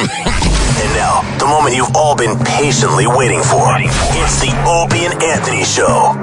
And now, the moment you've all been patiently waiting for. It's the Opie and Anthony Show.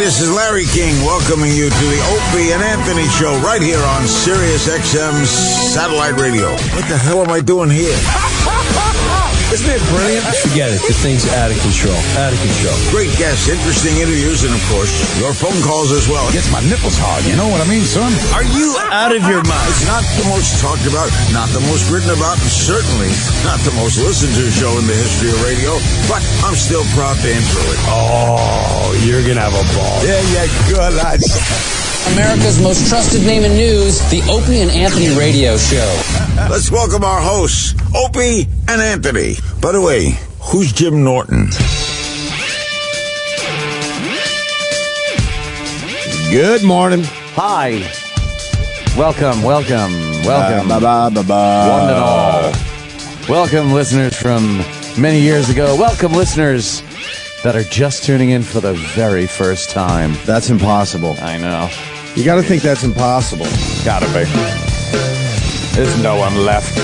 This is Larry King welcoming you to the Opie and Anthony Show right here on Sirius XM's satellite radio. What the hell am I doing here? Isn't it brilliant? Forget it. The thing's out of control. Out of control. Great guests, interesting interviews, and of course, your phone calls as well. Gets my nipples hard, you know what I mean, son? Are you out of your mind? It's not the most talked about, not the most written about, and certainly not the most listened to show in the history of radio, but I'm still proud to intro it. Oh, you're going to have a ball. Yeah, good, lads. America's most trusted name in news, the Opie and Anthony Radio Show. Let's welcome our hosts, Opie and Anthony. By the way, who's Jim Norton? Good morning. Hi. Welcome. One and all. Welcome, listeners from many years ago. Welcome, listeners that are just tuning in for the very first time. That's impossible. I know. You got to think that's impossible. Gotta be. There's no one left.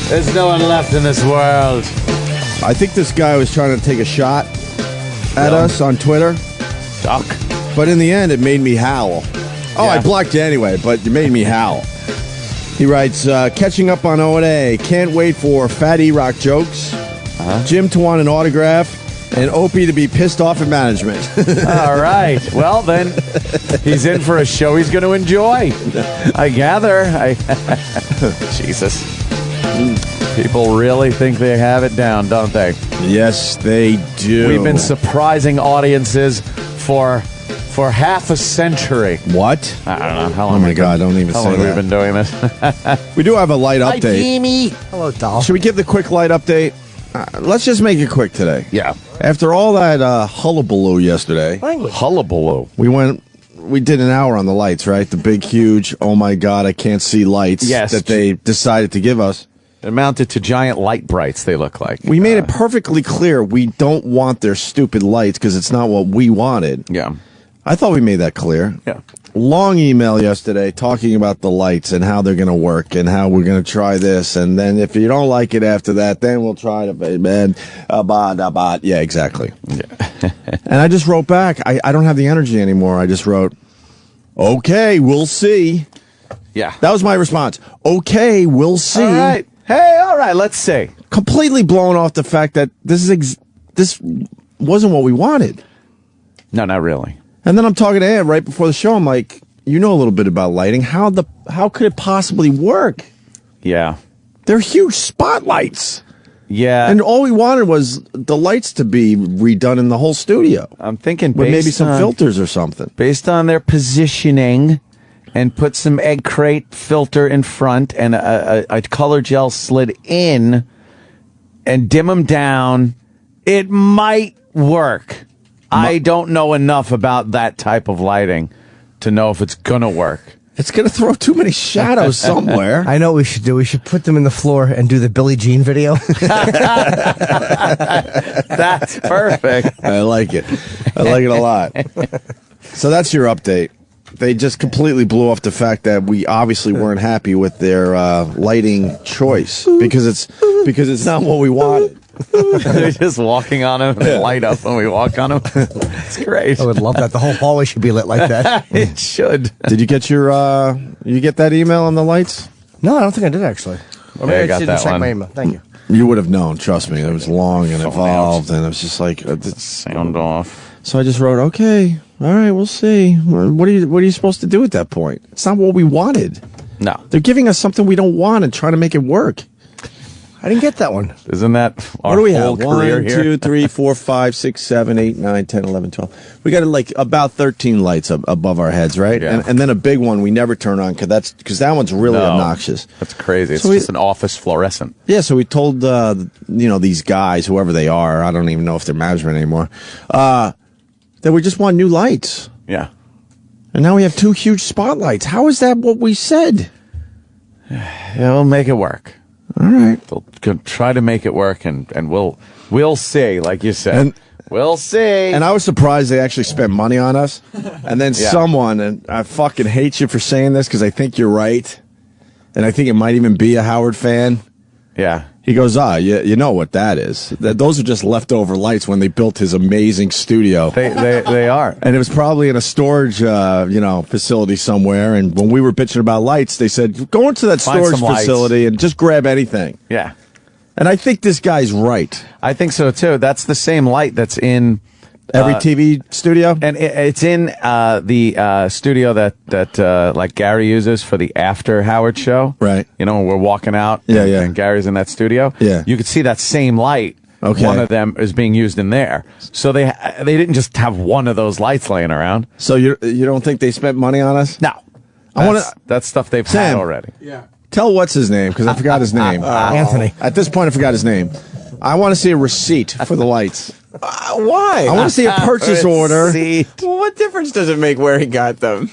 There's no one left in this world. I think this guy was trying to take a shot at us on Twitter. Doc. But in the end, it made me howl. Oh, I blocked you anyway, but it made me howl. He writes, catching up on O&A. Can't wait for Fat E-Rock jokes. Jim to want an autograph. And Opie to be pissed off at management. All right. Well, then he's in for a show he's going to enjoy. I gather. Jesus. People really think they have it down, don't they? Yes, they do. We've been surprising audiences for half a century. What? I don't know. How long Oh, my God. Don't even say that. How long have we been doing this? We do have a light update. Hi, Jamie. Hello, doll. Should we give the quick light update? Let's just make it quick today. Yeah. After all that hullabaloo yesterday, Hullabaloo. we did an hour on the lights, right? The big, huge, oh my God, I can't see lights that they decided to give us. It amounted to giant light brights, they look like. We made it perfectly clear we don't want their stupid lights because it's not what we wanted. Yeah. I thought we made that clear. Yeah. Long email yesterday talking about the lights and how they're going to work and how we're going to try this. And then if you don't like it after that, then we'll try to, man. Yeah, exactly. Yeah. And I just wrote back. I don't have the energy anymore. I just wrote, okay, we'll see. Yeah. That was my response. Okay, we'll see. All right. Hey, all right, let's see. Completely blown off the fact that this wasn't what we wanted. No, not really. And then I'm talking to Ed right before the show. I'm like, you know a little bit about lighting. How could it possibly work? Yeah. They're huge spotlights. Yeah. And all we wanted was the lights to be redone in the whole studio. I'm thinking with maybe some filters or something. Based on their positioning, and put some egg crate filter in front and a color gel slid in and dim them down, it might work. I don't know enough about that type of lighting to know if it's going to work. It's going to throw too many shadows somewhere. I know what we should do. We should put them in the floor and do the Billie Jean video. That's perfect. I like it. I like it a lot. So that's your update. They just completely blew off the fact that we obviously weren't happy with their lighting choice because it's not what we wanted. They're just walking on them and light up when we walk on them. It's great. I would love that. The whole hallway should be lit like that. It should. Did you get you get that email on the lights? No, I don't think I did actually. Or maybe I I got didn't that check one. my email. Thank you. You would have known. Trust me. It was long and involved, and it was just like Sound off. So I just wrote, okay, all right, we'll see. What are you supposed to do at that point? It's not what we wanted. No. They're giving us something we don't want and trying to make it work. I didn't get that one. Isn't that our What do we whole have? career 1, here? 2, 3, 4, 5, 6, 7, 8, 9, 10, 11, 12. We got like about 13 lights above our heads, right? Yeah. And then a big one we never turn on because that one's really obnoxious. That's crazy. It's So just an office fluorescent. Yeah, so we told these guys, whoever they are, I don't even know if they're management anymore, that we just want new lights. Yeah. And now we have 2 huge spotlights. How is that what we said? Yeah, we'll make it work. All right. They'll try to make it work, and we'll see, like you said. We'll see. And I was surprised they actually spent money on us. And then someone, and I fucking hate you for saying this because I think you're right, and I think it might even be a Howard fan. Yeah. He goes, you know what that is. Those are just leftover lights when they built his amazing studio. They are. And it was probably in a storage, facility somewhere. And when we were bitching about lights, they said, go into that Find storage some facility and just grab anything. Yeah. And I think this guy's right. I think so, too. That's the same light that's in every TV studio? And it's in the studio that like Gary uses for the After Howard show. Right. You know, when we're walking out and Gary's in that studio. Yeah. You could see that same light. Okay. One of them is being used in there. So they didn't just have one of those lights laying around. So you don't think they spent money on us? No. That's stuff they've had already. Yeah. Tell what's his name, because I forgot his name. Anthony. At this point, I forgot his name. I want to see a receipt for the lights. Why? I want to see a purchase order. Well, what difference does it make where he got them?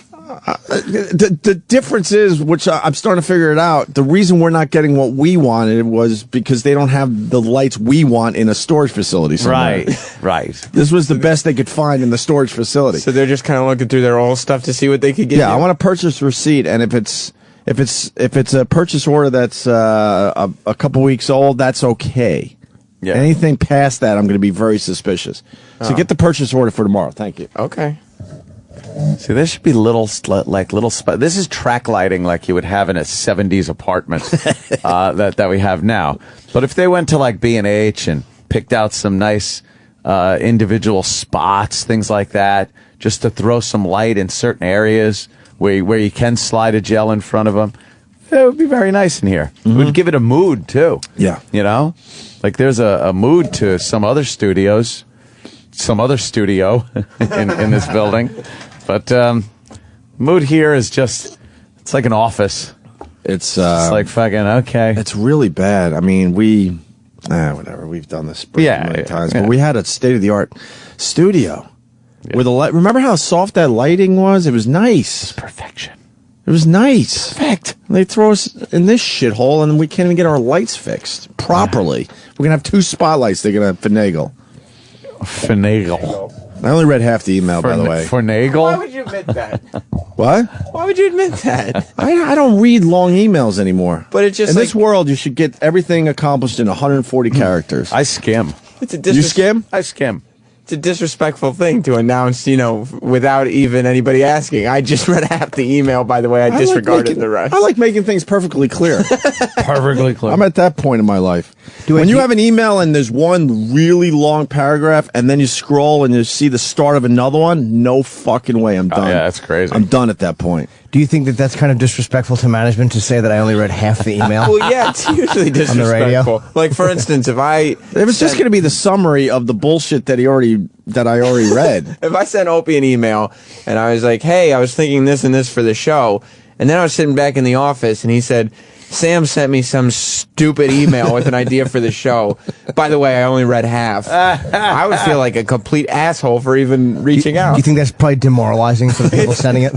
The difference is, which I'm starting to figure it out, the reason we're not getting what we wanted was because they don't have the lights we want in a storage facility somewhere. Right. This was the best they could find in the storage facility. So they're just kind of looking through their old stuff to see what they could get. Yeah, I want a purchase receipt, and if it's a purchase order that's a couple weeks old, that's okay. Yeah. Anything past that, I'm going to be very suspicious. So get the purchase order for tomorrow. Thank you. Okay. See, there should be little this is track lighting like you would have in a 70s apartment that we have now. But if they went to like B&H and picked out some nice individual spots, things like that, just to throw some light in certain areas where you can slide a gel in front of them. It would be very nice in here. It would give it a mood, too. Yeah. You know? Like, there's a mood to some other studios, some other studio in this building. But mood here is just, it's like an office. It's like fucking, okay. It's really bad. I mean, whatever. We've done this many times. Yeah. But we had a state-of-the-art studio. With a light. Remember how soft that lighting was? It was nice. It's perfection. It was nice. Perfect. And they throw us in this shithole, and we can't even get our lights fixed properly. Yeah. We're going to have 2 spotlights they're going to finagle. Finagle. I only read half the email, by the way. Finagle? Why would you admit that? What? Why would you admit that? I don't read long emails anymore. But it's just in this world, you should get everything accomplished in 140 characters. I skim. You skim? I skim. It's a disrespectful thing to announce, without even anybody asking. I just read half the email, by the way. I disregarded the rest. I like making things perfectly clear. Perfectly clear. I'm at that point in my life. When you have an email and there's one really long paragraph, and then you scroll and you see the start of another one, no fucking way. I'm done. Oh, yeah, that's crazy. I'm done at that point. Do you think that that's kind of disrespectful to management to say that I only read half the email? Well, yeah, it's usually disrespectful. On the radio? Like, for instance, if it was just going to be the summary of the bullshit that I already read. If I sent Opie an email and I was like, hey, I was thinking this and this for the show, and then I was sitting back in the office and he said, Sam sent me some stupid email with an idea for the show. By the way, I only read half. I would feel like a complete asshole for even reaching out. Do you think that's probably demoralizing for the people sending it?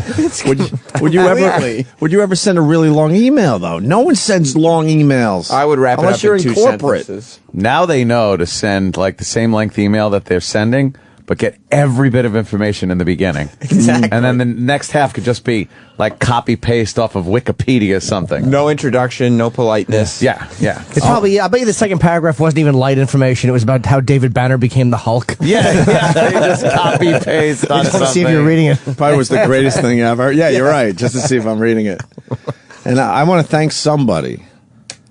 Would you ever send a really long email, though? No one sends long emails. I would wrap it up you're in 2 corporate. sentences. Now they know to send like the same length email that they're sending, but get every bit of information in the beginning. Exactly. And then the next half could just be like copy paste off of Wikipedia or something. No introduction, no politeness. Yeah. It's probably, I bet you the second paragraph wasn't even light information. It was about how David Banner became the Hulk. Yeah. They just copy paste on Just to something. see if you're reading it. Probably was the greatest thing ever. Yeah, you're right. Just to see if I'm reading it. And I want to thank somebody,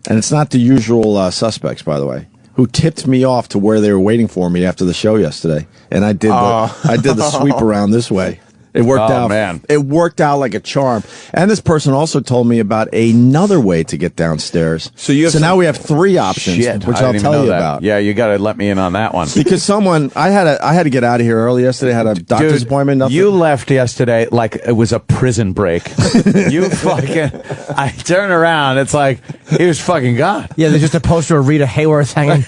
and it's not the usual suspects, by the way, who tipped me off to where they were waiting for me after the show yesterday. And I did the sweep around this way. It worked out. Man. It worked out like a charm. And this person also told me about another way to get downstairs. So now we have 3 options, which I'll tell you about. Yeah, you got to let me in on that one. Because I had to get out of here early yesterday. I had a doctor's appointment. Nothing. You left yesterday like it was a prison break. I turn around, it's like he was fucking gone. Yeah, there's just a poster of Rita Hayworth hanging.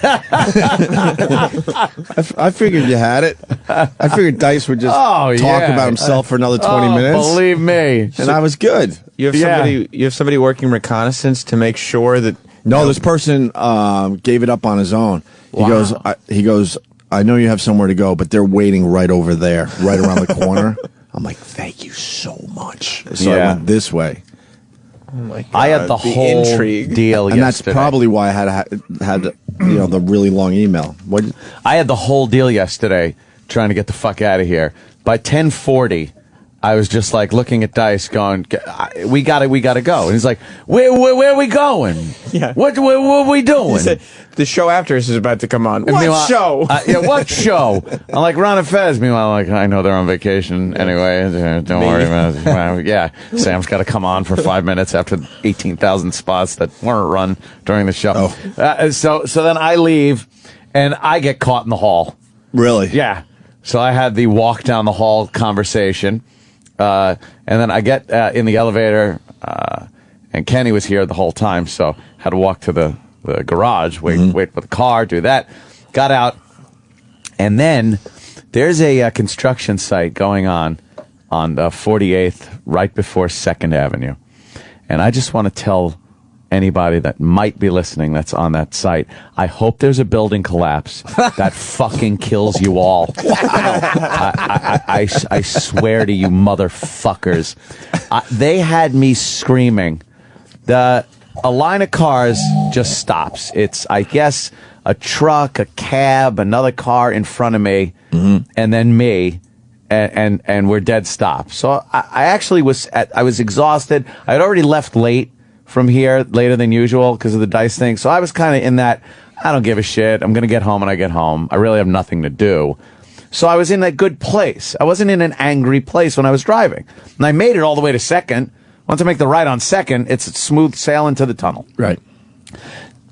I figured you had it. I figured Dice would just talk about himself for another 20 minutes. Believe me. And I he good. You have somebody working reconnaissance to make sure that... No, this person gave it up on his own. He goes, I know you have somewhere to go, but they're waiting right over there, right around the corner. I'm like, thank you so much. So I went this way. Oh my God, I had the whole intrigue. deal and yesterday. That's probably why I had the really long email. I had the whole deal yesterday trying to get the fuck out of here. By 10:40, I was just like looking at Dice going, we gotta go. And he's like, where are we going? Yeah. What are we doing? He said, the show after us is about to come on. And What show? What show? I'm like, Ron and Fez. Meanwhile, I'm like, I know they're on vacation anyway. Don't worry about it. Well, yeah, Sam's got to come on for 5 minutes after 18,000 spots that weren't run during the show. So then I leave, and I get caught in the hall. Really? Yeah. So I had the walk down the hall conversation, and then I get in the elevator, and Kenny was here the whole time, so had to walk to the garage, wait for the car, do that. Got out, and then there's a construction site going on the 48th, right before 2nd Avenue. And I just want to tell anybody that might be listening that's on that site, I hope there's a building collapse that fucking kills you all. I swear to you motherfuckers. They had me screaming. A line of cars just stops. It's, I guess, a truck, a cab, another car in front of me, and then me. And we're dead stop. So I actually was exhausted. I had already left late from here, later than usual because of the Dice thing. So I was kind of in that, I don't give a shit. I'm going to get home when I get home. I really have nothing to do. So I was in a good place. I wasn't in an angry place when I was driving. And I made it all the way to second. Once I make the right on second, it's a smooth sail into the tunnel. Right.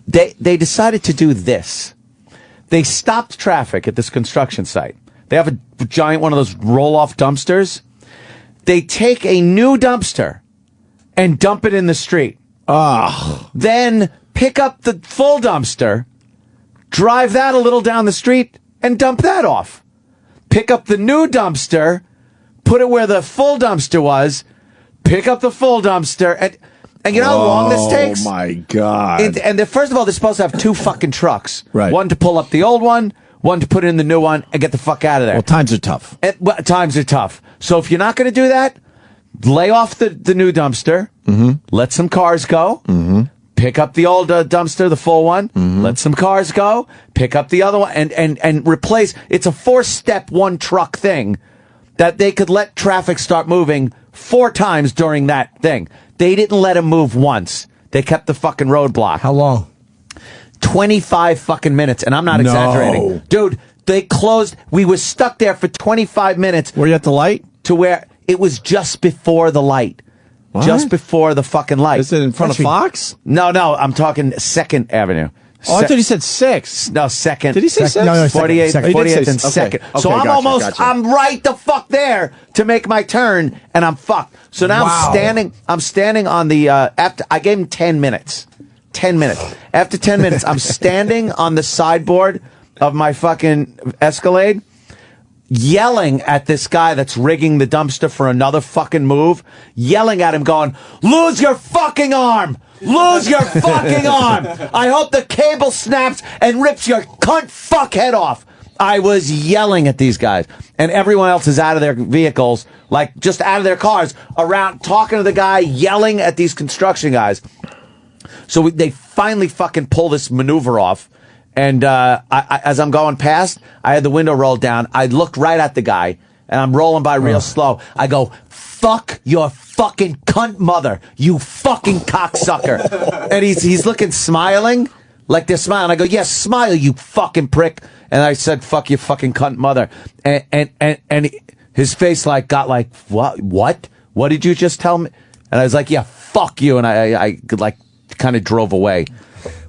They decided to do this. They stopped traffic at this construction site. They have a giant one of those roll-off dumpsters. They take a new dumpster and dump it in the street. Then pick up the full dumpster, drive that a little down the street, and dump that off. Pick up the new dumpster, put it where the full dumpster was, pick up the full dumpster, and you know how long this takes? Oh, my God. First of all, they're supposed to have 2 fucking trucks. Right. One to pull up the old one to put in the new one, and get the fuck out of there. Well, times are tough. Times are tough. So if you're not going to do that, lay off the new dumpster, let some cars go, pick up the old dumpster, the full one, let some cars go, pick up the other one, and replace. It's a 4-step, 1-truck thing that they could let traffic start moving 4 times during that thing. They didn't let them move once. They kept the fucking road blocked. How long? 25 fucking minutes, and I'm not exaggerating. Dude, they closed. We were stuck there for 25 minutes. Were you at the light? To where it was just before the light. What? Just before the fucking light. Is it in front of Fox? No, I'm talking 2nd Avenue. Oh, I thought you said 6. No, 2nd. Did he say 6? No, 48th, second. 48th and Okay. 2nd. So I'm gotcha. I'm right the fuck there to make my turn, and I'm fucked. So now I'm standing on the, after, I gave him 10 minutes. 10 minutes. After 10 minutes, I'm standing on the sideboard of my fucking Escalade, yelling at this guy that's rigging the dumpster for another fucking move, yelling at him going, lose your fucking arm! Lose your fucking arm! I hope the cable snaps and rips your cunt fuck head off! I was yelling at these guys, and everyone else is out of their vehicles, like just out of their cars, around talking to the guy, yelling at these construction guys. So they finally fucking pull this maneuver off. And as I'm going past, I had the window rolled down. I looked right at the guy, and I'm rolling by real slow. I go, fuck your fucking cunt mother, you fucking cocksucker. And he's looking smiling, like they're smiling. I go, yes, smile, you fucking prick. And I said, fuck your fucking cunt mother. And his face got like, what? What did you just tell me? And I was like, yeah, fuck you. And I kind of drove away.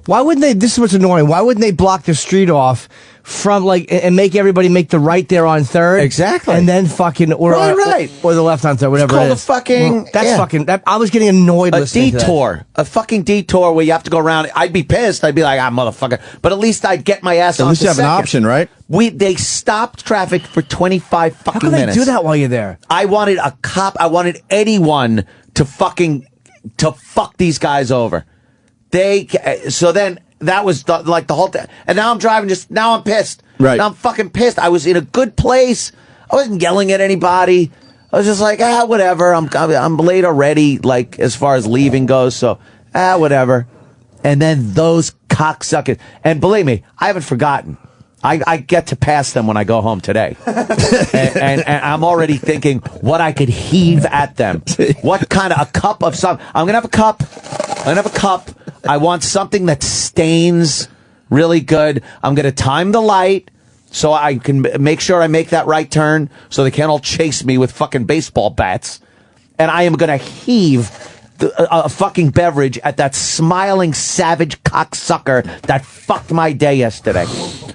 Why wouldn't they? This is what's annoying. Why wouldn't they block the street off from and make everybody make the right there on 3rd? Exactly. And then fucking or the left on 3rd, whatever. It's it called is. a fucking That's fucking. I was getting annoyed. A detour, a fucking detour where you have to go around. I'd be pissed. I'd be like, motherfucker. But at least I'd get my ass. At least you have an option, right? They stopped traffic for 25 fucking minutes. How can they do that while you're there? I wanted a cop. I wanted anyone to fuck these guys over. So then that was the whole thing. And now I'm driving now I'm pissed. Right. Now I'm fucking pissed. I was in a good place. I wasn't yelling at anybody. I was just like, whatever. I'm late already, like, as far as leaving goes. So, whatever. And then those cocksuckers. And believe me, I haven't forgotten. I get to pass them when I go home today. and I'm already thinking what I could heave at them. What kind of a cup of something. I'm going to have a cup. I want something that stains really good. I'm going to time the light so I can make sure I make that right turn so they can't all chase me with fucking baseball bats. And I am going to heave a fucking beverage at that smiling savage cocksucker that fucked my day yesterday.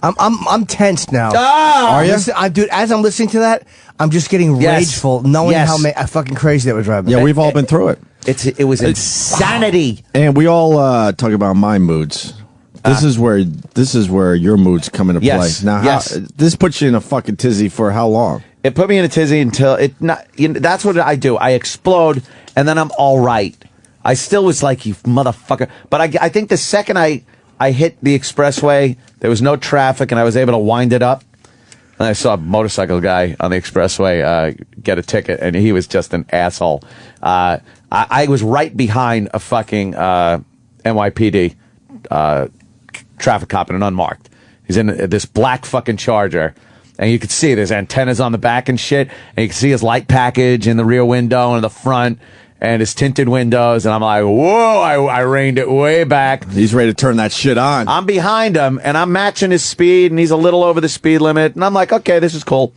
I'm tense now. Are you? Dude, as I'm listening to that, I'm just getting rageful, knowing how fucking crazy that was driving. Yeah, we've all been through it. It was insanity. And we all talk about my moods. This is where your moods come into play. Now, this puts you in a fucking tizzy for how long? It put me in a tizzy until that's what I do. I explode, and then I'm all right. I still was like, you motherfucker. But I think the second I hit the expressway, there was no traffic, and I was able to wind it up. And I saw a motorcycle guy on the expressway get a ticket, and he was just an asshole. I was right behind a fucking NYPD traffic cop in an unmarked. He's in this black fucking Charger, and you could see there's antennas on the back and shit, and you can see his light package in the rear window and the front, and his tinted windows, and I'm like, whoa, I reined it way back. He's ready to turn that shit on. I'm behind him, and I'm matching his speed, and he's a little over the speed limit, and I'm like, okay, this is cool.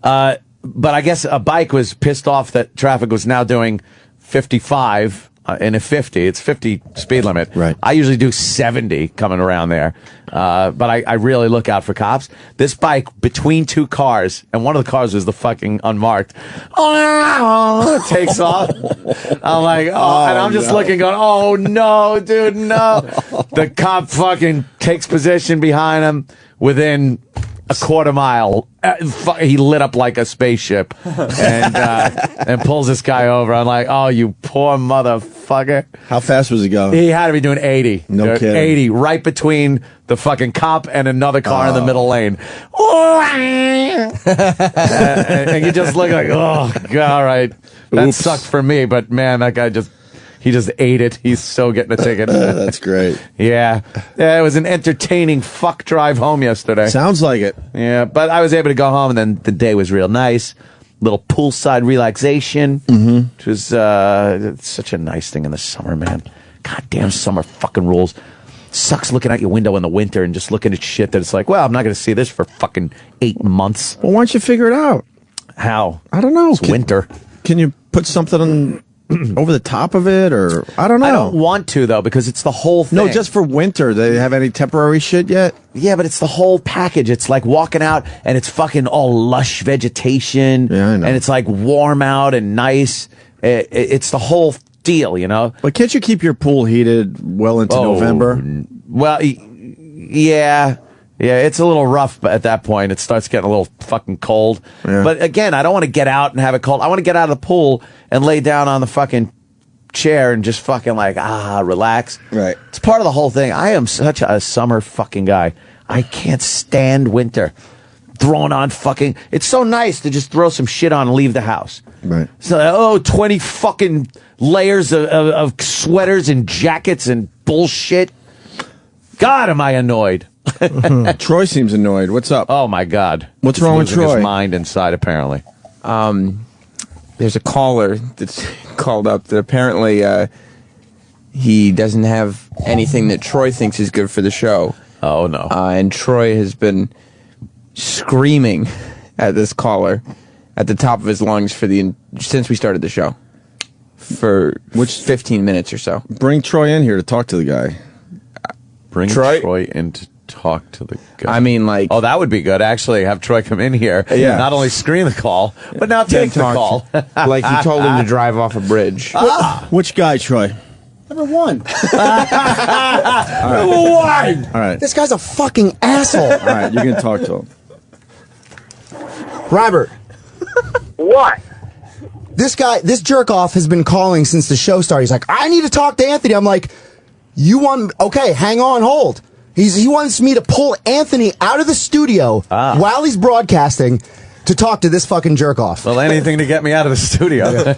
But I guess a bike was pissed off that traffic was now doing 55 in a 50. It's 50 speed limit. Right. I usually do 70 coming around there. But I really look out for cops. This bike between two cars, and one of the cars was the fucking unmarked. Oh, takes off. I'm like, oh, and I'm just looking going, oh no, dude, no. The cop fucking takes position behind him within a quarter mile. He lit up like a spaceship and pulls this guy over. I'm like, oh, you poor motherfucker. How fast was he going? He had to be doing 80. No kidding. 80, right between the fucking cop and another car in the middle lane. And you just look like, oh, God, all right. That Oops. sucked for me, but man, that guy he just ate it. He's so getting a ticket. That's great. Yeah. It was an entertaining fuck drive home yesterday. Sounds like it. Yeah, but I was able to go home, and then the day was real nice. Little poolside relaxation, which was it's such a nice thing in the summer, man. Goddamn summer fucking rules. Sucks looking out your window in the winter and just looking at shit that it's like, well, I'm not going to see this for fucking 8 months. Well, why don't you figure it out? How? I don't know. It's winter. Can you put something on over the top of it, or I don't know. I don't want to, though, because it's the whole thing. No, just for winter. They have any temporary shit yet? Yeah, but it's the whole package. It's like walking out and it's fucking all lush vegetation. Yeah, I know. And it's like warm out and nice. It's the whole deal, you know? But can't you keep your pool heated well into November? Well, yeah. Yeah, it's a little rough at that point. It starts getting a little fucking cold. Yeah. But again, I don't want to get out and have it cold. I want to get out of the pool and lay down on the fucking chair and just fucking like, relax. Right. It's part of the whole thing. I am such a summer fucking guy. I can't stand winter. Throwing on fucking... It's so nice to just throw some shit on and leave the house. Right. So, 20 fucking layers of sweaters and jackets and bullshit. God, am I annoyed. Troy seems annoyed. What's up? Oh, my God. What's He's wrong with losing Troy? his mind inside, apparently. There's a caller that's called up that apparently he doesn't have anything that Troy thinks is good for the show. Oh, no. And Troy has been screaming at this caller at the top of his lungs since we started the show. For 15 minutes or so. Bring Troy in here to talk to the guy. Bring Troy in to talk to the guy. I mean, like... Oh, that would be good, actually. Have Troy come in here. Yeah. Not only screen the call, but now take the call. Like you told him to drive off a bridge. Which guy, Troy? Number one. All right. This guy's a fucking asshole. All right, you can talk to him. Robert. What? This jerk off has been calling since the show started. He's like, I need to talk to Anthony. I'm like, okay, hang on, hold. He wants me to pull Anthony out of the studio while he's broadcasting to talk to this fucking jerk off. Well, anything to get me out of the studio.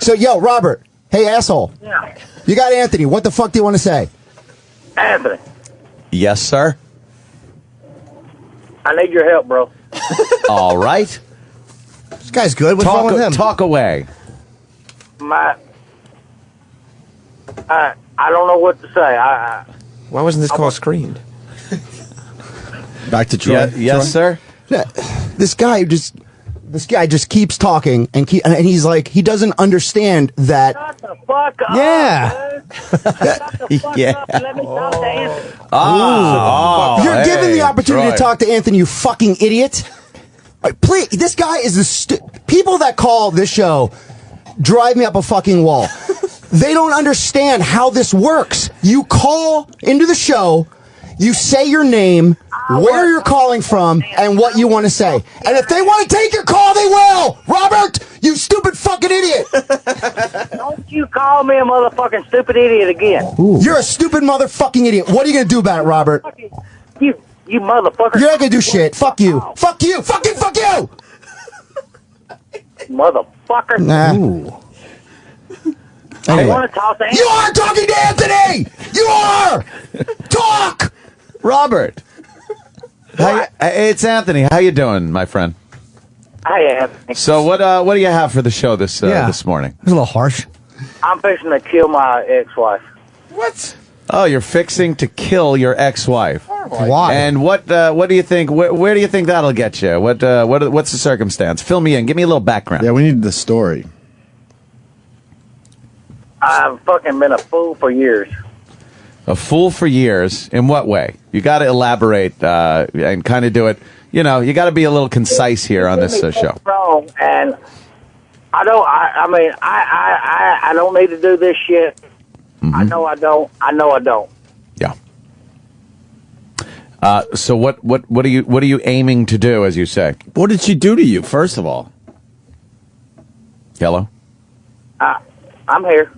So, yo, Robert, hey, asshole. Yeah. You got Anthony. What the fuck do you want to say? Anthony, Yes, sir. I need your help, bro. All right. This guy's good. What's wrong with him? Talk away. I don't know what to say. Why wasn't this call screened? Back to Troy. Yes, sir. This guy just keeps talking and he's like, he doesn't understand that. Shut the fuck up. Yeah. Shut the fuck up and let me talk to Anthony. You're given the opportunity Troy. to talk to Anthony, you fucking idiot. Please, this guy is people that call this show drive me up a fucking wall. They don't understand how this works. You call into the show, you say your name, where you're calling from, and what you want to say. And if they want to take your call, they will. Robert, you stupid fucking idiot. Don't you call me a motherfucking stupid idiot again. You're a stupid motherfucking idiot. What are you going to do about it, Robert? You motherfucker. You're not going to do shit. Fuck you. Fuck you. Fuck you. Fuck you. Motherfucker. Nah. I want to talk to Anthony. You are talking to Anthony! You are! Talk! Robert. It's Anthony. How you doing, my friend? Hi, Anthony. So what do you have for the show this morning? It was a little harsh. I'm fixing to kill my ex-wife. What? Oh, you're fixing to kill your ex-wife. Why? And what do you think? Where do you think that'll get you? What's the circumstance? Fill me in. Give me a little background. Yeah, we need the story. I've fucking been a fool for years. A fool for years? In what way? You got to elaborate and kind of do it. You know, you got to be a little concise here on this show. Wrong, and I don't. I don't need to do this shit. Mm-hmm. I know I don't. Yeah. So what are you aiming to do, as you say? What did she do to you, first of all? Hello? I'm here.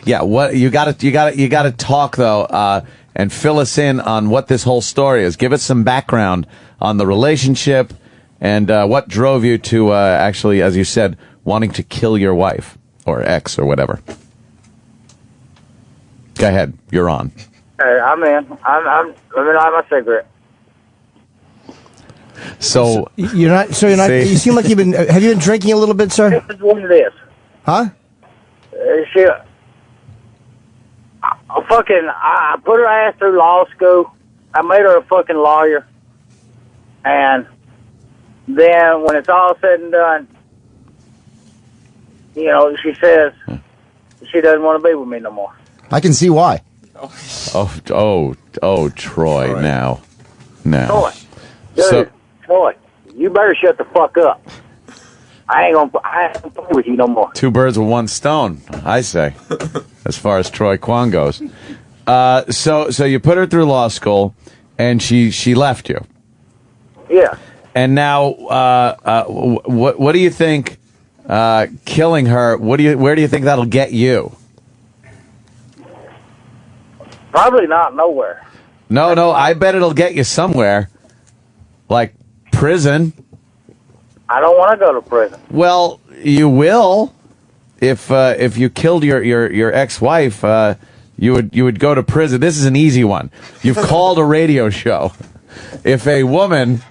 Yeah, what you got to talk though, and fill us in on what this whole story is. Give us some background on the relationship and what drove you to actually, as you said, wanting to kill your wife or ex or whatever. Go ahead, you're on. I'm in. I'm my cigarette. So you're not. So you're not. See? You seem like you've been. Have you been drinking a little bit, sir? This is what it is. Huh? I put her ass through law school. I made her a fucking lawyer. And then when it's all said and done, you know, she says she doesn't want to be with me no more. I can see why. Troy, now. Troy, dude, Troy, you better shut the fuck up. I ain't gonna play with you no more. Two birds with one stone, I say, as far as Troy Kwan goes. So you put her through law school, and she left you. Yeah. And now, what do you think? Killing her. Where do you think that'll get you? Probably not nowhere. No. I bet it'll get you somewhere, like prison. I don't want to go to prison. Well, you will. If you killed your ex-wife, you would go to prison. This is an easy one. You've called a radio show. If a woman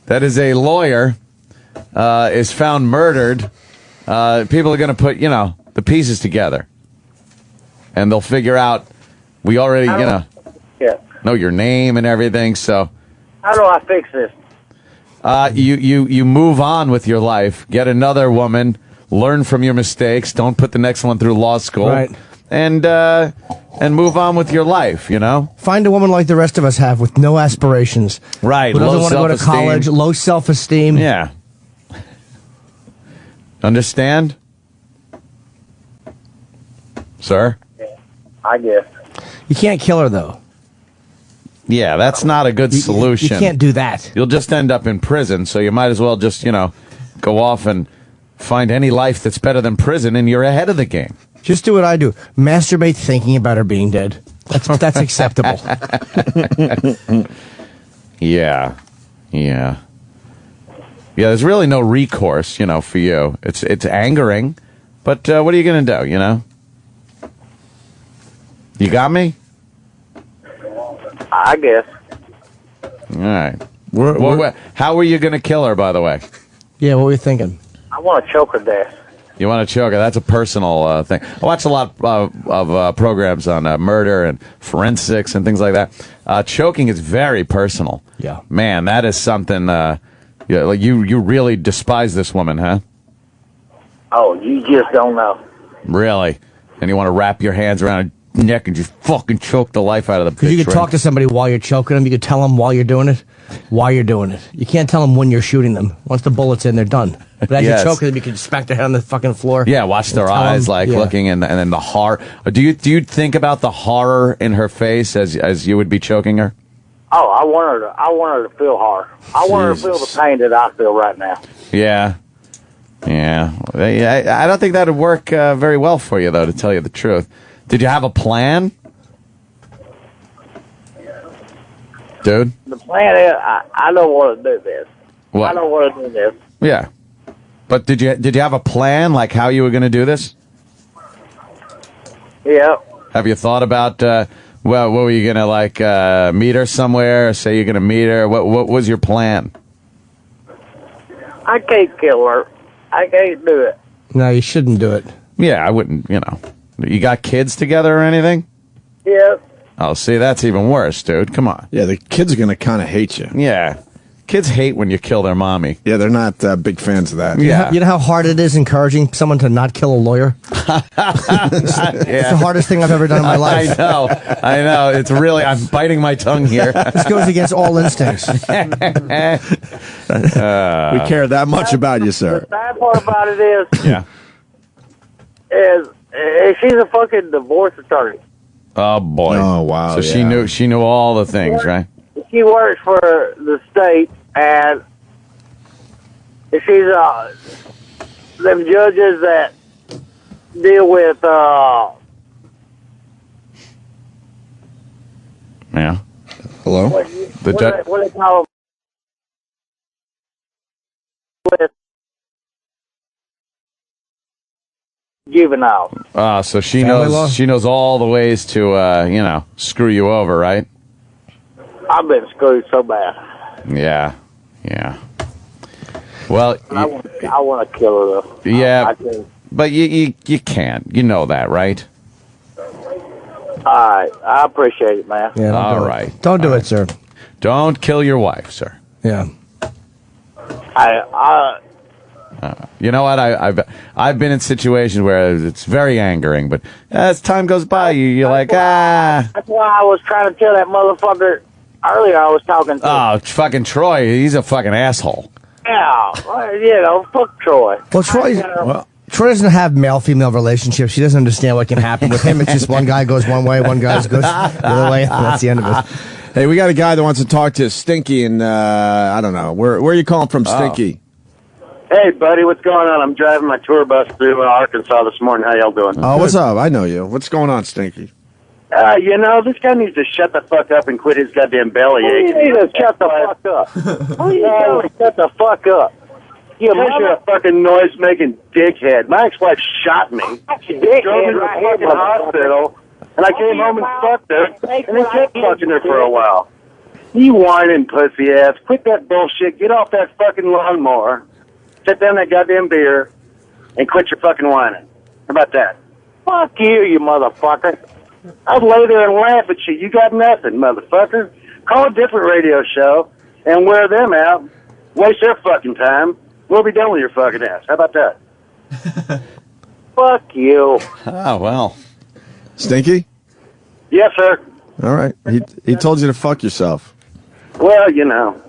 that is a lawyer is found murdered, people are going to put the pieces together, and they'll figure out we already know your name and everything. So how do I fix this? You move on with your life, get another woman, learn from your mistakes, don't put the next one through law school, right, and move on with your life, Find a woman like the rest of us have with no aspirations. Right. Who doesn't want to go to college, low self-esteem. Yeah. Understand? Sir? Yeah, I guess. You can't kill her, though. Yeah, that's not a good solution. You can't do that. You'll just end up in prison, so you might as well just, go off and find any life that's better than prison, and you're ahead of the game. Just do what I do. Masturbate thinking about her being dead. That's acceptable. Yeah. There's really no recourse, for you. It's angering, but what are you going to do, You got me? I guess. All right. How were you going to kill her, by the way? Yeah, what were you thinking? I want to choke her death. You want to choke her? That's a personal thing. I watch a lot of programs on murder and forensics and things like that. Choking is very personal. Yeah. Man, that is something. Like you really despise this woman, huh? Oh, you just don't know. Really? And you want to wrap your hands around her neck and just fucking choke the life out of the bitch. Because you could talk to somebody while you're choking them. You could tell them while you're doing it. You can't tell them when you're shooting them. Once the bullet's in, they're done. But as Yes. you're choking them, you can smack their head on the fucking floor. Yeah, watch their eyes looking, and then the horror. Do you think about the horror in her face as you would be choking her? Oh, I want her to feel hard. I want her to feel the pain that I feel right now. Yeah. I don't think that would work very well for you, though, to tell you the truth. Did you have a plan? Dude? The plan is, I don't want to do this. What? I don't want to do this. Yeah. But did you have a plan, like how you were going to do this? Yeah. Have you thought about, what were you going to, meet her somewhere? Say you're going to meet her? What was your plan? I can't kill her. I can't do it. No, you shouldn't do it. Yeah, I wouldn't, you know. You got kids together or anything? Yeah. Oh, see, that's even worse, dude. Come on. Yeah, the kids are going to kind of hate you. Yeah. Kids hate when you kill their mommy. Yeah, they're not big fans of that. Yeah. You know how hard it is encouraging someone to not kill a lawyer? It's the hardest thing I've ever done in my life. I know. It's really, I'm biting my tongue here. This goes against all instincts. We care that much about you, sir. The sad part about it is, Yeah. she's a fucking divorce attorney. Oh, boy. Oh, wow. So she knew all the things, right? She works for the state, and she's them judges that deal with Yeah. Hello? what do they call them? With juveniles. So she Family law? knows all the ways to screw you over, right? I've been screwed so bad. Yeah. Well, I want to kill her though. yeah, I can't. but you can't. You know that, right? All right, I appreciate it, man. Yeah, All right. Don't do it, sir. Don't kill your wife, sir. Yeah. You know what? I've been in situations where it's very angering, but as time goes by, you're like, ah. That's why I was trying to tell that motherfucker earlier. I was talking to. Oh, fucking Troy. He's a fucking asshole. Yeah, well, fuck Troy. Well, Troy doesn't have male-female relationships. She doesn't understand what can happen with him. It's just one guy goes one way, one guy goes the other way, and that's the end of it. Hey, we got a guy that wants to talk to Stinky, and I don't know. Where are you calling from, Stinky? Hey, buddy, what's going on? I'm driving my tour bus through Arkansas this morning. How y'all doing? Oh, what's up? I know you. What's going on, Stinky? This guy needs to shut the fuck up and quit his goddamn bellyache. You need to shut the fuck up. Shut the fuck up. You're a fucking noise-making dickhead. My ex-wife shot me. She drove me to the fucking hospital, and I came home and fucked her, and then kept fucking her for a while. You whining pussy ass. Quit that bullshit. Get off that fucking lawnmower. Set down that goddamn beer, and quit your fucking whining. How about that? Fuck you motherfucker. I'd lay there and laugh at you. You got nothing, motherfucker. Call a different radio show and wear them out. Waste their fucking time. We'll be done with your fucking ass. How about that? Fuck you. Oh, well. Stinky? Yes, sir. All right. He told you to fuck yourself. Well, you know.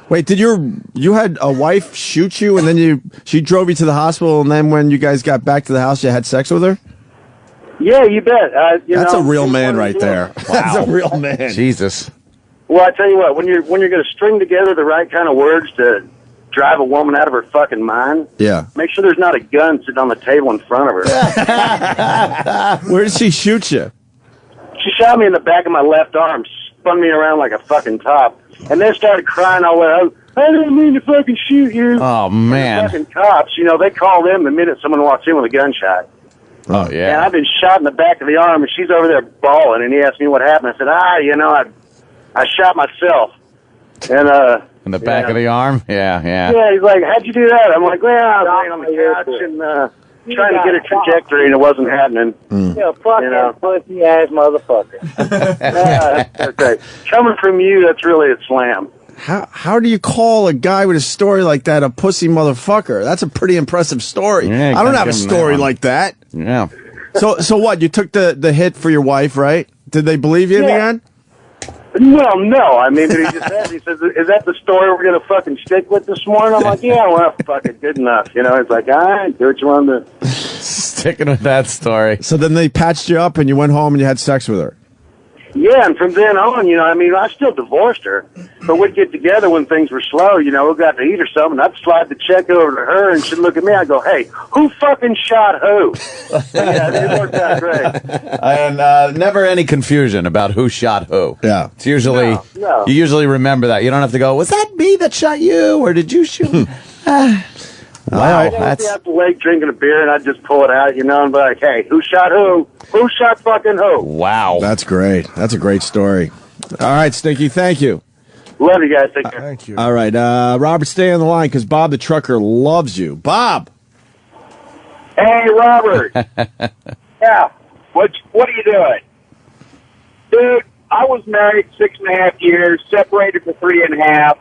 Wait, did you had a wife shoot you, and then she drove you to the hospital, and then when you guys got back to the house, you had sex with her? Yeah, you bet. That's a real man right there. Wow. That's a real man. Jesus. Well, I tell you what, when you're going to string together the right kind of words to drive a woman out of her fucking mind, Yeah. make sure there's not a gun sitting on the table in front of her. Where did she shoot you? She shot me in the back of my left arm, spun me around like a fucking top, and then started crying all the way out. I didn't mean to fucking shoot you. Oh, man. And the fucking cops, they call them the minute someone walks in with a gunshot. Oh, yeah. And I've been shot in the back of the arm, and she's over there bawling, and he asked me what happened. I said, I shot myself. And, in the back of the arm? Yeah. Yeah, he's like, how'd you do that? I'm like, well, I was laying on the couch and trying to get a trajectory, and it wasn't happening. Yeah, fuck that pussy ass motherfucker. Okay. Coming from you, that's really a slam. How do you call a guy with a story like that a pussy motherfucker? That's a pretty impressive story. Yeah, I don't have a story like that. Yeah. So what? You took the hit for your wife, right? Did they believe you in the end? Well, no. I mean, but he just said, he says, is that the story we're going to fucking stick with this morning? I'm like, yeah, well, fuck it, good enough. It's like, all right, do what you want to do. Sticking with that story. So then they patched you up and you went home and you had sex with her. Yeah, and from then on, I still divorced her, but we'd get together when things were slow, we got to eat or something. I'd slide the check over to her, and she'd look at me. I'd go, hey, who fucking shot who? Yeah, it worked out great. And never any confusion about who shot who. Yeah. It's usually, No. you usually remember that. You don't have to go, was that me that shot you, or did you shoot me? Wow, I'd be out the lake drinking a beer, and I'd just pull it out, and be like, hey, who shot who? Who shot fucking who? Wow. That's great. That's a great story. All right, Stinky, thank you. Love you guys. Take care. Thank you. All right, Robert, stay on the line because Bob the trucker loves you. Bob. Hey, Robert. Yeah. What are you doing? Dude, I was married 6.5 years, separated for 3.5.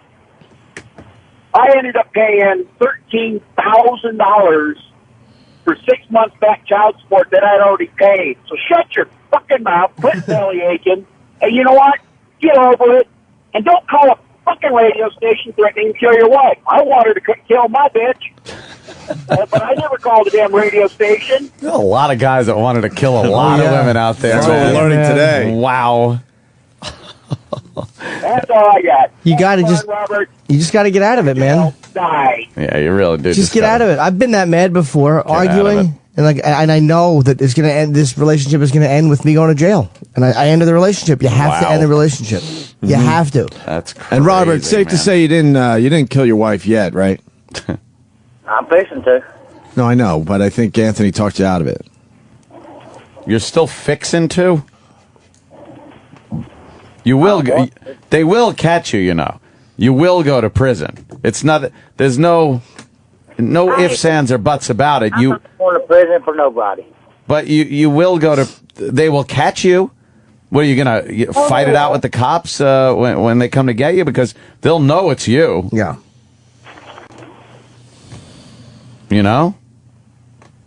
I ended up paying $13,000 for 6 months back child support that I'd already paid. So shut your fucking mouth, quit belly aching, and you know what? Get over it, and don't call a fucking radio station threatening to kill your wife. I want her to kill my bitch, but I never called a damn radio station. There's a lot of guys that wanted to kill a lot of women out there. That's what we're learning today. Wow. That's all I got. You got to just, Robert. you just got to get out of it, man. Die. Yeah, you really do. Just get out of it. I've been that mad before, arguing, and I know that it's gonna end. This relationship is gonna end with me going to jail, and I ended the relationship. You have to end the relationship. You have to. That's crazy, And Robert, it's safe to say you didn't kill your wife yet, right? I'm fixing to. No, I know, but I think Anthony talked you out of it. You're still fixing to? You will. They will catch you. You know. You will go to prison. It's not. There's no ifs, ands, or buts about it. I'm not going to prison for nobody. But you will go to. They will catch you. What are you gonna fight it out with the cops when they come to get you? Because they'll know it's you. Yeah. You know.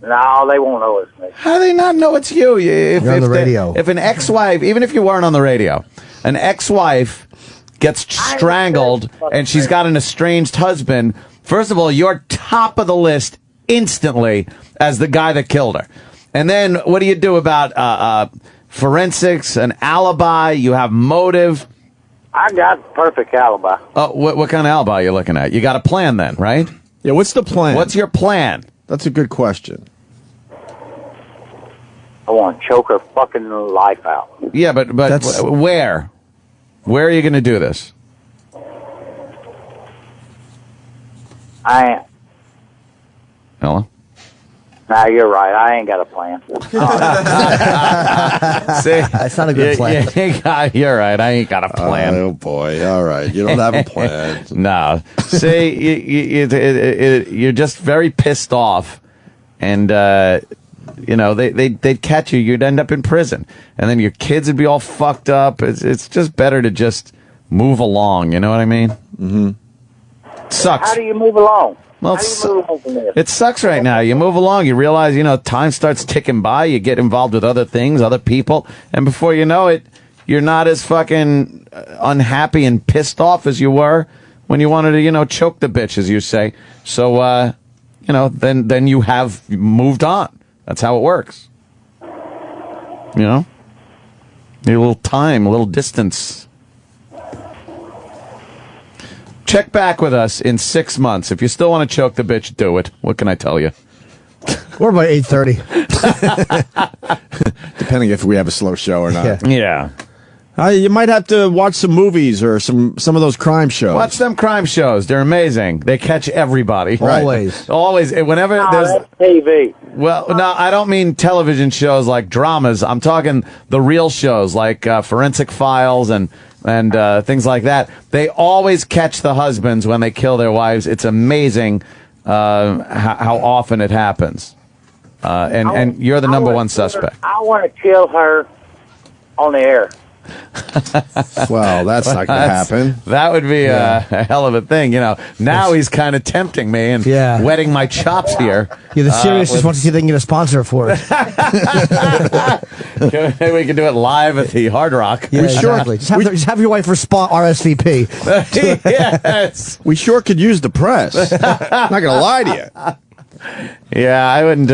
No, they won't know it's me. How do they not know it's you? If, You're on the radio. If an ex-wife, even if you weren't on the radio, an ex-wife gets strangled and she's got an estranged husband, first of all, you're top of the list instantly as the guy that killed her. And then what do you do about forensics, an alibi? You have motive. I got a perfect alibi. Oh, what kind of alibi are you looking at? You got a plan then, right? Yeah, what's the plan? What's your plan? That's a good question. I want to choke her fucking life out. Yeah, but where? Where are you going to do this? Hello? Nah, you're right. I ain't got a plan. See, that's not a good plan. You're right. I ain't got a plan. Oh boy! All right, you don't have a plan. No. See, you're just very pissed off, and they'd catch you. You'd end up in prison, and then your kids would be all fucked up. It's just better to just move along. You know what I mean? Mm-hmm. Sucks. How do you move along? Well, it sucks right now. You move along, you realize, time starts ticking by, you get involved with other things, other people, and before you know it, you're not as fucking unhappy and pissed off as you were when you wanted to, choke the bitch, as you say. So, then you have moved on. That's how it works. A little time, a little distance. Check back with us in 6 months. If you still want to choke the bitch, do it. What can I tell you? Or by 8:30. Depending if we have a slow show or not. Yeah. You might have to watch some movies or some of those crime shows. Watch them crime shows. They're amazing. They catch everybody. Always. Always. Whenever there's TV. Well, no, I don't mean television shows like dramas. I'm talking the real shows like Forensic Files and things like that. They always catch the husbands when they kill their wives. It's amazing how often it happens. And you're the number one suspect. I want to kill her on the air. Well, that's not going to happen. That would be a hell of a thing, Now he's kind of tempting me and wetting my chops here. Yeah, the Sirius just wants to see if they can get a sponsor for it. Maybe we can do it live at the Hard Rock. Yeah, exactly. Just have your wife RSVP. Yes. We sure could use the press. Not going to lie to you. Yeah, I wouldn't.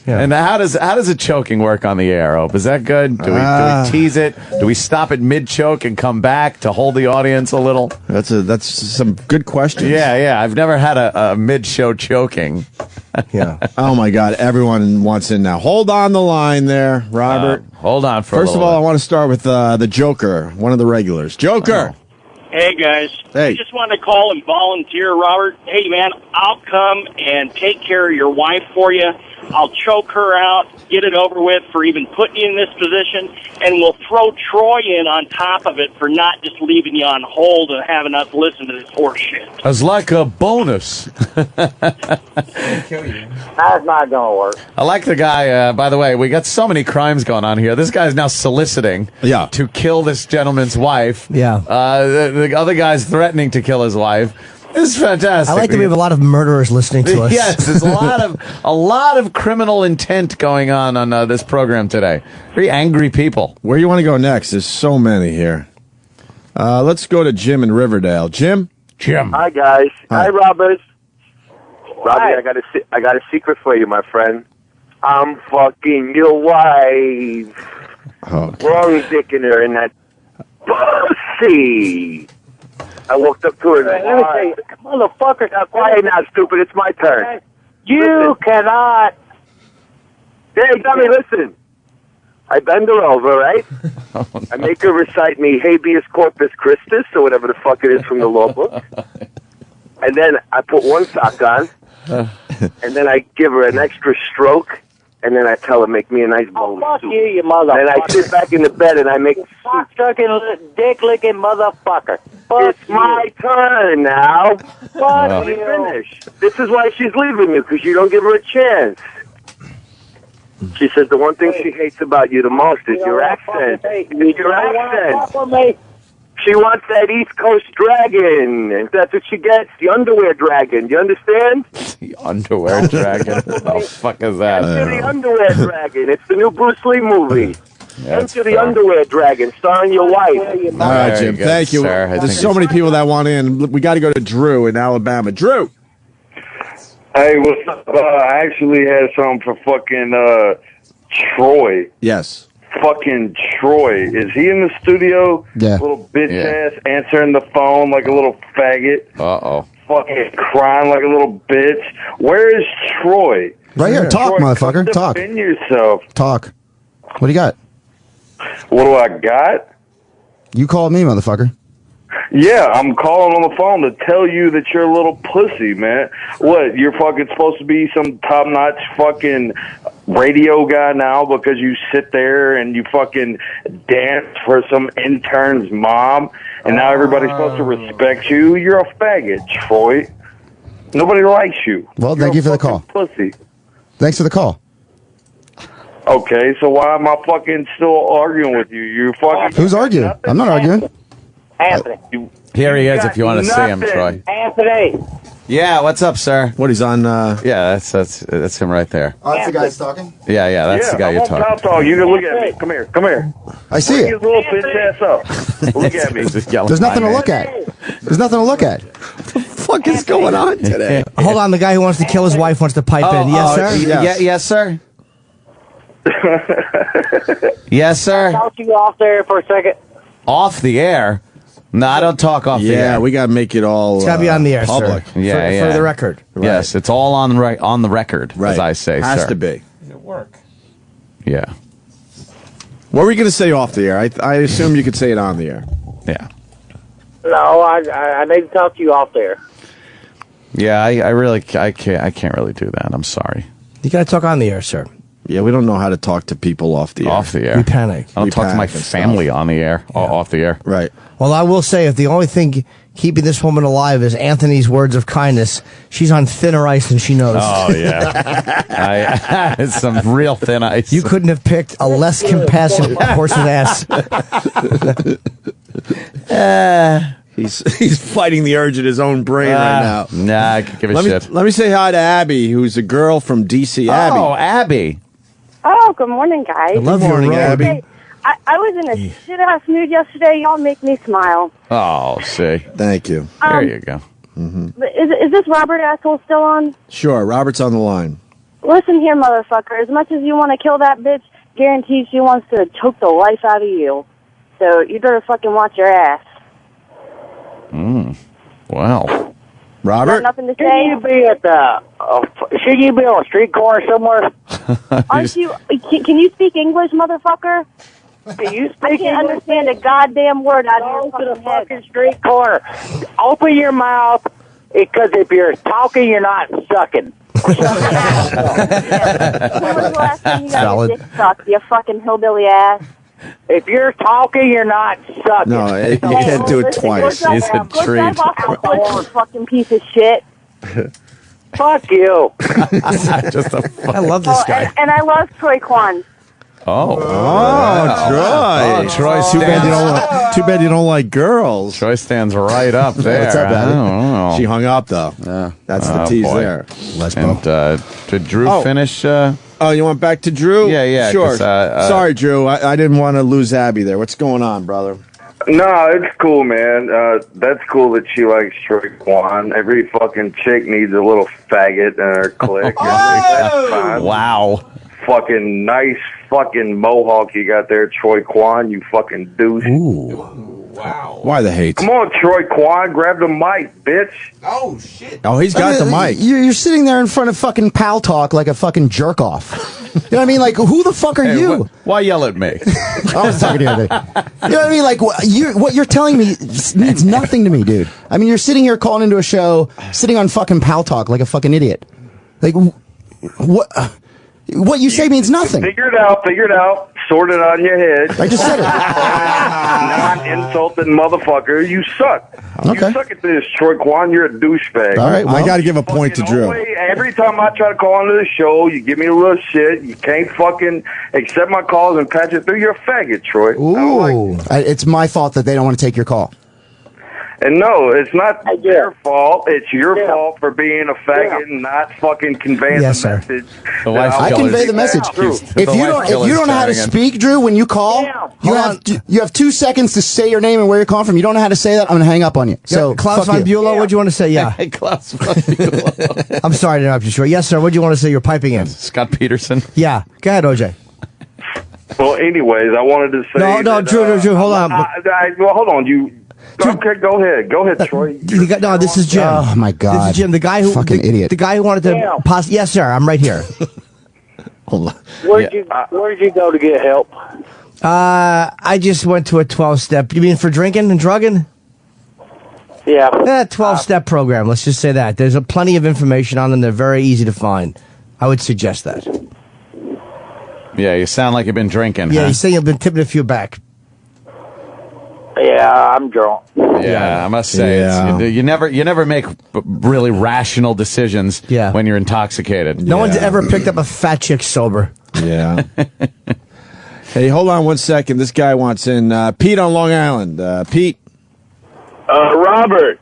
And how does a choking work on the air, Ope? Is that good? Do we tease it? Do we stop at mid choke and come back to hold the audience a little? That's some good questions. Yeah. I've never had a mid show choking. Yeah. Oh my God! Everyone wants in now. Hold on the line there, Robert. Hold on for First of all, I want to start with the Joker, one of the regulars. Joker. Hey, guys. Hey. I just wanted to call and volunteer, Robert. Hey, man, I'll come and take care of your wife for you. I'll choke her out, get it over with for even putting you in this position, and we'll throw Troy in on top of it for not just leaving you on hold and having us listen to this horse shit. As like a bonus. That's not going to work. I like the guy, by the way, we got so many crimes going on here. This guy's now soliciting to kill this gentleman's wife. Yeah. The other guy's threatening to kill his wife. This is fantastic. I like that we have a lot of murderers listening to us. Yes, there's a lot of criminal intent going on this program today. Very angry people. Where do you want to go next? There's so many here. Let's go to Jim in Riverdale. Jim? Hi, guys. Hi, Robert. Robbie, I got a secret for you, my friend. I'm fucking your wife. Wrong dick in her in that pussy. I walked up to her and let me say, motherfucker. Now, quiet now, stupid. It's my turn. You cannot. Hey, dummy, listen. I bend her over, right? I make her recite me habeas corpus Christus, or whatever the fuck it is from the law book. And then I put one sock on, and then I give her an extra stroke, and then I tell her, make me a nice bowl of soup. You motherfucker. And I sit back in the bed, and I make cock-sucking, dick-licking motherfucker. It's my turn now. Fuck you. Finish. This is why she's leaving you, because you don't give her a chance. She says the one thing she hates about you the most is your accent. Your accent. She wants that East Coast dragon. And that's what she gets, the underwear dragon. Do you understand? The underwear dragon? What the fuck is that? Enter the underwear dragon. It's the new Bruce Lee movie. Enter the underwear dragon, starring your wife. All right, Jim. Thank you. Sir. There's so many people that want in. We got to go to Drew in Alabama. Drew. Hey, what's up? I actually had something for fucking Troy. Yes. Fucking Troy. Is he in the studio? Yeah. Little bitch ass answering the phone like a little faggot. Uh-oh. Fucking crying like a little bitch. Where is Troy? Right here. Talk, Troy, motherfucker. Talk. Defend yourself. Talk. What do you got? What do I got? You called me, motherfucker. Yeah, I'm calling on the phone to tell you that you're a little pussy, man. What, you're fucking supposed to be some top-notch fucking radio guy now because you sit there and you fucking dance for some intern's mom, and now everybody's supposed to respect you? You're a faggot, Troy. Nobody likes you. Well, thank you for the call. Pussy. Thanks for the call. Okay, so why am I fucking still arguing with you? You fucking... Who's arguing? I'm not arguing. Anthony. Here he is if you want to see him, Troy. Anthony. Yeah, what's up, sir? What, he's on... Yeah, that's him right there. Oh, that's the guy talking? Yeah, that's the guy you're talking to. You can look at me. Come here. Come here. I see Bring it. his little bitch ass up. Look at me. There's nothing to look at. There's nothing to look at. What the fuck is going on today? Hold on, the guy who wants to kill his wife wants to pipe in. Yes, sir? Yes, sir. Yes, sir. I'll talk you off there for a second. Off the air? No, I don't talk off the air. Yeah, we got to make it all It's got to be on the air, public. sir. Yeah, For the record. Right. Yes, it's all on the record, Right. as I say, Has sir. to be. It'll work. Yeah. What were you going to say off the air? I assume you could say it on the air. Yeah. No, I need to talk to you off there. Yeah, I can't really do that. I'm sorry. You got to talk on the air, sir. Yeah, we don't know how to talk to people off the air. Off the air. We panic. I don't We talk to my panic and family stuff. on the air, off the air. Right. Well, I will say, if the only thing keeping this woman alive is Anthony's words of kindness, she's on thinner ice and she knows. Oh, yeah. It's some real thin ice. You couldn't have picked a less compassionate horse's ass. He's fighting the urge in his own brain right now. Nah, I could give a shit. Let me say hi to Abby, who's a girl from D.C. Abby. Oh, Abby. Oh, good morning, guys. I love your name, Abby. Hey, I was in a shit-ass mood yesterday. Y'all make me smile. Oh, see. Thank you. There you go. Is this Robert asshole still on? Sure, Robert's on the line. Listen here, motherfucker. As much as you want to kill that bitch, guaranteed she wants to choke the life out of you. So you better fucking watch your ass. Wow. Robert? Nothing to say? Shouldn't you be at the... should you be on a street corner somewhere? Aren't you... Can you speak English, motherfucker? Can you speak I can't English? understand a goddamn word out of your Go to the fucking head. fucking street corner. Open your mouth, because if you're talking, you're not sucking. When was the last time you got your dick sucked, you fucking hillbilly ass? If you're talking, you're not sucking. No, you can't do it twice. He's a treat. You fucking piece of shit. Fuck you. I love this guy. And I love Troy Kwan. Oh, wow. Troy. Troy Too bad you don't like girls. Troy stands right up there. What's up, I don't know. She hung up, though. That's the tease boy. there. And did Drew finish? Oh, you want back to Drew? Yeah. Sure. 'Cause, Sorry, Drew. I didn't want to lose Abby there. What's going on, brother? No, it's cool, man. That's cool that she likes Troy Kwan. Every fucking chick needs a little faggot in her clique. That's fine. Wow. Fucking nice fucking mohawk you got there, Troy Kwan, you fucking douche. Ooh. Wow. Why the hate? Come on, Troy Kwan, grab the mic, bitch. Oh, shit. Oh, he's got the mic. You're sitting there in front of fucking Pal Talk like a fucking jerk off. You know what I mean? Like, who the fuck are you? Why yell at me? I was talking to you. You know what I mean? Like, what you're telling me means nothing to me, dude. I mean, you're sitting here calling into a show, sitting on fucking Pal Talk like a fucking idiot. Like, what? What you say means nothing. Figure it out. Sort it on your head. I just said it. Non-insulting motherfucker. You suck. Okay. You suck at this, Troy Kwan. You're a douchebag. All right, well, I got to give a point to Drew. Every time I try to call into the show, you give me a little shit. You can't fucking accept my calls and patch it through. You're a faggot, Troy. Ooh. It's my fault that they don't want to take your call. And no, it's not their fault. It's your fault for being a faggot and not fucking conveying the message. I convey the message. If you don't know how to speak, Drew, when you call, you have 2 seconds to say your name and where you're calling from. You don't know how to say that, I'm going to hang up on you. So, Klaus von Bülow, what'd you want to say? Yeah. Hey, Klaus von Bülow. I'm sorry to interrupt you, Troy. Yes, sir. What'd you want to say? You're piping in. Scott Peterson. Yeah. Go ahead, OJ. Well, anyways, I wanted to say... No, Drew, hold on. Well, hold on. Okay, go ahead, Troy. No, this is Jim. Oh, my God. This is Jim, the guy who... Fucking idiot. The guy who wanted to... Yes, sir. I'm right here. Hold on. Where'd you go to get help? I just went to a 12-step... You mean for drinking and drugging? Yeah. 12-step program. Let's just say that. There's plenty of information on them. They're very easy to find. I would suggest that. Yeah, you sound like you've been drinking. Yeah, huh? you say you've been tipping a few back. Yeah, I'm drunk. Yeah, I must say, you never make really rational decisions when you're intoxicated. No one's ever picked up a fat chick sober. Yeah. Hey, hold on 1 second. This guy wants in. Pete on Long Island. Pete. Robert.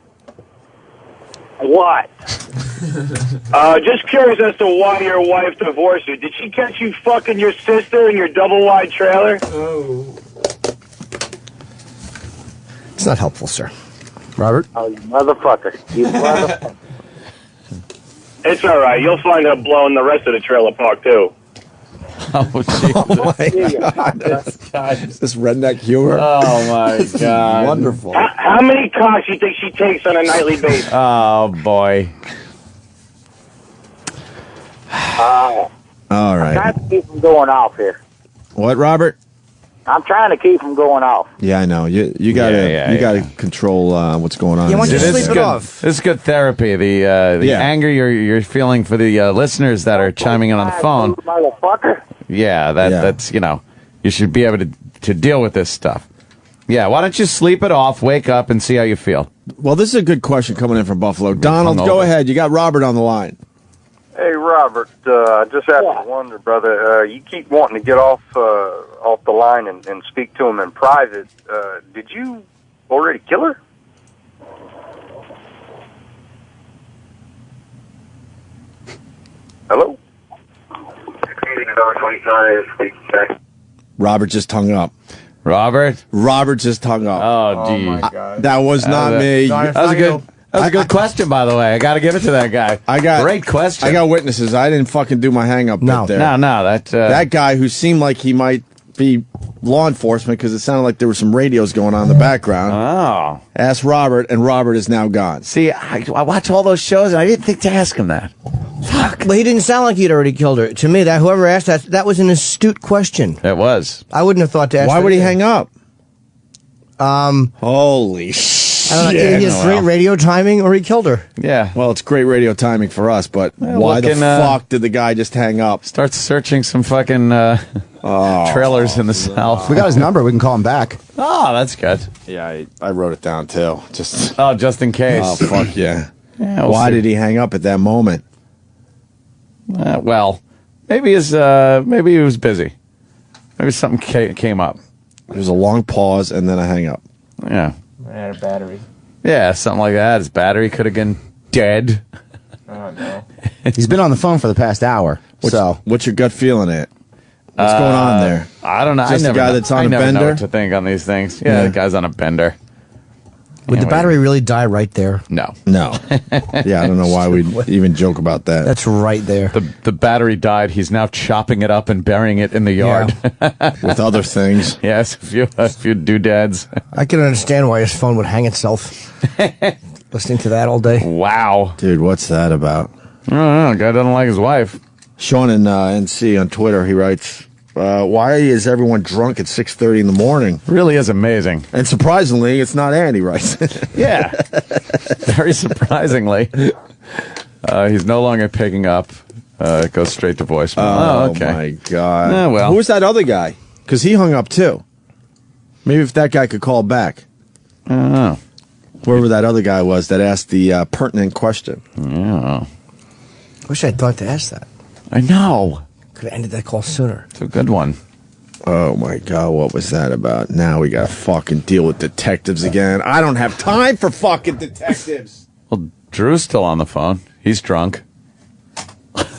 What? Just curious as to why your wife divorced you. Did she catch you fucking your sister in your double-wide trailer? Oh. It's not helpful, sir. Robert? Oh, you motherfucker. You motherfucker. It's all right. You'll find her blowing the rest of the trailer park, too. Oh, my God. This redneck humor. Oh, my God. Wonderful. How many cocks do you think she takes on a nightly basis? Oh, boy. All right. I'm trying to keep from going off here. What, Robert? I'm trying to keep from going off. Yeah, I know. You gotta control what's going on. Yeah, why don't you This sleep is it good. off? This is good therapy. The anger you're feeling for the listeners that are chiming in on the phone. Motherfucker. Yeah, that's you should be able to deal with this stuff. Yeah, why don't you sleep it off, wake up, and see how you feel? Well, this is a good question coming in from Buffalo. Donald, go ahead. You got Robert on the line. Hey, Robert, I just have to wonder, brother, you keep wanting to get off the line and speak to him in private. Did you already kill her? Hello? Robert just hung up. Robert just hung up. Oh, gee. My God. That was not me. That was a good... That was a good question, by the way. I got to give it to that guy. Great question. I got witnesses. I didn't fucking do my hang-up bit there. No. That guy who seemed like he might be law enforcement because it sounded like there were some radios going on in the background. Oh. Asked Robert, and Robert is now gone. See, I watch all those shows, and I didn't think to ask him that. Fuck. Well, he didn't sound like he'd already killed her. To me, whoever asked that was an astute question. It was. I wouldn't have thought to ask Why that would he either. hang up? Holy shit. don't know, he has great radio timing, or he killed her. Yeah. Well, it's great radio timing for us, but why the fuck did the guy just hang up? Start searching some fucking trailers in the South. We got his number. We can call him back. Oh, that's good. Yeah, I wrote it down too. Just in case. Oh, fuck yeah. Why did he hang up at that moment? Well, maybe he was busy. Maybe something came up. There's a long pause and then a hang up. Yeah. Ran out of battery. Yeah, something like that. His battery could have been dead. Oh, no. He's been on the phone for the past hour. What's your gut feeling at? What's going on there? I don't know. Just a guy that's on a I never know bender? what to think on these things. Yeah, the guy's on a bender. Would the battery really die right there? No. No. Yeah, I don't know why we even joke about that. That's right there. The battery died. He's now chopping it up and burying it in the yard. With other things. Yes, a few doodads. I can understand why his phone would hang itself. Listening to that all day. Wow. Dude, what's that about? I don't know. Guy doesn't like his wife. Sean in NC on Twitter, he writes, why is everyone drunk at 6:30 in the morning? Really is amazing. And surprisingly, it's not Andy, right? Yeah. Very surprisingly. He's no longer picking up. It goes straight to voicemail. Oh, okay. my God. Yeah, well. Who was that other guy? Because he hung up, too. Maybe if that guy could call back. I don't know. Whoever that other guy was that asked the pertinent question. Yeah. Wish I'd thought to ask that. I know. Could have ended that call sooner. It's a good one. Oh, my God. What was that about? Now we got to fucking deal with detectives again. I don't have time for fucking detectives. Well, Drew's still on the phone. He's drunk.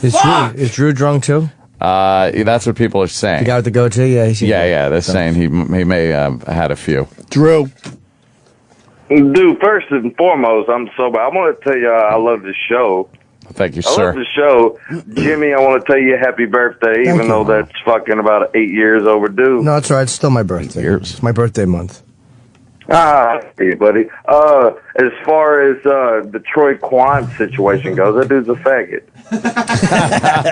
Is Drew drunk, too? That's what people are saying. The guy with the goatee? Yeah. Yeah. They're saying he may have had a few. Drew. Dude, first and foremost, I'm sober. I want to tell you I love the show. Thank you, I sir. love the show. Jimmy, I want to tell you happy birthday, even though that's fucking about 8 years overdue. No, it's all right. It's still my birthday. It's my birthday month. Hey, buddy. As far as the Troy Kwan situation goes, that dude's a faggot.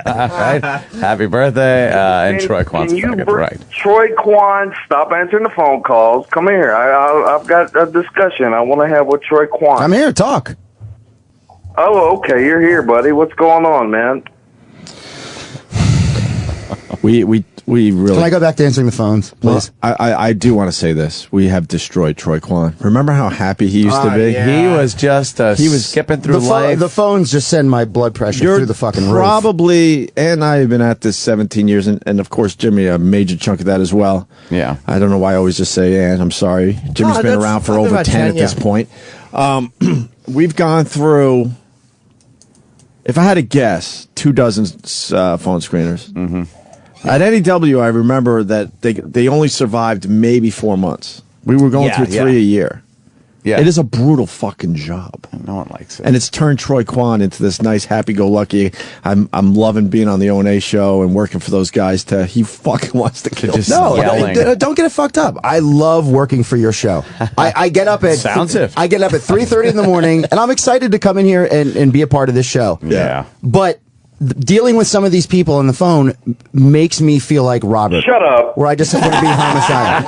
Right? Happy birthday, and Troy Kwan's faggot, right. Troy Kwan, stop answering the phone calls. Come here. I've got a discussion I want to have with Troy Kwan. I'm here. Talk. Oh, okay. You're here, buddy. What's going on, man? We really... Can I go back to answering the phones, please? Well, I do want to say this. We have destroyed Troy Kwan. Remember how happy he used to be? Yeah. He was just skipping through life. The phones just send my blood pressure through the fucking roof. Probably, and I have been at this 17 years, and of course, Jimmy, a major chunk of that as well. Yeah. I don't know why I always just say, and I'm sorry. Jimmy's been around for over 10 at this point. We've gone through, if I had to guess, 24 phone screeners. Mm-hmm. At NEW, I remember that they only survived maybe 4 months. We were going through 3 a year. Yeah. It is a brutal fucking job. No one likes it. And it's turned Troy Kwan into this nice, happy-go-lucky, I'm loving being on the O&A show and working for those guys to, he fucking wants to kill just No, yelling. don't get it fucked up. I love working for your show. I get up at Sounds it. I get up at 3:30 in the morning, and I'm excited to come in here and be a part of this show. Yeah. But dealing with some of these people on the phone makes me feel like Robert. Shut up. Where I just want to be homicidal.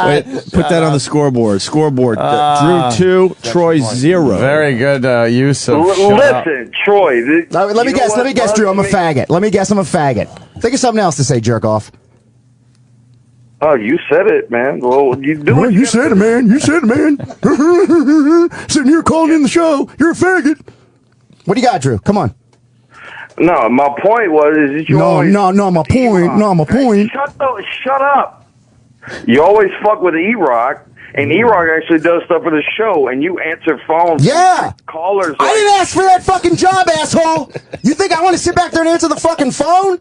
Wait, put that on the scoreboard. Drew 2, Troy 0. Very good use of Listen, Troy. Let me guess, Drew. I'm a faggot. Let me guess, I'm a faggot. Think of something else to say, jerk off. Oh, you said it, man. Well, you do Well, it. you said it, man. You said it, man. Sitting here calling in the show. You're a faggot. What do you got, Drew? Come on. No, my point was is you always... my point. Shut up. You always fuck with E-Rock, and E-Rock actually does stuff for the show, and you answer phones. Yeah. Callers. I didn't ask for that fucking job, asshole. You think I want to sit back there and answer the fucking phone?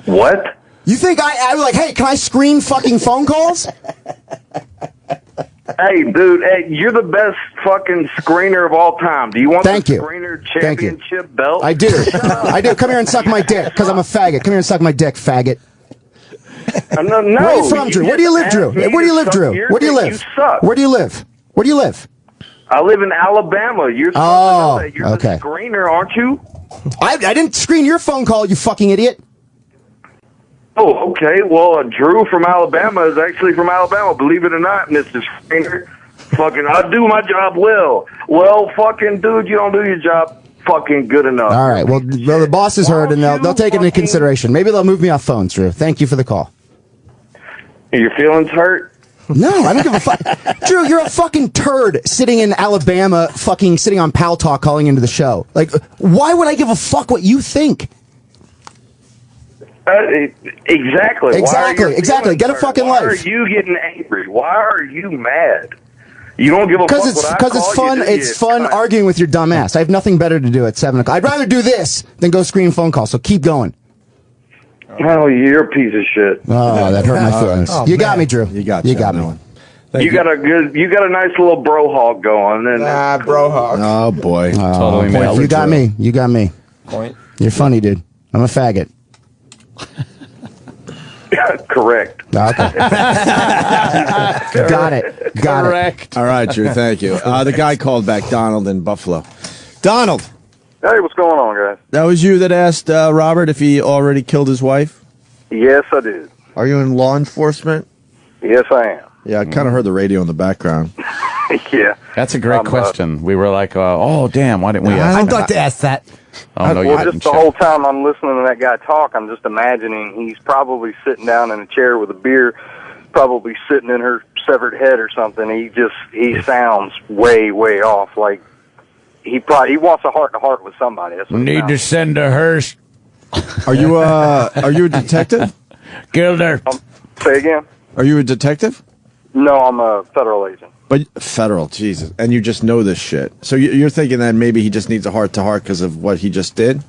What? You think I was like, hey, can I screen fucking phone calls? Hey, dude, you're the best fucking screener of all time. Do you want the screener championship belt? I do. I do. Come here and suck my dick, because I'm a faggot. Come here and suck my dick, faggot. No, Where are you from, Drew? Where do you live, Drew? Where do you live, Drew? Where do you live? You suck. Where do you live? Where do you live? I live in Alabama. You're supposed to know that. You're okay. the screener, aren't you? I didn't screen your phone call, you fucking idiot. Oh, okay. Well, Drew from Alabama is actually from Alabama, believe it or not, Mr. Strainer. Fucking, I do my job well. Well, fucking, dude, you don't do your job fucking good enough. All right. Well, the boss has heard, and they'll take it into consideration. Maybe they'll move me off phones, Drew. Thank you for the call. Your feelings hurt? No, I don't give a fuck. Drew, you're a fucking turd sitting in Alabama, fucking sitting on Pal Talk calling into the show. Like, why would I give a fuck what you think? Exactly. Exactly. Get a fucking life. Why are you getting angry? Why are you mad? You don't give a fuck what I Because it's fun. It's fun arguing with your dumb ass. I have nothing better to do at 7 o'clock. I'd rather do this than go screen phone calls. So keep going. Oh, you're a piece of shit. Oh, that hurt my feelings. You got me, Drew. You got me. You got a nice little bro hog going. And bro hog. Oh boy. Totally Point. You got me. You got me. Point. You're funny, dude. I'm a faggot. Correct. Okay. Got it. Correct. All right, Drew. Thank you. The guy called back, Donald in Buffalo. Donald. Hey, what's going on, guys? That was you that asked Robert if he already killed his wife? Yes, I did. Are you in law enforcement? Yes, I am. Yeah, I kind of heard the radio in the background. Yeah. That's a great question. We were like, oh, damn, why didn't we ask I'd like to ask that. Oh, no, you Well, didn't. just the whole time I'm listening to that guy talk, I'm just imagining he's probably sitting down in a chair with a beer, probably sitting in her severed head or something. He sounds way, way off. Like he wants a heart-to-heart with somebody. That's what it Need to sounds. send a hearse. Are you a detective? Killed her. Say again? Are you a detective? No, I'm a federal agent. But federal, Jesus. And you just know this shit. So you're thinking that maybe he just needs a heart-to-heart because of what he just did?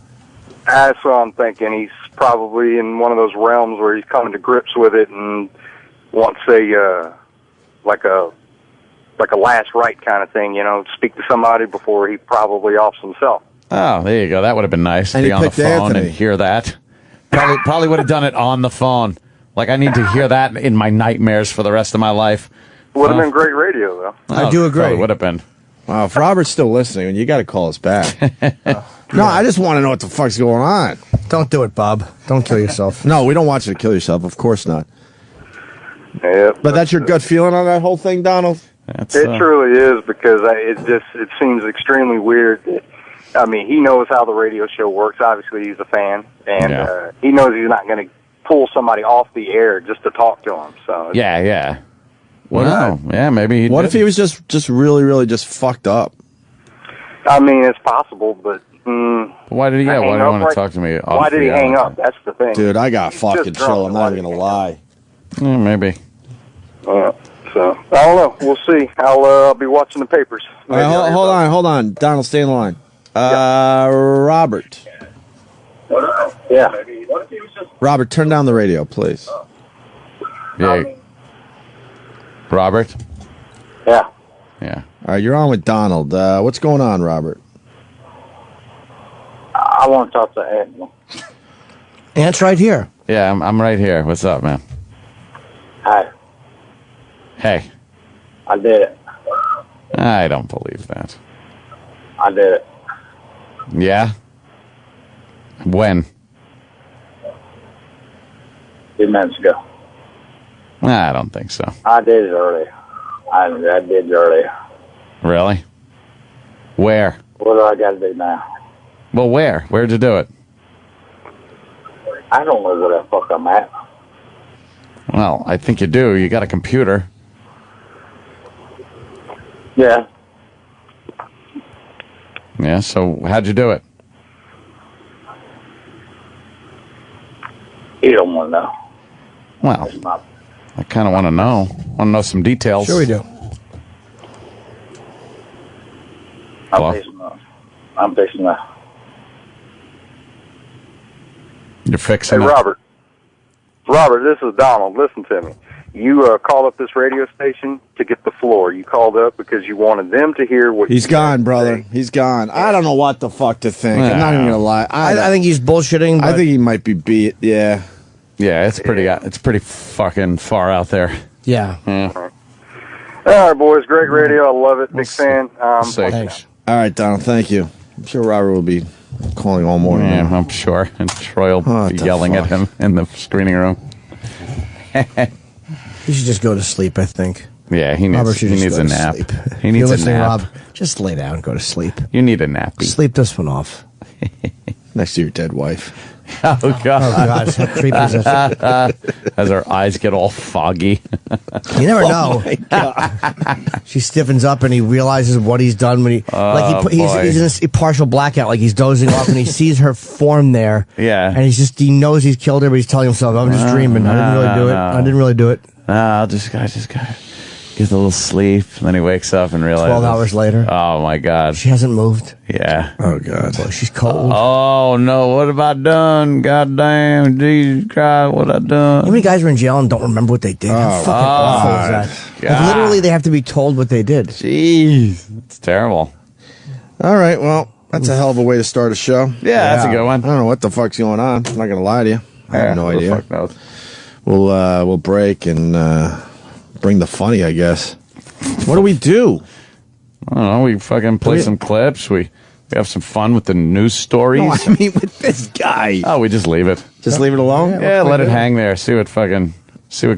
That's what I'm thinking. He's probably in one of those realms where he's coming to grips with it and wants like a last right kind of thing, speak to somebody before he probably offs himself. Oh, there you go. That would have been nice to And be he on the picked phone Anthony. and hear that. Probably would have done it on the phone. Like, I need to hear that in my nightmares for the rest of my life. Would have been great radio, though. I do agree. Would have been. Wow, if Robert's still listening, you got to call us back. No, I just want to know what the fuck's going on. Don't do it, Bob. Don't kill yourself. No, we don't want you to kill yourself. Of course not. Yeah, But that's your gut feeling on that whole thing, Donald? It truly is, because it seems extremely weird. I mean, he knows how the radio show works. Obviously, he's a fan, and he knows he's not going to pull somebody off the air just to talk to him. So Yeah. Well, yeah, maybe he What did. if he was just really, really just fucked up? I mean, it's possible, but Why did he? Yeah, why did he want to talk to me? Why did he hang up? That's the thing. Dude, I got He's fucking just chill. drunk. I'm not even going to lie. Yeah, maybe. So I don't know. We'll see. I'll be watching the papers. All right, hold on. Donald, stay in the line. Robert. Yeah. Robert, turn down the radio, please. Yeah. Robert? Yeah. Yeah. All right, you're on with Donald. What's going on, Robert? I want to talk to Ed. Ant's right here. Yeah, I'm right here. What's up, man? Hi. Hey. I did it. I don't believe that. I did it. Yeah? When? 2 minutes ago. I don't think so. I did it early. I did it early. Really? Where? What do I got to do now? Well, where? Where'd you do it? I don't know where the fuck I'm at. Well, I think you do. You got a computer. Yeah. Yeah, so how'd you do it? You don't want to know. Well, I kind of want to know. Want to know some details. Sure we do. I'm fixing that. You're fixing Hey, it? Robert, this is Donald. Listen to me. You called up this radio station to get the floor. You called up because you wanted them to hear what He's gone, brother. He's gone. I don't know what the fuck to think. I'm not even going to lie. I think he's bullshitting. I think he might be beat. Yeah. Yeah, it's pretty fucking far out there. Yeah. All right, boys. Great radio. I love it. Big fan. Thanks. All right, Donald. Thank you. I'm sure Robert will be calling all morning. Yeah, I'm sure. And Troy will be yelling at him in the screening room. You should just go to sleep, I think. Yeah, he needs a nap. He needs a nap. Rob, just lay down and go to sleep. You need a nappy. Sleep this one off. Next to your dead wife. Oh, God. Oh, God. How creepy is that? As her eyes get all foggy. You never know. She stiffens up and he realizes what he's done when he's in a partial blackout, like he's dozing off and he sees her form there. Yeah. And he knows he's killed her, but he's telling himself, I'm just dreaming. I didn't really do it. I'll just get a little sleep. And then he wakes up and realizes. 12 hours later. Oh, my God. She hasn't moved. Yeah. Oh, God. Well, she's cold. Oh, no. What have I done? God damn. Jesus Christ. What I done? How many guys are in jail and don't remember what they did? How fucking awful is that? God. Like, literally, they have to be told what they did. Jeez. It's terrible. All right. Well, that's a hell of a way to start a show. Yeah, that's a good one. I don't know what the fuck's going on. I'm not going to lie to you. I have no idea. Who the fuck knows? We'll break and bring the funny, I guess. What do we do? I don't know. We fucking play some clips. We have some fun with the news stories. No, I mean with this guy. Oh, we just leave it. Just leave it alone? Yeah, let it hang there. See what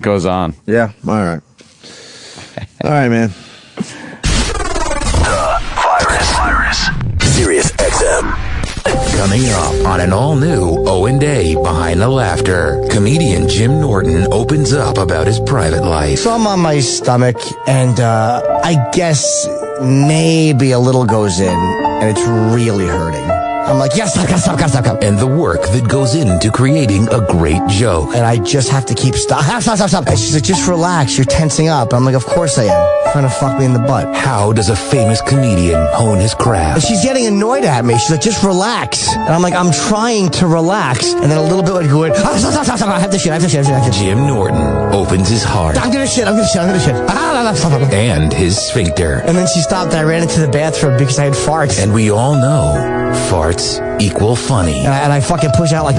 goes on. Yeah. All right. All right, man. The virus. Sirius XM. Coming up on an all-new O&A Behind the Laughter, comedian Jim Norton opens up about his private life. So I'm on my stomach, and I guess maybe a little goes in, and it's really hurting. I'm like, yes, stop. And the work that goes into creating a great joke. And I just have to keep stop. And she's like, just relax, you're tensing up. I'm like, of course I am. Trying to fuck me in the butt. How does a famous comedian hone his craft? And she's getting annoyed at me. She's like, just relax. And I'm like, I'm trying to relax. And then a little bit would go in, stop. I have to shit. Jim Norton opens his heart. I'm gonna shit. And his sphincter. And then she stopped. I ran into the bathroom because I had farts. And we all know farts equal funny. And I fucking push out like...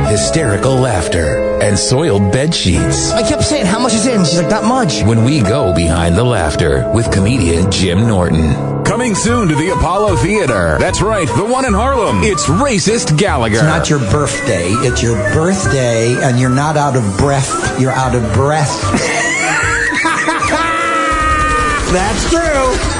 Hysterical laughter and soiled bed sheets. I kept saying, how much is in? She's like, not much. When we go behind the laughter with comedian Jim Norton. Coming soon to the Apollo Theater. That's right, the one in Harlem. It's Racist Gallagher. It's not your birthday. It's your birthday, and you're not out of breath. You're out of breath. That's true.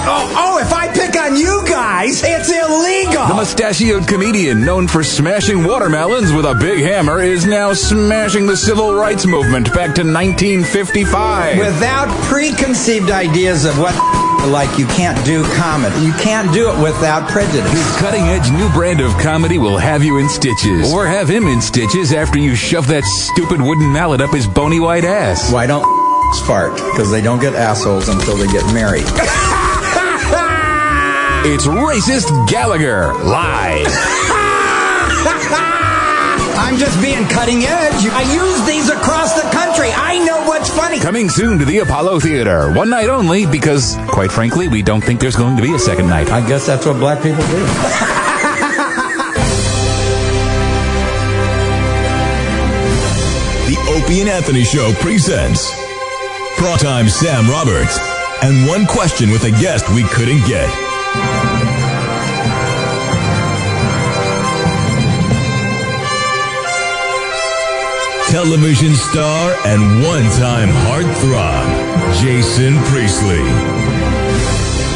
Oh, if I pick on you guys, it's illegal. The mustachioed comedian known for smashing watermelons with a big hammer is now smashing the civil rights movement back to 1955. Without preconceived ideas of what, like, you can't do comedy. You can't do it without prejudice. His cutting-edge new brand of comedy will have you in stitches. Or have him in stitches after you shove that stupid wooden mallet up his bony white ass. Why don't fart? Because they don't get assholes until they get married. It's Racist Gallagher, live. I'm just being cutting edge. I use these across the country. I know what's funny. Coming soon to the Apollo Theater. One night only because, quite frankly, we don't think there's going to be a second night. I guess that's what black people do. The Opie and Anthony Show presents Primetime Sam Roberts and one question with a guest we couldn't get. Television star and one-time heartthrob, Jason Priestley.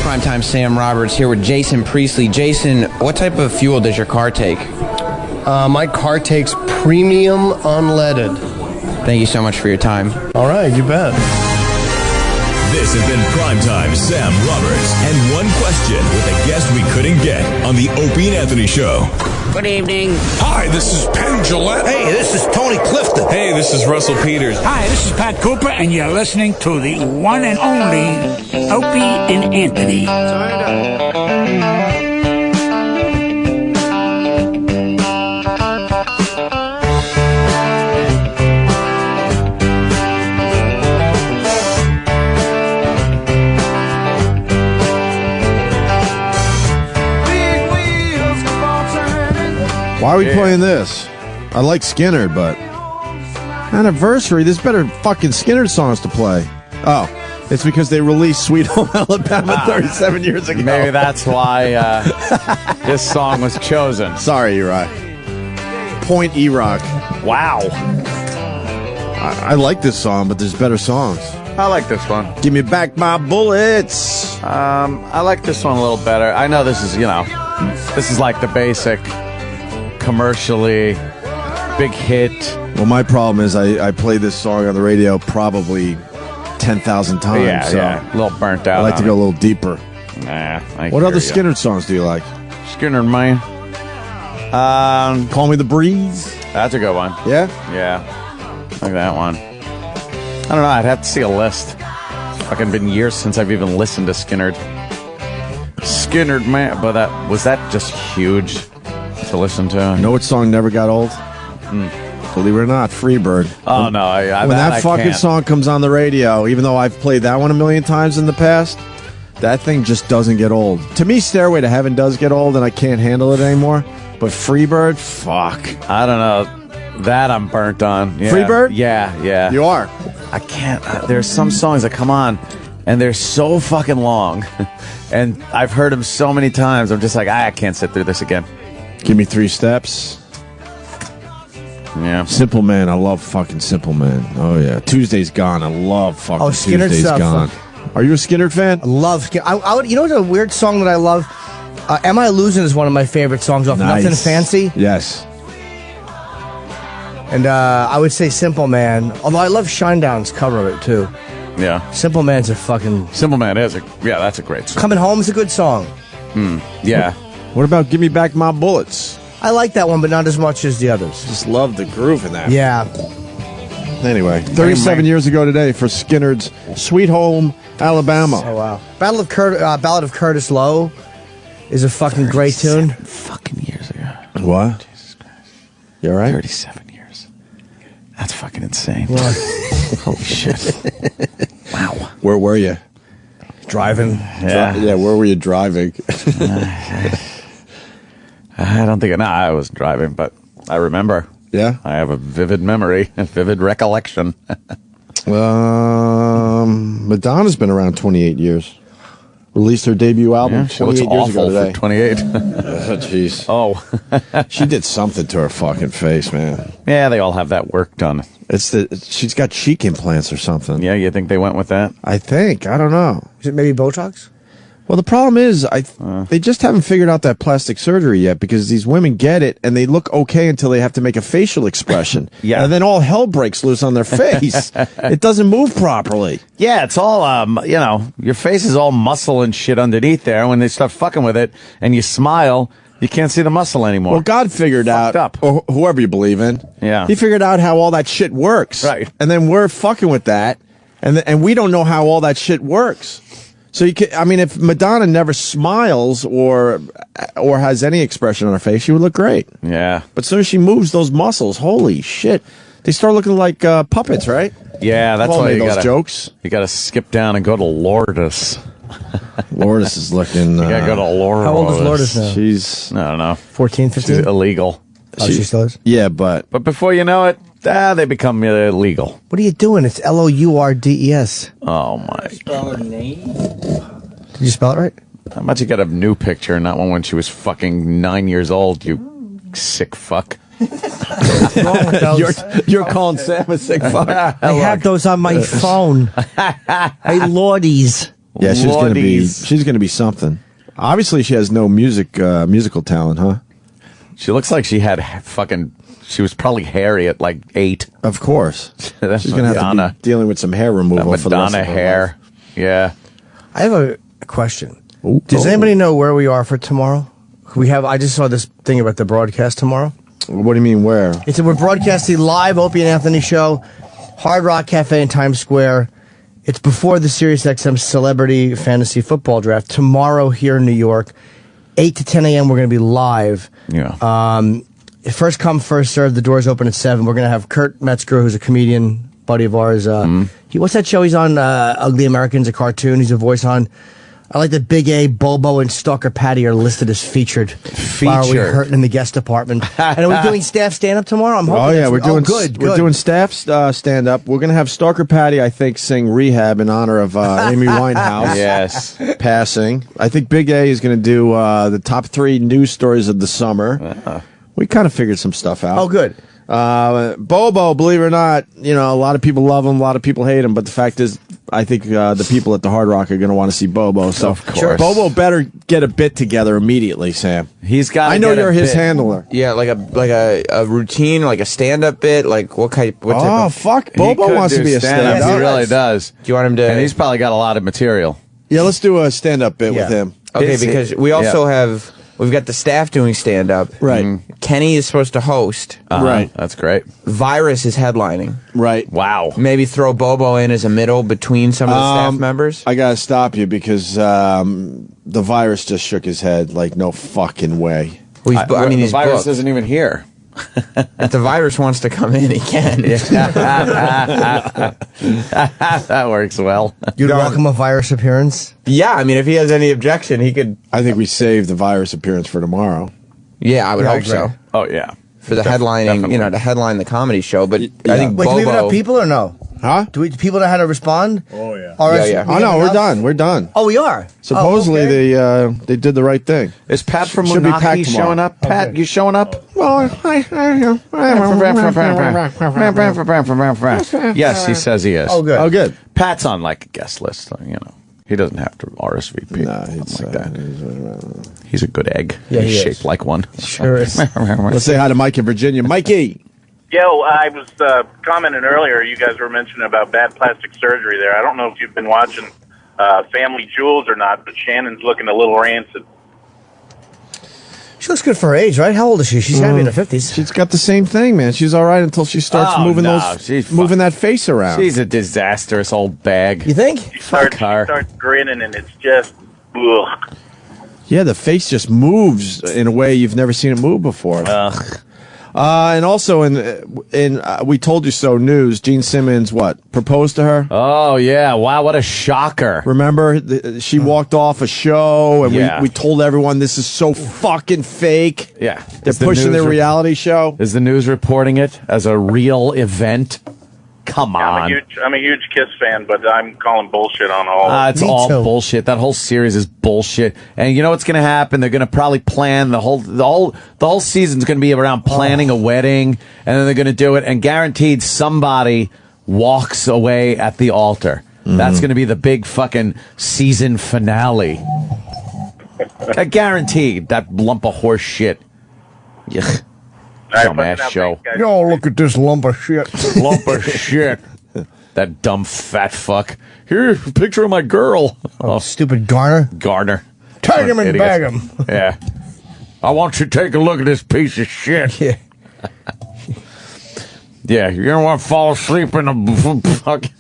Primetime Sam Roberts here with Jason Priestley. Jason, what type of fuel does your car take? My car takes premium unleaded. Thank you so much for your time. All right, you bet. This has been Primetime Sam Roberts and one question with a guest we couldn't get on the Opie and Anthony Show. Good evening. Hi, this is Penn Jillette. Hey, this is Tony Clifton. Hey, this is Russell Peters. Hi, this is Pat Cooper, and you're listening to the one and only Opie and Anthony. Why are we playing this? I like Skinner, but anniversary. There's better fucking Skinner songs to play. Oh, It's because they released Sweet Home Alabama 37 years ago. Maybe that's why this song was chosen. Sorry, E-Rock. Point E-Rock. Wow. I like this song, but there's better songs. I like this one. Give me back my bullets. I like this one a little better. I know this is, this is like the basic commercially big hit. Well, my problem is I play this song on the radio probably 10,000 times. Yeah, a little burnt out. I like to go a little deeper. Nah. What other Skynyrd songs do you like? Skynyrd, man. Call Me the Breeze. That's a good one. Yeah? Yeah. I like that one. I don't know. I'd have to see a list. It's fucking been years since I've even listened to Skynyrd. Skynyrd, man. But was that just huge to listen to? You know what song never got old? Believe it or not, Freebird. Oh, no. When that fucking song comes on the radio, even though I've played that one a million times in the past, that thing just doesn't get old. To me, Stairway to Heaven does get old, and I can't handle it anymore. But Freebird, fuck. I don't know. That I'm burnt on. Yeah. Freebird? Yeah. You are? I can't. There's some songs that come on, and they're so fucking long. And I've heard them so many times. I'm just like, I can't sit through this again. Give me 3 steps. Yeah. Simple Man. I love fucking Simple Man. Oh, yeah. Tuesday's Gone. I love fucking Skynyrd Tuesday's stuff. Gone. Are you a Skynyrd fan? I love Skynyrd. I would, you know what's a weird song that I love? Am I Losing is one of my favorite songs off Nice. Nothing Fancy. Yes. And I would say Simple Man, although I love Shinedown's cover of it, too. Yeah. Simple Man's a fucking... Simple Man is that's a great song. Coming Home is a good song. Yeah. What about Give Me Back My Bullets? I like that one, but not as much as the others. Just love the groove in that. Yeah. Anyway, 37 years ago today for Skynyrd's Sweet Home Alabama. Oh, wow. Ballad of Curtis Lowe is a fucking great tune. Fucking years ago. What? Jesus Christ. You all right? 37 years. That's fucking insane. What? Holy shit. Wow. Where were you? Driving. Yeah. Where were you driving? I don't think I was driving, but I remember. Yeah? I have a vivid memory, a vivid recollection. Madonna's been around 28 years. Released her debut album 28 years ago today. For 28. Jeez. Oh. She did something to her fucking face, man. Yeah, they all have that work done. She's got cheek implants or something. Yeah, you think they went with that? I think. I don't know. Is it maybe Botox? Well, the problem is, they just haven't figured out that plastic surgery yet, because these women get it and they look okay until they have to make a facial expression. Yeah. And then all hell breaks loose on their face. It doesn't move properly. Yeah, it's all, your face is all muscle and shit underneath there. When they start fucking with it and you smile, you can't see the muscle anymore. Well, God figured out, or whoever you believe in, He figured out how all that shit works. Right. And then we're fucking with that, and we don't know how all that shit works. So if Madonna never smiles or has any expression on her face, she would look great. Yeah. But as soon as she moves those muscles, holy shit, they start looking like puppets, right? Yeah, that's Paul why made you those gotta, jokes. You got to skip down and go to Lourdes. Lourdes is looking. You got to go to Lourdes. How old is Lourdes now? She's, I don't know, 14, 15? She's illegal. Oh, she still is? Yeah, but before you know it, they become illegal. What are you doing? It's Lourdes. Oh my! Did you spell it right? How about you get a new picture, not one when she was fucking 9 years old? You sick fuck. What's wrong with those? You're calling Sam a sick fuck. I have those on my phone. Hey, Lordies. Yeah, she's gonna be something. Obviously, she has no musical talent, huh? She looks like she had she was probably hairy at like 8. Of course. That's She's gonna have to be dealing with some hair removal for the rest Madonna of her hair. life. Yeah. I have a question. Does anybody know where we are for tomorrow? I just saw this thing about the broadcast tomorrow. What do you mean, where? We're broadcasting live Opie and Anthony show, Hard Rock Cafe in Times Square. It's before the SiriusXM Celebrity Fantasy Football Draft tomorrow here in New York. 8 to 10 a.m. we're going to be live. Yeah. First come, first served. The doors open at 7. We're going to have Kurt Metzger, who's a comedian, buddy of ours. What's that show he's on? Ugly Americans, a cartoon. He's a voice on. I like that Big A, Bobo, and Stalker Patty are listed as featured. While we're hurting in the guest department. And are we doing staff stand-up tomorrow? I'm hoping. Oh, yeah, we're doing good. We're doing staff stand-up. We're going to have Stalker Patty, I think, sing Rehab in honor of Amy Winehouse. Yes. Passing. I think Big A is going to do the top 3 news stories of the summer. We kind of figured some stuff out. Oh, good. Bobo, believe it or not, a lot of people love him, a lot of people hate him, but the fact is, I think the people at the Hard Rock are going to want to see Bobo. So, of course. Bobo better get a bit together immediately, Sam. He's got. I know you're his handler. Yeah, like a routine, like a stand-up bit, like what type? Oh, fuck! Bobo wants to be a stand-up. He really does. Do you want him to? And he's probably got a lot of material. Yeah, let's do a stand-up bit with him. Okay, because we also have. We've got the staff doing stand-up. Right. Kenny is supposed to host. Right. That's great. Virus is headlining. Right. Wow. Maybe throw Bobo in as a middle between some of the staff members. I got to stop you because the Virus just shook his head like, no fucking way. Well, the he's Virus booked. isn't even here. If the Virus wants to come in, he can. That works well. You'd welcome a Virus appearance? Yeah, I mean, if he has any objection, he could. I think we save the Virus appearance for tomorrow. Yeah, I would hope so. Oh, yeah. For the headlining, to headline the comedy show. But I think Wait, do we even have Bobo. people or no? Huh? Do people know how to respond? Oh, yeah. Yeah. Oh, no, we're done. We're done. Oh, we are? Supposedly they did the right thing. Is Pat from Should be packed Moonaki tomorrow. showing up? Pat, you showing up? Well, Yes, he says he is. Oh, good. Oh, good. Pat's on like a guest list, so, he doesn't have to RSVP. No, something like that. He's a good egg. Yeah, He's he shaped is. like one. Sure is. Let's say hi to Mike in Virginia. Mikey. Yo, I was commenting earlier. You guys were mentioning about bad plastic surgery there. I don't know if you've been watching Family Jewels or not, but Shannon's looking a little rancid. She looks good for her age, right? How old is she? She's got to be in her 50s. She's got the same thing, man. She's all right until she starts moving moving that face around. She's a disastrous old bag. You think? She starts grinning, and it's just, ugh. Yeah, the face just moves in a way you've never seen it move before. And also in We Told You So news, Gene Simmons, proposed to her? Oh, yeah. Wow, what a shocker. Remember, she walked off a show, and we told everyone this is so fucking fake. Yeah. They're pushing their reality show. Is the news reporting it as a real event? Come on. I'm a huge Kiss fan, but I'm calling bullshit on all of it. It's all bullshit. That whole series is bullshit. And you know what's going to happen? They're going to probably plan the whole season's going to be around planning a wedding, and then they're going to do it, and guaranteed somebody walks away at the altar. That's going to be the big fucking season finale. Guaranteed. That lump of horse shit. Yuck. Dumbass show. Yo, look at this lump of shit. Lump of shit. That dumb fat fuck. Here's a picture of my girl. Oh, stupid Garner. Tag him and bag him. Yeah. I want you to take a look at this piece of shit. Yeah. Yeah, you're gonna want to fall asleep in the fucking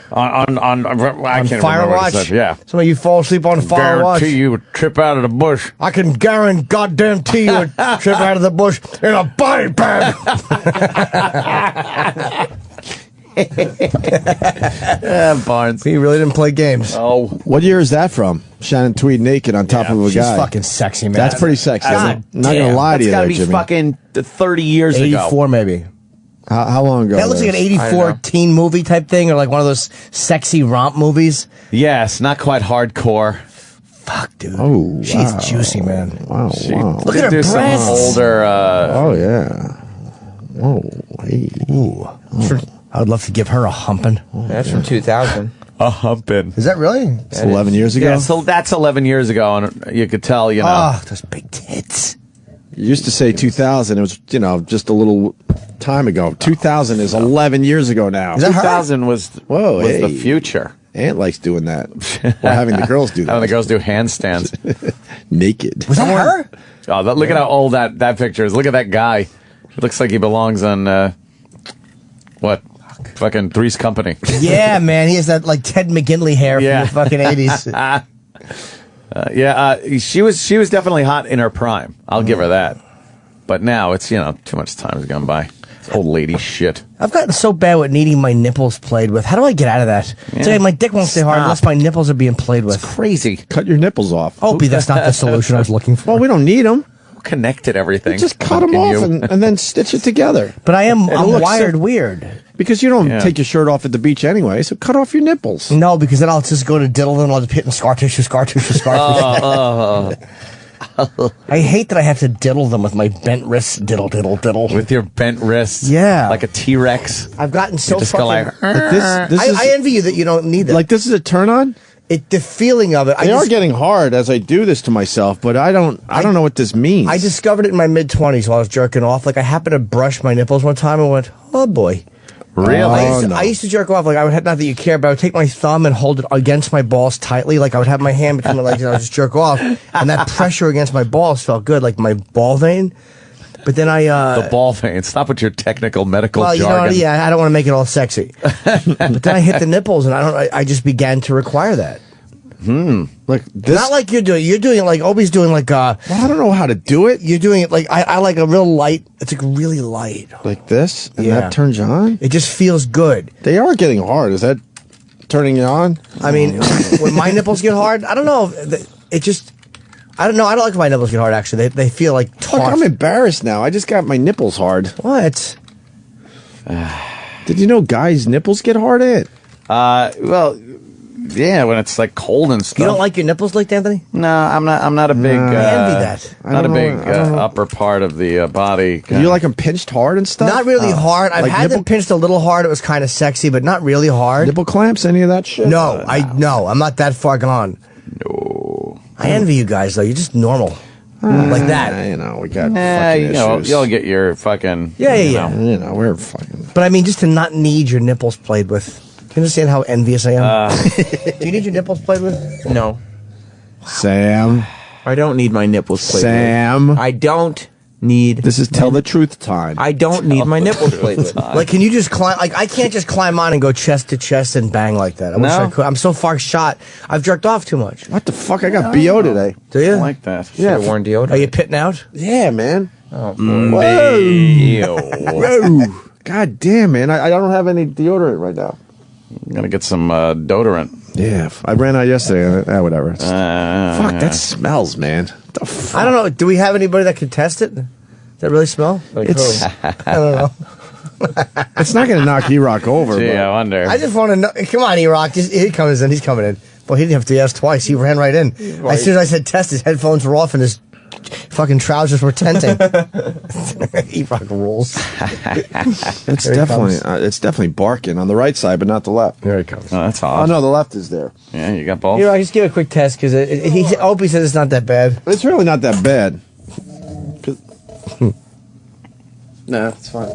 I can't Fire remember what Watch. it said. Yeah. Some of you fall asleep on Fire Watch. Guarantee you would trip out of the bush. I can guarantee you would trip out of the bush in a body bag. Barnes. He really didn't play games. Oh. What year is that from? Shannon Tweed naked on top of a She's guy. fucking sexy, man. That's pretty sexy. God I'm not going to lie to you That's there, gotta be Jimmy. fucking 30 years ago. 84 maybe. How long ago? That looks like an 84 teen movie type thing, or like one of those sexy romp movies. Yes, not quite hardcore. Fuck, dude. Oh, She's juicy, man. Wow, wow. Look at her do some breasts. older. Oh, yeah. Whoa, hey. Ooh. I would love to give her a humping. That's from 2000. A humping. Is that really? It's 11 years ago? Yeah, so that's 11 years ago, and you could tell, Oh, those big tits. You used to say 2000. It was, just a little time ago. 2000 is 11 years ago now. Is that her? 2000 was the future. Ant likes doing that. Or having the girls do that. Having the girls do handstands. Naked. Was that her? Oh, look at how old that picture is. Look at that guy. It looks like he belongs on, what? Fucking Three's Company. Yeah, man. He has that, like, Ted McGinley hair from the fucking 80s. She was definitely hot in her prime. I'll give her that. But now it's, too much time has gone by. Old lady shit. I've gotten so bad with needing my nipples played with. How do I get out of that? Yeah. It's like my dick won't stay hard unless my nipples are being played with. It's crazy. Cut your nipples off. Opie, that's not the solution I was looking for. Well, we don't need them. Who connected everything? Just cut them off and then stitch it together. But I'm looks wired weird. Because you don't take your shirt off at the beach anyway, so cut off your nipples. No, because then I'll just go to diddle and I'll just hit in scar tissue. I hate that I have to diddle them with my bent wrists. Diddle. With your bent wrists. Yeah. Like a T-Rex. I've gotten so You just fucking... go like, I envy you that you don't need that. Like, this is a turn on? The feeling of it. They are getting hard as I do this to myself, but I don't know what this means. I discovered it in my mid-20s while I was jerking off. Like, I happened to brush my nipples one time and went, oh, boy. Really? I used to jerk off. Like, I would have, not that you care, but I would take my thumb and hold it against my balls tightly. Like, I would have my hand between my legs and I would just jerk off. And that pressure against my balls felt good, like my ball vein. But then the ball vein. Stop with your technical medical jargon. You know, I don't want to make it all sexy. But then I hit the nipples and I just began to require that. Like this, not like you're doing. You're doing it like Opie's doing. Like well, I don't know how to do it. You're doing it like I like a real light. It's like really light, like this, and Yeah. that turns you on. It just feels good. They are getting hard. Is that turning you on? I mean, when my nipples get hard, I don't know. It just. I don't know. I don't like when my nipples get hard. Actually, they feel like taut. Fuck, I'm embarrassed now. I just got my nipples hard. What? Did you know guys' nipples get hard? Well. Yeah, when it's like cold and stuff. You don't like your nipples licked, Anthony? No, I'm not a big. I envy that. Not a big upper part of the body. You like them pinched hard and stuff? Not really hard. I've like had them pinched a little hard. It was kind of sexy, but not really hard. Nipple clamps? Any of that shit? No, I'm not that far gone. No. I envy you guys though. You're just normal, like that. You know, we got fucking you know, issues. you'll get your fucking. Yeah. You know, we're fucking. But I mean, just to not need your nipples played with. Can you understand how envious I am? Do you need your nipples played with? No. Sam. I don't need my nipples played Sam. with. I don't need. This is tell the truth time. I don't need my nipples played with. Like, can you just climb? Like, I can't just climb on and go chest to chest and bang like that. I wish I could. I'm so far shot. I've jerked off too much. What the fuck? I got BO today. Do you? I like that. Yeah. Worn deodorant. Are you pitting out? Yeah, man. Oh, Whoa. God damn, man. I don't have any deodorant right now. I'm gonna get some deodorant. Yeah, I ran out yesterday. Whatever. Fuck, that smells, man. The fuck? I don't know. Do we have anybody that can test it? Does that really smell? It's, I don't know. it's not going to knock E-Rock over. Gee, but I wonder. I just want to know. Come on, E-Rock. He comes in. He's coming in. Well, he didn't have to ask twice. He ran right in. As soon as I said test, his headphones were off and his fucking trousers were tenting. E-Rock rules. it's definitely barking on the right side, but not the left. There he comes. Oh, that's Oh odd. no, the left is there. Yeah, you got both. E-Rock, just give a quick test because Opie says it's not that bad. It's really not that bad. No, it's fine.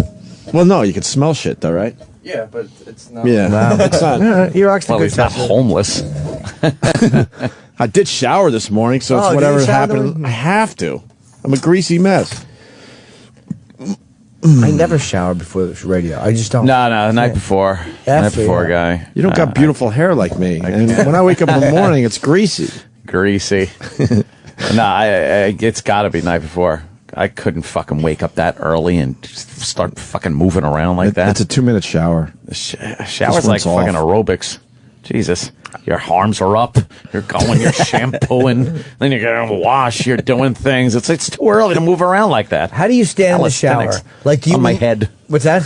Well, no, you can smell shit though, right? Yeah, but it's not. Yeah, it's not. E-Rock's the Well, good he's not tester. homeless. I did shower this morning, so it's Oh, did whatever you shower happened. I have to. I'm a greasy mess. I never shower before this radio. I just don't. No, the night before. Night before, guy. You don't got beautiful hair like me, and when I wake up in the morning, it's greasy. Greasy. It's got to be night before. I couldn't fucking wake up that early and just start fucking moving around like that. It's a 2-minute shower. Shower's like fucking aerobics. Jesus. Your arms are up. You're going. You're shampooing. Then you're going to wash. You're doing things. It's too early to move around like that. How do you stand in the shower? Calisthenics. Like, do you on my head? What's that?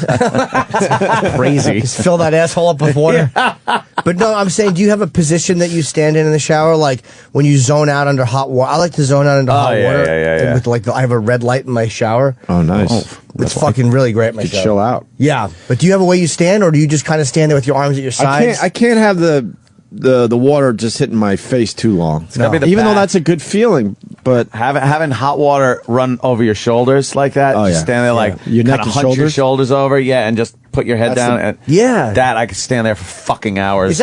Crazy. Just fill that asshole up with water. But no, I'm saying, do you have a position that you stand in the shower? Like when you zone out under hot water. I like to zone out under hot water. Yeah. With like, I have a red light in my shower. Oh, nice. It's fucking really great. In my You shower. chill out. Yeah, but do you have a way you stand, or do you just kind of stand there with your arms at your sides? I can't have the water just hitting my face too long. gotta be the Even though back. that's a good feeling, but having hot water run over your shoulders like that. Oh, just yeah. stand there like Your neck kinda and hunch your shoulders? shoulders over, and just put your head That's down. the- And Yeah. that I could stand there for fucking hours. Is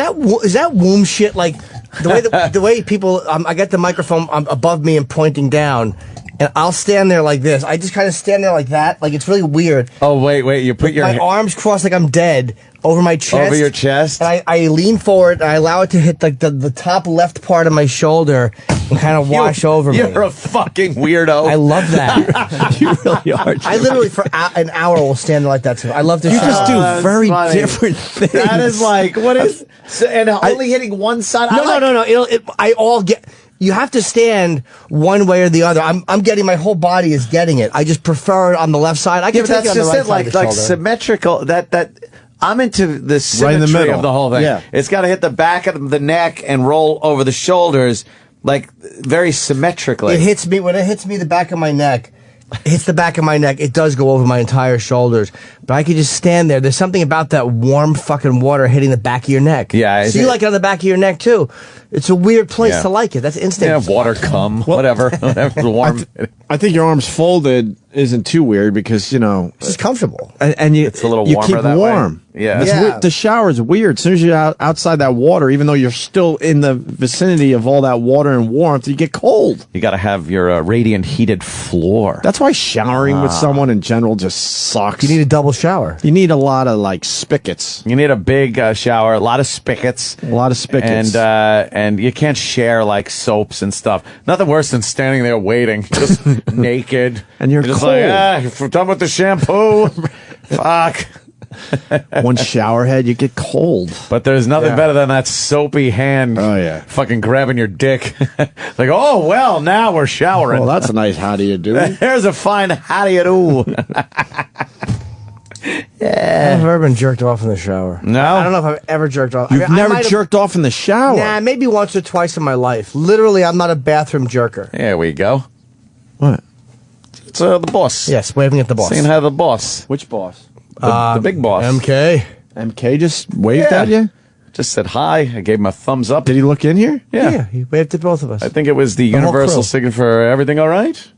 that womb shit? Like the way the way people, I got the microphone above me and pointing down, and I'll stand there like this. I just kind of stand there like that. Like, it's really weird. Oh, wait. You put my arms crossed like I'm dead over my chest. Over your chest? And I lean forward, and I allow it to hit like the top left part of my shoulder and kind of wash over me. You're a fucking weirdo. I love that. You really are. I literally, for an hour, will stand there like that, too. I love to You just do that's very funny. different things. That is like, what is... and only hitting one side? No. You have to stand one way or the other. I'm getting, my whole body is getting it. I just prefer it on the left side. I can take it on the right side of the shoulder. Symmetrical. That I'm into the symmetry Right in the middle. of the whole thing. Yeah. It's got to hit the back of the neck and roll over the shoulders, like very symmetrically. It hits me when it hits me the back of my neck. It hits the back of my neck. It does go over my entire shoulders, but I could just stand there. There's something about that warm fucking water hitting the back of your neck. Yeah, so you like it on the back of your neck too. It's a weird place to like it. That's instinct. Yeah, water cum, whatever. Warm. I think your arms folded isn't too weird because, you know... It's just comfortable. And it's a little you warmer keep that warm. way. Yeah. It's weird. The shower is weird. As soon as you're outside that water, even though you're still in the vicinity of all that water and warmth, you get cold. You got to have your radiant heated floor. That's why showering with someone in general just sucks. You need a double shower. You need a lot of, like, spigots. You need a big shower, a lot of spigots. A lot of spigots. And you can't share, like, soaps and stuff. Nothing worse than standing there waiting, just naked. And you're just cold. like, you're done with the shampoo. Fuck. One shower head, you get cold. But there's nothing better than that soapy hand fucking grabbing your dick. Like, oh, well, now we're showering. Well, that's a nice how do you do. There's a fine how do you do. I've never been jerked off in the shower. No? I don't know if I've ever jerked off. You've never jerked off in the shower? Nah, maybe once or twice in my life. Literally, I'm not a bathroom jerker. There we go. What? It's the boss. Yes, waving at the boss. Saying hi to the boss. Which boss? The big boss. MK. MK just waved at you? Just said hi. I gave him a thumbs up. Did he look in here? Yeah. He waved at both of us. I think it was the whole universal crew. signal for everything all right?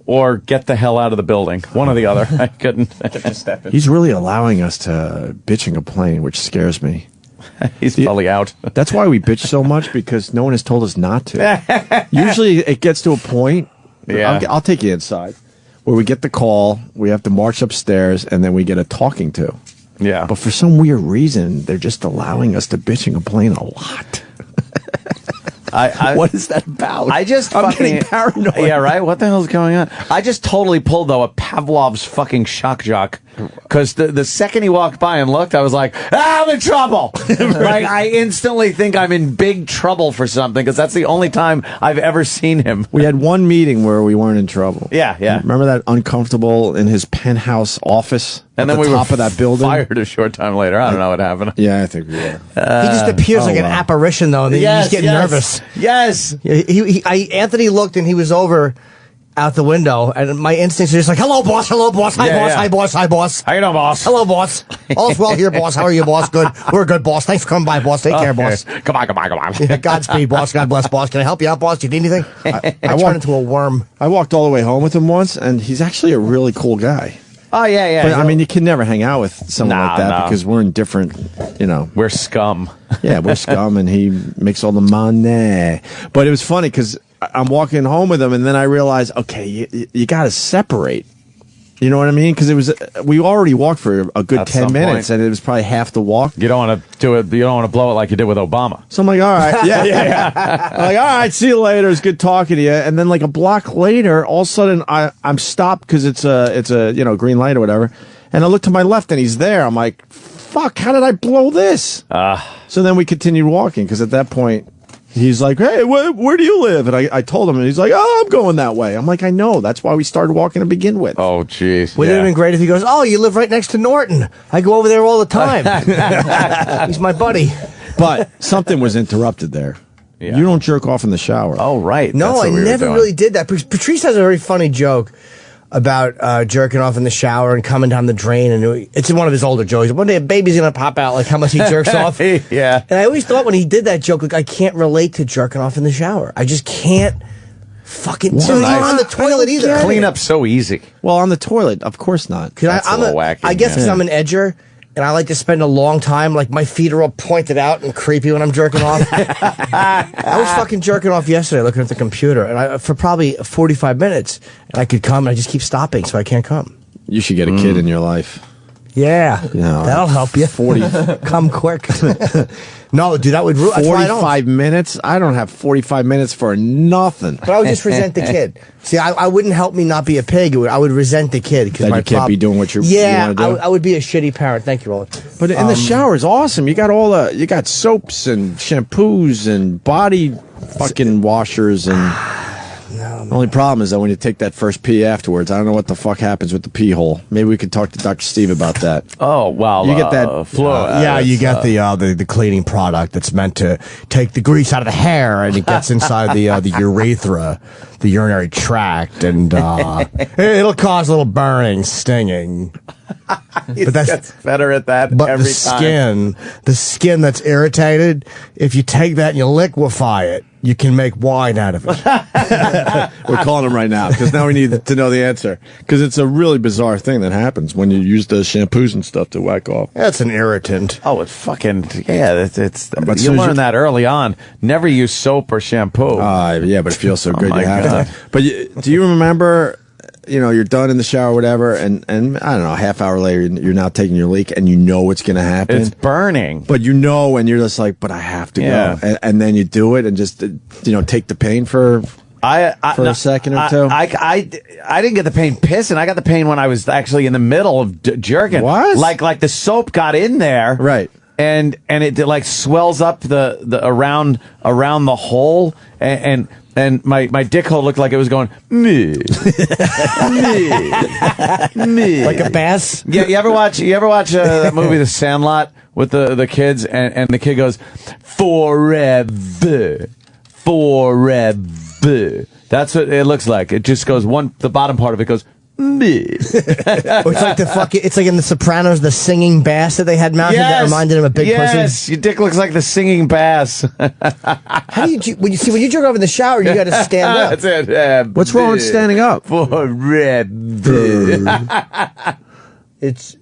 Or get the hell out of the building. One or the other. I couldn't step in. He's really allowing us to bitch and complain, which scares me. He's probably out. That's why we bitch so much, because no one has told us not to. Usually it gets to a point, I'll take you inside, where we get the call, we have to march upstairs, and then we get a talking to. Yeah. But for some weird reason, they're just allowing us to bitch and complain a lot. What is that about? I'm getting paranoid. Yeah, right? What the hell's going on? I just totally pulled, though, a Pavlov's fucking shock jock. Because the second he walked by and looked, I was like, I'm in trouble! Like, I instantly think I'm in big trouble for something, because that's the only time I've ever seen him. We had one meeting where we weren't in trouble. Yeah. Remember that uncomfortable in his penthouse office And at then the we top were of that building? fired a short time later. I don't know what happened. Yeah, I think we were. He just appears like an apparition, though, and then you just get nervous. Yes. Anthony looked, and he was over out the window, and my instincts are just like, hello, boss, hi, boss, hi, boss, hi, boss. How you doing, boss? Hello, boss. All's well here, boss. How are you, boss? Good. We're good, boss. Thanks for coming by, boss. Take care, boss. Come on. Yeah, Godspeed, boss. God bless, boss. Can I help you out, boss? Do you need anything? I turned into a worm. I walked all the way home with him once, and he's actually a really cool guy. Oh, yeah. But, I mean, you can never hang out with someone like that because we're in different, We're scum. Yeah, we're scum, and he makes all the money. But it was funny because I'm walking home with him, and then I realized, okay, you got to separate. You know what I mean? Because we already walked for a good 10 minutes, and it was probably half the walk. You don't want to do it. You don't want to blow it like you did with Obama. So I'm like, all right, yeah. I'm like, all right, see you later. It's good talking to you. And then like a block later, all of a sudden I'm stopped because it's a green light or whatever. And I look to my left, and he's there. I'm like, fuck, how did I blow this? So then we continued walking because at that point. He's like, hey, where do you live? And I told him, and he's like, oh, I'm going that way. I'm like, I know. That's why we started walking to begin with. Oh, jeez. Wouldn't it have been great if he goes, oh, you live right next to Norton. I go over there all the time. He's my buddy. But something was interrupted there. Yeah. You don't jerk off in the shower. Oh, right. No, I never really did that. Patrice has a very funny joke about jerking off in the shower and coming down the drain, and it's one of his older jokes. One day a baby's gonna pop out, like how much he jerks off. Yeah. And I always thought when he did that joke, like I can't relate to jerking off in the shower. I just can't fucking do it on the toilet either. Clean up so easy. Well, on the toilet, of course not. That's a little wacky. I guess because I'm an edger, and I like to spend a long time, like my feet are all pointed out and creepy when I'm jerking off. I was fucking jerking off yesterday looking at the computer, and for probably 45 minutes, and I could come, and I just keep stopping, so I can't come. You should get a kid in your life. Yeah, that'll help you. 40. Come quick. No, dude, that would ruin. 45 minutes? I don't have 45 minutes for nothing. But I would just resent the kid. See, I wouldn't help me not be a pig. I would resent the kid because That you can't be doing what you want to do. I would be a shitty parent. Thank you, Roland. But in the shower is awesome. You got you got soaps and shampoos and body fucking washers and. The only problem is that when you take that first pee afterwards, I don't know what the fuck happens with the pee hole. Maybe we could talk to Dr. Steve about that. Oh, well, you get that flow. You get the cleaning product that's meant to take the grease out of the hair, and it gets inside the urethra, the urinary tract, and it'll cause a little burning, stinging. But that's better at that. But every the skin that's irritated, if you take that and you liquefy it, you can make wine out of it. We're calling him right now because now we need to know the answer because it's a really bizarre thing that happens when you use those shampoos and stuff to whack off. That's an irritant. Oh, it's fucking you learn that early on. Never use soap or shampoo. Yeah, but it feels so good. my You have God. to. But do you remember? You're done in the shower, or whatever, and I don't know, a half hour later, you're now taking your leak, and you know what's going to happen. It's burning. But and you're just like, but I have to go. And then you do it and just, take the pain for a second or two. I didn't get the pain pissing. I got the pain when I was actually in the middle of jerking. What? Like the soap got in there. Right. And it like swells up the around the hole and my dick hole looked like it was going me, me, like a bass. Yeah, you ever watch that movie The Sandlot with the kids and the kid goes forever. That's what it looks like. It just goes the bottom part of it goes me. It's like in The Sopranos, the singing bass that they had mounted that reminded him of big pussy. Yes, your dick looks like the singing bass. How do you when you jerk off in the shower, you got to stand up. That's it. What's wrong with standing up? It's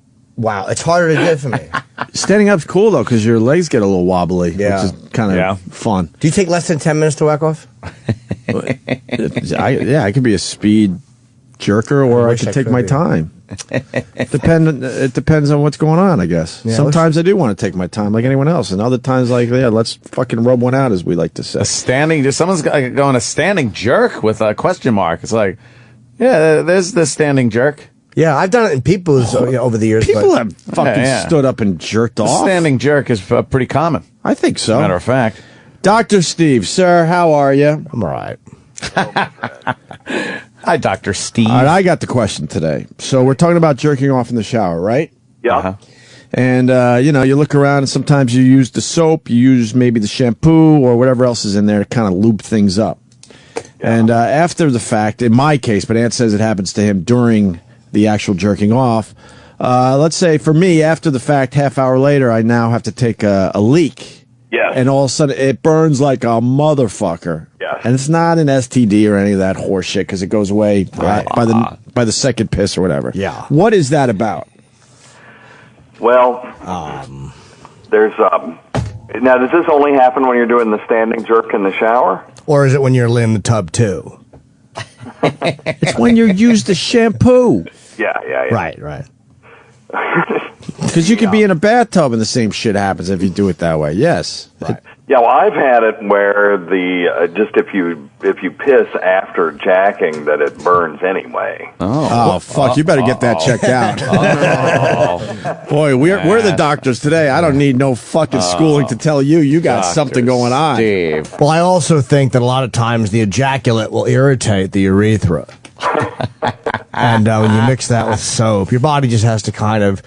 harder to do for me. Standing up's cool though because your legs get a little wobbly, which is kind of fun. Do you take less than 10 minutes to whack off? I could be a speed jerker, or I could take my time. It depends on what's going on, I guess. Yeah, Sometimes I do want to take my time like anyone else, and other times let's fucking rub one out, as we like to say. Someone's going a standing jerk with a question mark. It's like, there's the standing jerk. Yeah, I've done it in people's over the years. People have fucking stood up and jerked off. Standing jerk is pretty common. I think so. Matter of fact. Dr. Steve, sir, how are you? I'm all right. Hi, Dr. Steve. All right, I got the question today. So we're talking about jerking off in the shower, right? Yeah. Uh-huh. And, you look around and sometimes you use the soap, you use maybe the shampoo or whatever else is in there to kind of lube things up. Yeah. And after the fact, in my case, but Ant says it happens to him during the actual jerking off, let's say for me, after the fact, half hour later, I now have to take a leak. Yeah. And all of a sudden, it burns like a motherfucker. Yeah. And it's not an STD or any of that horse shit because it goes away by the second piss or whatever. Yeah. What is that about? Well, there's now, does this only happen when you're doing the standing jerk in the shower? Or is it when you're in the tub too? It's when you use the shampoo. Yeah. Right. Because you could be in a bathtub and the same shit happens if you do it that way. Yes. Right. Yeah, well, I've had it where just if you piss after jacking, that it burns anyway. Oh, fuck! You better get that checked out. Boy, we're the doctors today. I don't need no fucking schooling to tell you. You got something going on. Steve. Well, I also think that a lot of times the ejaculate will irritate the urethra. And when you mix that with soap, your body just has to kind of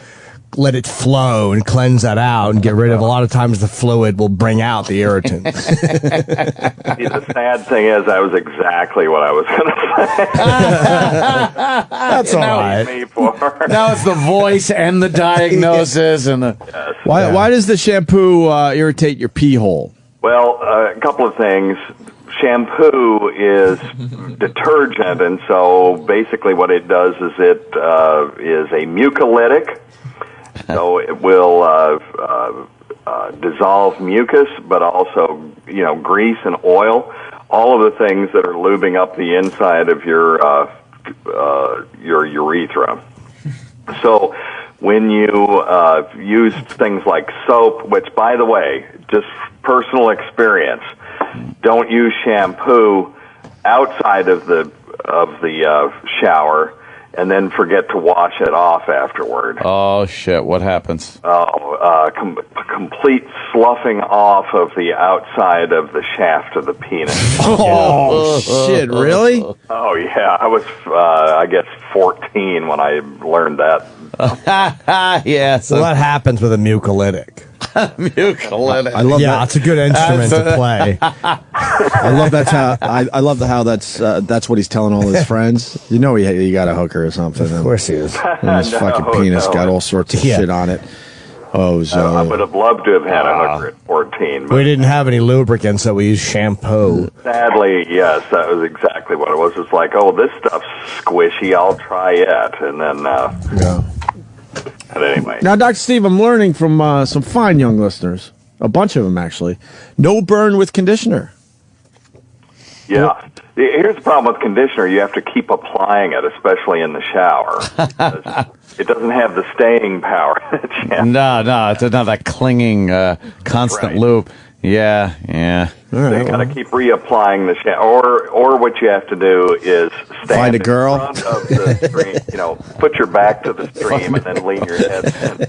let it flow and cleanse that out and get rid of. A lot of times the fluid will bring out the irritants. See, the sad thing is that was exactly what I was going to say. That's all right. Now it's the voice and the diagnosis and the. Yes. Why does the shampoo irritate your pee hole? Well, a couple of things. Shampoo is detergent, and so basically what it does is it is a mucolytic, So it will dissolve mucus, but also, grease and oil, all of the things that are lubing up the inside of your urethra. So when you use things like soap, which, by the way, just personal experience, don't use shampoo outside of the shower and then forget to wash it off afterward. Oh, shit. What happens? Complete sloughing off of the outside of the shaft of the penis. Oh, shit, really? Oh, yeah. I was, I guess, 14 when I learned that. Yeah. So that happens with a mucolytic. Mucolytic. I love that. It's a good instrument to play. I love I love how that's what he's telling all his friends. You know he got a hooker or something. Of course he is. And his fucking penis got all sorts of shit on it. Oh, so I would have loved to have had a hooker at 14. We didn't have any lubricant, so we used shampoo. Sadly, yes, that was exactly what it was. It's like, oh, this stuff's squishy, I'll try it. And then, but anyway. Now, Dr. Steve, I'm learning from some fine young listeners, a bunch of them actually, no burn with conditioner. Yeah. Here's the problem with conditioner. You have to keep applying it, especially in the shower. It doesn't have the staying power. No, it's not that clinging, constant loop. Yeah. So you got to keep reapplying the shower. Or what you have to do is stand Find a girl. in front of the stream, put your back to the stream and then lean your head into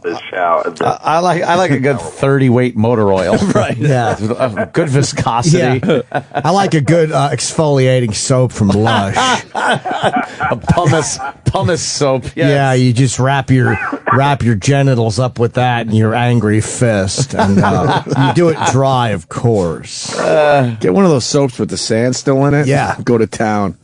the shower. I like a good 30-weight motor oil. Right. Yeah. Good viscosity. Yeah. I like a good exfoliating soap from Lush. A pumice soap. Yes. Yeah, you just wrap your genitals up with that and your angry fist, and you do it dry, of course. Get one of those soaps with the sand still in it. Yeah. Go to town.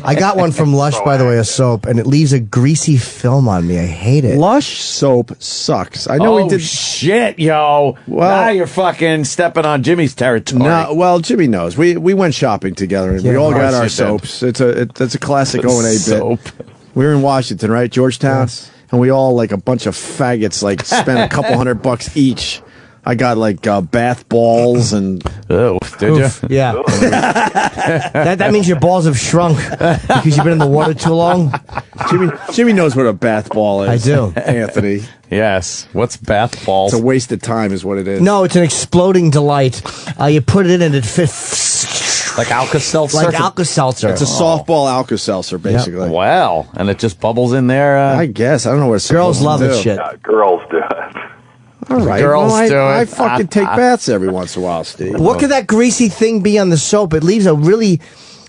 I got one from Lush, by the way, a soap, and it leaves a greasy film on me. I hate it. Lush soap sucks. I know we did shit, yo. Well, now you're fucking stepping on Jimmy's territory. No, well, Jimmy knows. We went shopping together, and we all got our soaps. It's a classic O&A bit. We were in Washington, right, Georgetown, and we all, like a bunch of faggots, like spent a couple $100 each. I got like bath balls and. Oh, did you? Yeah. that means your balls have shrunk because you've been in the water too long. Jimmy knows what a bath ball is. I do, Anthony. Yes. What's bath balls? It's a waste of time, is what it is. No, it's an exploding delight. You put it in and it fits. Like Alka-Seltzer? Like Alka-Seltzer. It's a softball Alka-Seltzer, basically. Yep. Wow. And it just bubbles in there? I guess. I don't know what it's girls love to this do. shit. Yeah, girls do it. All right. Girls do it. I fucking take baths every once in a while, Steve. What could that greasy thing be on the soap? It leaves a really...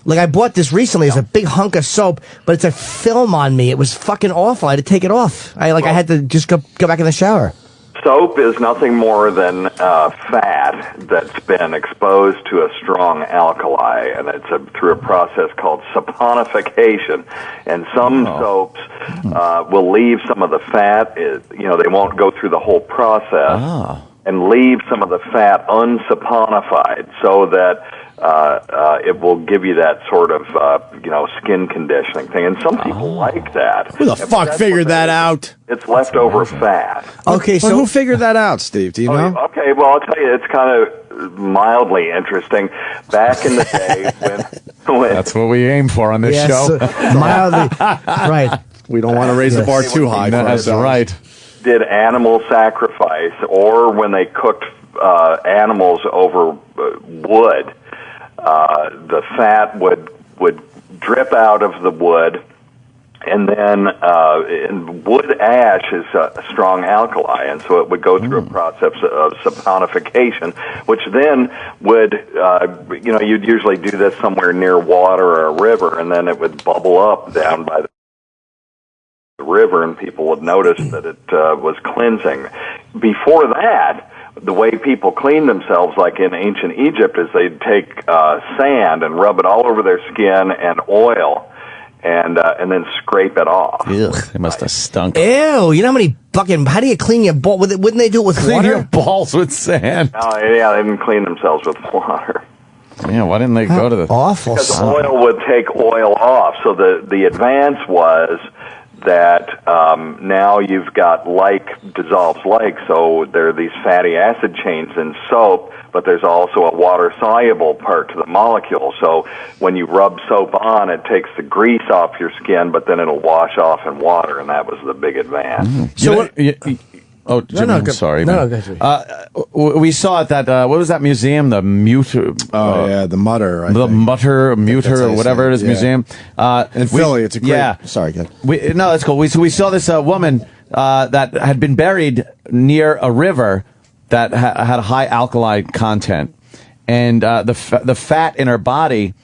Like, I bought this recently. It's a big hunk of soap, but it's a film on me. It was fucking awful. I had to take it off. I had to just go back in the shower. Soap is nothing more than fat that's been exposed to a strong alkali, and it's through a process called saponification. And some soaps will leave some of the fat. They won't go through the whole process and leave some of the fat unsaponified, so that it will give you that sort of skin conditioning thing. And some people like that. Who the fuck figured that out? It's leftover fat. Okay, so who figured that out, Steve? Do you know? Okay, well, I'll tell you, it's kind of mildly interesting. Back in the day when that's what we aim for on this show. Mildly, right. We don't want to raise the bar too high. That's right. Did animal sacrifice, or when they cooked animals over wood, the fat would drip out of the wood, and then and wood ash is a strong alkali, and so it would go through a process of saponification, which then would, you'd usually do this somewhere near water or a river, and then it would bubble up down by the river, and people would notice that it was cleansing. Before that, the way people clean themselves, like in ancient Egypt, is they'd take sand and rub it all over their skin and oil, and then scrape it off. Ugh, it must have stunk. Ew, you know how many how do you clean your ball? Wouldn't they do it with Clean water? your balls with sand. Oh, yeah, they didn't clean themselves with water. Yeah, why didn't they go to the... Awful. Because oil would take oil off, so the advance was that now you've got dissolves like, so there are these fatty acid chains in soap, but there's also a water-soluble part to the molecule. So when you rub soap on, it takes the grease off your skin, but then it'll wash off in water, and that was the big advance. So Jimmy, I'm sorry. No, man. We saw at that, what was that museum? The Muter. The Mutter. The Mutter, or whatever it is, museum. In Philly, it's a great... Yeah. Sorry, go ahead. No, that's cool. We saw this woman that had been buried near a river that had a high alkali content. And the fat in her body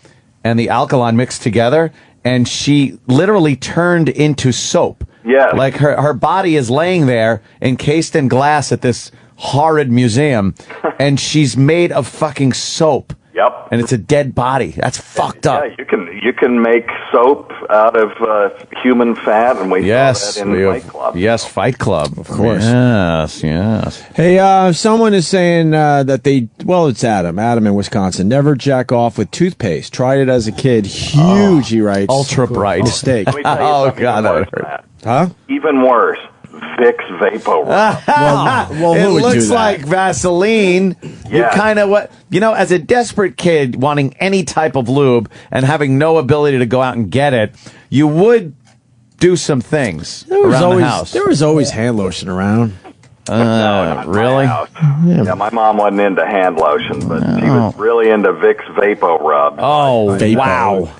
and the alkaline mixed together, and she literally turned into soap. Yeah. Like her body is laying there encased in glass at this horrid museum, and she's made of fucking soap. Yep. And it's a dead body. That's fucked up. Yeah, you can make soap out of human fat, and we saw that in Fight Club. Yes, Fight Club. Of course. Yes. Hey, someone is saying that it's Adam in Wisconsin, never jack off with toothpaste. Tried it as a kid. Huge, he writes. Ultra bright. Mistake. Let me tell you something God, that worse hurt. than that. Huh? Even worse, Vicks Vapor Rub. Well, it who would looks do that? like Vaseline. You Yeah. kind of as a desperate kid wanting any type of lube and having no ability to go out and get it, you would do some things around the house. There was always hand lotion around. Really? Yeah, my mom wasn't into hand lotion, but she was really into Vicks Vapor Rub. Oh, wow.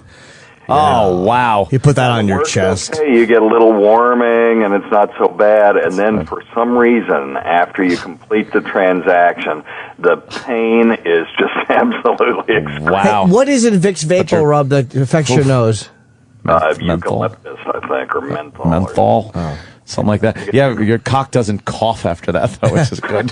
Oh, wow. You put that on your Works chest. okay, you get a little warming, and it's not so bad. And then for some reason, after you complete the transaction, the pain is just absolutely excruciating. Wow. Hey, what is it, Vicks Vapor Rub, that affects your nose? Eucalyptus, I think, or menthol. Menthol. Something like that. Yeah, your cock doesn't cough after that, though, which is good.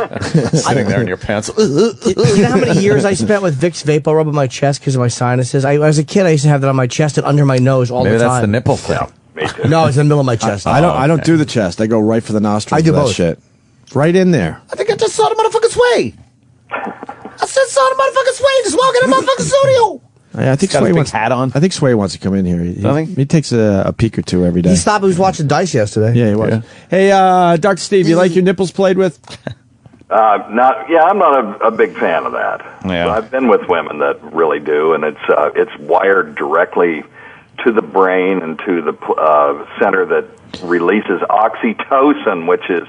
Sitting there in your pants. You know how many years I spent with Vicks Vapor Rub on my chest because of my sinuses? As a kid, I used to have that on my chest and under my nose all Maybe the time. that's the nipple thing. Me too. No, it's in the middle of my chest. I don't do the chest. I go right for the nostrils. I do for that both. shit. Right in there. I think I just saw the motherfucking sway. I just saw the motherfucking sway just walking in the motherfucking studio. I think Got Sway his big wants hat on. I think Sway wants to come in here. He takes a peek or two every day. He stopped. He was watching Dice yesterday. Yeah, he was. Yeah. Hey, Dr. Steve, you like your nipples played with? I'm not a big fan of that. Yeah. But I've been with women that really do, and it's wired directly to the brain and to the center that releases oxytocin, which is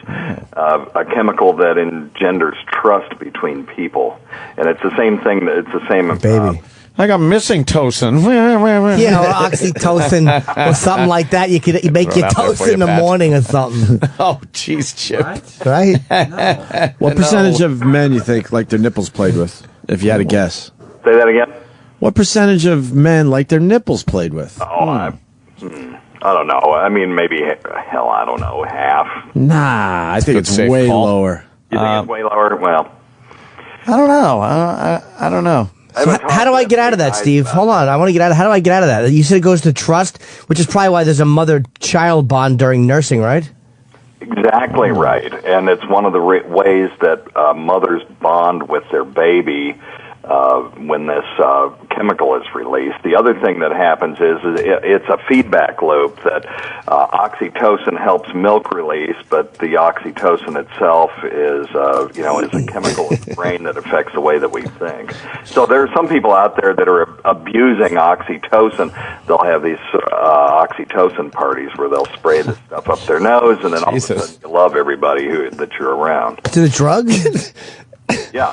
a chemical that engenders trust between people. And it's the same thing. It's the same. Baby. I got missing tocin. Yeah, or oxytocin or something like that. You could make your toast in the morning or something. Oh, jeez, Chip. Right? What percentage of men you think like their nipples played with, if you had to guess? Say that again? What percentage of men like their nipples played with? I don't know. I mean, maybe, I don't know, half. Nah, I think it's safe way call. lower. You think it's way lower? Well, I don't know. I don't know. How do I get out of that, Steve? Hold on. I want to get out. How do I get out of that? You said it goes to trust, which is probably why there's a mother-child bond during nursing, right? exactly right. And it's one of the ways that mothers bond with their baby when this chemical is released. The other thing that happens is it's a feedback loop that oxytocin helps milk release, but the oxytocin itself is a chemical in the brain that affects the way that we think. So there are some people out there that are abusing oxytocin. They'll have these oxytocin parties where they'll spray this stuff up their nose, and then all of a sudden you love everybody that you're around. Is it a drug? Yeah,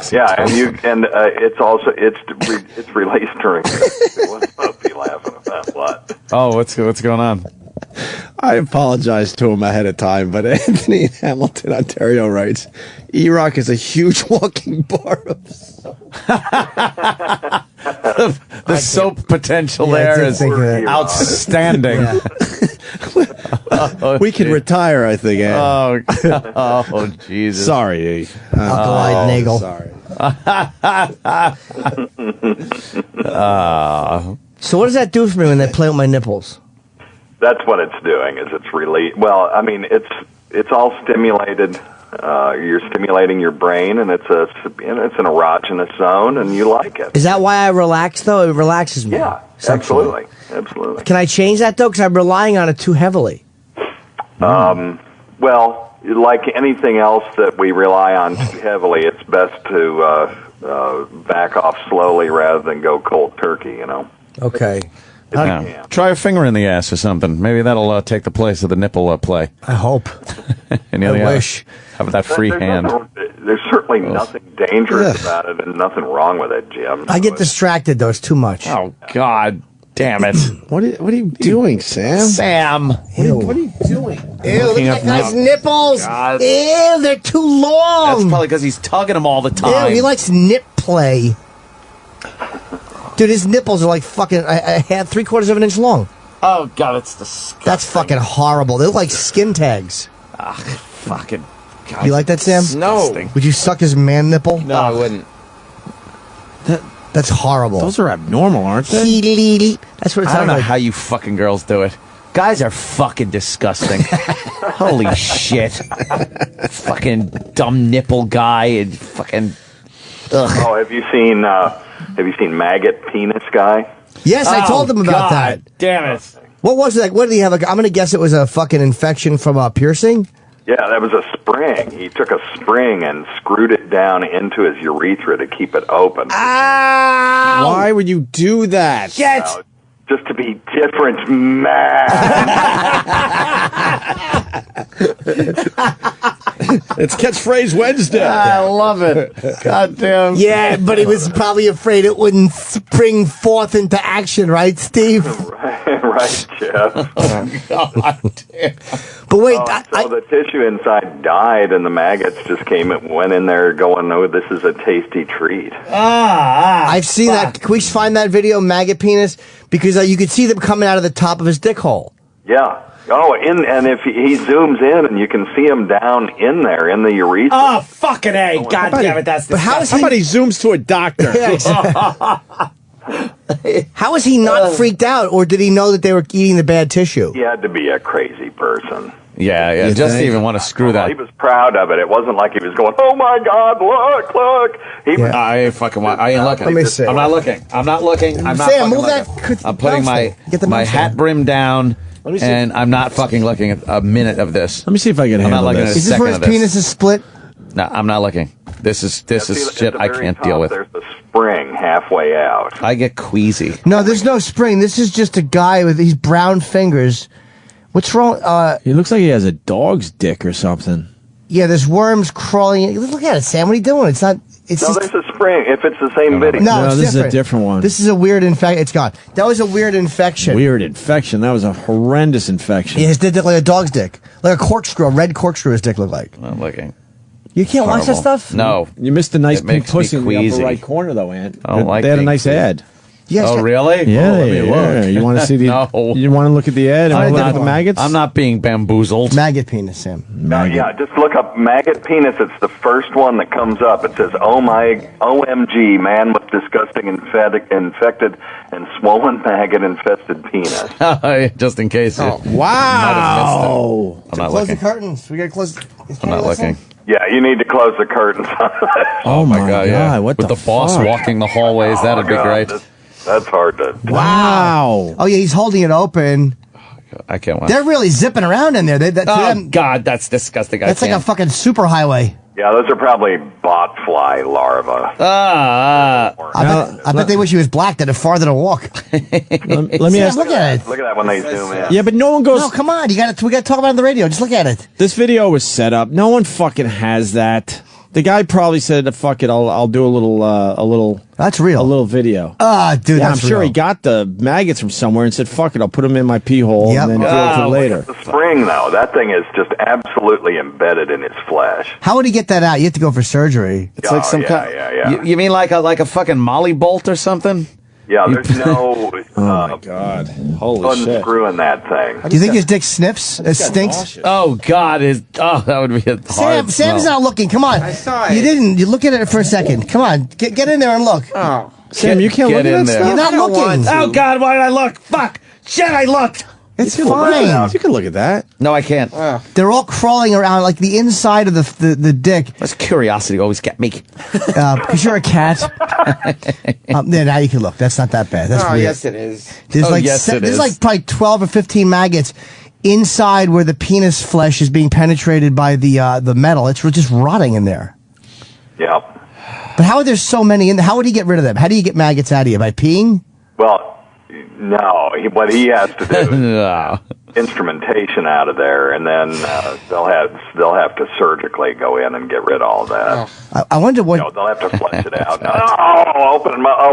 and it's released during. What's Opie laughing about? What? Oh, what's going on? I apologize to him ahead of time, but Anthony in Hamilton, Ontario writes, E-Rock is a huge walking bar of soap. The soap potential there is outstanding. We can retire, I think, Ann. Oh, Jesus. Sorry, E. Alkaline Nagel. Sorry. So what does that do for me when they play with my nipples? That's what it's doing. Is it's really well? I mean, it's all stimulated. You're stimulating your brain, and it's an erogenous zone, and you like it. Is that why I relax, though? It relaxes me. Yeah, sexually. absolutely. Can I change that, though? Because I'm relying on it too heavily. Well, like anything else that we rely on too heavily, it's best to back off slowly rather than go cold turkey, you know? Okay. Yeah. Try a finger in the ass or something. Maybe that'll take the place of the nipple play. I hope. And I wish. Have that free hand. There's certainly nothing dangerous about it and nothing wrong with it, Jim. I get distracted, though. It's too much. Oh, God damn it. What are you doing, Sam? Sam. What are you doing? Ew, look at that guy's nipples. God. Ew, they're too long. That's probably because he's tugging them all the time. Ew, he likes nip play. Dude, his nipples are like fucking a half, 3/4 of an inch long. Oh, God, it's disgusting. That's fucking horrible. They look like skin tags. Ugh, fucking God. You like that, Sam? No. Would you suck his man nipple? No, I wouldn't. That's horrible. Those are abnormal, aren't they? That's what it I don't sounds know like. how you fucking girls do it. Guys are fucking disgusting. Holy shit. Fucking dumb nipple guy and fucking... Ugh. Oh, have you seen Maggot Penis Guy? Yes, I told him about that. Damn it. What was that? What did he have? I'm going to guess it was a fucking infection from a piercing? Yeah, that was a spring. He took a spring and screwed it down into his urethra to keep it open. Why would you do that? Get! Just to be different, man. It's Catchphrase Wednesday. I love it. God damn. Yeah, but he was probably afraid it wouldn't spring forth into action, right, Steve? Right, Jeff. God damn. But wait, so the tissue inside died, and the maggots just went in there going, "Oh, this is a tasty treat." I've seen that. Can we find that video, maggot penis? Because you could see them coming out of the top of his dick hole. Yeah. Oh, and if he zooms in, and you can see him down in there in the urethra. Oh, fucking A. God damn it, that's disgusting. But how is he... How about he zooms to a doctor? How is he not freaked out, or did he know that they were eating the bad tissue? He had to be a crazy person. Yeah, You just think? even want to screw that. He was proud of it. It wasn't like he was going, "Oh my God, look!" He was, I ain't fucking. I ain't looking. Let me see. I'm not looking. I'm not looking. I'm not. Sam, fucking move looking. that. I'm putting my Get the my mouse hat down. brim down, me see. and I'm not fucking looking at a minute of this. Let me see if I can I'm not handle looking at this. a Is this second where his of this. penis is split? No, I'm not looking. This is see, shit at the I very can't top, deal with. There's the spring halfway out. I get queasy. No, there's no spring. This is just a guy with these brown fingers. What's wrong? He looks like he has a dog's dick or something. Yeah, there's worms crawling. Look at it, Sam. What are you doing? It's not. It's No, just. there's a spring. If it's the same video. No, it's this is a different. different one. This is a weird infection. It's gone. That was a weird infection. Weird infection. That was a horrendous infection. Yeah, his dick looked like a dog's dick. Like a corkscrew, a red corkscrew his dick looked like. I'm not looking. You can't watch that Horrible. stuff? No. You missed a nice It pink makes me pussy in the queasy. upper right corner, though, Ant. I don't like They had a being nice queasy. ad. Yes. Oh, really? Yeah, Oh, let me yeah. look. You want to see the? No. You want to look at the ad and look at the maggots? I'm not being bamboozled. Maggot penis, Sam. No, yeah, just look up maggot penis. It's the first one that comes up. It says, OMG, man with disgusting infected and swollen maggot-infested penis. Just in case. Oh, wow. I'm not Close the looking. curtains. We got to close. I'm not looking. Yeah, you need to close the curtains on that. Oh my God! Yeah. What With the boss fuck? walking the hallways, that'd be God, great. That's hard to... Wow. Oh, yeah, he's holding it open. I can't watch. They're really zipping around in there. To Oh, them, God, that's disgusting. that's like a fucking superhighway. Yeah, those are probably botfly larvae. I bet they wish he was black. That it farther to walk. Let me Sam, ask. look at it. Look at that when they zoom in. Yeah, but no one goes. No, come on. We got to talk about it on the radio. Just look at it. This video was set up. No one fucking has that. The guy probably said, "Fuck it, I'll do a little." That's real. A little video. Dude, Yeah, I'm that's sure real. he got the maggots from somewhere and said, "Fuck it, I'll put them in my pee hole Yep. and then deal with it later." The spring, though, that thing is just absolutely embedded in his flesh. How would he get that out? You have to go for surgery. It's like some kind. You mean like a fucking molly bolt or something? Yeah, there's no Oh my God! Holy shit! unscrewing that thing. Do you think his dick sniffs? It stinks? Oh God! That would be a hard Sam's smell. not looking. Come on. I saw it. You didn't. You look at it for a second. Come on. Get in there and look. Oh. Sam, you can't Get look at in that there. stuff. You're not I don't looking. want Oh God! Why did I look? Fuck! Shit! I looked. It's You can look at fine. that. You can look at that. No, I can't. They're all crawling around like the inside of the dick. That's curiosity always kept me. Because you're a cat. There, now you can look. That's not that bad. That's Oh, weird. yes, it is. There's Oh, like yes, it there's is. like probably 12 or 15 maggots inside where the penis flesh is being penetrated by the metal. It's just rotting in there. Yeah. But how are there so many in there? How would he get rid of them? How do you get maggots out of you? By peeing? Well, no. What he has to do is instrumentation out of there, and then they'll have to surgically go in and get rid of all that. I wonder what... they'll have to flush it out.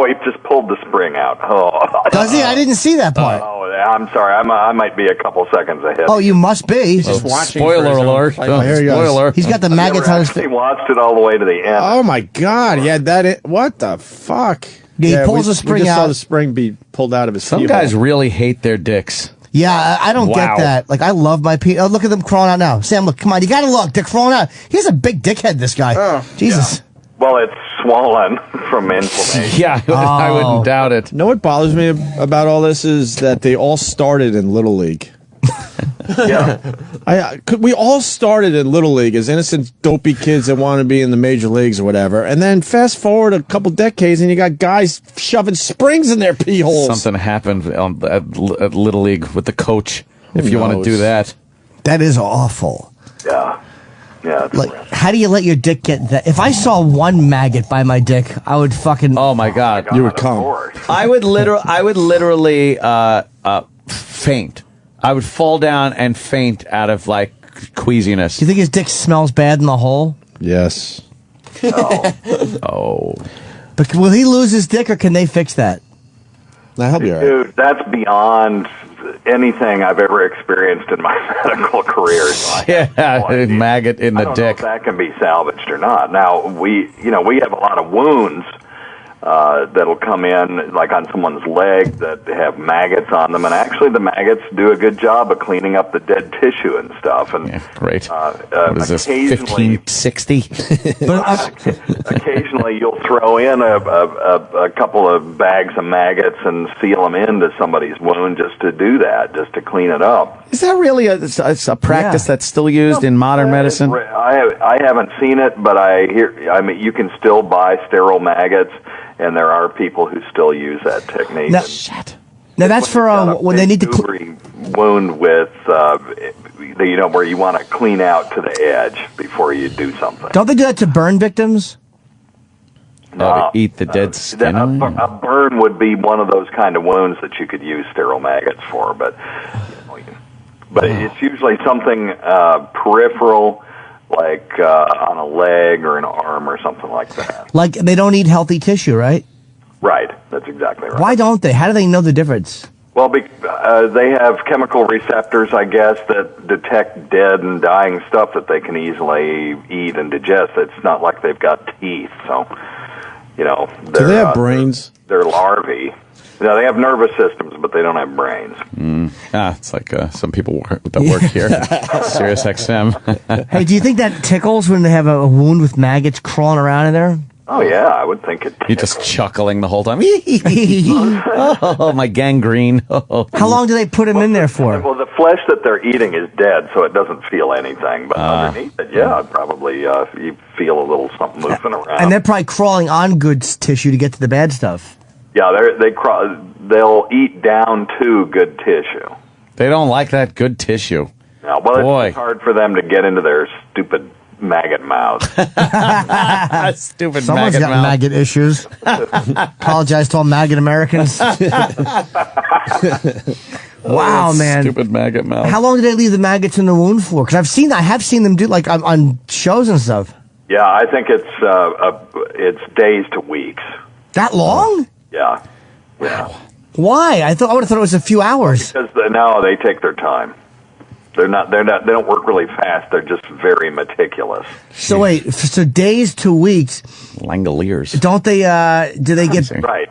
He just pulled the spring out. Oh. Does he? I didn't see that part. I'm sorry. I might be a couple seconds ahead. Oh, you must be. Spoiler alert. Here he goes. Spoiler. He's got the maggots on his He watched it all the way to the end. Oh my God! Yeah, what the fuck? Yeah, he pulls the spring we just out. saw the spring be pulled out of his. Some guys really hate their dicks. Yeah, I don't get that. Like, I love my penis. Oh, look at them crawling out now. Sam, look, come on, you gotta look. They're crawling out. He has a big dickhead, this guy. Jesus. Yeah. Well, it's swollen from inflammation. Yeah, I wouldn't doubt it. You know what bothers me about all this is that they all started in Little League. Yeah. We all started in Little League as innocent, dopey kids that want to be in the major leagues or whatever. And then fast forward a couple decades and you got guys shoving springs in their pee holes. Something happened at Little League with the coach, if you want to do that. That is awful. Yeah. Yeah. Like, how do you let your dick get that? If I saw one maggot by my dick, I would fucking... Oh, my God. You would come. I would literally faint. I would fall down and faint out of, like, queasiness. Do you think his dick smells bad in the hole? Yes. Oh. But will he lose his dick, or can they fix that? He'll be all right. Dude, that's beyond anything I've ever experienced in my medical career. So Yeah, maggot in the I don't know dick. if that can be salvaged or not. Now, we have a lot of wounds that'll come in, like on someone's leg, that have maggots on them, and actually the maggots do a good job of cleaning up the dead tissue and stuff. And great. What is this, occasionally, 1560? occasionally you'll throw in a couple of bags of maggots and seal them into somebody's wound just to do that, just to clean it up. Is that really a practice that's still used in modern medicine? I haven't seen it, but I mean, you can still buy sterile maggots, and there are people who still use that technique. Now that's for when they need to wound with, where you want to clean out to the edge before you do something. Don't they do that to burn victims? To eat the dead skin? A burn would be one of those kind of wounds that you could use sterile maggots for, but it's usually something peripheral, like on a leg or an arm or something like that. Like, they don't eat healthy tissue, right? Right, that's exactly right. Why don't they? How do they know the difference? Well, they have chemical receptors, I guess, that detect dead and dying stuff that they can easily eat and digest. It's not like they've got teeth, so, Do they have brains? They're larvae. No, they have nervous systems, but they don't have brains. It's like some people that work here. Sirius XM. Hey, do you think that tickles when they have a wound with maggots crawling around in there? Oh, yeah, I would think it. You're just chuckling the whole time. Oh, my gangrene. Oh. How long do they put him in there for? Well, the flesh that they're eating is dead, so it doesn't feel anything. But underneath it, probably you feel a little something moving around. And they're probably crawling on good tissue to get to the bad stuff. Yeah, they'll eat down to good tissue. They don't like that good tissue. No, it's hard for them to get into their stupid maggot mouths. Stupid Someone's maggot got mouth. maggot issues. Apologize to all maggot Americans. Wow, man. Stupid maggot mouth. How long do they leave the maggots in the wound for? Because I have seen them do, like, on shows and stuff. Yeah, I think it's days to weeks. That long? Yeah. Why? I would have thought it was a few hours. Because they take their time. They don't work really fast. They're just very meticulous. So wait, so days to weeks. Langoliers. Don't they, do they get... Right.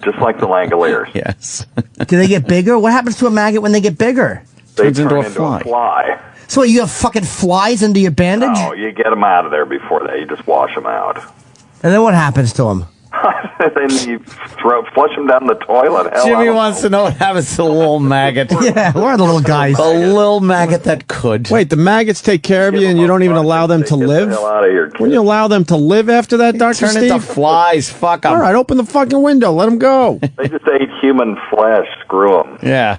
Just like the Langoliers. Yes. Do they get bigger? What happens to a maggot when they get bigger? They turn into a fly. So you have fucking flies under your bandage? No, you get them out of there before you just wash them out. And then what happens to them? Then you flush them down the toilet. Hell, Jimmy wants to know what happens to the little maggot. Yeah, where are the little guys? The little maggot that could. Wait, the maggots take care of you, and you don't even allow them to live? Hell out of here, kid. Wouldn't you allow them to live after that, Dr. Turn Steve? into flies. Fuck them. All right, open the fucking window. Let them go. They just ate human flesh. Screw them. Yeah.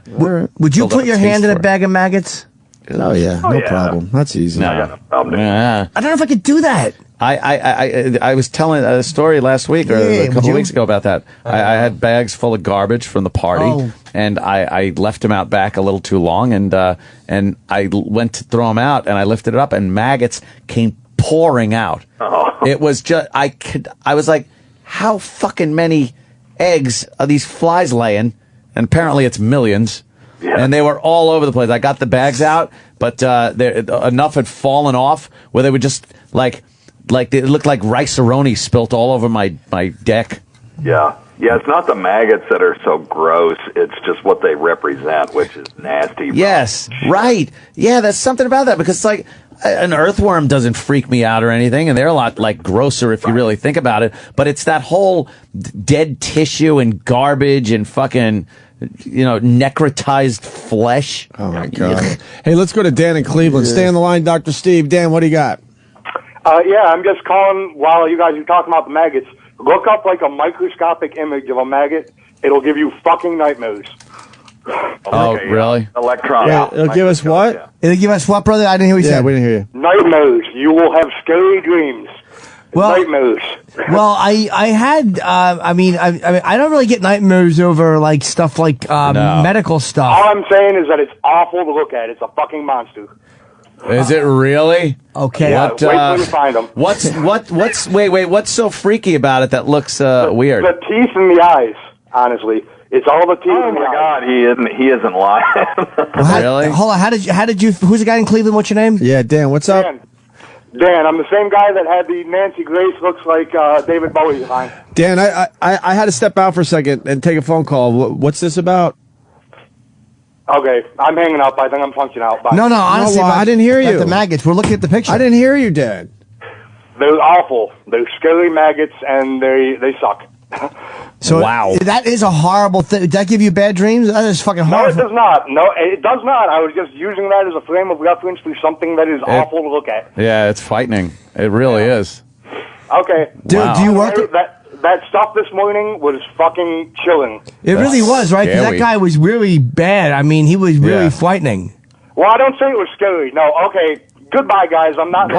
Would you put your hand in a bag of maggots? Oh, yeah. No problem. That's easy. No. I don't know if I could do that. I was telling a story last week or a couple of weeks ago about that. I had bags full of garbage from the party, and I left them out back a little too long, and I went to throw them out, and I lifted it up, and maggots came pouring out. It was just I was like, how fucking many eggs are these flies laying? And apparently it's millions. Yeah. And they were all over the place. I got the bags out, but enough had fallen off where they were just like it looked like rice-a-roni spilt all over my deck. Yeah. Yeah, it's not the maggots that are so gross. It's just what they represent, which is nasty. Yes, right. Yeah, there's something about that because it's like an earthworm doesn't freak me out or anything, and they're a lot like grosser if you really think about it. But it's that whole dead tissue and garbage and fucking, necrotized flesh. Oh, my God. Hey, let's go to Dan in Cleveland. Stay on the line, Dr. Steve. Dan, what do you got? Yeah, I'm just calling while you guys are talking about the maggots. Look up like a microscopic image of a maggot. It'll give you fucking nightmares. Oh, really? Electron. Yeah, it'll give us what? Yeah. It'll give us what, brother? I didn't hear what you said. We didn't hear you. Nightmares. You will have scary dreams. Nightmares. Well, I had. I don't really get nightmares over like stuff like medical stuff. All I'm saying is that it's awful to look at. It's a fucking monster. Is it really? Okay. Yeah, wait till you find them. What's so freaky about it that looks weird? The teeth in the eyes, honestly. It's all the teeth in the eyes. Oh, my God, he isn't lying. Really? Hold on, how did you, who's the guy in Cleveland, what's your name? Yeah, Dan, what's up? Dan, I'm the same guy that had the Nancy Grace looks like David Bowie's line. Dan, I had to step out for a second and take a phone call. What's this about? Okay, I'm hanging up. I think I'm punching out. Bye. No, honestly, I didn't hear you. The maggots. We're looking at the picture. I didn't hear you, Dan. They're awful. They're scary maggots, and they suck. So wow, that is a horrible thing. Did that give you bad dreams? That is fucking horrible. No, it does not. No, it does not. I was just using that as a frame of reference for something that is awful to look at. Yeah, it's frightening. It really is. Okay. Dude, do you work? That stuff this morning was fucking chilling. It really was, right? 'Cause that guy was really bad. I mean, he was really frightening. Well, I don't say it was scary. No, okay. Goodbye, guys. I'm not.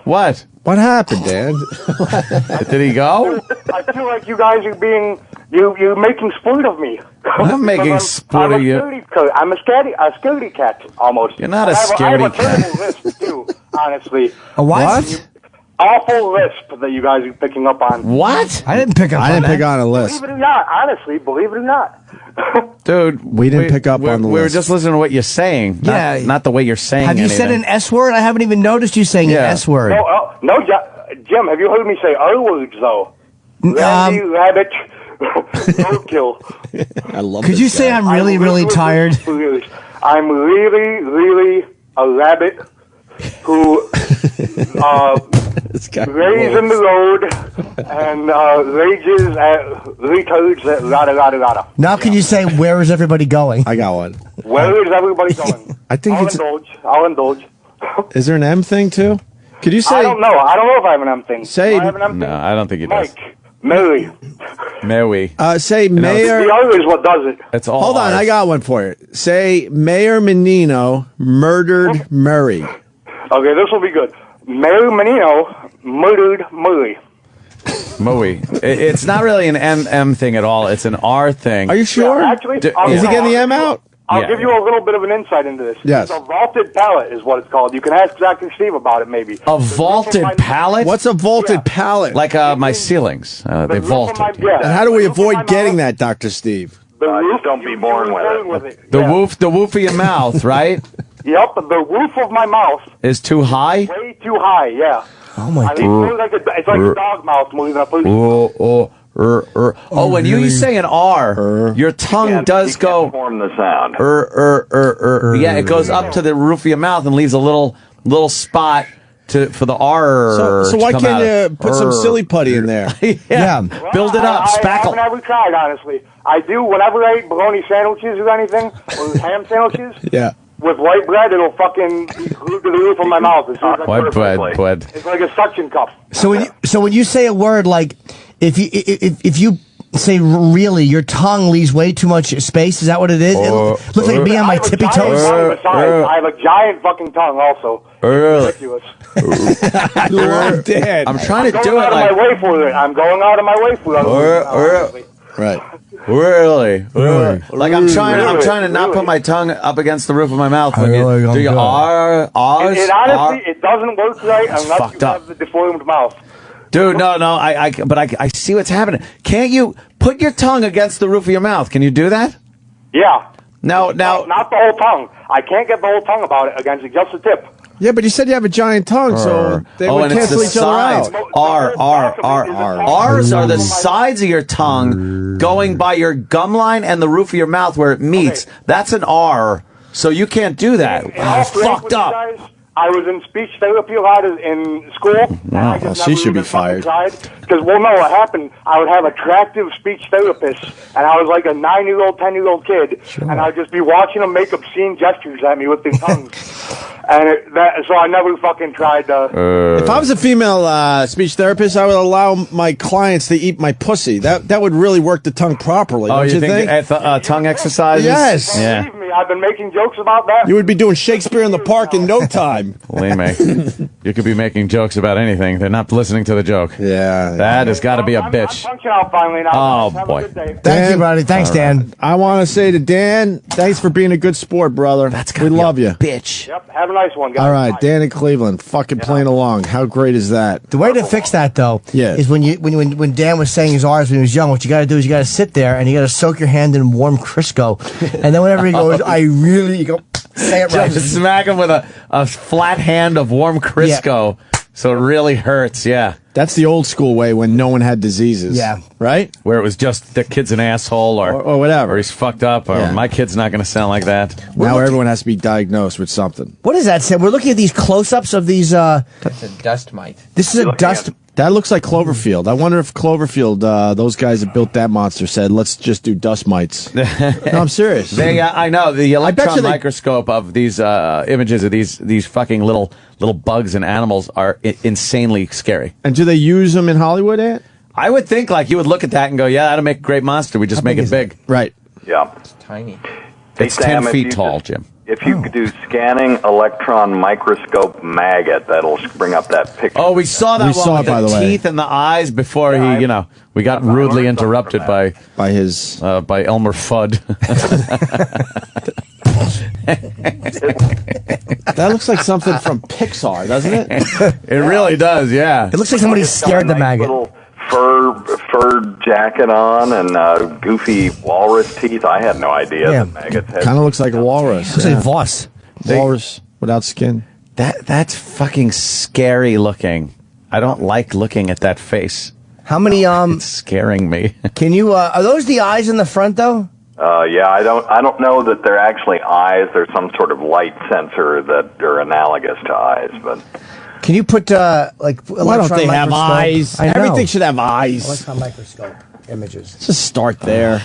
What? What happened, Dan? Did he go? I feel like you guys are being you're making sport of me. I'm making sport of you. I'm a scaredy cat almost. You're not a scaredy cat. I have a terrible lisp too, honestly. A what? Awful lisp that you guys are picking up on. What? I didn't pick up. I didn't pick on a lisp. Believe it or not, honestly, believe it or not. Dude, we didn't pick up on the We were list. just listening to what you're saying. Not the way you're saying Have you anything. said an S word? I haven't even noticed you saying an S word. No, Jim, have you heard me say O words, though? Randy, rabbit, roadkill. I love Could you say I'm really, really tired? I'm really, really a rabbit who lays in the road and rages at retards at rada. Now can you say, where is everybody going? I got one. Where is everybody going? I think I'll indulge. Is there an M thing, too? Could you say... I don't know. I don't know if I have an M thing. Say... Do I have an M thing? No, I don't think he does. Mike. Mary. Say Mayor... The O is what does it. It's all Hold on, I got one for you. Say Mayor Menino murdered Murray. Okay, this will be good. Mayor Menino murdered Murray. Murray. It's not really an M thing at all. It's an R thing. Are you sure? Yeah, actually, is he getting the M out? I'll give you a little bit of an insight into this. Yes. It's a vaulted pallet is what it's called. You can ask Dr. Steve about it, maybe. A vaulted pallet? What's a vaulted pallet? Like my ceilings. They vaulted. And how do we avoid getting that, Dr. Steve? Just don't be born with it. The woof of your mouth, right? Yep, the roof of my mouth is too high. Way too high, yeah. Oh my God! It's like a dog mouth more than a person. Oh, when you say an R, your tongue does go. Form the sound. Yeah, it goes up to the roof of your mouth and leaves a little spot for the R. So why can't you put some silly putty in there? Yeah. Build it up. I Spackle. haven't ever tried, honestly. I do whenever I eat bologna sandwiches or anything, or ham sandwiches. Yeah. With white bread, it'll fucking be glued to the roof of my mouth as soon as I White put it. bread. It's like a suction cup. So when you say a word like, if you say really, your tongue leaves way too much space. Is that what it is? It looks like me on my tippy toes. I have a giant fucking tongue also. It's ridiculous. I'm trying to do it like... I'm going out of my way for it. Right. Really? Like I'm trying to not put my tongue up against the roof of my mouth. When do you R? It honestly, it doesn't work right unless you have the deformed mouth. Dude, no, but I see what's happening. Can't you put your tongue against the roof of your mouth? Can you do that? Yeah. Now, not the whole tongue. I can't get the whole tongue about it against it, just the tip. Yeah, but you said you have a giant tongue, so they would cancel each other out. R's are the sides of your tongue going by your gum line and the roof of your mouth where it meets. Okay. That's an R, so you can't do that. Fucked up. I was in speech therapy a lot in school. Wow, she should be fired. Because, well, no, what happened, I would have attractive speech therapists, and I was like a 9-year-old, 10-year-old kid, and I'd just be watching them make obscene gestures at me with their tongues. So I never fucking tried to... If I was a female speech therapist, I would allow my clients to eat my pussy. That would really work the tongue properly, don't you think? Tongue exercises? Yes. Yeah. Believe me, I've been making jokes about that. You would be doing Shakespeare in the Park in no time. Believe me, you could be making jokes about anything. They're not listening to the joke. Yeah. That has got to be a bitch. I'm punching out finally now. Oh, boy. Thank you, buddy. Thanks, Dan. I want to say to Dan, thanks for being a good sport, brother. We love you. Bitch. Yep, have a nice one, guys. All right, Dan in Cleveland, fucking playing along. How great is that? The way to fix that, though, is when Dan was saying his R's when he was young, what you got to do is you got to sit there and you got to soak your hand in warm Crisco. And then whenever he goes, you go, say it right. Just smack him with a flat hand of warm Crisco. Yeah. So it really hurts, yeah. That's the old school way when no one had diseases. Yeah. Right? Where it was just the kid's an asshole or whatever. Or he's fucked up or my kid's not going to sound like that. Now everyone has to be diagnosed with something. What does that say? We're looking at these close-ups of these... That's a dust mite. This is a dust... That looks like Cloverfield. I wonder if Cloverfield, those guys that built that monster said, let's just do dust mites. No, I'm serious. I know. The electron microscope of these images of these fucking little bugs and animals are insanely scary. And do they use them in Hollywood, Ant? I would think like you would look at that and go, yeah, that'll make a great monster. We just make it big. Right. Yeah. It's tiny. It's 10 feet tall, Jim. If you could do scanning electron microscope maggot, that'll bring up that picture. Oh, we saw that one with the teeth and the eyes before we got rudely interrupted by Elmer Fudd. That looks like something from Pixar, doesn't it? It really does, yeah. It looks like somebody scared the maggot. Fur jacket on and goofy walrus teeth. I had no idea that maggots had. Kind of looks like a walrus. Looks like Voss. Walrus without skin. That's fucking scary looking. I don't like looking at that face. How many? It's scaring me. Can you? Are those the eyes in the front though? Yeah, I don't know that they're actually eyes. There's some sort of light sensor that are analogous to eyes, but. Can you put why don't they have eyes? Everything should have eyes. Electron microscope images. Let's just start there.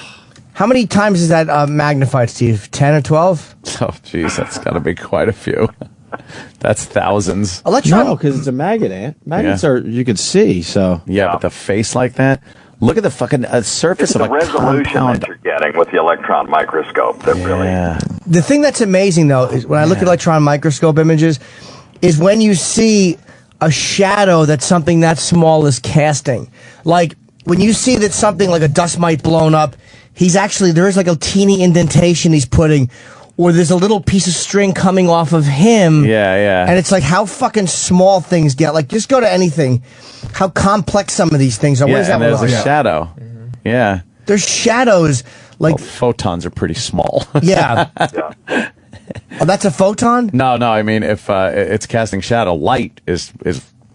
How many times is that magnified, Steve? 10 or 12? Oh, jeez, that's got to be quite a few. That's thousands. No, because it's a maggot, Ant. Maggots are you can see. So but the face like that. Look at the fucking surface of a resolution compound. that you're getting with the electron microscope. That really. The thing that's amazing though is when I look at electron microscope images. Is when you see a shadow that something that small is casting. Like, when you see that something like a dust mite blown up, there's like a teeny indentation he's putting, or there's a little piece of string coming off of him. Yeah. And it's like how fucking small things get. Like, just go to anything, how complex some of of these are. What is that? And there's a shadow. Mm-hmm. Yeah. There's shadows. Like photons are pretty small. Yeah. Oh, that's a photon? No. I mean, if it's casting shadow, light is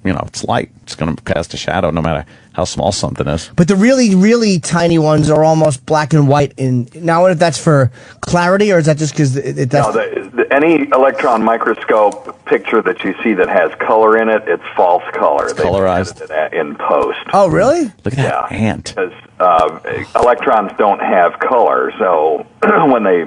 it's light. It's going to cast a shadow no matter how small something is. But the really, really tiny ones are almost black and white. Now, if that's for clarity, or is that just because any electron microscope picture that you see that has color in it, it's false color. It's colorized in post. Oh, really? Look at that ant. Because electrons don't have color, so when they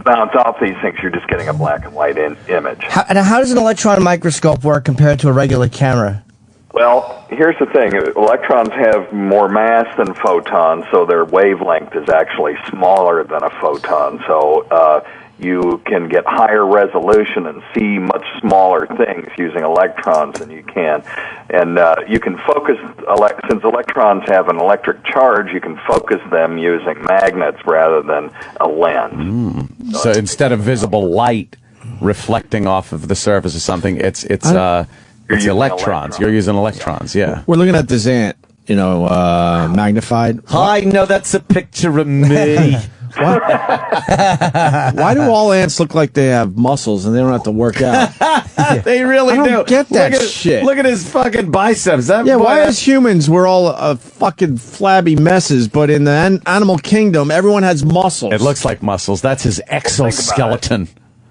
bounce off these things, you're just getting a black and white image. How does an electron microscope work compared to a regular camera? Well, here's the thing. Electrons have more mass than photons, so their wavelength is actually smaller than a photon. So you can get higher resolution and see much smaller things using electrons than you can. And you can focus, since electrons have an electric charge, you can focus them using magnets rather than a lens. So instead of visible light reflecting off of the surface of something, it's electrons. You're using electrons, yeah. We're looking at this ant, magnified. I know that's a picture of me. Why do all ants look like they have muscles and they don't have to work out? They really I don't do. get that look at, shit. Look at his fucking biceps. Why as humans we're all fucking flabby messes, but in the animal kingdom everyone has muscles? It looks like muscles. That's his exoskeleton.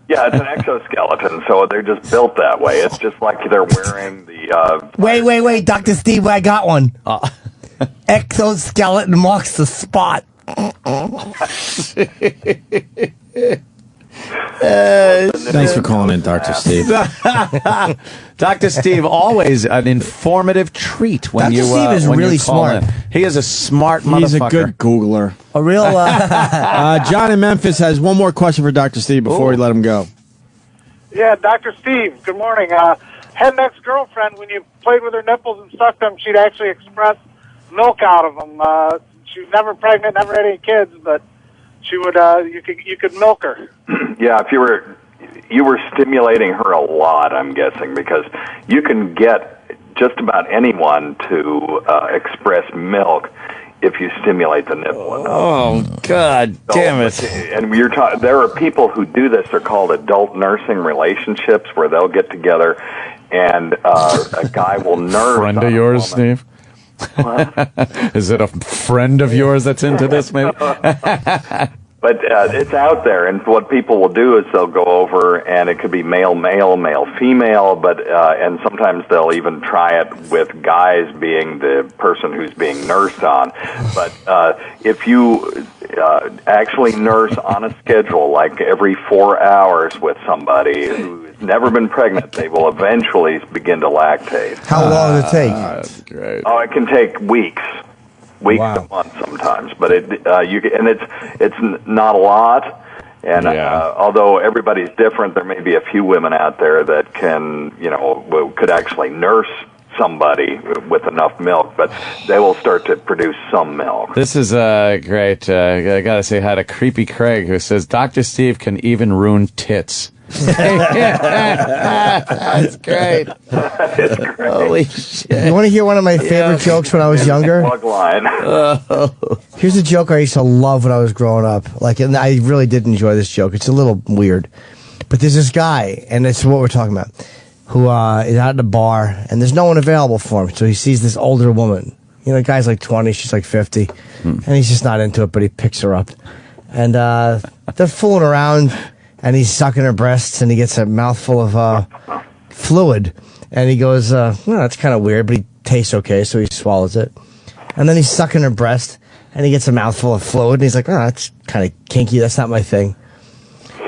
Yeah, it's an exoskeleton, so they're just built that way. It's just like they're wearing the... Wait, Dr. Steve, I got one. Exoskeleton marks the spot. Thanks for calling in, Dr. Steve. Dr. Steve, always an informative treat when Dr. you Steve is when really you call smart. in. He is a smart motherfucker. He's a good Googler. A real... John in Memphis has one more question for Dr. Steve before we let him go. Yeah, Dr. Steve, good morning. Had an ex-girlfriend, when you played with her nipples and sucked them, she'd actually express milk out of them. She was never pregnant, never had any kids, but she would, you could milk her. Yeah, if you were stimulating her a lot, I'm guessing, because you can get just about anyone to express milk if you stimulate the nipple enough. Oh, God damn it. And there are people who do this. They're called adult nursing relationships, where they'll get together and a guy will nurse. Friend of yours, Steve? Is it a friend of yours that's into this, maybe? But it's out there, and what people will do is they'll go over, and it could be male, female, but and sometimes they'll even try it with guys being the person who's being nursed on. But if you actually nurse on a schedule, like every 4 hours with somebody who's never been pregnant, they will eventually begin to lactate. How long does it take? That's great. Oh, it can take weeks to months sometimes, but it's not a lot. And although everybody's different, there may be a few women out there that could actually nurse somebody with enough milk, but they will start to produce some milk. This is great. I gotta say hi to Creepy Craig, who says Dr. Steve can even ruin tits. That's great. Holy shit. You want to hear one of my favorite jokes when I was younger? Plug line. Here's a joke I used to love when I was growing up. And I really did enjoy this joke. It's a little weird. But there's this guy, and it's what we're talking about, who is out at the bar, and there's no one available for him. So he sees this older woman. The guy's like 20, she's like 50. And he's just not into it, but he picks her up. And they're fooling around. And he's sucking her breasts, and he gets a mouthful of fluid. And he goes, that's kind of weird, but he tastes okay, so he swallows it. And then he's sucking her breast, and he gets a mouthful of fluid, and he's like, that's kind of kinky, that's not my thing.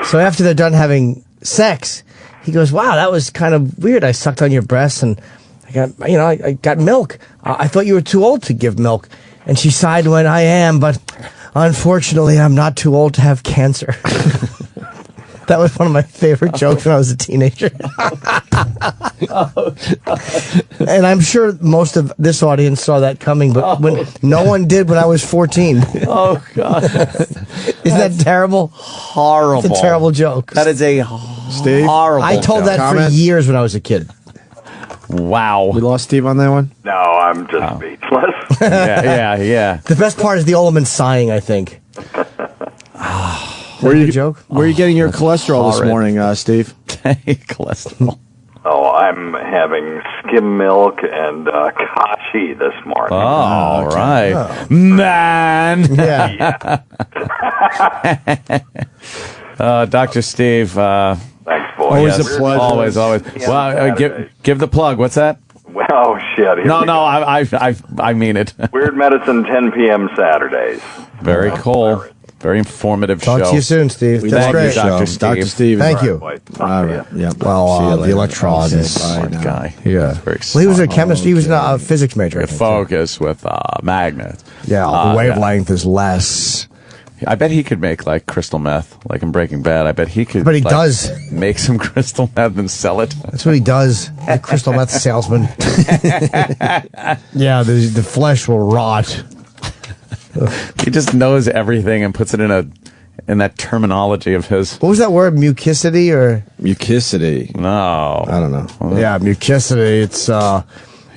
So after they're done having sex, he goes, wow, that was kind of weird. I sucked on your breasts, and I got milk. I thought you were too old to give milk. And she sighed and went, I am, but unfortunately, I'm not too old to have cancer. That was one of my favorite jokes when I was a teenager. And I'm sure most of this audience saw that coming, but when no one did when I was 14. Oh, God. Isn't that terrible? Horrible. It's a terrible joke. That is a horrible I told joke. that for years when I was a kid. Wow. We lost Steve on that one? No, I'm just speechless. Yeah. The best part is the old woman sighing, I think. Where are you getting your cholesterol this morning, Steve? Cholesterol. Oh, I'm having skim milk and kashi this morning. Oh, all right. Oh. Man. Yeah. Dr. Steve. Thanks, boy. Always a pleasure. Always. Well, give the plug. What's that? Well, shit. No, I mean it. Weird Medicine, 10 p.m. Saturdays. Very cool. Very informative show. Talk to you soon, Steve. That's great. Dr. Steve. Dr. Steve. Thank you. All right. Yep. Well, the electrons. Smart guy. Yeah. Very Well, he was a chemist. He was a physics major. Good focus with magnets. Yeah, the wavelength is less. I bet he could make like crystal meth, like in Breaking Bad. I bet he could. But he does make some crystal meth and sell it. That's what he does. The crystal meth salesman. Yeah, the flesh will rot. He just knows everything and puts it in that terminology of his. What was that word? Mucicity or mucicity? No, I don't know. Yeah, mucicity. It's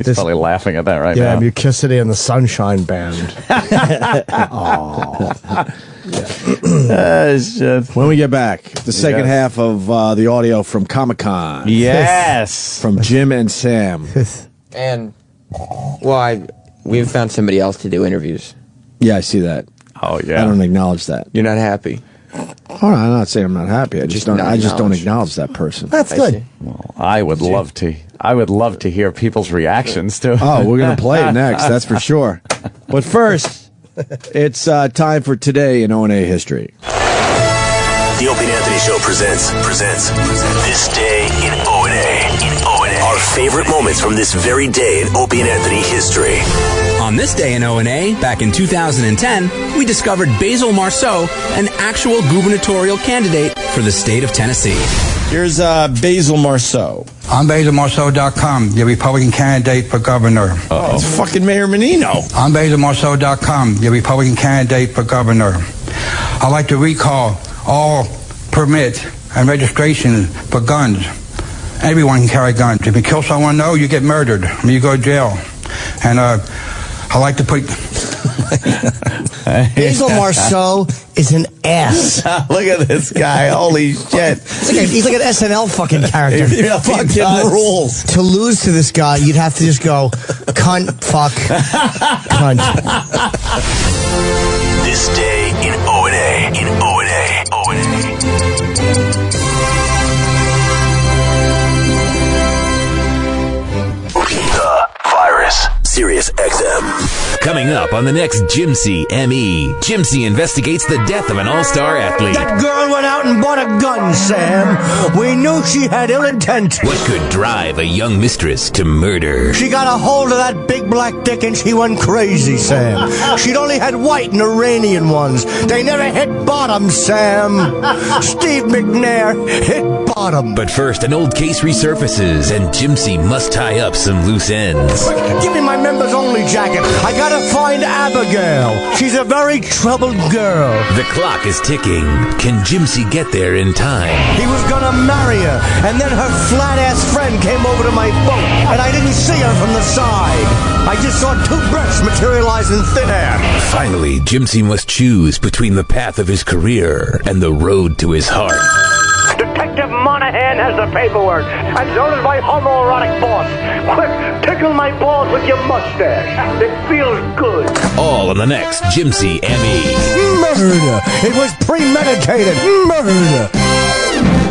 he's probably laughing at that right now. Yeah, Mucicity and the Sunshine Band. When we get back, the second half of the audio from Comic-Con. Yes. From Jim and Sam. And, well, we've found somebody else to do interviews. Yeah, I see that. Oh, yeah. I don't acknowledge that. You're not happy? Oh, I'm not saying I'm not happy. I just don't acknowledge that person. That's good. Well, I would love to. I would love to hear people's reactions to it. Oh, we're going to play it next, that's for sure. But first, it's time for Today in O&A History. The Opie and Anthony Show presents This Day in O&A. Our favorite moments from this very day in Opie and Anthony history. On this day in O&A, back in 2010, we discovered Basil Marceau, an actual gubernatorial candidate for the state of Tennessee. Here's Basil Marceau. I'm BasilMarceau.com, your Republican candidate for governor. It's fucking Mayor Menino. I'm BasilMarceau.com, your Republican candidate for governor. I'd like to recall all permits and registration for guns. Everyone can carry guns. If you kill someone, you get murdered. You go to jail. And I like to put... Basil Marceau is an ass. Look at this guy. Holy shit. He's like an SNL fucking character. Yeah, fucking rules. To lose to this guy, you'd have to just go, cunt, fuck, cunt. This day in O&A. The Virus. Sirius XM. Coming up on the next Jimsy M.E. Jimsy investigates the death of an all-star athlete. That girl went out and bought a gun, Sam. We knew she had ill intent. What could drive a young mistress to murder? She got a hold of that big black dick and she went crazy, Sam. She'd only had white and Iranian ones. They never hit bottom, Sam. Steve McNair hit bottom. But first, an old case resurfaces, and Jimsy must tie up some loose ends. Give me my members-only jacket. I gotta find Abigail. She's a very troubled girl. The clock is ticking. Can Jimsy get there in time? He was gonna marry her, and then her flat-ass friend came over to my boat, and I didn't see her from the side. I just saw two breasts materialize in thin air. Finally, Jimsy must choose between the path of his career and the road to his heart. Detective Monahan has the paperwork, and so does my homoerotic boss. Quick, tickle my balls with your mustache. It feels good. All on the next Jimsy M.E. Murder. It was premeditated. Murder.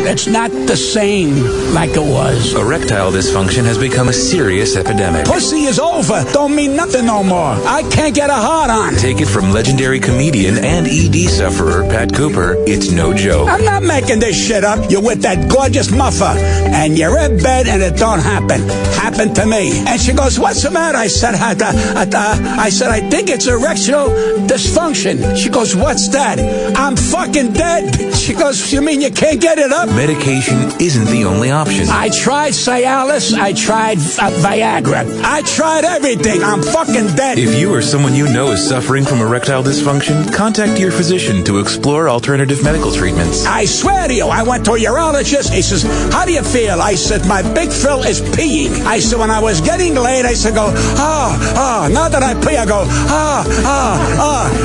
It's not the same like it was. Erectile dysfunction has become a serious epidemic. Pussy is over. Don't mean nothing no more. I can't get a hard on. Take it from legendary comedian and ED sufferer Pat Cooper, it's no joke. I'm not making this shit up. You're with that gorgeous muffer, and you're in bed, and it don't happen. Happened to me. And she goes, "What's the matter?" I said, I think it's erectile dysfunction. She goes, "What's that?" "I'm fucking dead." She goes, "You mean you can't get it up?" Medication isn't the only option. I tried Cialis. I tried Viagra. I tried everything. I'm fucking dead. If you or someone you know is suffering from erectile dysfunction, contact your physician to explore alternative medical treatments. I swear to you, I went to a urologist. He says, "How do you feel?" I said, "My big fill is peeing." I said, when I was getting laid, I said, go, now that I pee, I go,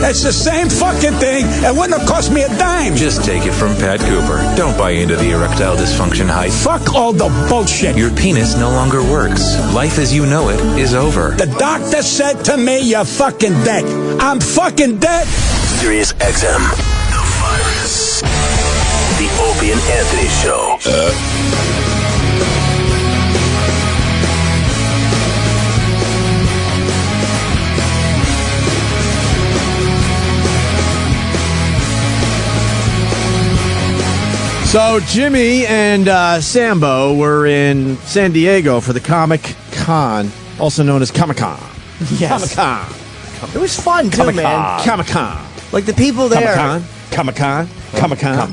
It's the same fucking thing. It wouldn't have cost me a dime. Just take it from Pat Cooper. Don't buy into to the erectile dysfunction hype. Fuck all the bullshit. Your penis no longer works. Life as you know it is over. The doctor said to me, you're fucking dead. I'm fucking dead. Sirius XM. The virus. The Opie and Anthony Show. So Jimmy and Sambo were in San Diego for the Comic-Con, also known as Comic-Con. Yes. Comic-Con. It was fun, too, man. Comic-Con. Like, the people there... Comic-Con. Comic-Con.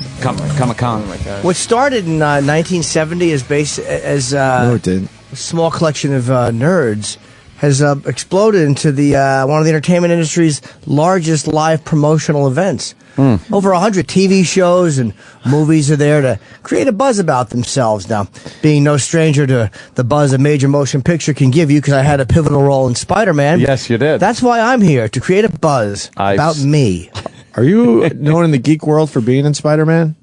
What started in 1970 as No, it didn't. a small collection of nerds has exploded into the one of the entertainment industry's largest live promotional events. Over 100 TV shows and movies are there to create a buzz about themselves. Now, being no stranger to the buzz a major motion picture can give you, because I had a pivotal role in Spider-Man. Yes, you did. That's why I'm here, to create a buzz about me. Are you known in the geek world for being in Spider-Man?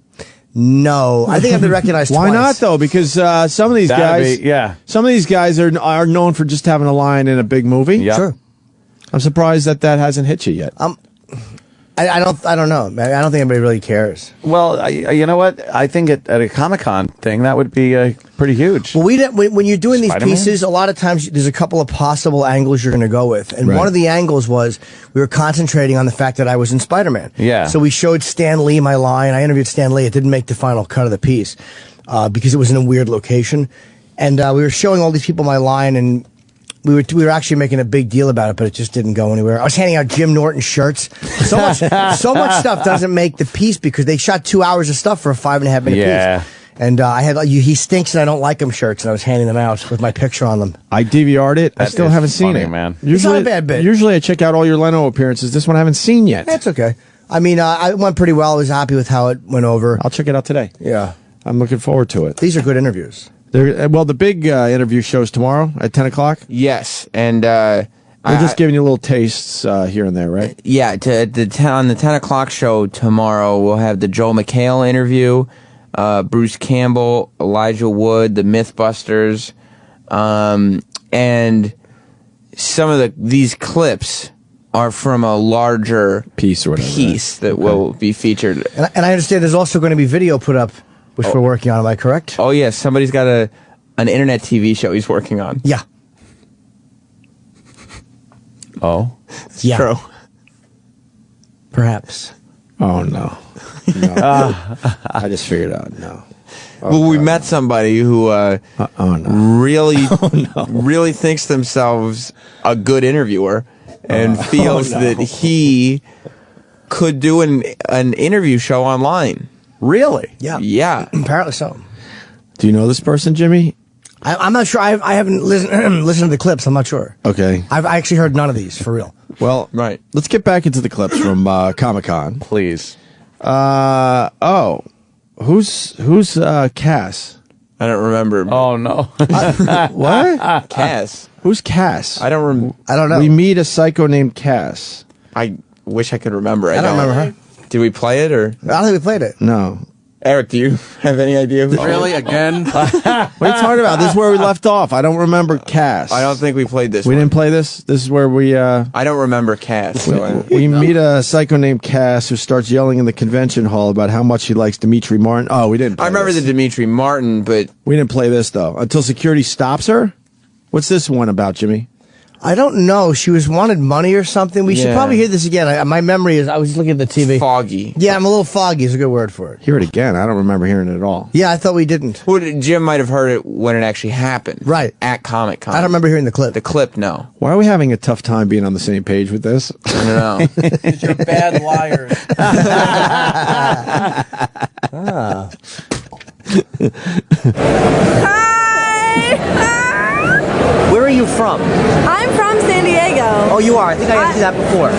No, I think I've been recognized Why twice. not, though? Because some of these some of these guys are known for just having a line in a big movie. Yeah. Sure. I'm surprised that hasn't hit you yet. I don't know. I don't think anybody really cares. Well, you know what? I think at a Comic-Con thing, that would be pretty huge. Well, when you're doing these Spider-Man? pieces, a lot of times there's a couple of possible angles you're going to go with. And Right. one of the angles was we were concentrating on the fact that I was in Spider-Man. Yeah. So we showed Stan Lee my line. I interviewed Stan Lee. It didn't make the final cut of the piece because it was in a weird location. And we were showing all these people my line, and we were actually making a big deal about it, but it just didn't go anywhere. I was handing out Jim Norton shirts. So much stuff doesn't make the piece because they shot 2 hours of stuff for a 5.5 minute piece. And I had he stinks and I don't like him shirts, and I was handing them out with my picture on them. I DVR'd it. I That still is haven't seen funny, it, man. It's not a bad bit. Usually I check out all your Leno appearances. This one I haven't seen yet. That's okay. I mean, I went pretty well. I was happy with how it went over. I'll check it out today. Yeah. I'm looking forward to it. These are good interviews. Well, the big interview show's tomorrow at 10 o'clock. Yes, and we're just giving you little tastes here and there, right? Yeah, on the 10 o'clock show tomorrow, we'll have the Joel McHale interview, Bruce Campbell, Elijah Wood, the Mythbusters, and some of these clips are from a larger piece or whatever, that will be featured. And I understand there's also going to be video put up, which we're working on. Am I correct? Oh, yes. Somebody's got an internet TV show he's working on. Yeah. Oh? It's Yeah. true. Perhaps. Oh, no. I just figured out, no. Well, we met somebody who really thinks themselves a good interviewer and feels that he could do an interview show online. Really? Yeah. Yeah. Apparently so. Do you know this person, Jimmy? I'm not sure. I haven't listened to the clips. I'm not sure. Okay. I've actually heard none of these, for real. Well, right. Let's get back into the clips from Comic-Con. Please. Who's Cass? I don't remember. Oh, no. What? Cass. Who's Cass? I don't know. We meet a psycho named Cass. I wish I could remember. I don't remember her. Did we play it or? I don't think we played it. No. Eric, do you have any idea? Really? Again? What are you talking about? This is where we left off. I don't remember Cass. I don't think we played this. We didn't play this? This is where we... I don't remember Cass. So we meet a psycho named Cass who starts yelling in the convention hall about how much he likes Dimitri Martin. Oh, we didn't play I remember this. the Dimitri Martin, but... We didn't play this, though. Until security stops her? What's this one about, Jimmy? I don't know. She wanted money or something. We should Yeah. probably hear this again. My memory is, I was looking at the TV. Foggy. Yeah, I'm a little foggy is a good word for it. Hear it again. I don't remember hearing it at all. Yeah, I thought we didn't. Well, Jim might have heard it when it actually happened. Right. At Comic-Con. I don't remember hearing the clip. The clip, no. Why are we having a tough time being on the same page with this? I don't know. Because you're bad liars. Where are you from? I'm from San Diego. Oh, you are. I think I asked you that before.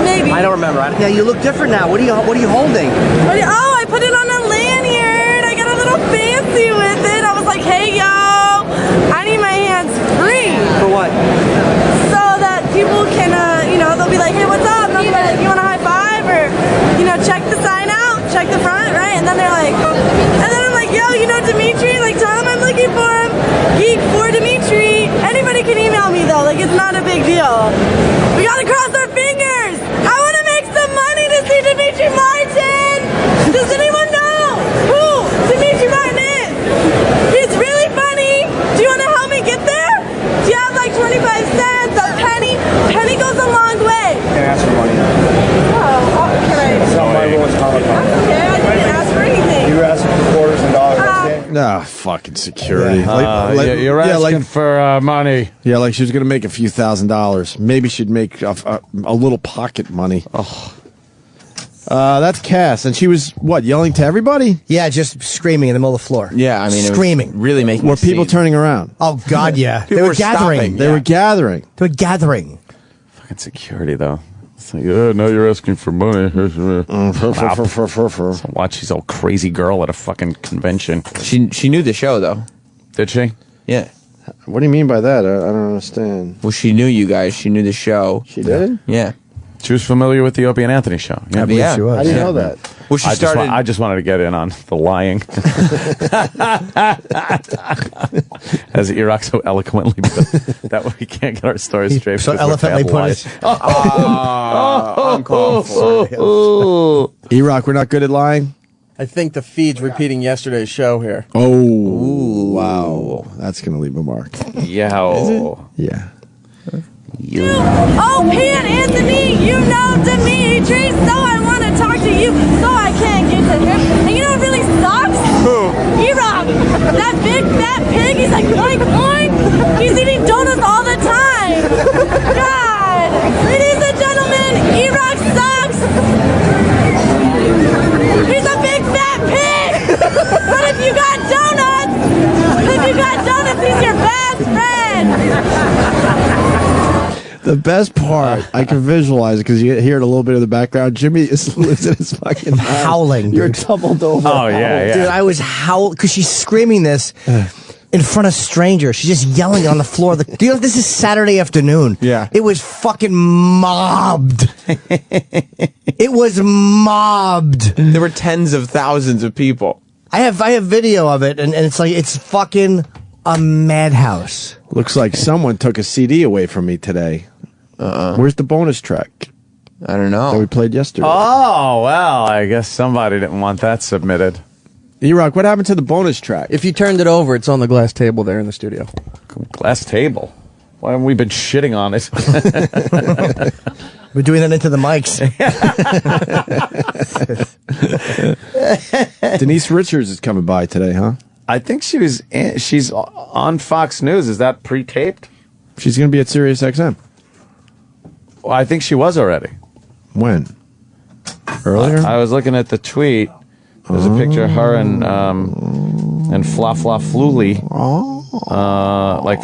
Maybe. I don't remember. Now you look different now. What are you holding? Oh, I put it on a lanyard. I got a little fancy with it. I was like, hey, yo, I need my hands free. For what? So that people can, they'll be like, hey, what's up? And I'll be like, you want a high five? Or, check the sign out, check the front, right? And then they're like, and then I'm like, Geek for Dimitri. Anybody can email me though, like it's not a big deal. We gotta cross our fingers. I wanna make some money to see Dimitri Martin. Does anyone know who Dimitri Martin is? He's really funny. Do you wanna help me get there? Do you have like 25 cents, a penny? Penny goes a long way. Can't ask for money. Oh, okay. That's not my rules, Comic Con. Okay, I didn't ask for anything. You were asking for quarters and dollars. Nah, fucking security. You're asking for money. Yeah, like she was going to make a few $1,000s. Maybe she'd make a little pocket money. Oh. That's Cass. And she was, what, yelling to everybody? Yeah, just screaming in the middle of the floor. Yeah, I mean, screaming. It was really making Were people turning around? Oh, God, yeah. They People were gathering. stopping, They were gathering. They were gathering. Fucking security, though. It's like, now you're asking for money. Watch, she's a crazy girl at a fucking convention. She knew the show, though. Did she? Yeah. What do you mean by that? I don't understand. Well, she knew you guys. She knew the show. She did? Yeah. She was familiar with the Opie and Anthony show. I believe she was. How do you know that? Well, she started. I just wanted to get in on the lying. As Iraq so eloquently put, that way we can't get our stories straight. So eloquently put it. Uncalled for. E-Rock, we're not good at lying? I think the feed's repeating yesterday's show here. Oh, wow. That's going to leave a mark. Yeah. Yeah. Opie and Anthony, you know Dimitri, so I want to talk to you, so I can't get to him. And you know what really sucks? Who? E-Rock, that big fat pig, he's like, oink, oink. He's eating donuts all the time. God. Ladies and gentlemen, E-Rock sucks. He's a big fat pig. But if you got donuts, he's your best friend. The best part, I can visualize it because you hear it a little bit in the background. Jimmy lives in his fucking house. Howling. You're doubled over. Oh, yeah. Dude, I was howling because she's screaming this in front of strangers. She's just yelling on the floor. Do you know this is Saturday afternoon? Yeah. It was fucking mobbed. It was mobbed. There were tens of thousands of people. I have video of it, and it's like, it's fucking a madhouse. Looks like someone took a CD away from me today. Where's the bonus track? I don't know. That we played yesterday. Oh, well, I guess somebody didn't want that submitted. E-Rock, what happened to the bonus track? If you turned it over, it's on the glass table there in the studio. Glass table? Why haven't we been shitting on it? We're doing that into the mics. Denise Richards is coming by today, huh? I think she's on Fox News. Is that pre-taped? She's going to be at Sirius XM. Well, I think she was already. When? Earlier? I was looking at the tweet. There's a picture of her and Fla Fla Fluli. Like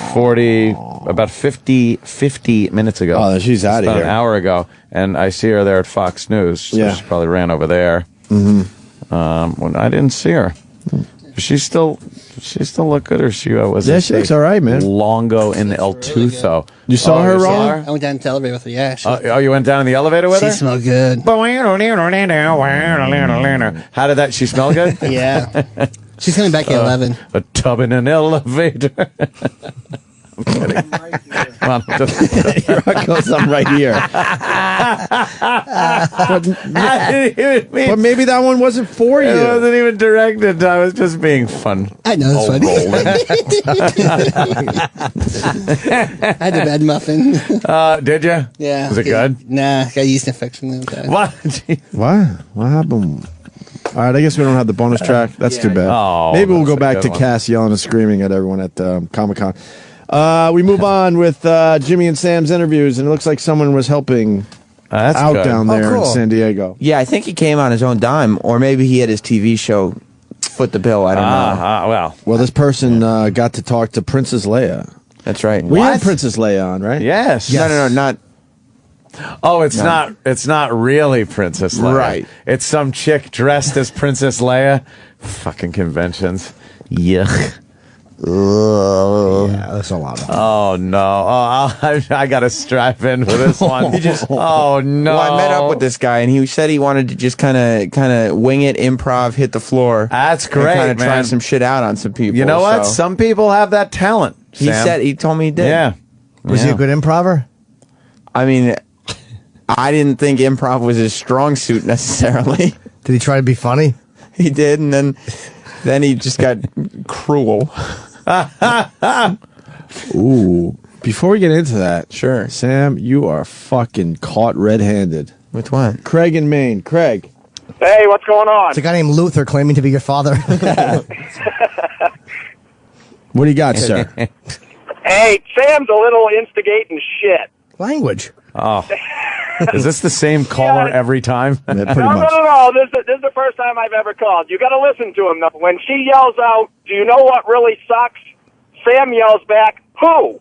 50 minutes ago. Oh, she's out of here. here. An hour ago. And I see her there at Fox News. So yeah. She probably ran over there. When I didn't see her. She still look good, or she was? Yeah, she looks all right, man. Longo in El Tuzo. You saw her, Ron? I went down to the elevator with her. Yeah. You went down in the elevator with her? She smelled good. How did that? She smell good? Yeah. She's coming back at 11. A tub in an elevator. I'm kidding. Come on, Rock goes up right here. But maybe that one wasn't for you. It wasn't even directed. I was just being fun. I know, it's funny. I had a bad muffin. Did you? Yeah. Was it good? Nah, I got yeast infection. What? What happened? All right, I guess we don't have the bonus track. That's too bad. Oh, maybe we'll go back to Cass yelling and screaming at everyone at Comic-Con. We move on with Jimmy and Sam's interviews, and it looks like someone was helping out good. down there cool. in San Diego. Yeah, I think he came on his own dime, or maybe he had his TV show foot the bill. I don't know. Well, this person got to talk to Princess Leia. That's right. We had Princess Leia on, right? Yes. No, not. Oh, it's not. It's not really Princess Leia. Right. It's some chick dressed as Princess Leia. Fucking conventions. Yuck. Yeah, Solano. Oh no! I got to strap in for this one. Oh no! Well, I met up with this guy, and he said he wanted to just kind of wing it, improv, hit the floor. That's great, Kind of try man. some shit out on some people. You know what? so- Some people have that talent. He Sam. said he told me he did. Yeah. Was he a good improver? I mean, I didn't think improv was his strong suit necessarily. Did he try to be funny? He did, and then he just got cruel. Ooh. Before we get into that, sure, Sam, you are fucking caught red-handed. With what? Craig in Maine. Craig. Hey, what's going on? It's a guy named Luther claiming to be your father. What do you got, sir? Hey, Sam's a little instigating shit. Language. Oh. Is this the same caller every time? No. This is the first time I've ever called. You got to listen to him though. When she yells out, "Do you know what really sucks?" Sam yells back, "Who?"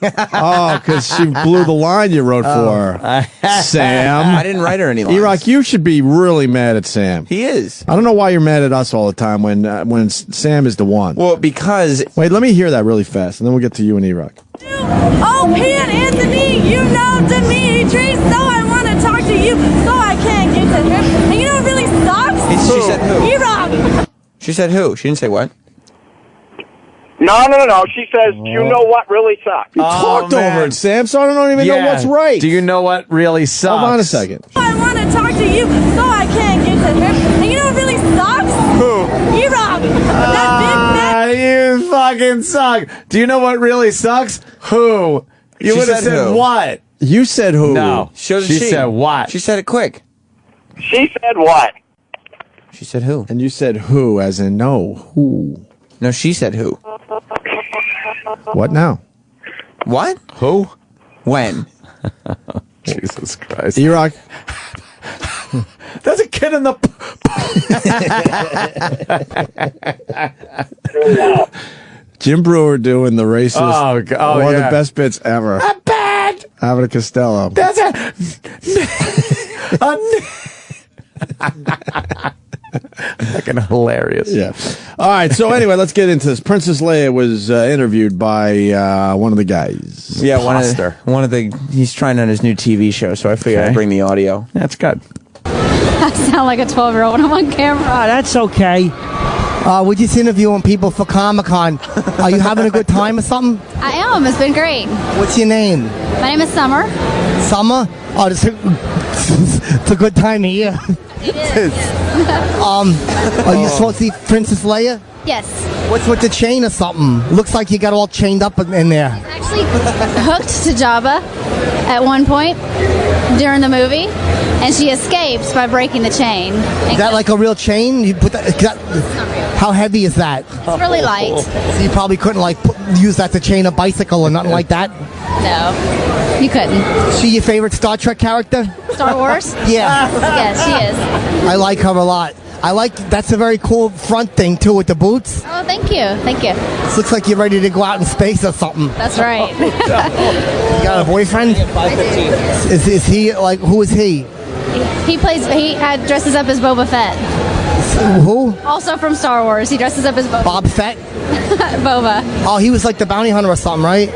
Oh, because she blew the line you wrote for her. Sam. I didn't write her any lines. E-Rock, you should be really mad at Sam. He is. I don't know why you're mad at us all the time when Sam is the one. Well, because... Wait, let me hear that really fast, and then we'll get to you and E-Rock. Opie and Anthony, you know Dimitri, so I want to talk to you, so I can't get to him. And you know what really sucks? She said who? E-Rock. She said who? She didn't say what? No. She says, "Do you know what really sucks?" You talked over it, Sam, so I don't even know what's right. Do you know what really sucks? Hold on a second. I want to talk to you, so I can't get to him. And you know what really sucks? Who? E-Rock. That You fucking suck. Do you know what really sucks? Who? You She would have said said who. what? You said who? No. She said what? She said it quick. She said what? She said who? And you said who, as in no. Who? No, she said who. What now? What? Who? When? Jesus Christ. E-Rock. There's a kid in the... Jim Brewer doing the racist. Oh, one of yeah. the best bits ever. I'm bad. Abbott and Costello. That's fucking hilarious. Yeah. All right. So anyway, let's get into this. Princess Leia was interviewed by one of the guys. Yeah, one of the. He's trying on his new TV show, so I figured I'd bring the audio. That's good. I sound like a 12-year-old when I'm on camera. Oh, that's okay. We're just interviewing people for Comic-Con. Are you having a good time or something? I am. It's been great. What's your name? My name is Summer. Summer? Oh, it's a good time of year. It is. Are you supposed to see Princess Leia? Yes. What's with the chain or something? Looks like you got all chained up in there. Actually hooked to Jabba at one point during the movie, and she escapes by breaking the chain. Is that like a real chain? You put that, how heavy is that? It's really light. So you probably couldn't use that to chain a bicycle or nothing like that? No, you couldn't. She your favorite Star Trek character? Star Wars? Yeah. Yes, she is. I like her a lot. That's a very cool front thing too with the boots. Oh, thank you. Thank you. This looks like you're ready to go out in space or something. That's right. You got a boyfriend? Is he who is he? He dresses up as Boba Fett. Who? Also from Star Wars. He dresses up as Boba. Bob Fett? Boba. Oh, he was like the bounty hunter or something, right?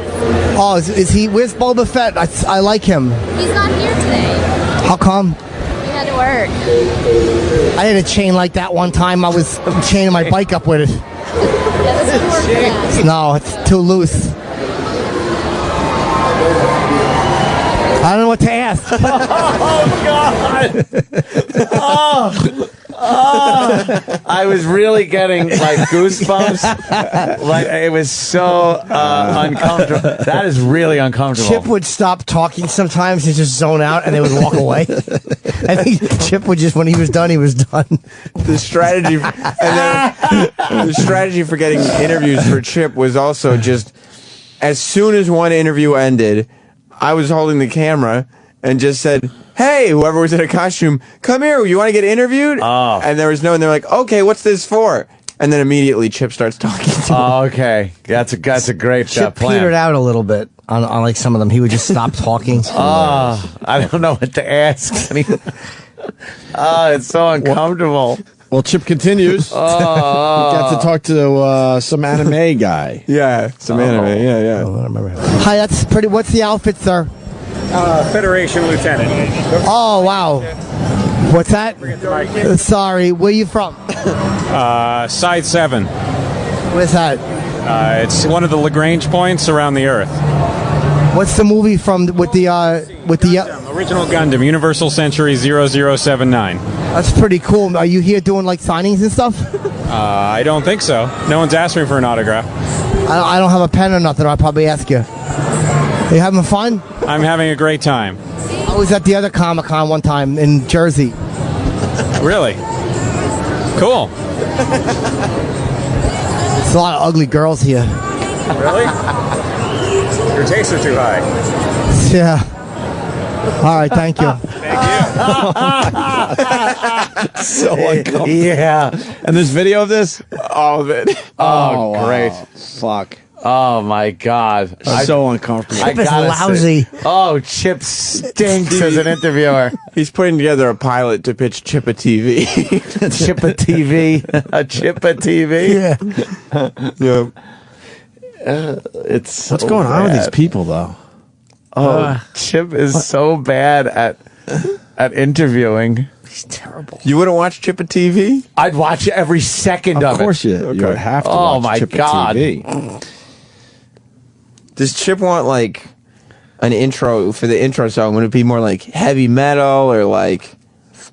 Oh, is he? Where's Boba Fett? I like him. He's not here today. How come? He had to work. I had a chain like that one time. I was chaining my bike up with it. No, it's too loose. I don't know what to ask. Oh, God. I was really getting goosebumps. It was so uncomfortable. That is really uncomfortable. Chip would stop talking sometimes and just zone out, and they would walk away. I think Chip would just, when he was done, he was done. The strategy, the strategy for getting interviews for Chip was also just as soon as one interview ended, I was holding the camera and just said, "Hey, whoever was in a costume, come here. You want to get interviewed?" Oh. And there was no, and they're like, "Okay, what's this for?" And then immediately Chip starts talking to me. Oh, okay. That's a great Chip plan. petered out a little bit on like some of them. He would just stop talking. I don't know what to ask. It's so uncomfortable. Well, Chip continues. We got to talk to some anime guy. Yeah, some anime. Yeah. I remember. Hi, that's pretty. What's the outfit, sir? Federation Lieutenant. Oh, wow. What's that? Sorry, where you from? Side 7. Where's that? It's one of the Lagrange points around the Earth. What's the movie from with the Original Gundam, Universal Century 0079. That's pretty cool. Are you here doing like signings and stuff? I don't think so. No one's asked me for an autograph. I don't have a pen or nothing. I'll probably ask you. Are you having fun? I'm having a great time. I was at the other Comic-Con one time in Jersey. Really? Cool. There's a lot of ugly girls here. Really? Your tastes are too high. Yeah. All right, thank you. So uncomfortable. Yeah. And there's video of this? All of it. Oh, wow. great. Fuck. Oh, my God. So uncomfortable. I Chip is gotta lousy. say- Oh, Chip stinks as an interviewer. He's putting together a pilot to pitch Chip a TV. Chip a TV. A Chip a TV? Yeah. It's so What's going on with bad. these people, though? Oh, Chip is so bad at interviewing. He's terrible. You wouldn't watch Chip a TV? I'd watch every second of it. Of course you would have to Oh, watch my Chip God. TV. Does Chip want like an intro for the intro song? Would it be more like heavy metal or like?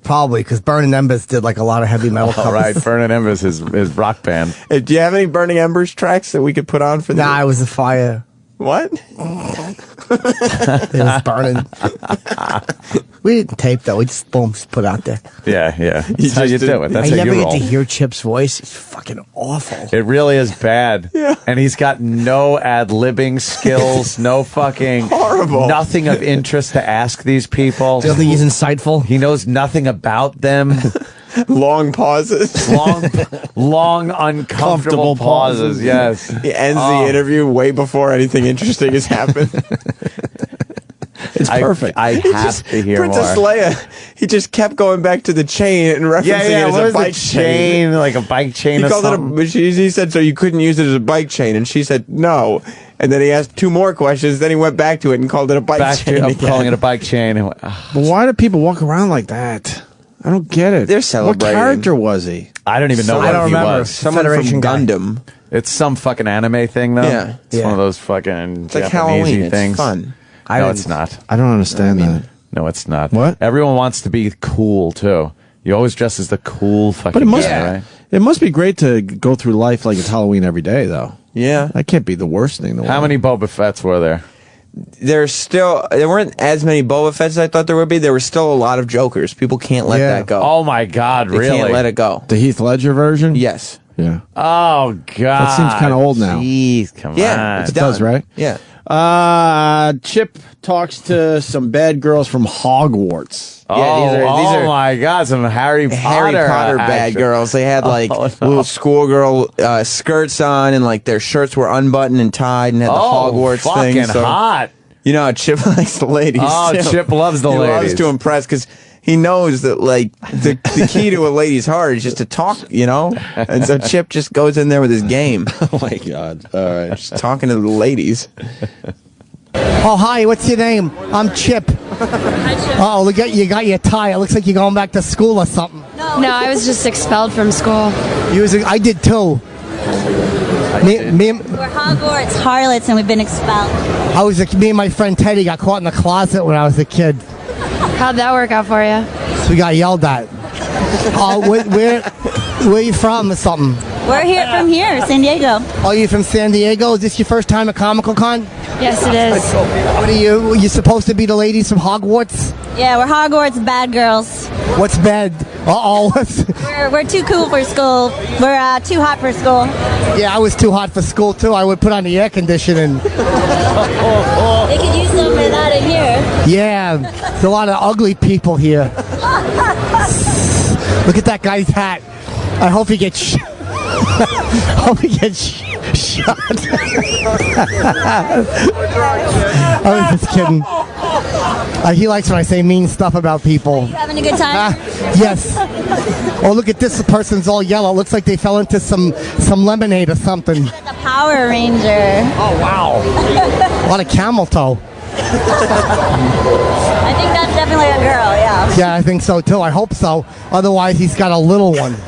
Probably because Burning Embers did like a lot of heavy metal All covers. right, Burning Embers is his rock band. Hey, do you have any Burning Embers tracks that we could put on for the? Nah, it was a fire. What? It was burning. We didn't tape though. We just boom, just put it out there. Yeah. That's how you do it. That's I how never you get roll. to hear Chip's voice. It's fucking awful. It really is bad. Yeah. And he's got no ad-libbing skills, no fucking... Horrible. Nothing of interest to ask these people. Do you think he's insightful? He knows nothing about them. Long pauses. Long, uncomfortable pauses. Yes. He ends the interview way before anything interesting has happened. It's perfect. I have to hear Princess more. Leia, he just kept going back to the chain and referencing it as what a was bike the chain? Like a bike chain He or called something? he said, so you couldn't use it as a bike chain. And she said, no. And then he asked 2 more questions. Then he went back to it and called it a bike chain. I'm again. calling it a bike chain. And went, "Ah." But why do people walk around like that? I don't get it. They're celebrating. What character was he? I don't even know I what don't he remember. was. Someone Federation from guy. Gundam. It's some fucking anime thing, though. Yeah. It's one of those fucking It's like Japanese-y Halloween. things. It's fun. No, it's not. I don't understand that. No, it's not. What? Everyone wants to be cool, too. You always dress as the cool fucking But it must, guy, right? it must be great to go through life like it's Halloween every day, though. Yeah. That can't be the worst thing in the world. How many Boba Fett's were there? There weren't as many Boba Fett's as I thought there would be. There were still a lot of Jokers. People can't let that go. Oh, my God, They really? can't let it go. The Heath Ledger version? Yes. Yeah. Oh, God. That seems kind of old now. Jeez, come Yeah, on. it's It does, done. right? Yeah. Chip talks to some bad girls from Hogwarts. Oh, these are my God, some Harry Potter bad action. girls. They had like Oh, no. little schoolgirl skirts on, and like their shirts were unbuttoned and tied, and had the Hogwarts fucking thing. So, hot. you know, Chip likes the ladies. Oh, too. Chip loves the he ladies. loves to impress because he knows that like the key to a lady's heart is just to talk, you know. And so Chip just goes in there with his game, Oh, my God. All right. just talking to the ladies. Oh, hi, what's your name? I'm Chip. Oh, look at you got your tie. It looks like you're going back to school or something. No, I was just expelled from school. I did too. Me and We're Hogwarts harlots and we've been expelled. me and my friend Teddy got caught in the closet when I was a kid. How'd that work out for you? So we got yelled at. Oh, where are you from or something? We're here from here, San Diego. Oh, you from San Diego? Is this your first time at Comical Con? Yes, it is. What are you? You supposed to be the ladies from Hogwarts? Yeah, we're Hogwarts bad girls. What's bad? Uh-oh. We're too cool for school. We're too hot for school. Yeah, I was too hot for school too. I would put on the air conditioning. They could use some of that in here. Yeah, there's a lot of ugly people here. Look at that guy's hat. I hope he gets hope he gets shot. I was just kidding. He likes when I say mean stuff about people. You having a good time? Yes. Oh, look at this. The person's all yellow. Looks like they fell into some lemonade or something. The Power Ranger. Oh, wow. A lot of camel toe. I think that's definitely a girl, yeah. Yeah, I think so, too. I hope so. Otherwise, he's got a little one. All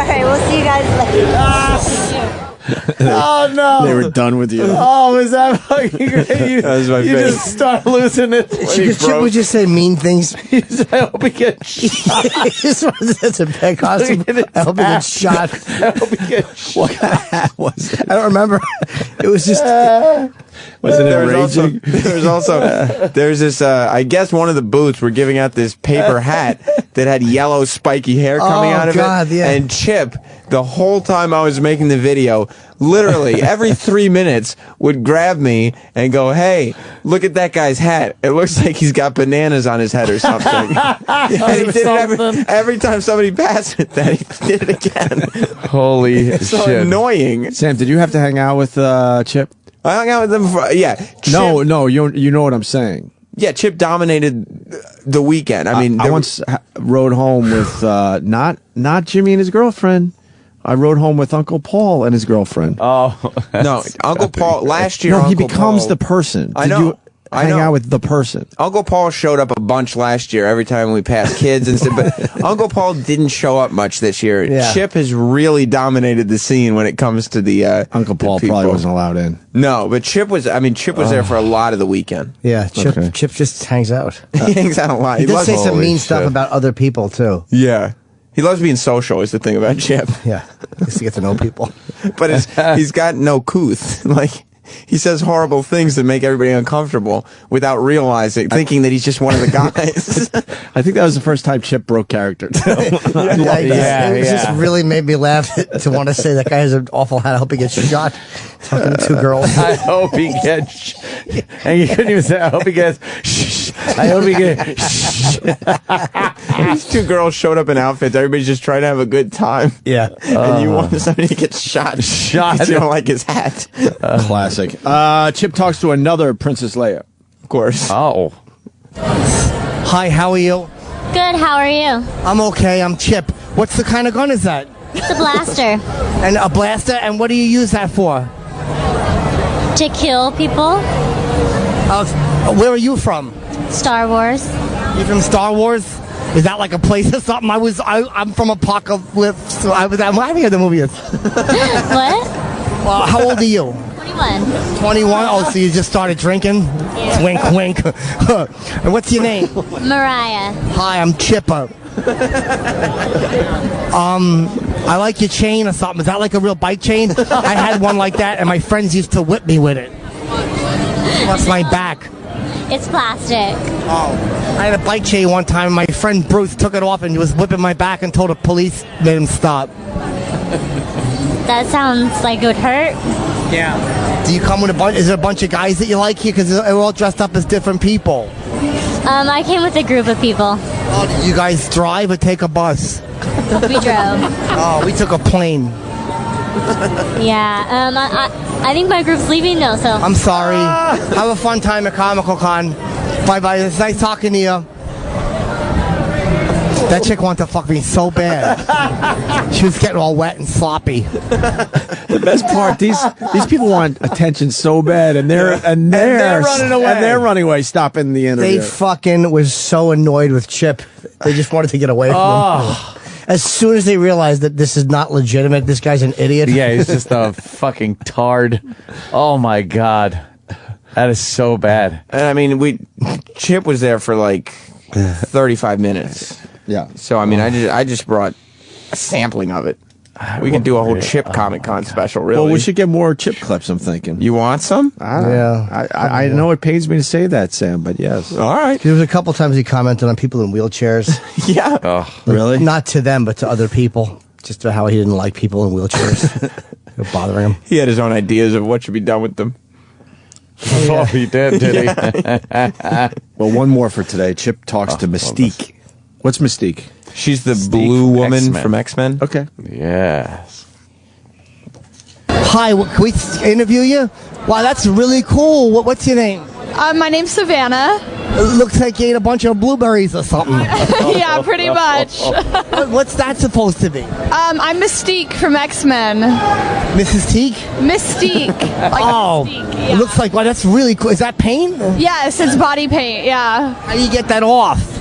right, we'll see you guys later. Oh, no. They were done with you. Oh, was that fucking great? You, That was my you face. just start losing it. Chip would just say mean things. I hope he gets shot. That's a bad costume. I hope he gets shot. I hope he gets shot. What kind of hat was it? I don't remember. It was just... Was it enraging? There's this, I guess one of the booths were giving out this paper hat that had yellow spiky hair coming out of it. Yeah. And Chip, the whole time I was making the video, literally every 3 minutes would grab me and go, "Hey, look at that guy's hat. It looks like he's got bananas on his head or something." And he did it every time somebody passed it, then he did it again. Holy It's so shit. annoying. Sam, did you have to hang out with Chip? I hung out with him before. Yeah. Chip, No, you know what I'm saying. Yeah, Chip dominated the weekend. I mean, I once rode home with not Jimmy and his girlfriend. I rode home with Uncle Paul and his girlfriend. Oh. No, Uncle Paul, last year, No, he Uncle becomes Paul- the person. I Did know. you hang out with the person? Uncle Paul showed up a bunch last year every time we passed kids and stuff, but Uncle Paul didn't show up much this year. Yeah. Chip has really dominated the scene when it comes to the Uncle Paul the probably people. wasn't allowed in. No, but Chip was there for a lot of the weekend. Yeah, Chip, Okay. Chip just hangs out. He hangs out a lot. He does loves- say some Holy mean stuff shit. about other people, too. Yeah. He loves being social is the thing about Chip. Yeah, just to get to know people. But he's got no couth. Like, he says horrible things that make everybody uncomfortable without realizing, thinking that he's just one of the guys. I think that was the first time Chip broke character. It just really made me laugh to want to say that guy has an awful hat. I hope he gets shot. Talking to two girls. I hope he gets... And you couldn't even say, I hope he gets... Shh. I hope he gets... These two girls showed up in outfits. Everybody's just trying to have a good time. Yeah. And you want somebody to get shot. Shot. You don't like his hat. Classic. Chip talks to another Princess Leia. Of course. Oh. Hi, how are you? Good, how are you? I'm okay. I'm Chip. What's the kind of gun is that? It's a blaster. And a blaster? And what do you use that for? To kill people. Where are you from? Star Wars. You from Star Wars? Is that like a place or something? I'm from Apocalypse. So I'm having the movie. What? Well, how old are you? 21. 21? Oh, so you just started drinking? Yeah. Wink, wink. And what's your name? Mariah. Hi, I'm Chipper. I like your chain or something. Is that like a real bike chain? I had one like that, and my friends used to whip me with it. Plus my back. It's plastic. Oh. I had a bike chain one time, and my friend Bruce took it off and he was whipping my back until the police made him stop. That sounds like it would hurt. Yeah. Do you come with a bunch? Is there a bunch of guys that you like here? Because they're all dressed up as different people. I came with a group of people. Oh, did you guys drive or take a bus? We drove. Oh, we took a plane. Yeah. I think my group's leaving though, so. I'm sorry. Have a fun time at Comical Con. Bye-bye. It's nice talking to you. That chick wanted to fuck me so bad. She was getting all wet and sloppy. The best part, these people want attention so bad, and they're running away. And they're running away, stopping the interview. They fucking was so annoyed with Chip. They just wanted to get away from him. As soon as they realized that this is not legitimate, this guy's an idiot. Yeah, he's just a fucking tard. Oh my god. That is so bad. And I mean, Chip was there for like 35 minutes. Yeah. So I mean, I just brought a sampling of it. We could do a whole Chip Comic Con special, really. Well, we should get more Chip clips, I'm thinking. You want some? I know it pains me to say that, Sam, but yes. All right. There was a couple times he commented on people in wheelchairs. Yeah. Oh, really? Not to them, but to other people. Just how he didn't like people in wheelchairs. They were bothering him. He had his own ideas of what should be done with them. Oh, he did he? Well, one more for today. Chip talks to Mystique. What's Mystique? She's the Mystique blue from woman X-Men. from X-Men. Okay. Yes. Hi, can we interview you? Wow, that's really cool. What's your name? My name's Savannah. Looks like you ate a bunch of blueberries or something. Yeah, pretty much. What's that supposed to be? I'm Mystique from X-Men. Mrs. Teague? Mystique. Like Mystique, yeah. It looks like, wow, that's really cool. Is that paint? Yes, it's body paint, yeah. How do you get that off?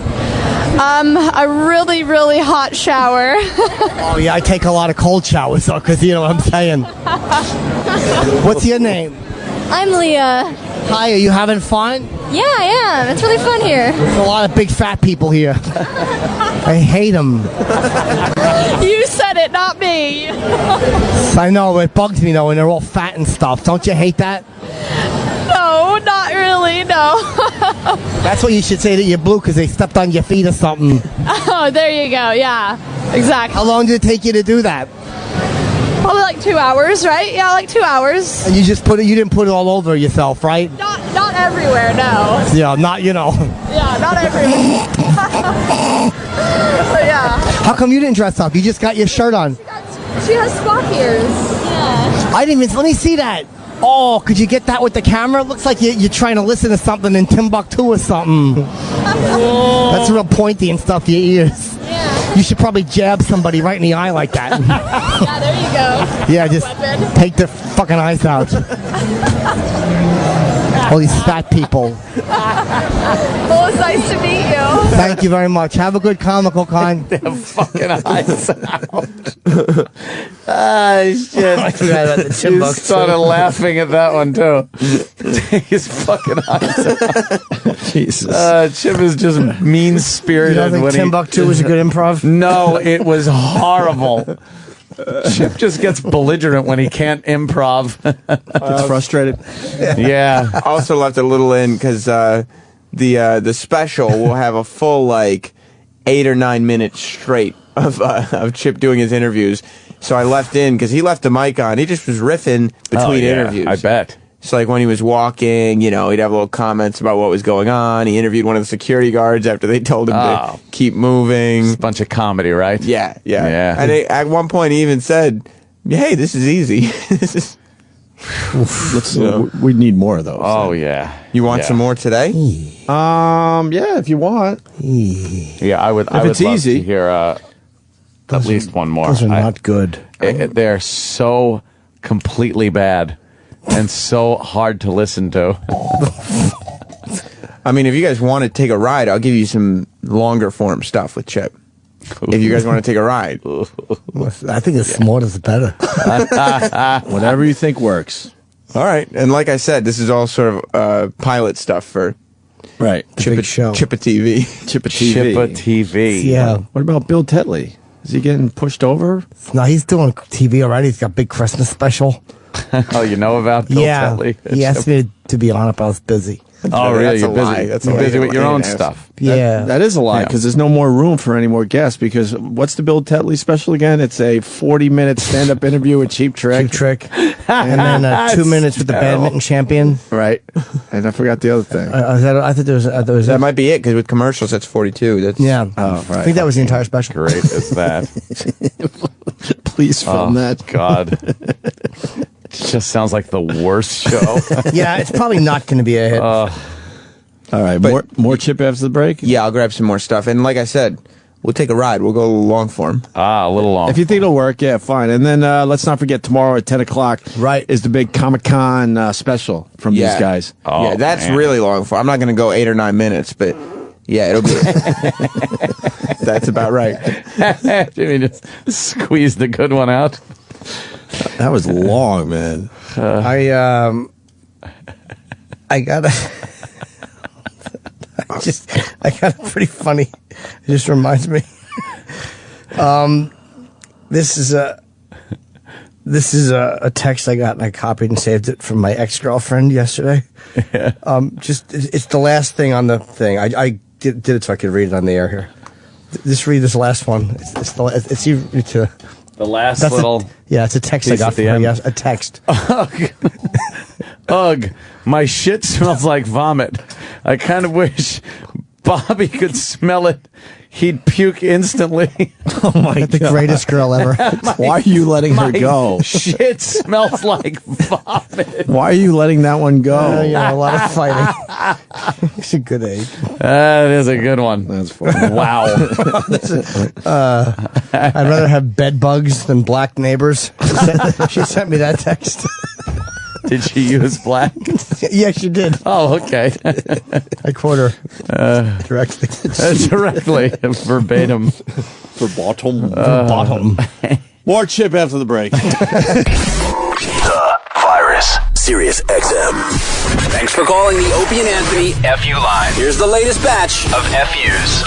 A really, really hot shower. Oh, yeah, I take a lot of cold showers, though, because you know what I'm saying. What's your name? I'm Leah. Hi, are you having fun? Yeah, I am. It's really fun here. There's a lot of big fat people here. I hate them. You said it, not me. I know, it bugs me, though, when they're all fat and stuff. Don't you hate that? No, not really, no. That's what you should say that you're blue, because they stepped on your feet or something. Oh, there you go, yeah. Exactly. How long did it take you to do that? Probably like 2 hours, right? Yeah, like 2 hours. And you just you didn't put it all over yourself, right? Not everywhere, no. Yeah, not, you know. Yeah, not everywhere. So, yeah. How come you didn't dress up? You just got your shirt on. She has Spock ears. Yeah. I didn't even, let me see that. Oh, could you get that with the camera? It looks like you're trying to listen to something in Timbuktu or something. That's real pointy and stuff, your ears. Yeah. You should probably jab somebody right in the eye like that. Yeah, there you go. Yeah, just take their fucking eyes out. All these fat people. Well, it's nice to meet you. Thank you very much. Have a good comical con. Their fucking eyes out. Ah, shit. I forgot about the You Timbuktu. started laughing at that one, too. Take his fucking eyes out. Jesus. Chip is just mean-spirited. You don't think when Timbuktu was a good improv? No, it was horrible. Chip just gets belligerent when he can't improv. Gets frustrated. Yeah. I also left a little in because the special will have a full like 8 or 9 minutes straight of Chip doing his interviews. So I left in because he left the mic on. He just was riffing between interviews. I bet. So like when he was walking, you know, he'd have little comments about what was going on. He interviewed one of the security guards after they told him to keep moving. It's a bunch of comedy, right? Yeah. Yeah. And at one point he even said, "Hey, this is easy." This is. We need more of those. Oh, yeah. You want some more today? Yeah, if you want. Yeah, I would. If I would it's love easy. to hear at least one more. Those are not good. They're so completely bad and so hard to listen to. I mean, if you guys want to take a ride, I'll give you some longer form stuff with Chip. If you guys want to take a ride. I think as smart is better. Whatever you think works. All right. And like I said, this is all sort of pilot stuff for Big show. Chippa TV. Chippa TV. Chippa TV. Yeah. What about Bill Tetley? Is he getting pushed over? No, he's doing TV already. He's got a big Christmas special. Oh, you know about Bill Tetley? He asked me to be on it, but I was busy. Oh, really? That's You're a busy. lie. That's a You're lie. busy with your own Ass. stuff. Yeah. That is a lie, Yeah. because there's no more room for any more guests, because what's the Bill Tetley special again? It's a 40-minute stand-up interview with Cheap Trick. Cheap Trick. And then 2 minutes with the badminton champion. Right. And I forgot the other thing. I thought there was That might be it, because with commercials, that's 42. That's Yeah. Oh, right. I think that was the entire special. Great is that. Please film that. God. It just sounds like the worst show. Yeah, it's probably not going to be a hit. All right, more Chip after the break? Yeah, I'll grab some more stuff. And like I said, we'll take a ride. We'll go a little long form. A little long. If you think it'll work, yeah, fine. And then let's not forget, tomorrow at 10 o'clock is the big Comic-Con special from these guys. Yeah, that's really long form. I'm not going to go 8 or 9 minutes, but yeah, it'll be. That's about right. Jimmy just squeezed the good one out. That was long, man. I got a pretty funny. It just reminds me. This is a text I got, and I copied and saved it from my ex-girlfriend yesterday. Yeah. It's the last thing on the thing. I did it so I could read it on the air here. Just read this last one. It's you to. The last little. It's a text I got from her. Yes, a text. Ugh, my shit smells like vomit. I kind of wish Bobby could smell it. He'd puke instantly. Oh my god. The greatest girl ever. Why are you letting her go? Shit smells like vomit. Why are you letting that one go? A lot of fighting. It's a good age. That is a good one. That's funny. Wow. I'd rather have bed bugs than black neighbors. She sent me that text. Did she use black? Yeah, she did. Oh, okay. I quote her directly. Directly, verbatim. Verbatim. Bottom. More Chip after the break. The Virus. Sirius XM. Thanks for calling the Opie and Anthony FU line. Here's the latest batch of FUs.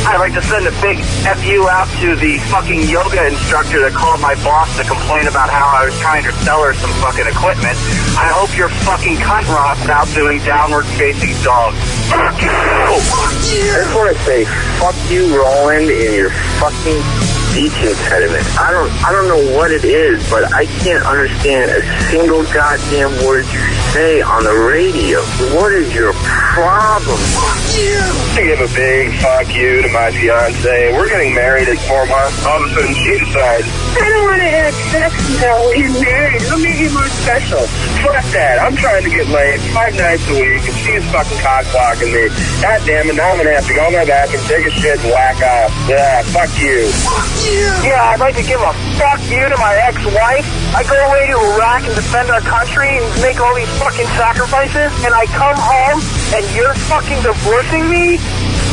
I'd like to send a big FU out to the fucking yoga instructor that called my boss to complain about how I was trying to sell her some fucking equipment. I hope your fucking cunt rot's out doing downward facing dogs. Fuck you! I just want to say, fuck you, Roland, and your fucking speech impediment. I don't know what it is, but I can't understand a single goddamn word you say on the radio. What is your problem? Fuck you! I give a big fuck you to my fiance. We're getting married in 4 months. All of a sudden she decides, I don't want to have sex until we're married. It'll make you more special. Fuck that. I'm trying to get laid 5 nights a week, and she's fucking cock blocking me. God damn it, now I'm going to have to go in my bathroom, take a shit, and whack off. Yeah, fuck you. Fuck you. Yeah, I'd like to give a fuck you to my ex-wife. I go away to Iraq and defend our country and make all these fucking sacrifices, and I come home and you're fucking divorcing me?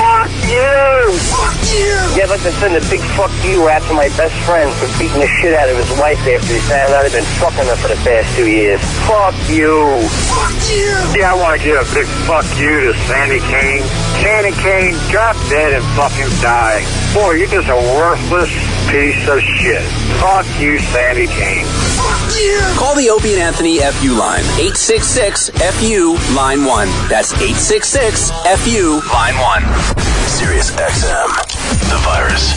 Fuck you! Fuck you! Yeah, I'd like to send a big fuck you out to my best friend for beating the shit out of his wife after he found out I've been fucking her for the past 2 years. Fuck you! Fuck you! Yeah, I want to give a big fuck you to Sandy Kane. Sandy Kane, drop dead and fucking die. Boy, you're just a worthless piece of shit. Fuck you, Sandy Kane. Fuck you! Call the Opie and Anthony FU line. 866-FU, line 1. That's 866-FU, line 1. Sirius XM. The Virus.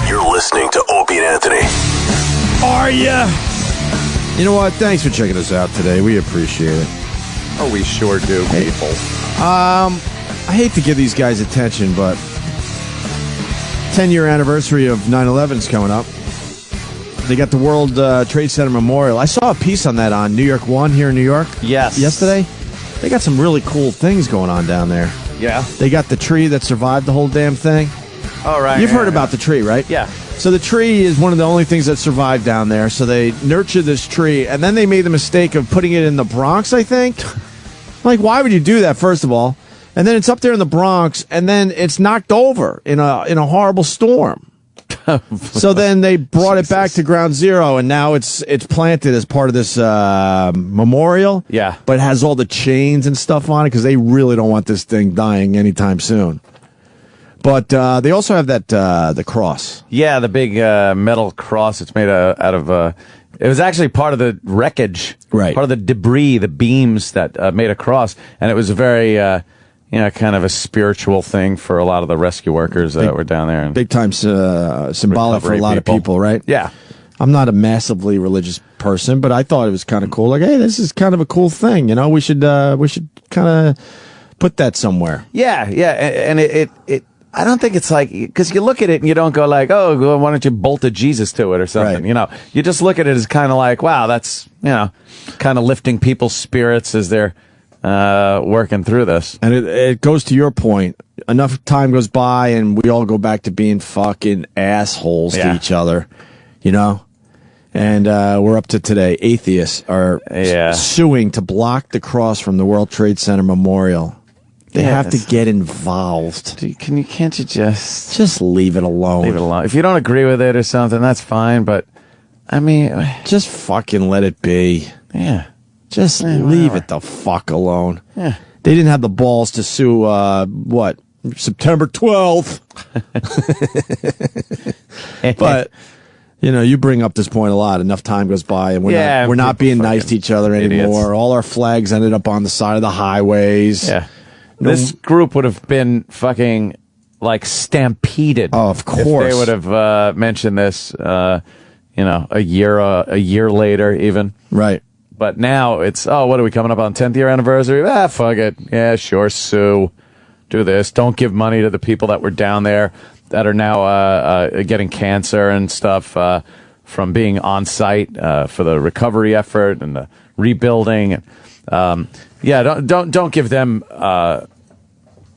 You're listening to Opie and Anthony. Are ya? You know what? Thanks for checking us out today. We appreciate it. Oh, we sure do, people. I hate to give these guys attention, but 10-year anniversary of 9/11 is coming up. They got the World Trade Center Memorial. I saw a piece on that on New York One here in New York. Yes. Yesterday. They got some really cool things going on down there. Yeah. They got the tree that survived the whole damn thing. All right. You've heard about the tree, right? Yeah. So the tree is one of the only things that survived down there. So they nurtured this tree, and then they made the mistake of putting it in the Bronx, I think. Like, why would you do that, first of all? And then it's up there in the Bronx, and then it's knocked over in a horrible storm. So then they brought it back to ground zero, and now it's planted as part of this memorial. Yeah. But it has all the chains and stuff on it because they really don't want this thing dying anytime soon. But they also have that the cross. Yeah, the big metal cross. It's made out of. It was actually part of the wreckage, right? Part of the debris, the beams that made a cross, and it was a very, kind of a spiritual thing for a lot of the rescue workers that were down there. And big time symbolic for a lot of people, right? Yeah. I'm not a massively religious person, but I thought it was kind of cool. Like, hey, this is kind of a cool thing. You know, we should kind of put that somewhere. Yeah, and it I don't think it's like, because you look at it and you don't go like, oh, well, why don't you bolt a Jesus to it or something? Right. You know, you just look at it as kind of like, wow, that's, kind of lifting people's spirits as they're working through this. And it goes to your point. Enough time goes by and we all go back to being fucking assholes to each other, And we're up to today. Atheists are suing to block the cross from the World Trade Center Memorial. They have to get involved. Can't you just leave it alone? Leave it alone. If you don't agree with it or something, that's fine. But I mean, just fucking let it be. Yeah, just leave it the fuck alone. Yeah, they didn't have the balls to sue. September 12th. But you bring up this point a lot. Enough time goes by, and we're not being nice to each other anymore. Idiots. All our flags ended up on the side of the highways. Yeah. This group would have been fucking like stampeded. Oh, of course. If they would have mentioned this, a year later, even. Right. But now it's, what are we coming up on 10th year anniversary? Fuck it. Yeah, sure, sue. do this. Don't give money to the people that were down there that are now getting cancer and stuff from being on site for the recovery effort and the rebuilding. Don't give them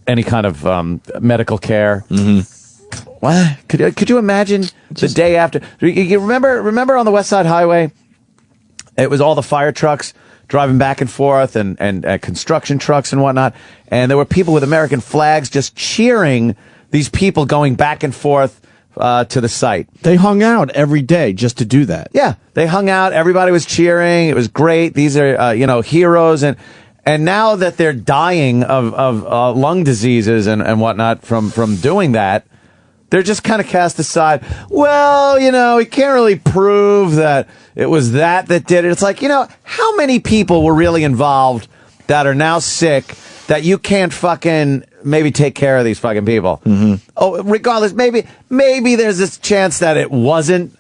any kind of medical care. Mm-hmm. What? Could you imagine the day after? You remember on the West Side Highway, it was all the fire trucks driving back and forth and construction trucks and whatnot, and there were people with American flags just cheering these people going back and forth to the site. They hung out every day just to do that. Yeah, they hung out. Everybody was cheering. It was great. These are heroes, and now that they're dying of lung diseases and whatnot from doing that, they're just kind of cast aside. Well, we can't really prove that it was that did it. It's like, how many people were really involved that are now sick that you can't fucking maybe take care of these fucking people? Mm-hmm. Oh, regardless, maybe there's this chance that it wasn't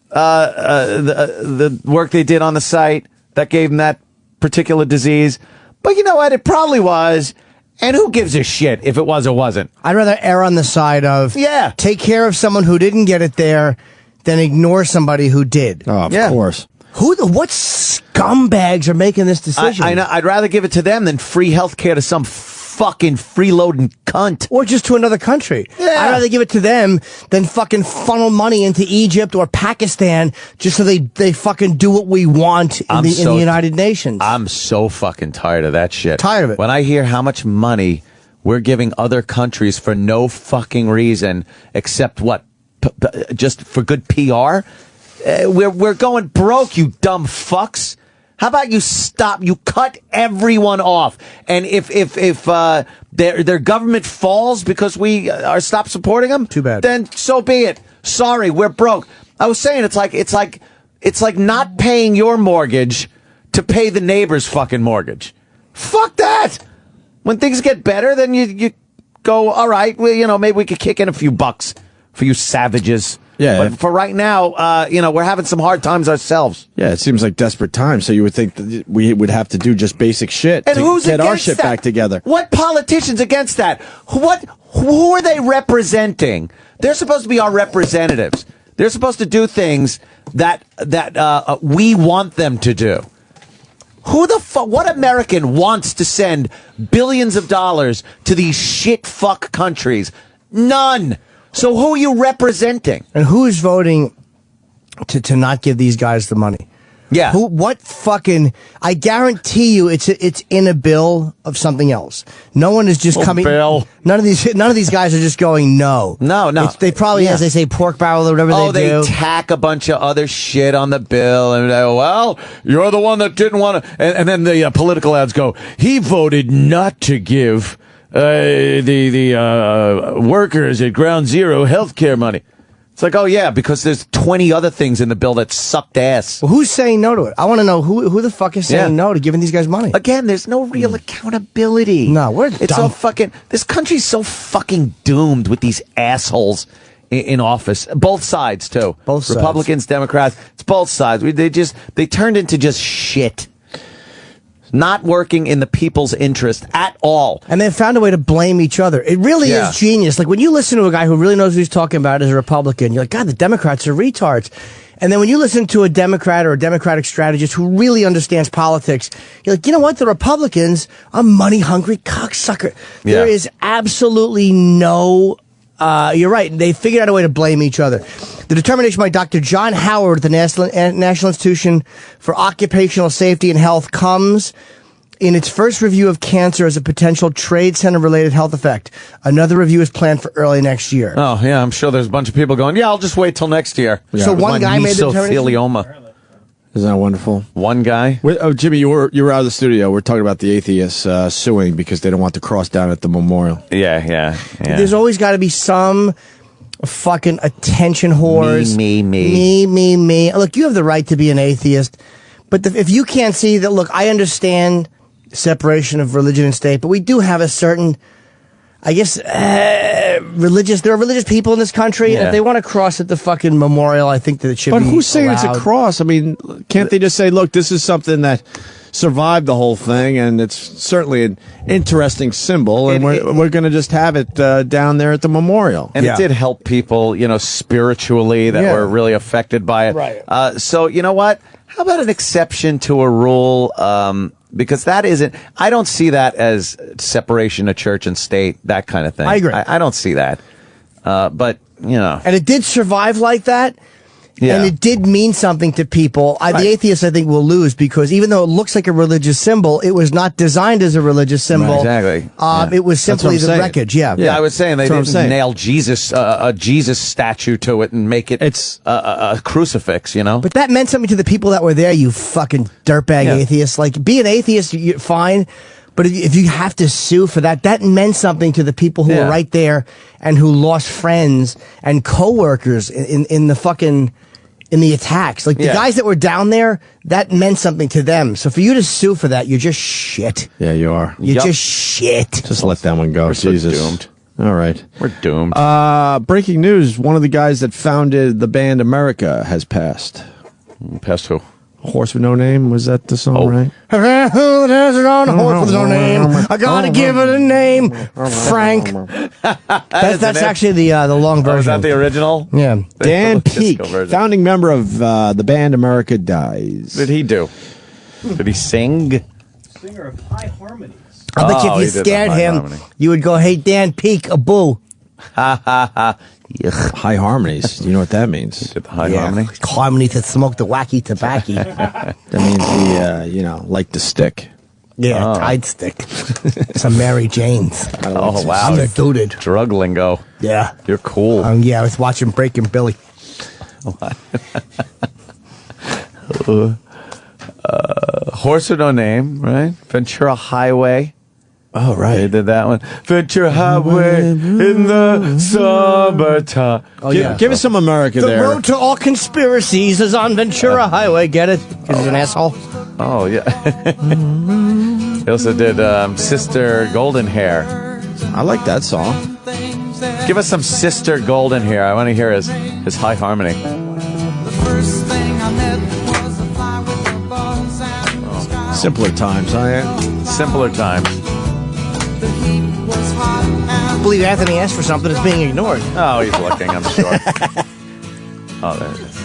the work they did on the site that gave them that particular disease. But you know what? It probably was. And who gives a shit if it was or wasn't? I'd rather err on the side of take care of someone who didn't get it there than ignore somebody who did. Oh, of course. What scumbags are making this decision? I know. I'd rather give it to them than free health care to some fucking freeloading cunt. Or just to another country. Yeah. I'd rather give it to them than fucking funnel money into Egypt or Pakistan just so they fucking do what we want in the United Nations. I'm so fucking tired of that shit. Tired of it. When I hear how much money we're giving other countries for no fucking reason except what? Just for good PR? We're going broke, you dumb fucks. How about you stop? You cut everyone off, and if their government falls because we are stop supporting them, too bad. Then so be it. Sorry, we're broke. I was saying it's like not paying your mortgage to pay the neighbor's fucking mortgage. Fuck that. When things get better, then you go, all right. Well, maybe we could kick in a few bucks for you savages. Yeah. But for right now, we're having some hard times ourselves. Yeah, it seems like desperate times. So you would think that we would have to do just basic shit and to who's get our against shit that? back together. What politicians against that? Who are they representing? They're supposed to be our representatives. They're supposed to do things that we want them to do. Who the fuck? What American wants to send billions of dollars to these shit fuck countries? None. So who are you representing? And who is voting to not give these guys the money? Yeah. What fucking? I guarantee you, it's in a bill of something else. No one is just coming. Bill. None of these guys are just going no. No. They probably, as they say, pork barrel or whatever they do. They tack a bunch of other shit on the bill, and they go, well, you're the one that didn't want to. And then the political ads go, he voted not to give the workers at Ground Zero health care money. It's like, oh yeah, because there's 20 other things in the bill that sucked ass. Well, who's saying no to it? I want to know who the fuck is saying no to giving these guys money. Again, there's no real accountability. No, it's all fucking. This country's so fucking doomed with these assholes in office. Both sides too. Both sides. Republicans, Democrats. It's both sides. They turned into just shit. Not working in the people's interest at all. And they found a way to blame each other. It really is genius. Like, when you listen to a guy who really knows what he's talking about as a Republican, you're like, God, the Democrats are retards. And then when you listen to a Democrat or a Democratic strategist who really understands politics, you're like, you know what? The Republicans are money-hungry cocksucker. Yeah. There is absolutely no... you're right. They figured out a way to blame each other. The determination by Dr. John Howard at the National Institution for Occupational Safety and Health comes in its first review of cancer as a potential trade center-related health effect. Another review is planned for early next year. Oh, yeah, I'm sure there's a bunch of people going, I'll just wait till next year. Yeah. So one guy made the determination? Mesothelioma. Isn't that wonderful? One guy. Oh, Jimmy, you were out of the studio. We're talking about the atheists suing because they don't want the cross down at the memorial. Yeah. There's always got to be some fucking attention whores. Me. Look, you have the right to be an atheist, but if you can't see that, look, I understand separation of religion and state, but we do have a certain, I guess, there are religious people in this country, and if they want to cross at the fucking memorial, I think that it should be But who's saying allowed. it's a cross? I mean, can't they just say, look, this is something that survived the whole thing, and it's certainly an interesting symbol, and we're going to just have it down there at the memorial. And it did help people, spiritually that were really affected by it. Right. So, you know what? How about an exception to a rule? Because I don't see that as separation of church and state, that kind of thing. I agree. I don't see that. But, And it did survive like that. Yeah. And it did mean something to people. The atheists, I think, will lose because even though it looks like a religious symbol, it was not designed as a religious symbol. Right, exactly. It was simply the wreckage. Yeah, I was saying they didn't nail Jesus, a Jesus statue to it and make it a crucifix, But that meant something to the people that were there, you fucking dirtbag atheists. Like, be an atheist, you're fine. But if you have to sue for that, that meant something to the people who were right there and who lost friends and coworkers in the attacks. Like, the guys that were down there, that meant something to them. So for you to sue for that, you're just shit. Yeah, you are. You're just shit. Just let that one go. We're so Jesus. doomed. All right. We're doomed. Breaking news. One of the guys that founded the band America has passed. Passed who? Horse with No Name. Was that the song, right? Who does it on a horse with no name? I gotta give it a name. Frank. That's actually the long version. Oh, is that the original? Yeah. Dan Peake, Disco version. founding member of the band America, dies. What did he do? Did he sing? Singer of High Harmonies. I bet you Oh, if you he did the scared High him, Harmony. you would go, hey, Dan Peake, a boo. Ha ha ha. High Harmonies. Do you know what that means? Did the High Harmony? Harmony to smoke the wacky tobacco. That means he, like the stick. Yeah, Tide stick. Some Mary Jane's. Oh, wow. I'm suited. Drug lingo. Yeah. You're cool. Yeah, I was watching Breaking Billy. Horse with No Name, right? Ventura Highway. Oh, right. They did that one. Ventura Highway in the summertime. Oh, give us some America The there. road to all conspiracies is on Ventura Highway. Get it? Because he's an asshole. Oh, yeah. They also did Sister Golden Hair. I like that song. Give us some Sister Golden Hair. I want to hear his high harmony. Simpler times, Simpler times. I believe Anthony asked for something that's being ignored. Oh, he's looking, I'm sure. Oh, there it is.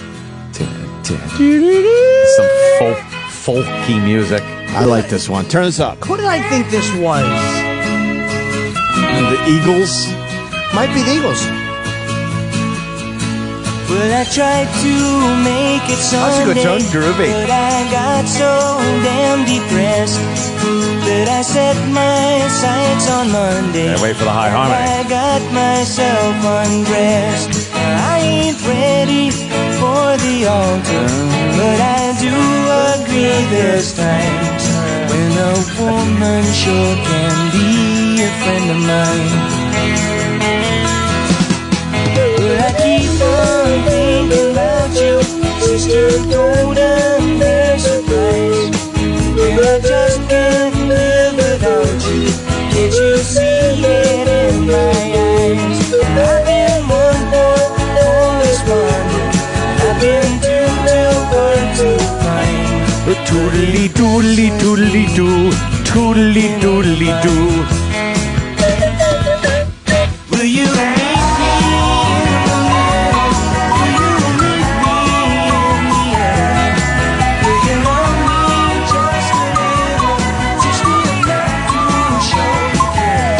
Some folky music. I like this one. Turn this up. Who did I think this was? The Eagles? Might be the Eagles. Well, I tried to make it Sunday, That's a good tone, groovy. but I got so damn depressed that I set my sights on Monday. Yeah, wait for the high harmony. I got myself undressed. I ain't ready for the altar, but I do agree there's times when a woman sure can be a friend of mine. But I keep on thinking about you, Sister Golden Hair Surprise. And I just can't live without you. Can't you see it in my eyes? I've been one always wondering, and I've been too hard to find. Toodly doodly doodly doo, toodly doodly doo. Will you meet me in the middle? Will you meet me in the end? Will you love me just a little, just enough to show you care?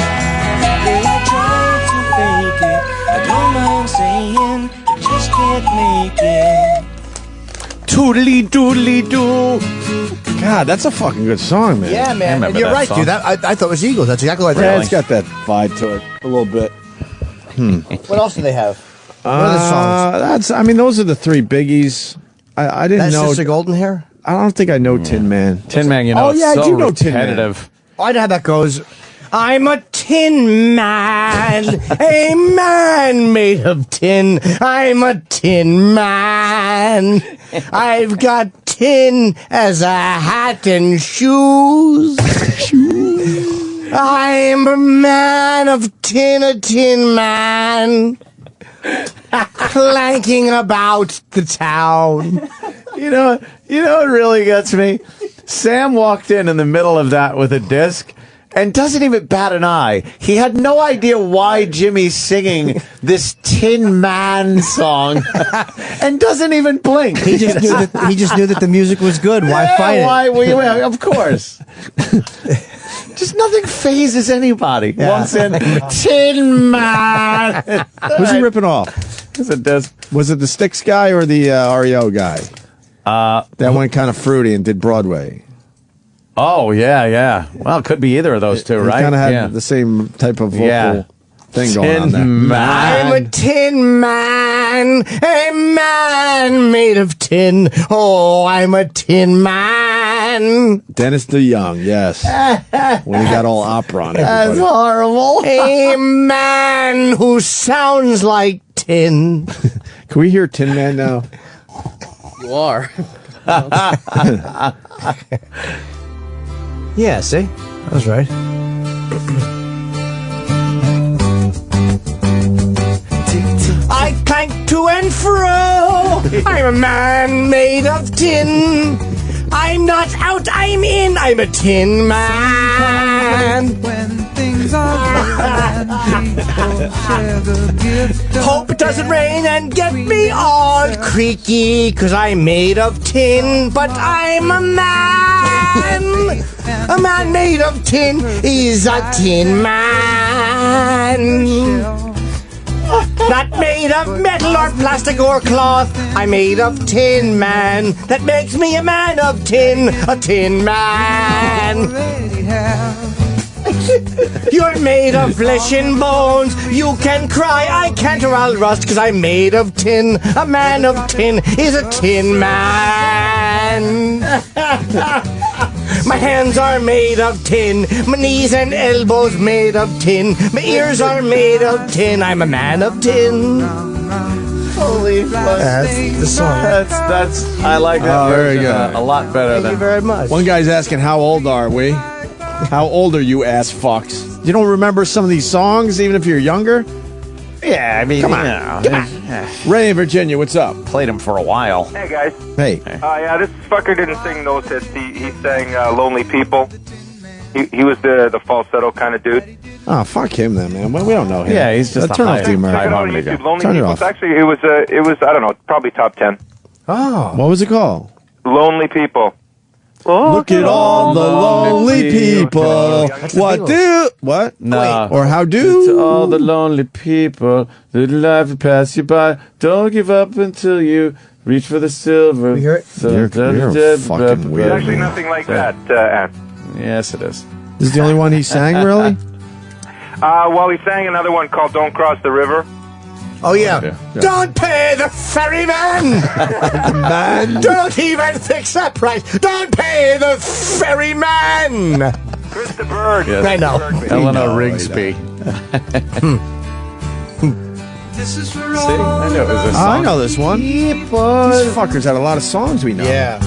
Will I try to fake it? I don't mind saying, I just can't make it. Toodly doodly doo. God, that's a fucking good song, man. Yeah, man. remember And you're that right, song. dude. I thought it was Eagles. That's exactly what I Yeah, thought. it's got that vibe to it a little bit. What else do they have? What are the songs? Those are the three biggies. I didn't That's know. Sister Golden Hair? I don't think I know Tin Man. Tin Man, Oh, it's yeah, I so do know Tin Man. repetitive. I know how that goes. I'm a tin man, a man made of tin. I'm a tin man. I've got tin as a hat and shoes. I'm a man of tin, a tin man, clanking about the town. You know what really gets me? Sam walked in the middle of that with a disc and doesn't even bat an eye. He had no idea why Jimmy's singing this Tin Man song and doesn't even blink. He just knew that the music was good. Why fight it? Why, of course. Just nothing phases anybody. Walks in, Tin Man. Who's he ripping off? It's a disc. Was it the Styx guy or the REO guy? That went kind of fruity and did Broadway. Oh, yeah. Well, it could be either of those two, right? Kind of had the same type of vocal thing going on there. I'm a tin man, a man made of tin. Oh, I'm a tin man. Dennis DeYoung, yes. When he got all opera on That's everybody. horrible. A man who sounds like tin. Can we hear Tin Man now? You are. Yeah, see? That was right. I clank to and fro. I'm a man made of tin. I'm not out, I'm in. I'm a tin man. When things are bad, people share the gift. Hope it doesn't rain and get me all creaky, 'cause I'm made of tin, but I'm a man. A man made of tin is a tin man. Not made of metal or plastic or cloth. I'm made of tin man. That makes me a man of tin, a tin man. You're made of flesh and bones. You can cry, I can't, or I'll rust, 'cause I'm made of tin. A man of tin is a tin man. My hands are made of tin. My knees and elbows made of tin. My ears are made of tin. I'm a man of tin. Holy fuck. That's the song. That's I like that Oh, very version good. a lot better Thank you than. very much. One guy's asking, how old are we? How old are you, ass fucks? You don't remember some of these songs, even if you're younger? Yeah, I mean, Come on. Ray in Virginia, what's up? Played him for a while. Hey, guys. Hey. Yeah, this fucker didn't sing those hits. He sang Lonely People. He was the falsetto kind of dude. Oh, fuck him then, man. Well, we don't know him. Yeah, he's just a turn high- off the American. Check it out on harmony YouTube. guy. Lonely Turn it People. off. It's actually, it was I don't know, probably top 10. Oh. What was it called? Lonely People. Look at all the lonely people. That's the What Beatles. do? What? No. Or how To do? all the lonely people, little life will pass you by. Don't give up until you reach for the silver. We hear it? You're fucking weird. It's actually nothing like that, Ann. Yes, it is. This is the only one he sang, really? Well, he sang another one called Don't Cross the River. Oh, yeah. Yeah. Don't pay the ferryman! Man. Don't even fix that price! Don't pay the ferryman! Christopher. Yes. I know. Eleanor know, Rigsby. This is for See, I know it was a Oh, song. I know this one. These fuckers had a lot of songs we know. Yeah.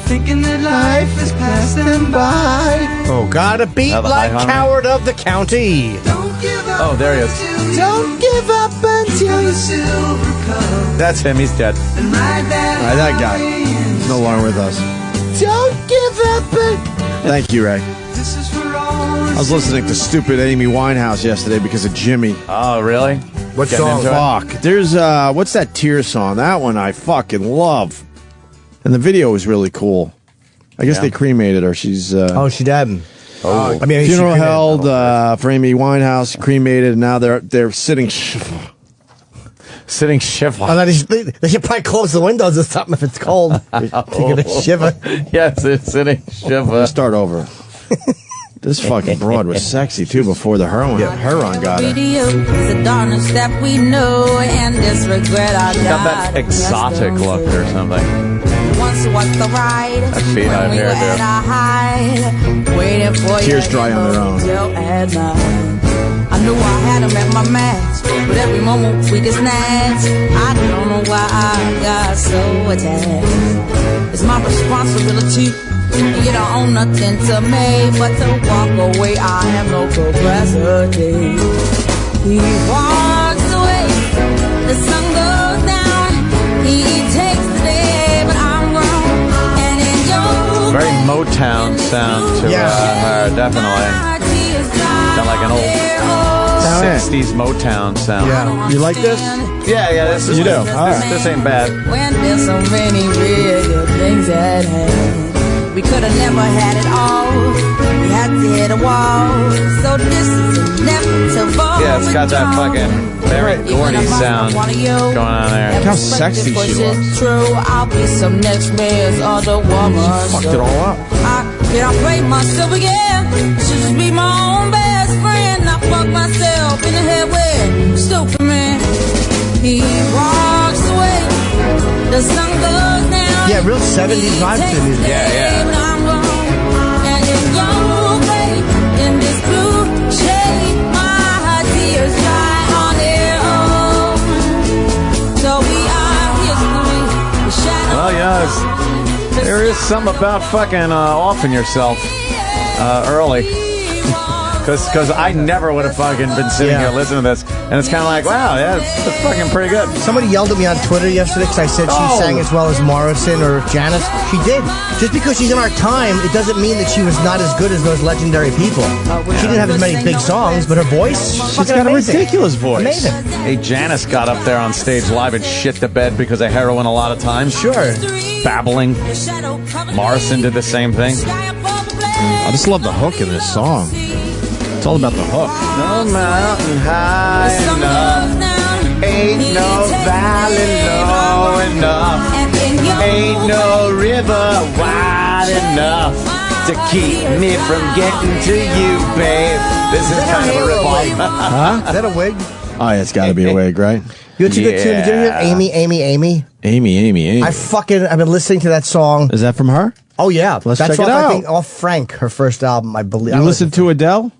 thinking that life is passing by. Oh, gotta beat Oh, the like high harmony? coward of the county. Don't give up. Oh, there he is. Don't give up until the silver cup. That's him. He's dead. And ride that, All right, that guy. He's no longer with us. Don't give up. Thank you, Ray. This is for all. I was listening to stupid Amy Winehouse yesterday because of Jimmy. Oh, really? What Getting song? into it? Fuck. There's, what's that Tears song? That one I fucking love. And the video was really cool. I guess Yeah. they cremated her. She's, Oh, she died. Oh. I mean, funeral she- held for Amy Winehouse, cremated, and now they're sitting. Sitting shiver. Oh, they should probably close the windows or something if it's cold. They're gonna shiver. Yes, it's sitting shiver. Let's start over. This fucking broad was sexy too before the heroin got her. Radio is a darkness that we know and disregret our Got that exotic look or something. Once was the ride That feet when out we here, were at dude. our height, waiting for Tears you dry on their own. till at night. I knew I had him at my match, but every moment we get snatched. I don't know why I got so attached. It's my responsibility. You don't own nothing to me but to walk away. I have no capacity. He walks away, the sun goes down. He takes the day, but I'm wrong. And in your Very Motown sound to her, definitely. Got like an old 60s Motown sound. Yeah. You like this? Yeah, this is You do? All right. This ain't bad. When there's so many real good things at hand, we could have never had it all. We had to hit a wall. So this is inevitable. Yeah, it's got that fucking very Gordy sound going on there. Look how sexy she looks. True, I'll be some next man's other woman. Fucked it all up. I play myself again. Should just be my own best friend. I fuck myself in the head with stupid man. He walks away. The sun goes down. Yeah, real 70s vibes to the music. Yeah. I'm wrong. And if you're great in this blue shade, my tears dry on their own. So we are history. The shadow. Well, yeah, there is something about fucking offing yourself early. Because I never would have fucking been sitting here listening to this. And it's kind of like, wow, yeah, it's fucking pretty good. Somebody yelled at me on Twitter yesterday because I said she sang as well as Morrison or Janis. She did. Just because she's in our time, it doesn't mean that she was not as good as those legendary people. She didn't have as many big songs, but her voice, she's got amazing. A ridiculous voice. Amazing. Hey, Janis got up there on stage live and shit the bed because of heroin a lot of times. Sure. Babbling. Morrison did the same thing. I just love the hook in this song. It's all about the hook. No mountain high enough, ain't no valley low enough, ain't no river wide enough to keep me from getting to you, babe. This is kind of a ripoff. Huh? Is that a wig? Oh, yeah, it's got to be a wig, right? You know what's a good tune? Did you ever hear Amy? Amy. I've been listening to that song. Is that from her? Oh, yeah. Let's That's check it off, out. I think, off Frank, her first album, I believe. You listen to Adele?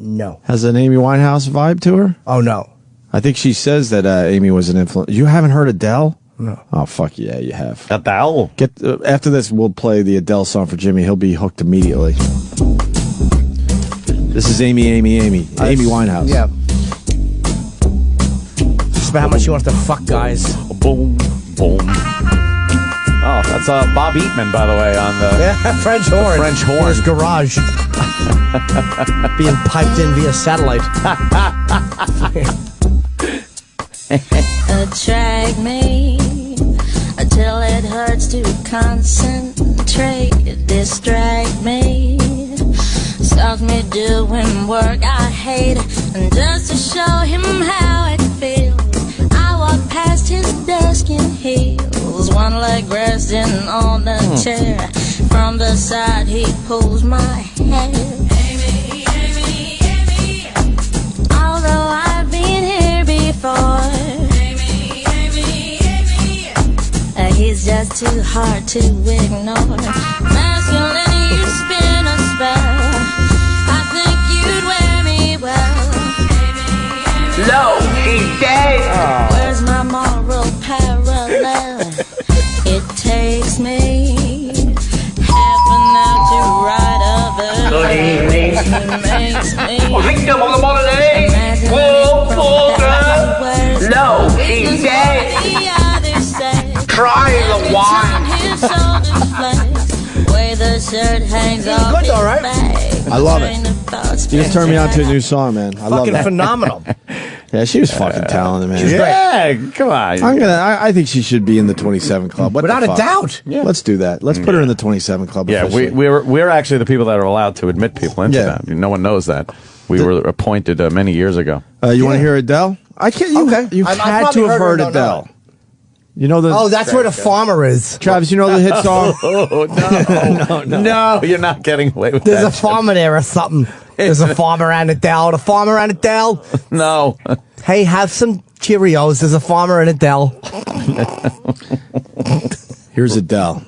No. Has an Amy Winehouse vibe to her? Oh, no. I think she says that Amy was an influence. You haven't heard Adele? No. Oh, fuck yeah, you have. Adele? After this, we'll play the Adele song for Jimmy. He'll be hooked immediately. This is Amy Winehouse. Yeah. Just about how much she wants to fuck guys. Boom, boom. Oh, that's Bob Eatman, by the way, on the French horn. French horn. In his garage. Being piped in via satellite. Attract me until it hurts to concentrate. Distract me. Stop me doing work I hate. And just to show him how it feels, I walk past his desk in heels, one leg resting on the chair. From the side he pulls my hair. Amy. Although I've been here before, he's just too hard to ignore. Masculine, you spin a spell. I think you'd wear me well. No, she's dead. Where's my moral parallel? It takes me half an hour to write a verse. Good evening. Makes me Victim of the modern age. No, she's dead. Try the wine. Good though, right? I love it. You just turned me on to a new song, man. I love Fucking it. phenomenal. Yeah, she was fucking talented, man. Yeah, come on. I think she should be in the 27 Club. What Without the a fuck? doubt. Yeah. Let's do that. Let's put her in the 27 Club. Yeah, officially. we're actually the people that are allowed to admit people into that. No one knows that. We were appointed many years ago. You want to hear Adele? I can't. You had to have heard Adele. You know the. Oh, that's where the farmer is. Travis, you know the hit song? No, you're not getting away with There's that. a farmer there or something. There's a farmer and Adele. The farmer and Adele. No. Hey, have some Cheerios. There's a farmer and Adele. Here's Adele.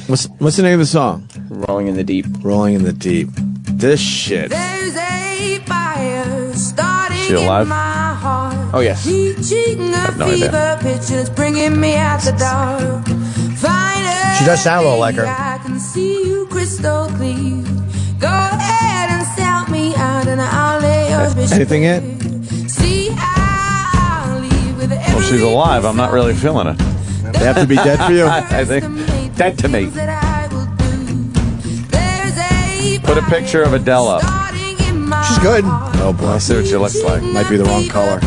What's the name of the song? Rolling in the Deep. Rolling in the Deep. This shit. There's a fire starting She alive? in my heart. Oh, yes. Reaching a no idea. fever pitch and it's bringing me out the dark. Finally, She does sound a little like her. I can see you crystal clear. Go ahead and sell me out and I'll lay yours beside. Anything in? See how I'll leave with Well, she's alive. I'm not really feeling it. They have to be dead for you? I think dead to me. Put a picture of Adele up. She's good. Oh boy, I see what she looks like. Might be the wrong color.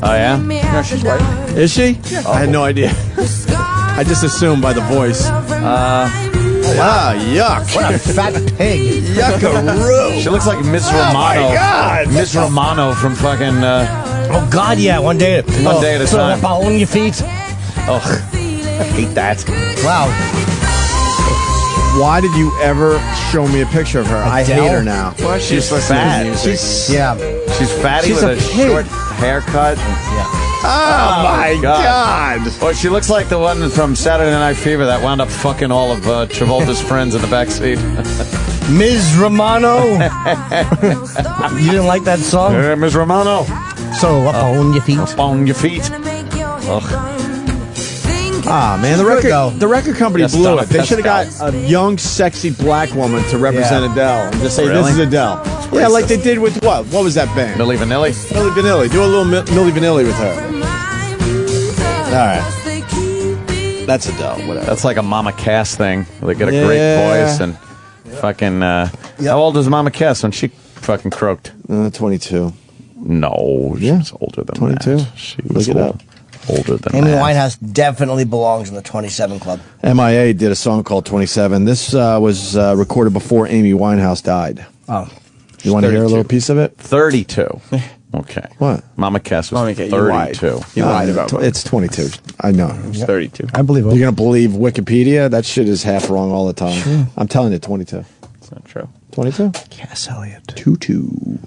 Oh yeah? No, she's white. Is she? Yeah. I had no idea. I just assumed by the voice. Yuck. What a fat pig. Yuckaroo. She looks like Miss Romano. Oh my God. Miss Romano from fucking. Oh God, yeah. One day at a time. On your feet. Oh, I hate that. Wow. Why did you ever show me a picture of her? I hate her now. Well, she's fat. She's fatty She's with a a pig. short haircut. Yeah. Oh my God. Well, she looks like the one from Saturday Night Fever that wound up fucking all of Travolta's friends in the backseat. Ms. Romano. You didn't like that song? Ms. Romano. So up on your feet. Up on your feet. Ugh. Ah, man, the record company blew it. They should have got a young, sexy black woman to represent Adele and just say, this is Adele. Yeah, like they did with what? What was that band? Milli Vanilli? Milli Vanilli. Do a little Milli Vanilli with her. All right. That's Adele, whatever. That's like a Mama Cass thing. They get a great voice and fucking... How old was Mama Cass when she fucking croaked? 22. No, she was older than 22. that. She was Look it up. Older than Amy that. Winehouse definitely belongs in the 27 Club. MIA did a song called 27. This was recorded before Amy Winehouse died. Oh. You want to hear a little piece of it? 32. Okay. What? Mama Cass was Mama Cass, 32. You lied about it. It's 22. I know. It's 32. I believe it. You're going to believe Wikipedia? That shit is half wrong all the time. Sure. I'm telling you, 22. It's not true. 22? Cass Elliot. 22.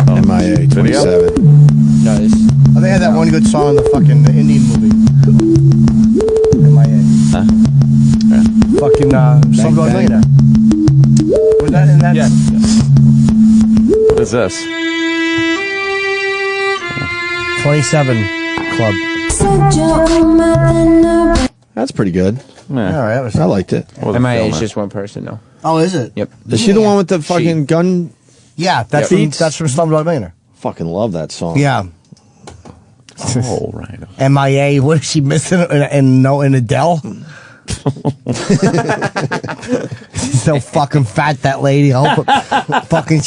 MIA 27. Nice. Oh, they had that one good song in the fucking Indian movie. MIA. Huh? Fucking Slumdog Millionaire. Was that in that? Yes. What is this? 27 Club. That's pretty good. Yeah. All right, that was. I liked it. MIA is just one person, though. Oh, is it? Yep. Is she the one with the fucking gun? Yeah, that's from Slumdog Millionaire. Fucking love that song. Yeah. Oh, right. MIA. What is she missing in Adele? She's so fucking fat, that lady. I hope fucking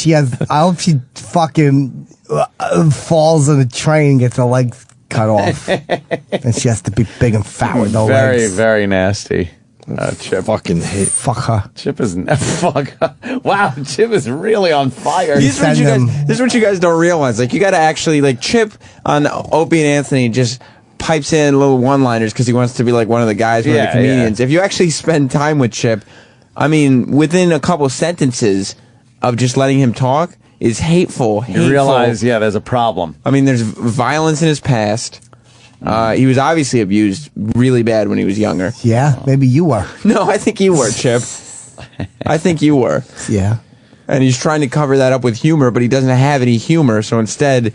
I hope she fucking falls in a train, gets her legs cut off, and she has to be big and fat with no legs. Very, very nasty. Chip. Fucking hate. Fuck her. Chip is fuck her. Wow, Chip is really on fire. This is what you guys don't realize. Like, you got to actually, like, Chip on Opie and Anthony just pipes in little one-liners because he wants to be like one of the guys, one of the comedians. If you actually spend time with Chip, I mean, within a couple sentences of just letting him talk is hateful. You realize, there's a problem. I mean, there's violence in his past. He was obviously abused really bad when he was younger. Yeah, maybe you were. No, I think you were, Chip. I think you were. Yeah. And he's trying to cover that up with humor, but he doesn't have any humor, so instead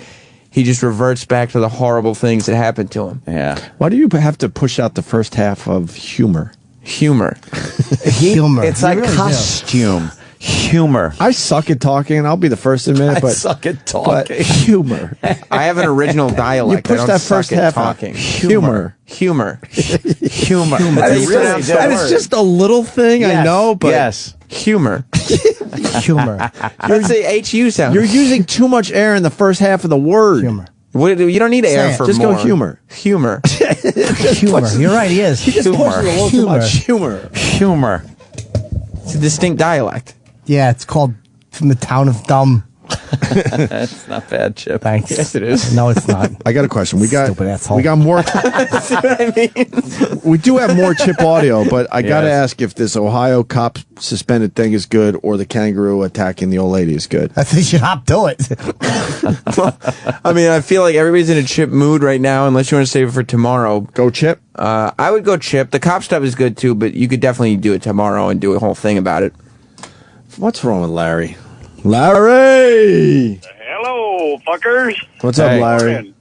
he just reverts back to the horrible things that happened to him. Yeah. Why do you have to push out the first half of humor? Humor. Humor. It's like costume. Humor. I suck at talking, and I'll be the first to admit it, but I suck at but talking. humor. I have an original dialect. You push I don't that suck first at half talking. Humor. Humor. Humor. And it's just a little thing, I know, but humor. Humor. That's the HU sound. You're using too much air in the first half of the word. Humor. You don't need air for just more. go humor. Humor. Humor. You're right, he is. He just pushes a little too much humor. Humor. It's a distinct dialect. Yeah, it's called From the Town of Dumb. That's not bad, Chip. Thanks. Yes, it is. No, it's not. I got a question. We got Stupid asshole. We got more. See what I mean? We do have more Chip audio, but I got to ask if this Ohio cop suspended thing is good or the kangaroo attacking the old lady is good. I think you should hop to it. I mean, I feel like everybody's in a Chip mood right now, unless you want to save it for tomorrow. Go Chip. I would go Chip. The cop stuff is good too, but you could definitely do it tomorrow and do a whole thing about it. What's wrong with Larry? Larry! Hello, fuckers. What's up, Larry?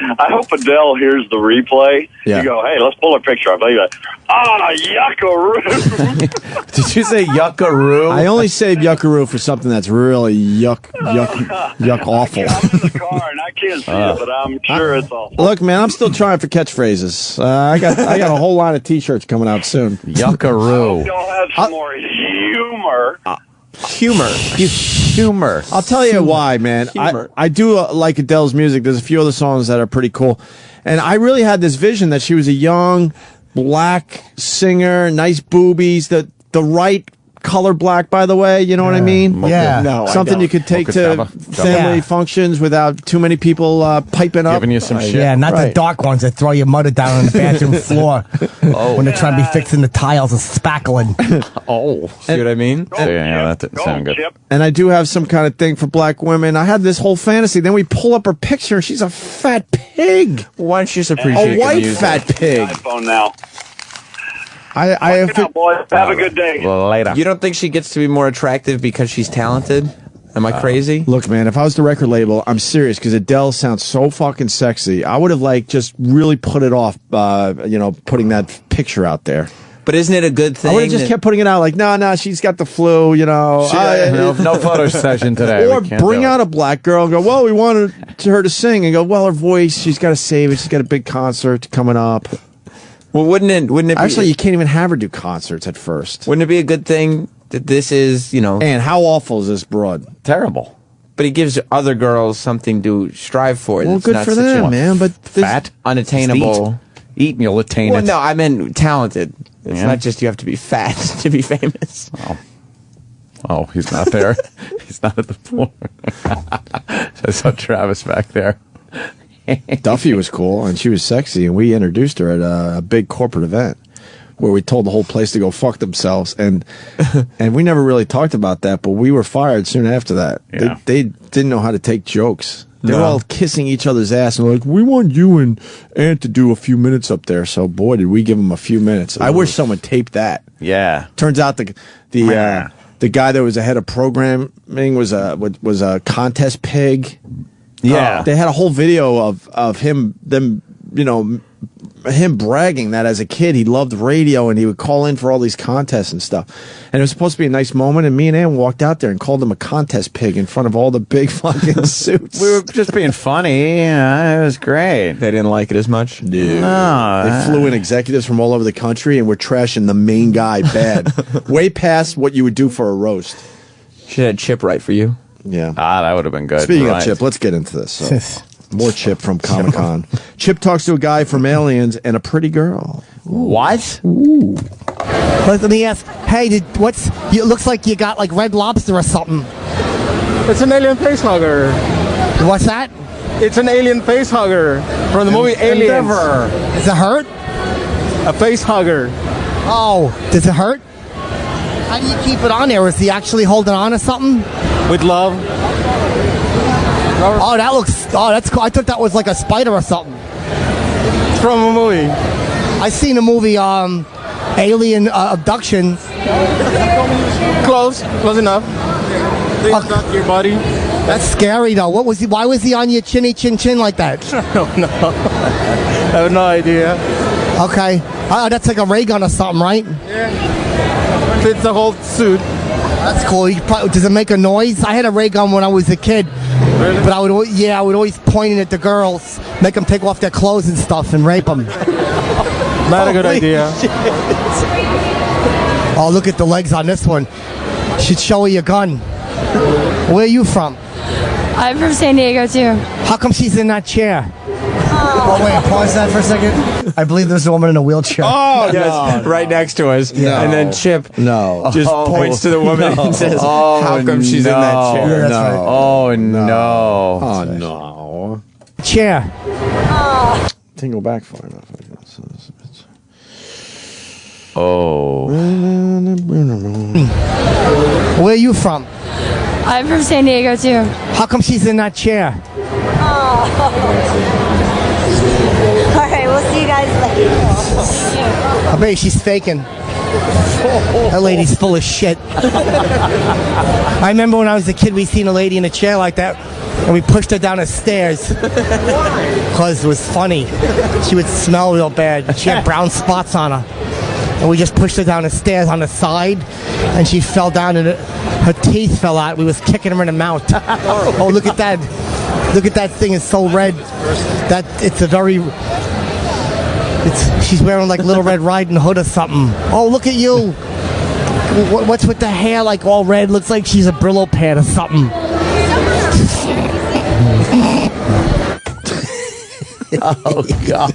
I hope Adele hears the replay. Yeah. You go, hey, let's pull a picture up. Yuckaroo. Did you say yuckaroo? I only saved yuckaroo for something that's really yuck awful. I'm in the car and I can't see it, but I'm sure it's awful. Look, man, I'm still trying for catchphrases. I got a whole line of T-shirts coming out soon. Yuckaroo. Y'all have some more humor. Humor. I'll tell you why, man. I do like Adele's music. There's a few other songs that are pretty cool. And I really had this vision that she was a young, black singer, nice boobies, the right color black, by the way, you know what I mean? Yeah. No, something you could take to family functions without too many people piping up. Giving you some shit. Yeah, not the dark ones that throw your mother down on the bathroom floor when they're trying to be fixing the tiles and spackling. See what I mean? Yeah, that didn't sound good. And I do have some kind of thing for black women. I had this whole fantasy. Then we pull up her picture, and she's a fat pig. Why don't you just appreciate a white the music? fat pig. iPhone now. I have Out, boys. Have a good day. Later. You don't think she gets to be more attractive because she's talented? Am I crazy? Look, man, if I was the record label, I'm serious, because Adele sounds so fucking sexy. I would have, just really put it off, putting that picture out there. But isn't it a good thing? I would have just kept putting it out no, she's got the flu, no photo session today. Or bring out a black girl and go, well, we wanted her to sing, and go, well, her voice, she's got to save it. She's got a big concert coming up. Well, wouldn't it be... Actually, you can't even have her do concerts at first. Wouldn't it be a good thing that this is, And how awful is this broad? Terrible. But he gives other girls something to strive for. Well, that's good not for such them, a man. But fat, unattainable. Eat and you'll attain Well, it. no, I meant talented. It's not just you have to be fat to be famous. Oh, he's not there. He's not at the floor. I saw Travis back there. Duffy was cool, and she was sexy, and we introduced her at a big corporate event where we told the whole place to go fuck themselves, and we never really talked about that, but we were fired soon after that. Yeah. They didn't know how to take jokes. They were all kissing each other's ass and like, we want you and Ant to do a few minutes up there. So boy, did we give them a few minutes. I wish someone taped that. Yeah. Turns out the guy that was the head of programming was a contest pig. Yeah. They had a whole video of him bragging that as a kid he loved radio and he would call in for all these contests and stuff. And it was supposed to be a nice moment, and me and Ann walked out there and called him a contest pig in front of all the big fucking suits. We were just being funny. Yeah, it was great. They didn't like it as much? No. No. They flew in executives from all over the country and were trashing the main guy bad. Way past what you would do for a roast. Should have Chip right for you. Yeah. That would have been good. Speaking of Chip, let's get into this. So. More Chip from Comic-Con. Chip talks to a guy from Aliens and a pretty girl. What? Ooh. Let me ask, hey, it looks like you got like Red Lobster or something. It's an alien face hugger. What's that? It's an alien face hugger from the movie Aliens. Does it hurt? A face hugger. Oh, does it hurt? How do you keep it on there? Is he actually holding on to something? With love. Oh, that's cool. I thought that was like a spider or something. It's from a movie. I seen a movie, Alien Abduction. Close enough. They abduct your body. That's scary though. Why was he on your chinny chin chin like that? I don't know. I have no idea. Okay. That's like a ray gun or something, right? Yeah. Fits the whole suit. That's cool. Does it make a noise? I had a ray gun when I was a kid. Really? But I would always point it at the girls, make them take off their clothes and stuff and rape them. Not a good idea. Shit. Oh, look at the legs on this one. Should show her your gun. Where are you from? I'm from San Diego too. How come she's in that chair? Oh, wait, pause that for a second. I believe there's a woman in a wheelchair. Oh, yes, right next to us. No. And then Chip just points to the woman and says, how come she's in that chair? Yeah, that's right. Oh, no. Oh, no. Chair. Tingle back far enough. Oh. Where are you from? I'm from San Diego too. How come she's in that chair? All right, we'll see you guys later. I bet she's faking. That lady's full of shit. I remember when I was a kid, we seen a lady in a chair like that. And we pushed her down the stairs. Because it was funny. She would smell real bad. She had brown spots on her. And we just pushed her down the stairs on the side. And she fell down and her teeth fell out. We was kicking her in the mouth. Oh, look at that. Look at that thing. It's so red. That it's a very... she's wearing like Little Red Riding Hood or something. Oh, look at you. What's with the hair like all red? Looks like she's a Brillo pad or something. Oh, God.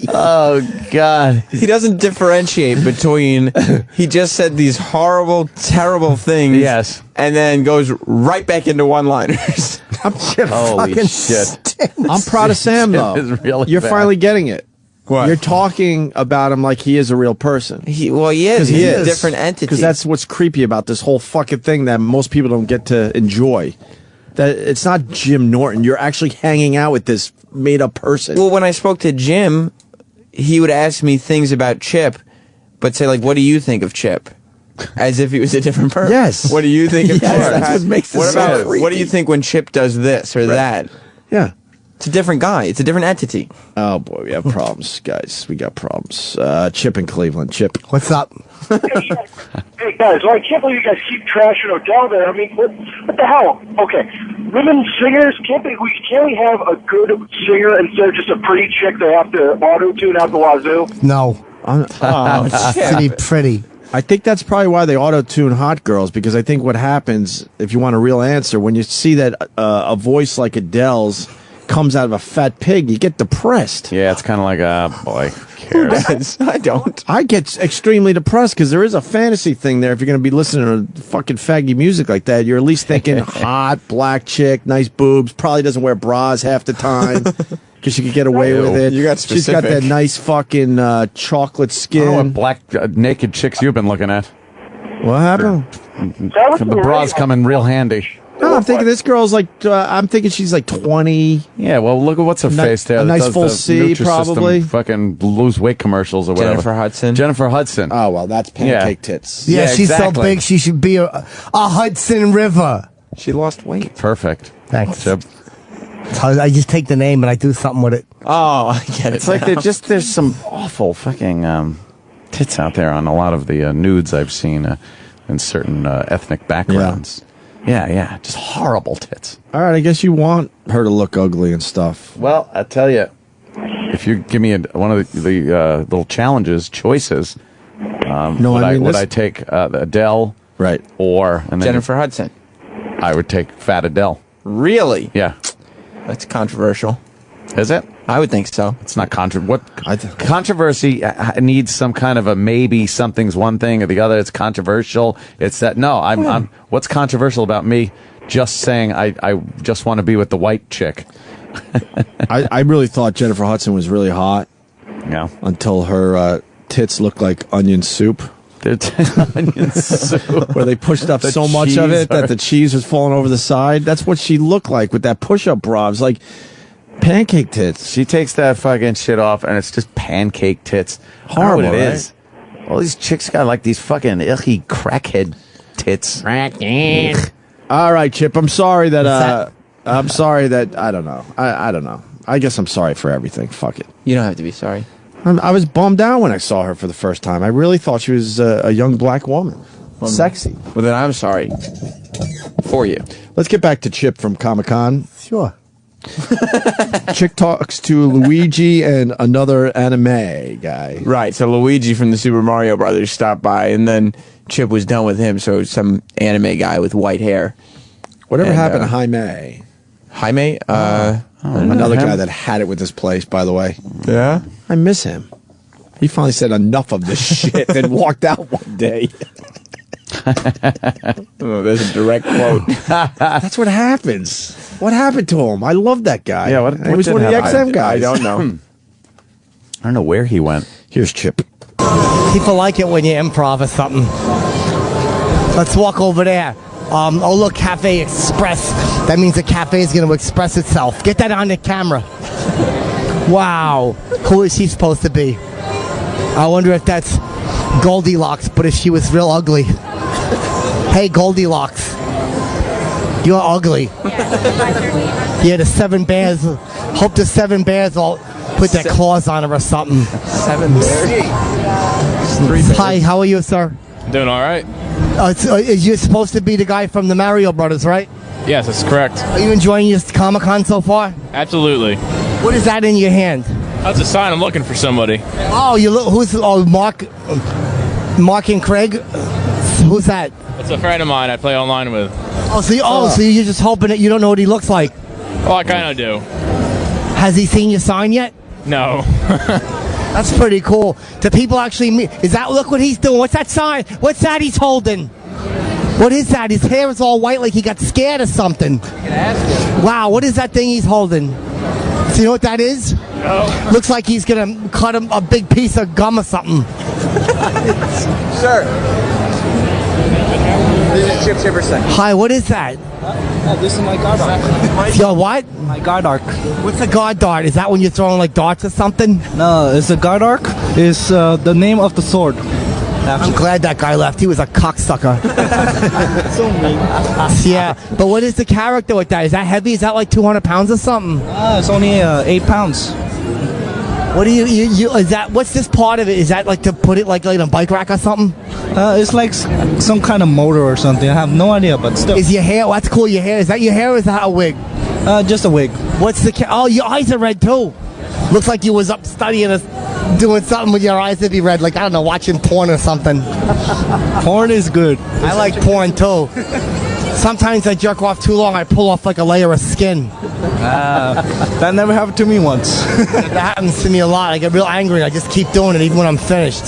Oh, God. He doesn't differentiate between, he just said these horrible, terrible things. Yes. And then goes right back into one-liners. Holy shit. I'm proud of Sam, though. Really You're bad. finally getting it. What? You're talking about him like he is a real person. He is. He's a different entity. Because that's what's creepy about this whole fucking thing that most people don't get to enjoy. That it's not Jim Norton. You're actually hanging out with this made-up person. Well, when I spoke to Jim, he would ask me things about Chip, but say, like, what do you think of Chip? As if he was a different person. Yes. What do you think of Chip? That's what makes this so creepy. What do you think when Chip does this or that? Yeah. It's a different guy. It's a different entity. Oh, boy, we have problems, guys. We got problems. Chip in Cleveland. Chip. What's up? Hey, guys, I can't believe you guys keep trashing Odell there. I mean, what the hell? Okay, women singers, can't we have a good singer instead of just a pretty chick they have to auto-tune out the wazoo? No. To be pretty. I think that's probably why they auto-tune hot girls, because I think what happens, if you want a real answer, when you see that a voice like Adele's comes out of a fat pig, you get depressed. Yeah, it's kind of like, boy, who cares? I don't. I get extremely depressed because there is a fantasy thing there. If you're going to be listening to fucking faggy music like that, you're at least thinking hot, black chick, nice boobs, probably doesn't wear bras half the time because she could get away with it. You got She's got that nice fucking chocolate I skin. don't know what black naked chicks you've been looking at. What happened? The bras come in real handy. No, I'm thinking this girl's like, I'm thinking she's like 20. Yeah, well, look at what's her face there. A that nice does full the C, Nutrisystem probably. Fucking lose weight commercials or whatever. Jennifer Hudson. Oh, well, that's pancake tits. Yeah, she's so big she should be a Hudson River. She lost weight. Perfect. Thanks. Chip. I just take the name and I do something with it. Oh, I get it. It's like there's some awful fucking tits out there on a lot of the nudes I've seen in certain ethnic backgrounds. Yeah, just horrible tits. All right, I guess you want her to look ugly and stuff. Well, I tell you, if you give me one of the little choices, would I take Adele, right, or Jennifer Hudson? I would take Fat Adele. Really? Yeah, that's controversial. Is it? I would think so. It's not controversy needs some kind of a maybe something's one thing or the other. It's controversial. It's that I'm what's controversial about me just saying I just want to be with the white chick. I really thought Jennifer Hudson was really hot. Yeah. Until her tits looked like onion soup. Onion soup. Where they pushed up so much of it that the cheese was falling over the side. That's what she looked like with that push-up bra. It was like pancake tits. She takes that fucking shit off, and it's just pancake tits. Horrible, it right? is. All these chicks got like these fucking icky crackhead tits. All right, Chip. I'm sorry that. I'm sorry that. I don't know. I don't know. I guess I'm sorry for everything. Fuck it. You don't have to be sorry. I was bummed out when I saw her for the first time. I really thought she was a young black woman. Sexy. Well, then I'm sorry for you. Let's get back to Chip from Comic-Con. Sure. Chick talks to Luigi and another anime guy. Right, so Luigi from the Super Mario Brothers stopped by, and then Chip was done with him, so some anime guy with white hair. Whatever happened to Jaime? Jaime? Another guy that had it with this place, by the way. Yeah? I miss him. He finally said enough of this shit and walked out one day. Oh, there's a direct quote. That's what happens. What happened to him? I love that guy. Yeah, what he was did one of the happen? XM guys. I don't know. I don't know where he went. Here's Chip. People like it when you improv or something. Let's walk over there. Oh, look, Cafe Express. That means the cafe is going to express itself. Get that on the camera. Wow. Who is she supposed to be? I wonder if that's Goldilocks, but if she was real ugly. Hey, Goldilocks. You're ugly. Yeah, the 7 bears. Hope the 7 bears all put their claws on her or something. 7 bears? Hi, how are you, sir? Doing all right. You're supposed to be the guy from the Mario Brothers, right? Yes, that's correct. Are you enjoying your Comic-Con so far? Absolutely. What is that in your hand? That's a sign I'm looking for somebody. Oh, you look. Who's? Oh, Mark and Craig. Who's that? That's a friend of mine I play online with. Oh, so you're just hoping that you don't know what he looks like. Well, I kind of do. Has he seen your sign yet? No. That's pretty cool. Do people actually meet? Is that? Look what he's doing. What's that sign? What's that he's holding? What is that? His hair is all white like he got scared or something. You can ask him. Wow, what is that thing he's holding? Do you know what that is? No. Looks like he's gonna cut him a big piece of gum or something. Sir. This is Chip Chipperson. Hi, what is that? This is my guard arc. Your what? My guard arc. What's a guard dart? Is that when you're throwing like darts or something? No, it's a guard arc. It's the name of the sword. I'm glad that guy left. He was a cocksucker. So mean. Yeah, but what is the character with that? Is that heavy? Is that like 200 pounds or something? It's only 8 pounds. What do you is that? What's this part of it? Is that like to put it like in a bike rack or something? It's like some kind of motor or something. I have no idea, but still. Is your hair? That's cool. Your hair. Is that your hair or is that a wig? Just a wig. What's the? Oh, your eyes are red too. Looks like you was up studying doing something with your eyes to be red, like I don't know, watching porn or something. Porn is good. I like porn too. Sometimes I jerk off too long, I pull off like a layer of skin. That never happened to me once. That happens to me a lot. I get real angry. I just keep doing it even when I'm finished.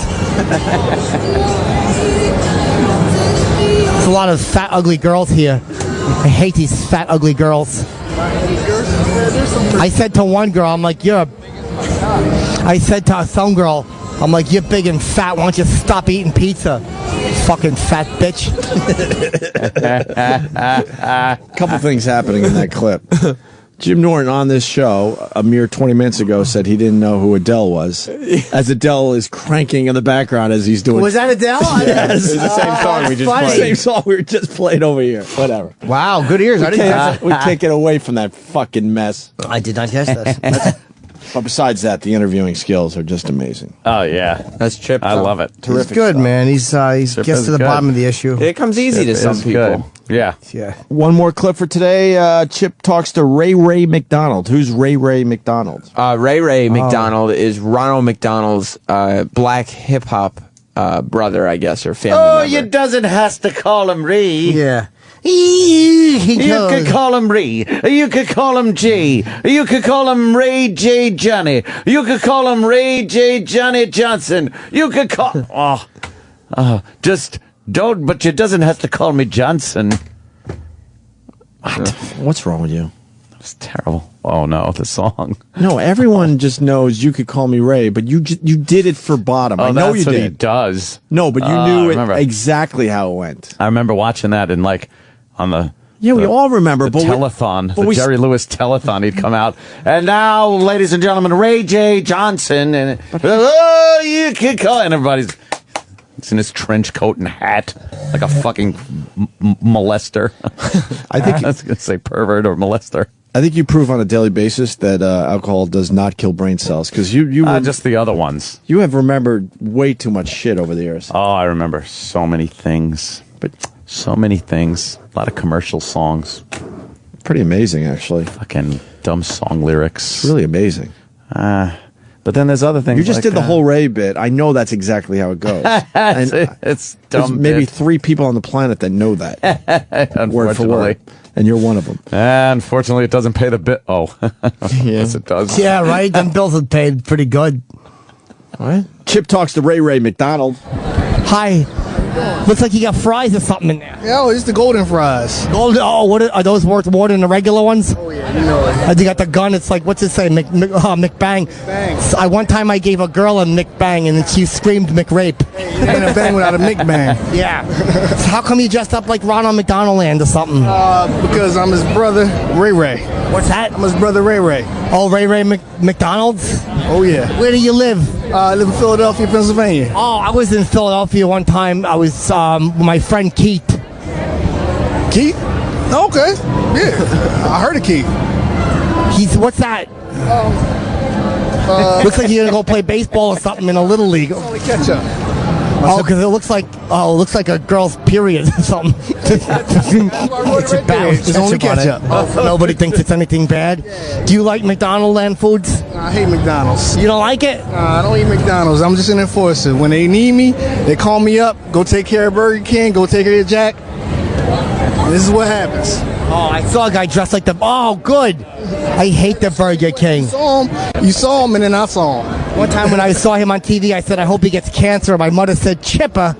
There's a lot of fat, ugly girls here. I hate these fat, ugly girls. I said to one girl, I'm like, I said to some girl, I'm like, you're big and fat. Why don't you stop eating pizza? Fucking fat bitch. Couple things happening in that clip. Jim Norton on this show a mere 20 minutes ago said he didn't know who Adele was, as Adele is cranking in the background as he's doing. Was that Adele? Yes. It's the same song we just played. Same song we just played over here. Whatever. Wow, good ears. I didn't catch that. We take it away from that fucking mess. I did not catch that. But besides that, the interviewing skills are just amazing. Oh yeah, that's Chip. I love it. Terrific. He's good, man. He's gets to the bottom of the issue. It comes easy to some people. Good. Yeah. One more clip for today. Chip talks to Ray McDonald. Who's Ray McDonald? Ray McDonald is Ronald McDonald's black hip hop brother, I guess, or family member. You doesn't have to call him Ray. Yeah. You could call him Ray. You could call him J. You could call him Ray J. Johnny. You could call him Ray J. Johnny Johnson. You could call... just don't... But you doesn't have to call me Johnson. What? What's wrong with you? That's terrible. Oh, no, the song. No, everyone just knows you could call me Ray, but you did it for bottom. Oh, I know you that's what did. he does. No, but you knew exactly how it went. I remember watching that in on the... Yeah, we all remember. The telethon, the Jerry Lewis telethon, he'd come out. And now, ladies and gentlemen, Ray J. Johnson. And you could call... And everybody's... It's in his trench coat and hat, like a fucking molester. I was going to say pervert or molester. I think you prove on a daily basis that alcohol does not kill brain cells, because you just the other ones. You have remembered way too much shit over the years. Oh, I remember so many things. So many things. A lot of commercial songs. Pretty amazing, actually. Fucking dumb song lyrics. It's really amazing. But then there's other things. You just did the whole Ray bit. I know that's exactly how it goes. It's dumb. There's maybe 3 people on the planet that know that. Word for word. And you're one of them. Unfortunately, it doesn't pay the bit. Oh, yes, it does. Yeah, right. Them bills are paid pretty good. What? Chip talks to Ray McDonald. Hi. Looks like you got fries or something in there. Yeah, it's the golden fries. Golden? Oh, what are those worth more than the regular ones? Oh yeah, you know it. You got the gun. It's like, what's it say? McBang. Bang. So one time I gave a girl a McBang and then she screamed McRape. You ain't a bang without a McBang. Yeah. So how come you dressed up like Ronald McDonald Land or something? Because I'm his brother, Ray. What's that? I'm his brother, Ray. Oh, Ray McDonald's? Oh yeah. Where do you live? I live in Philadelphia, Pennsylvania. Oh, I was in Philadelphia one time. I was with my friend Keith. Keith? Okay. Yeah. I heard a key. What's that? Looks like you're gonna go play baseball or something in a little league. Only catch up. Oh, because it looks like a girl's period or something. It's only ketchup. Nobody thinks it's anything bad. Do you like McDonald's land foods? I hate McDonald's. You don't like it? I don't eat McDonald's. I'm just an enforcer. When they need me, they call me up. Go take care of Burger King. Go take care of Jack. This is what happens. Oh, I saw a guy dressed like the. Oh, good. I hate the Burger King. You saw him, and then I saw him. One time when I saw him on TV, I said, I hope he gets cancer. My mother said, Chipper.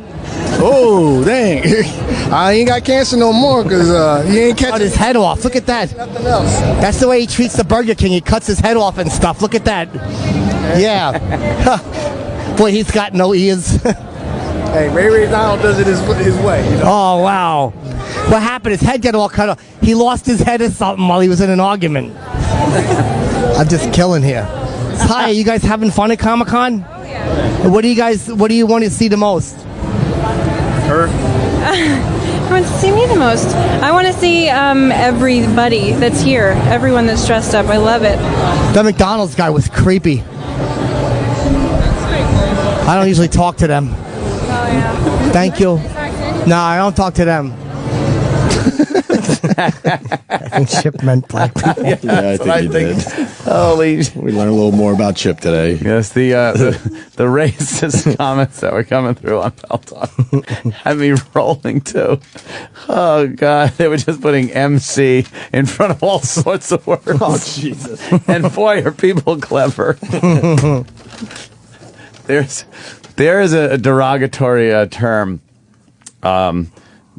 Oh, dang. I ain't got cancer no more because he ain't catching. Cut his head off. Look at that. Nothing else. That's the way he treats the Burger King. He cuts his head off and stuff. Look at that. Yeah. Boy, he's got no ears. Hey, Ray Donald does it his way. You know? Oh, wow. What happened? His head got all cut off. He lost his head or something while he was in an argument. I'm just killing here. Hi, are you guys having fun at Comic-Con? Oh, yeah. What do you want to see the most? Her? Who wants to see me the most? I want to see everybody that's here. Everyone that's dressed up. I love it. The McDonald's guy was creepy. I don't usually talk to them. Oh, yeah. Thank you. No, I don't talk to them. I think Chip meant black people. Yeah, I think he did. Holy! We learned a little more about Chip today. Yes, the racist comments that were coming through on Peloton had me rolling too. Oh God, they were just putting MC in front of all sorts of words. Oh Jesus! And boy, are people clever. There is a derogatory term.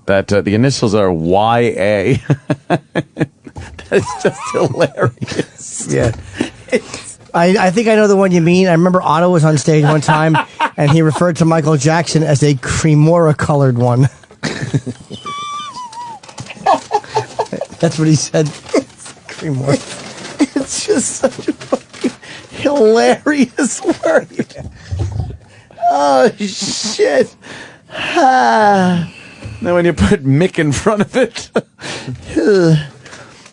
That the initials are YA. That's just hilarious. Yeah. I think I know the one you mean. I remember Otto was on stage one time, and he referred to Michael Jackson as a Cremora-colored one. That's what he said. Cremora. It's just such a fucking hilarious word. Oh, shit. Then when you put Mick in front of it,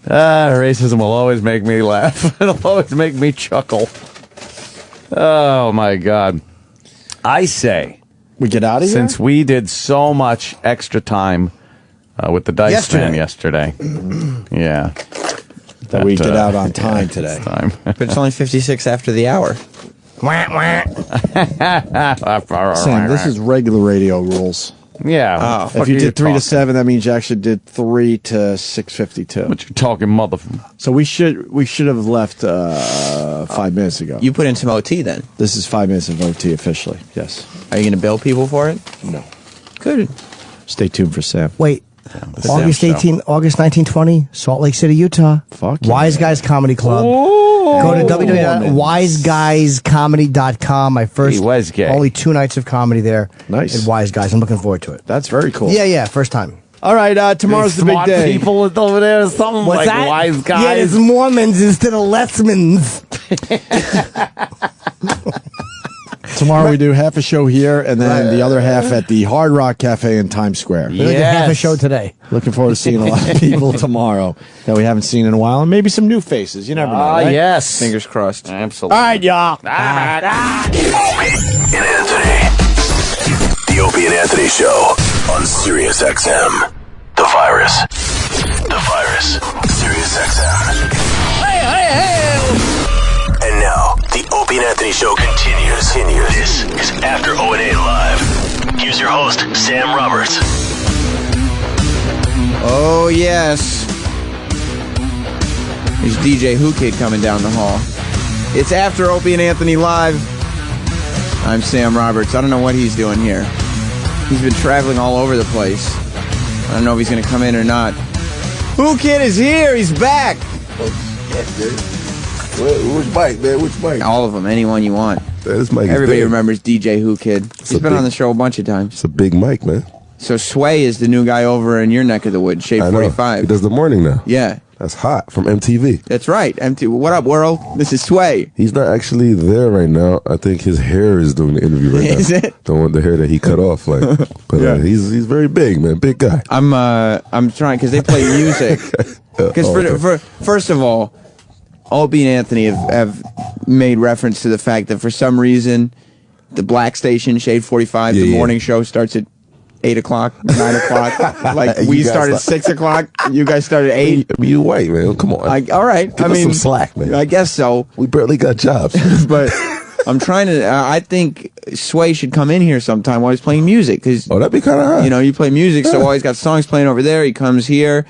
racism will always make me laugh. It'll always make me chuckle. Oh, my God. I say, we get out of here? Since we did so much extra time with the Dice Man yesterday. Yeah. That we get out on time today. But it's only 56 after the hour. Sam, this is regular radio rules. Yeah. If you did 3 to 7, that means you actually did 3 to 6:52. What you talking, motherfucker? So we should have left 5 minutes ago. You put in some OT then. This is 5 minutes of OT officially. Yes. Are you going to bill people for it? No. Good. Stay tuned for Sam. Wait. August 1920, Salt Lake City, Utah. Fuck Wise Guys Comedy Club. Go to www.wiseguyscomedy.com. My first, only 2 nights of comedy there. Nice. At Wise Guys. I'm looking forward to it. That's very cool. Yeah, first time. All right, tomorrow's the big day. People over there, something What's like that? Wise Guys. Yeah, it's Mormons instead of Lessmans. Tomorrow we do half a show here, and then the other half at the Hard Rock Cafe in Times Square. We're going to half a show today. Looking forward to seeing a lot of people tomorrow that we haven't seen in a while, and maybe some new faces. You never know, right? Yes. Fingers crossed. Absolutely. All right, y'all. Opie and Anthony. The Opie and Anthony Show on Sirius XM. The virus. Sirius XM. Hey. And now, the Opie and Anthony Show continues. This is After O&A Live. Here's your host, Sam Roberts. Oh, yes. There's DJ Whoo Kid coming down the hall. It's After Opie and Anthony Live. I'm Sam Roberts. I don't know what he's doing here. He's been traveling all over the place. I don't know if he's going to come in or not. Whoo Kid is here. He's back. Oh, shit, dude. Which mic, man? Which mic? All of them. Anyone you want. This mic Everybody remembers DJ Whoo Kid. He's been on the show a bunch of times. It's a big mic, man. So Sway is the new guy over in your neck of the woods, Shade 45. He does the morning now. Yeah. That's hot from MTV. That's right. What up, world? This is Sway. He's not actually there right now. I think his hair is doing the interview right now. Is it? The hair that he cut off, like. But Yeah. he's very big, man. Big guy. I'm trying because they play music. Because for first of all, Opie and Anthony have made reference to the fact that for some reason, the black station Shade 45, the morning show starts at 8 o'clock, 9 o'clock. Like we start at 6 o'clock. You guys start at 8. You white, man. Come on. All right. Give us some slack, man. I guess so. We barely got jobs. But I'm trying to. I think Sway should come in here sometime while he's playing music. Cause, that'd be kind of hot. You know, you play music, so while he's got songs playing over there, he comes here.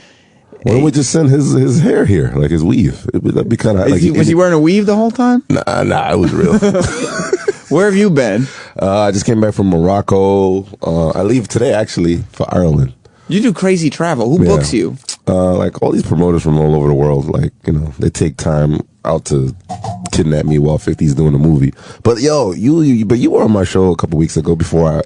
Why don't we just send his hair here, like his weave? That'd be kind of. Like, was he wearing a weave the whole time? Nah, it was real. Where have you been? I just came back from Morocco. I leave today, actually, for Ireland. You do crazy travel. Who books you? Like all these promoters from all over the world. Like, you know, they take time out to kidnap me while 50's doing a movie. But yo, you were on my show a couple weeks ago before I,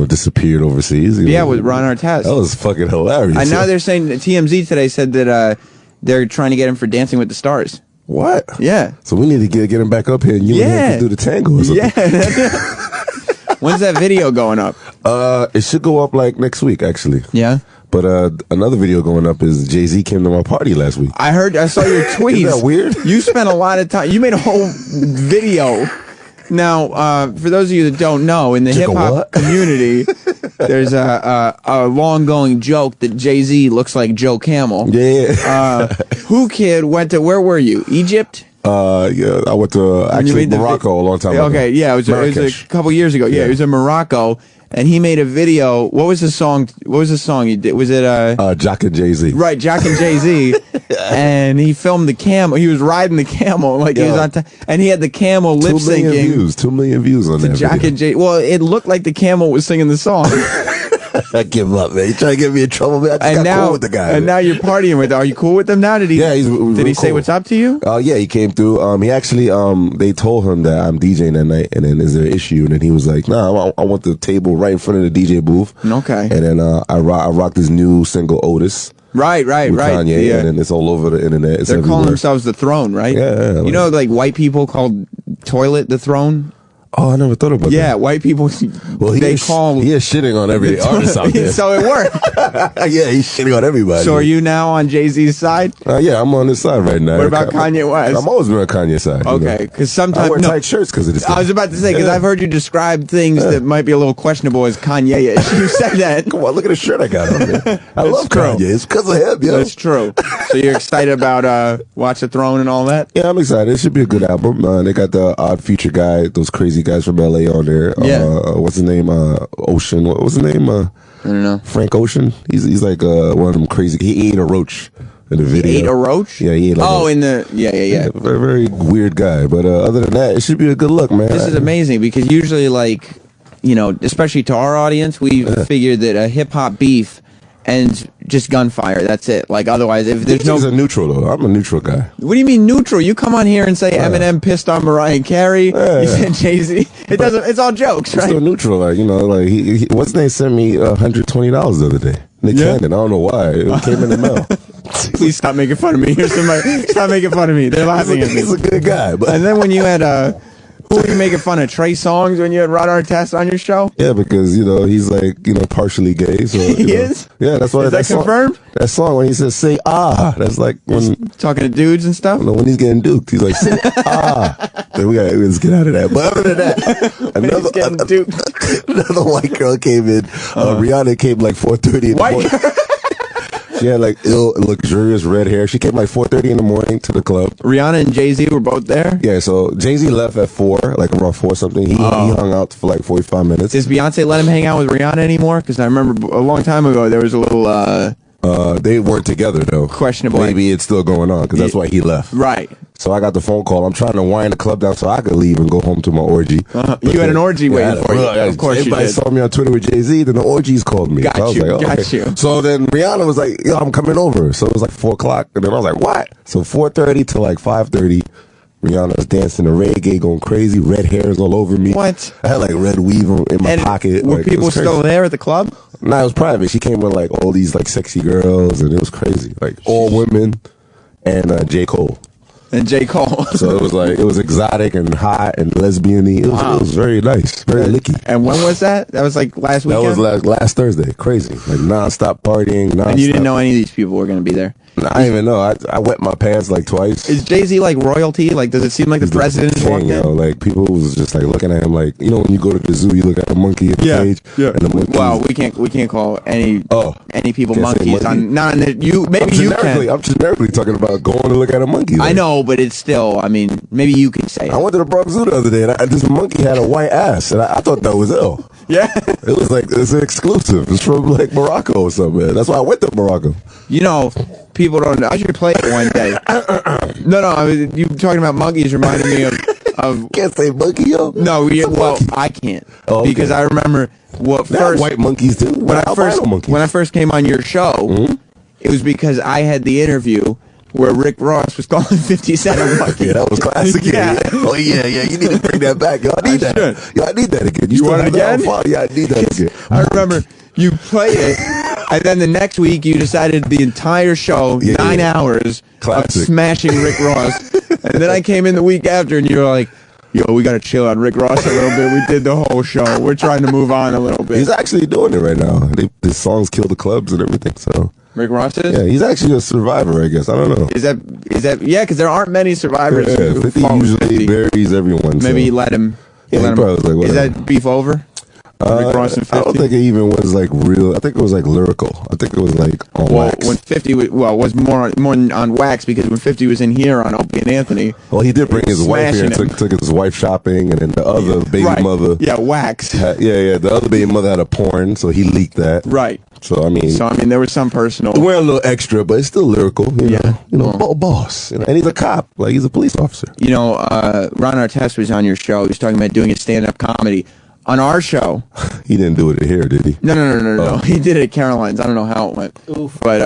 disappeared overseas. Yeah, with Ron Artest. That was fucking hilarious. And now they're saying TMZ today said that they're trying to get him for Dancing with the Stars. What? Yeah. So we need to get him back up here and you and him can do the tango or something. Yeah. When's that video going up? It should go up like next week, actually. Yeah. But another video going up is Jay-Z came to my party last week. I saw your tweets. Isn't that weird? You spent a lot of time. You made a whole video. Now, for those of you that don't know, in the hip-hop community, there's a long-going joke that Jay-Z looks like Joe Camel. Yeah. Whoo Kid went to, where were you? Egypt? Yeah, I went to Morocco a long time ago. Okay, yeah, it was a couple years ago. Yeah, it was in Morocco. And he made a video. What was the song he did? Was it Jock and Jay-Z? Right, Jock and Jay-Z. And he filmed the camel. He was riding the camel like he was on top, and he had the camel lip syncing. 2 million views on that Jock video. and Jay. Well, it looked like the camel was singing the song. I give up, man. You trying to get me in trouble, man? I just got cool with the guy. And now you're partying with him. Are you cool with him now? Did he? Yeah, did he say what's up to you? Yeah, he came through. He actually, they told him that I'm DJing that night, and then is there an issue? And then he was like, "Nah, I want the table right in front of the DJ booth." Okay. And then I rocked this new single, Otis. Right. Kanye, and then it's all over the internet. It's They're everywhere. calling themselves the Throne, right? Yeah. You know, like white people called toilet the Throne. Oh, I never thought about that. Yeah, white people. Well, he is shitting on every artist out there. So it worked. Yeah, he's shitting on everybody. So are you now on Jay-Z's side? Yeah, I'm on his side right now. What about Kanye West? I'm always been on Kanye's side. Okay, because sometimes I wear tight shirts because of this. I was about to say, because I've heard you describe things that might be a little questionable as Kanye-ish. You said that. Come on, look at the shirt I got on there. I love Kanye. It's because of him, yo. That's true. So you're excited about Watch the Throne and all that? Yeah, I'm excited. It should be a good album. They got the Odd Future guy, those crazy guys from LA on there. Yeah. What's his name? Ocean. What was his name? I don't know. Frank Ocean. He's like one of them crazy. He ate a roach in the video. He ate a roach? Yeah, he ate in the yeah. Very, very weird guy. But other than that, it should be a good look, man. This is amazing because usually, like, especially to our audience, we figure that a hip hop beef ends just gunfire. That's it. Like, otherwise, if there's He's a neutral though. I'm a neutral guy. What do you mean neutral? You come on here and say Eminem pissed on Mariah Carey. You said Jay-Z. It's all jokes, right? Still neutral, like he what's his name sent me $120 the other day. Nick Cannon. I don't know why. It came in the mail. Please stop making fun of me. Here's somebody. Stop making fun of me. They're laughing at me. He's a good guy. But and then when you had who were you making fun of? Trey Songz when you had Ron Artest on your show? Yeah, because he's like partially gay. So he is. Yeah, that's why. Is that confirmed? That song when he says "say ah," that's like when talking to dudes and stuff. When he's getting duped, he's like "say ah." Then let's get out of that. But other than that, another white girl came in. Rihanna came like 4:30 in the morning. She had like luxurious red hair. She came like 4:30 in the morning to the club. Rihanna and Jay-Z were both there? Yeah, so Jay-Z left at 4, like around 4 something. He hung out for like 45 minutes. Does Beyonce let him hang out with Rihanna anymore? Because I remember a long time ago there was a little they weren't together though. Questionable. Maybe it's still going on because that's why he left. Right. So I got the phone call. I'm trying to wind the club down so I could leave and go home to my orgy. You had an orgy waiting for you. Of course you did. Everybody saw me on Twitter with Jay-Z, then the orgies called me. Got so I was you. like, Got you. So then Rihanna was like, I'm coming over. So it was like 4 o'clock. And then I was like, what? So 4:30 to like 5:30. Rihanna's dancing to reggae, going crazy. Red hairs all over me. What? I had like red weave in my pocket. Were like, people still there at the club? Nah, it was private. She came with like all these like sexy girls, and it was crazy. Like all women, and J. Cole. And J. Cole. So it was like, it was exotic and hot and lesbian-y. It was very nice, very licky. And when was that? That was like last weekend? That was last Thursday. Crazy. Like non-stop partying, non-stop. And you didn't know any of these people were going to be there? I didn't even know. I wet my pants like twice. Is Jay-Z like royalty? Like, does it seem like the president is walking in? Like, people was just like looking at him like, you know, when you go to the zoo, you look at a monkey in the cage. Yeah. And the monkey. Well, we can't call any people monkeys. Not on the, maybe you can. I'm generically talking about going to look at a monkey. Like. I know, but it's still, I mean, maybe you can say it. I went to the Bronx Zoo the other day, and this monkey had a white ass, and I thought that was ill. Yeah. It was like, it's an exclusive. It's from like Morocco or something, man. That's why I went to Morocco. You know, people don't know. I should play it one day. No, you talking about monkeys reminded me of can't say monkey, yo. No, I can't. Oh, okay. Because I remember white monkeys too. When I first came on your show, it was because I had the interview where Rick Ross was calling 50 Cent a monkey. Yeah, that was classic. Yeah. Oh yeah. You need to bring that back. Yo, I need that. Yo, I need that again. You want it again? Yeah, I need that again. I remember you played it, and then the next week you decided the entire show, 9 hours of smashing Rick Ross. And then I came in the week after, and you were like, yo, we got to chill on Rick Ross a little bit. We did the whole show. We're trying to move on a little bit. He's actually doing it right now. His songs kill the clubs and everything, so... Rick Ross is? Yeah, he's actually a survivor, I guess. I don't know. Is that yeah, because there aren't many survivors. Yeah, 50 usually buries everyone. Maybe he let him. Yeah, he probably was like, whatever. Is that beef over? Rick Ross and 50? I don't think it even was like real. I think it was like lyrical. I think it was like on wax. When 50 was more on wax, because when 50 was in here on Opie and Anthony. Well, he did bring his wife here and took his wife shopping, and then the other baby mother. Yeah, wax. The other baby mother had a porn, so he leaked that. Right. So I mean, there was some personal. We're a little extra, but it's still lyrical. You know, boss. You know, and he's a cop, like he's a police officer. You know, Ron Artest was on your show. He was talking about doing a stand-up comedy on our show. He didn't do it here, did he? No. He did it at Caroline's. I don't know how it went. Oof. But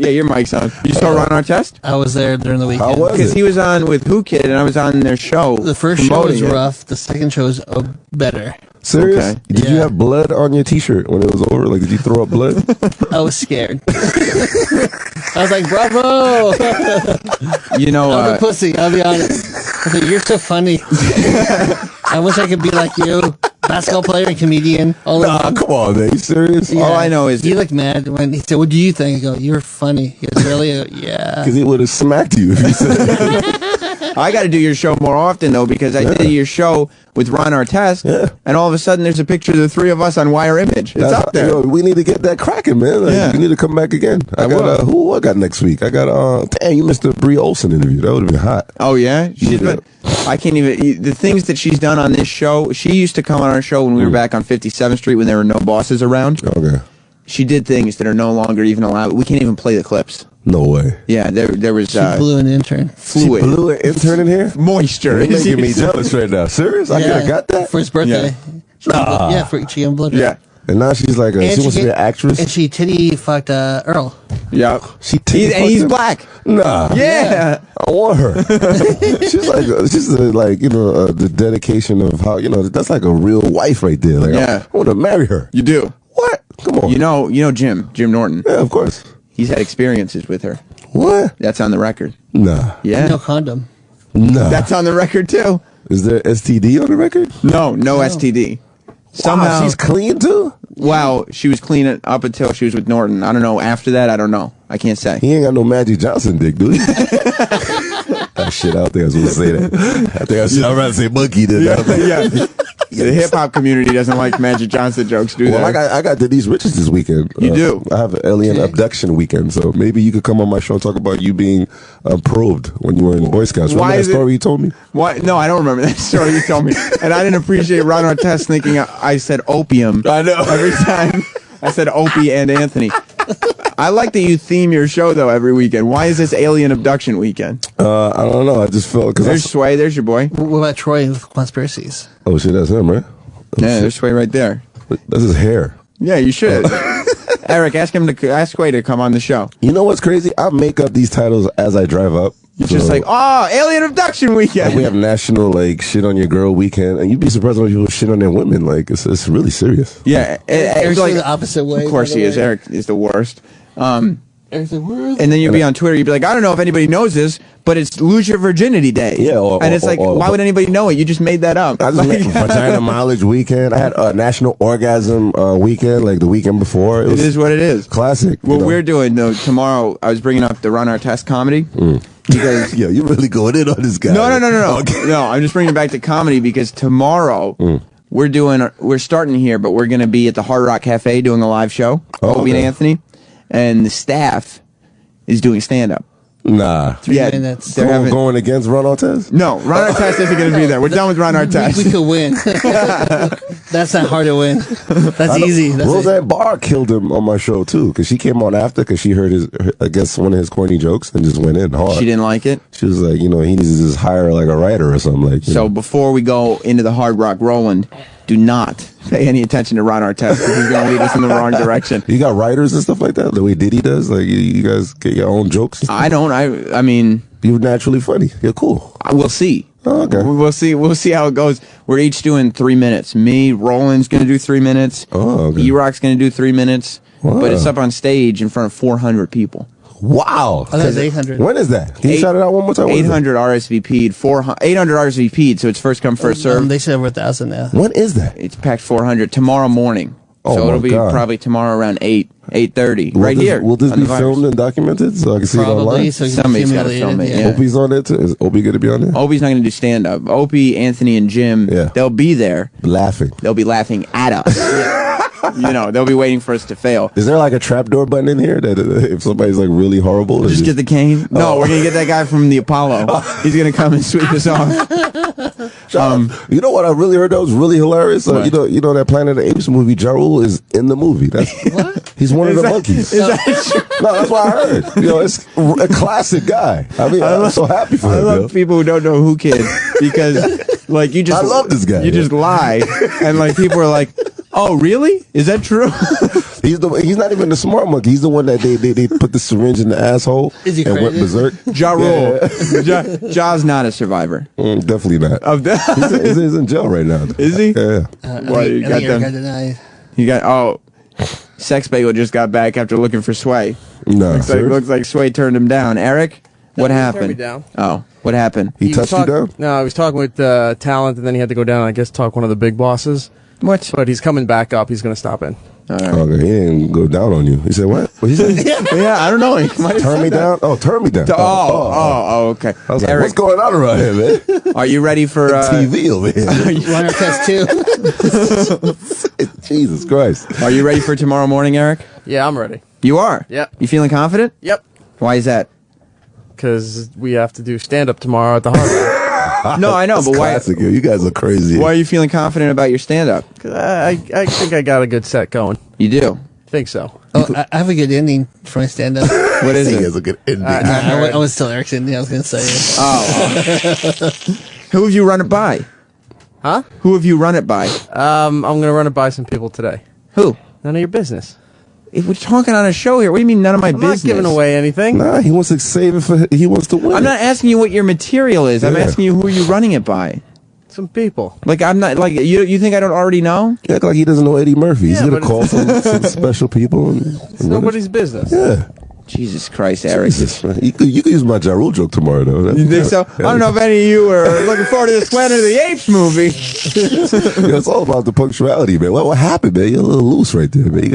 your mic's on. You saw Ron Artest? I was there during the weekend. How was it? Because he was on with Whoo Kid, and I was on their show. The first show was rough. The second show was better. Serious? Okay. Did you have blood on your T-shirt when it was over? Like, did you throw up blood? I was scared. I was like, bravo! You know, I'm a pussy, I'll be honest. I was like, you're so funny. I wish I could be like you. Basketball player and comedian. Nah, come on, man. You serious? Yeah. All I know is... You look mad when he said, what do you think? I go, you're funny. He goes, really? I go, yeah. Because he would have smacked you if you said I got to do your show more often, though, because I did your show with Ron Artest, and all of a sudden there's a picture of the three of us on Wire Image. It's up there. Yo, we need to get that cracking, man. Like, you need to come back again. Who I got next week? I got, damn, you missed the Brie Olsen interview. That would have been hot. Oh, yeah? I can't even, the things that she's done on this show, she used to come on our show when we were back on 57th Street when there were no bosses around. Okay. She did things that are no longer even allowed. We can't even play the clips. No way. Yeah, there was... She blew an intern. Fluid. She blew an intern in here? Moisture. You're making me jealous right now. Serious? I got that? For his birthday. Yeah. She gave him blood. Yeah. And now she's like, she wants to be an actress? And she titty fucked Earl. Yeah. He's black. Nah. Yeah. I want her. she's like, you know, the dedication of how, you know, that's like a real wife right there. Like, I want to marry her. You do. What? Come on. You know Jim Norton. Yeah, of course. He's had experiences with her. What? That's on the record. Nah. Yeah. No condom. Nah. That's on the record too. Is there STD on the record? No STD. Somehow she's clean too? Wow, she was clean up until she was with Norton. I don't know. After that, I don't know. I can't say. He ain't got no Magic Johnson dick, dude. That shit out there. I was going to say that. I'd rather say monkey than that. The hip hop community doesn't like Magic Johnson jokes, do they? Well, I got Denise Richards this weekend. You do? I have an alien abduction weekend, so maybe you could come on my show and talk about you being probed when you were in Boy Scouts. Remember that story you told me? Why? No, I don't remember that story you told me. And I didn't appreciate Ron Artest thinking I said opium. I know. Every time I said Opie and Anthony. I like that you theme your show, though, every weekend. Why is this alien abduction weekend? I don't know. I just felt... There's Sway. There's your boy. What about Troy with conspiracies? Oh, shit, that's him, right? There's Sway right there. That's his hair. Yeah, you should. Eric, ask Sway to come on the show. You know what's crazy? I make up these titles as I drive up. It's just like, alien abduction weekend. Like, we have national like shit on your girl weekend, and you'd be surprised when people shit on their women. Like it's really serious. Yeah, Eric's like the opposite way. Of course he is. Eric is the worst. Eric's the worst. And then you'd be on Twitter. You'd be like, I don't know if anybody knows this, but it's Lose Your Virginity Day. Yeah, and it's like, why would anybody know it? You just made that up. I just made vagina mileage weekend. I had a national orgasm weekend, like the weekend before. It is what it is. Classic. What we're doing though tomorrow, I was bringing up the Run Our Test comedy. Because yeah, you're really going in on this guy. No. Okay. No, I'm just bringing it back to comedy because tomorrow we're starting here, but we're going to be at the Hard Rock Cafe doing a live show. Opie and Anthony, and the staff is doing stand up. Nah. 3 minutes. They're going against Run Our Test? No, Run Our Test isn't going to be there. We're done with Run Our Test. We could win. That's not hard to win. That's easy. Roseanne Barr killed him on my show too, because she came on after because she heard I guess one of his corny jokes and just went in hard. She didn't like it? She was like, he needs to just hire like a writer or something like. So before we go into the Hard Rock Roland, do not pay any attention to Ron Artest because he's going to lead us in the wrong direction. You got writers and stuff like that, the way Diddy does. Like you guys get your own jokes. I don't. I mean, you're naturally funny. You're cool. We'll see. Oh, okay. We'll see. We'll see how it goes. We're each doing 3 minutes. Me, Roland's going to do 3 minutes. Oh, okay. E-Rock's going to do 3 minutes. Wow. But it's up on stage in front of 400 people. Wow. Oh, that's 800. When is that? Can you shout it out one more time? 800 RSVP'd. 800 RSVP'd, so it's first come, first serve. They said over 1,000 now. When is that? It's packed 400 tomorrow morning. Oh, so it'll be God. probably tomorrow around 8:30, right here. Will this on be the filmed and documented so I can see it online? So somebody's got to film it. Yeah. Opie's on there too? Is Opie going to be on there? Opie's not going to do stand-up. Opie, Anthony, and Jim, they'll be there. Laughing. They'll be laughing at us. They'll be waiting for us to fail. Is there like a trapdoor button in here that if somebody's like really horrible? Just get the cane? No, we're going to get that guy from the Apollo. He's going to come and sweep us off. You know what I really heard that was really hilarious? You know that Planet of the Apes movie, Ja Rule is in the movie. That's what? He's one of the monkeys. Is that true? No, that's what I heard. It's a classic guy. I mean, I'm so happy for him. I love people who don't know Whoo Kid because like you just I love this guy. You just lie and like people are like, "Oh, really? Is that true?" He's not even the smart monkey. He's the one that they put the syringe in the asshole and went berserk. Ja Rule. Ja's not a survivor. Definitely not. He's in jail right now. Is he? Yeah. You got them. You got Sex Bagel just got back after looking for Sway. No, looks like Sway turned him down. Eric, what happened? Turned me down. Oh, what happened? He touched you down? No, he was talking with talent, and then he had to go down. I guess talk one of the big bosses. What? But he's coming back up. He's going to stop in. Right. Okay, he didn't go down on you. He said what? What he said? Yeah, I don't know. He might have turn me down. Oh, turn me down. Okay. I was like, Eric, what's going on around here, man? Are you ready for TV over here? Run Our Test 2. Jesus Christ. Are you ready for tomorrow morning, Eric? Yeah, I'm ready. You are? Yep. You feeling confident? Yep. Why is that? Because we have to do stand-up tomorrow at the Hard Rock. No, I know, but why? Classic. You guys are crazy. Why are you feeling confident about your stand-up? I think I got a good set going. You do? I think so. Oh, I have a good ending for my stand-up. What is it? He has a good ending. I was still Eric's ending. I was going to say it. Oh. Who have you run it by? Huh? Who have you run it by? I'm going to run it by some people today. Who? None of your business. If we're talking on a show here. What do you mean none of my business? I'm not giving away anything. Nah, he wants to save it for. He wants to win. I'm not asking you what your material is. I'm asking you who are you running it by. Some people. Like I'm not like you think I don't already know? You act like he doesn't know Eddie Murphy. He's gonna call some special people. It's nobody's business. Yeah. Jesus Christ, Eric. You could use my Ja Rule joke tomorrow, though. You think so? I don't know if any of you are looking forward to this Planet of the Apes movie. It's all about the punctuality, man. What happened, man? You're a little loose right there, man. You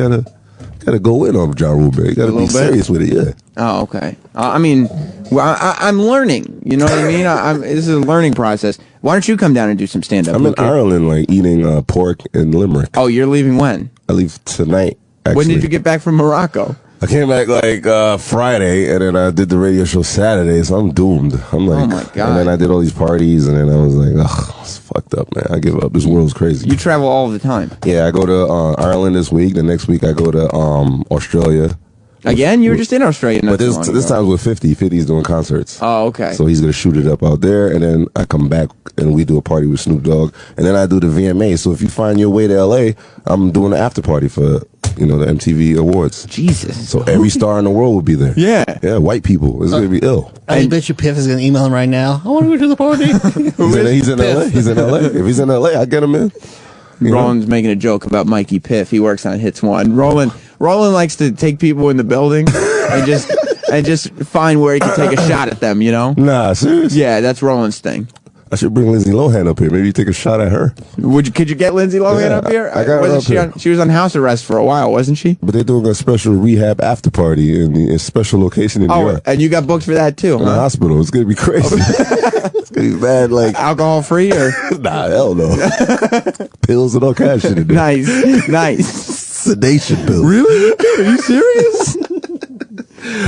gotta go in on Ja Rule, man. You gotta be serious with it, yeah. Oh, okay. I mean, I'm learning. You know what I mean? This is a learning process. Why don't you come down and do some stand-up? I'm in Ireland, like eating pork in Limerick. Oh, you're leaving when? I leave tonight. Actually. When did you get back from Morocco? I came back like Friday, and then I did the radio show Saturday, so I'm doomed. I'm like, oh my God. And then I did all these parties, and then I was like, ugh, it's fucked up, man. I give up. This world's crazy. You travel all the time. Yeah, I go to Ireland this week. The next week I go to Australia. Again? You were just in Australia. But this time with 50. 50's doing concerts. Oh, okay. So he's going to shoot it up out there, and then I come back, and we do a party with Snoop Dogg, and then I do the VMA. So if you find your way to L.A., I'm doing an after party for you know, the MTV Awards. Jesus. So every star in the world will be there. Yeah. Yeah, white people. It's going to be ill. I bet you Piff is going to email him right now. I want to go to the party. He's in LA. He's in LA. If he's in LA, I get him in. Roland's making a joke about Mikey Piff. He works on Hits One. Roland likes to take people in the building and just find where he can take a shot at them, you know? Nah, seriously? Yeah, that's Roland's thing. I should bring Lindsay Lohan up here. Maybe you take a shot at her. Could you get Lindsay Lohan up here? I got her up here. She was on house arrest for a while, wasn't she? But they're doing a special rehab after party in a special location in New York. And you got booked for that too, in the hospital. It's going to be crazy. It's going to be bad, like... Alcohol free or... Nah, hell no. Pills and all kind of shit in there. Nice. Sedation pills. Really? Are you serious?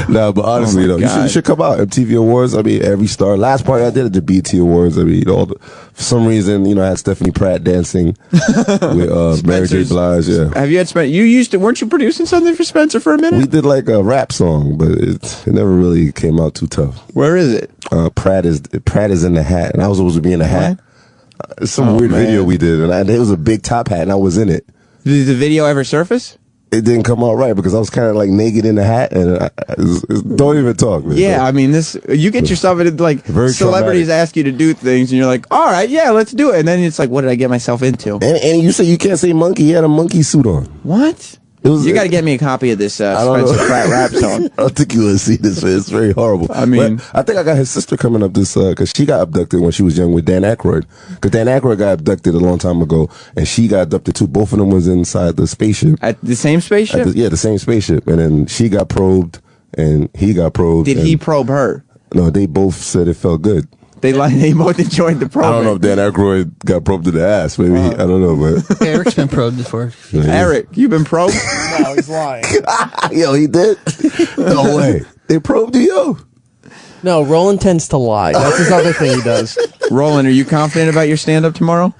Nah, but honestly, you should come out. MTV Awards. I mean, every star. Last party I did at the BT Awards. I mean, for some reason, I had Stephanie Pratt dancing with Mary J. Blige. Yeah. Have you had weren't you producing something for Spencer for a minute? We did like a rap song, but it never really came out too tough. Where is it? Pratt is in the hat, and I was supposed to be in the hat. It's some weird video we did, and it was a big top hat, and I was in it. Did the video ever surface? It didn't come out right because I was kind of like naked in the hat, and don't even talk, man. Yeah, I mean, you get yourself into like celebrities ask you to do things, and you're like, all right, yeah, let's do it, and then it's like, what did I get myself into? And you say you can't say monkey. He had a monkey suit on. What? You got to get me a copy of this Spencer Pratt rap song. I don't think you would see this. It's very horrible. I mean, but I think I got his sister coming up this because she got abducted when she was young with Dan Aykroyd. Because Dan Aykroyd got abducted a long time ago, and she got abducted too. Both of them was inside the spaceship. At the same spaceship? The same spaceship. And then she got probed, and he got probed. Did he probe her? No, they both said it felt good. They both enjoyed the probe. I don't know if Dan Aykroyd got probed to the ass. Maybe I don't know, but Eric's been probed before. Eric, you been probed? No, he's lying. Yo, he did. No way. They probed you. No, Roland tends to lie. That's his other thing he does. Roland, are you confident about your stand-up tomorrow?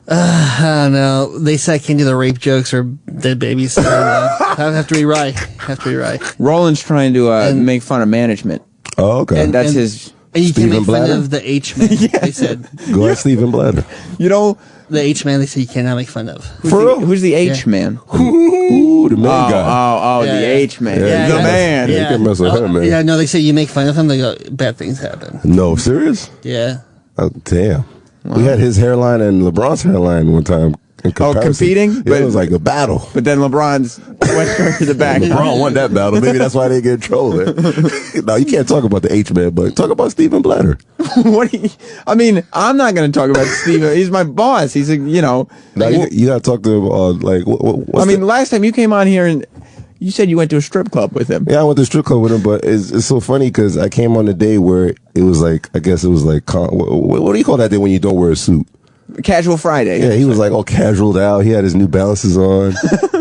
I don't know. They say I can't do the rape jokes or dead babies. So I have to rewrite. Roland's trying to make fun of management. Oh, okay. And that's his... And you can make fun of the H-man, they said. Go ahead, Stephen Bladder. The H-man, they said you cannot make fun of. Who's the H-man? Ooh, the main guy. The H-man. Yeah, the man. Yeah, you can mess with him, man. Yeah, no, they say you make fun of him, they go, bad things happen. No, serious? Yeah. Oh, damn. Wow. We had his hairline and LeBron's hairline one time. Competing? Yeah, it was like a battle. But then LeBron's went straight to the back. LeBron won that battle. Maybe that's why they get in trouble. No, you can't talk about the H-man, but talk about Stephen Bladder. I mean, I'm not going to talk about Stephen. He's my boss. He's you got to talk to him. Last time you came on here and you said you went to a strip club with him. Yeah, I went to a strip club with him, but it's so funny because I came on the day where it was like, I guess it was like, what do you call that day when you don't wear a suit? Casual Friday. Yeah, he was like all casualed out. He had his New Balances on.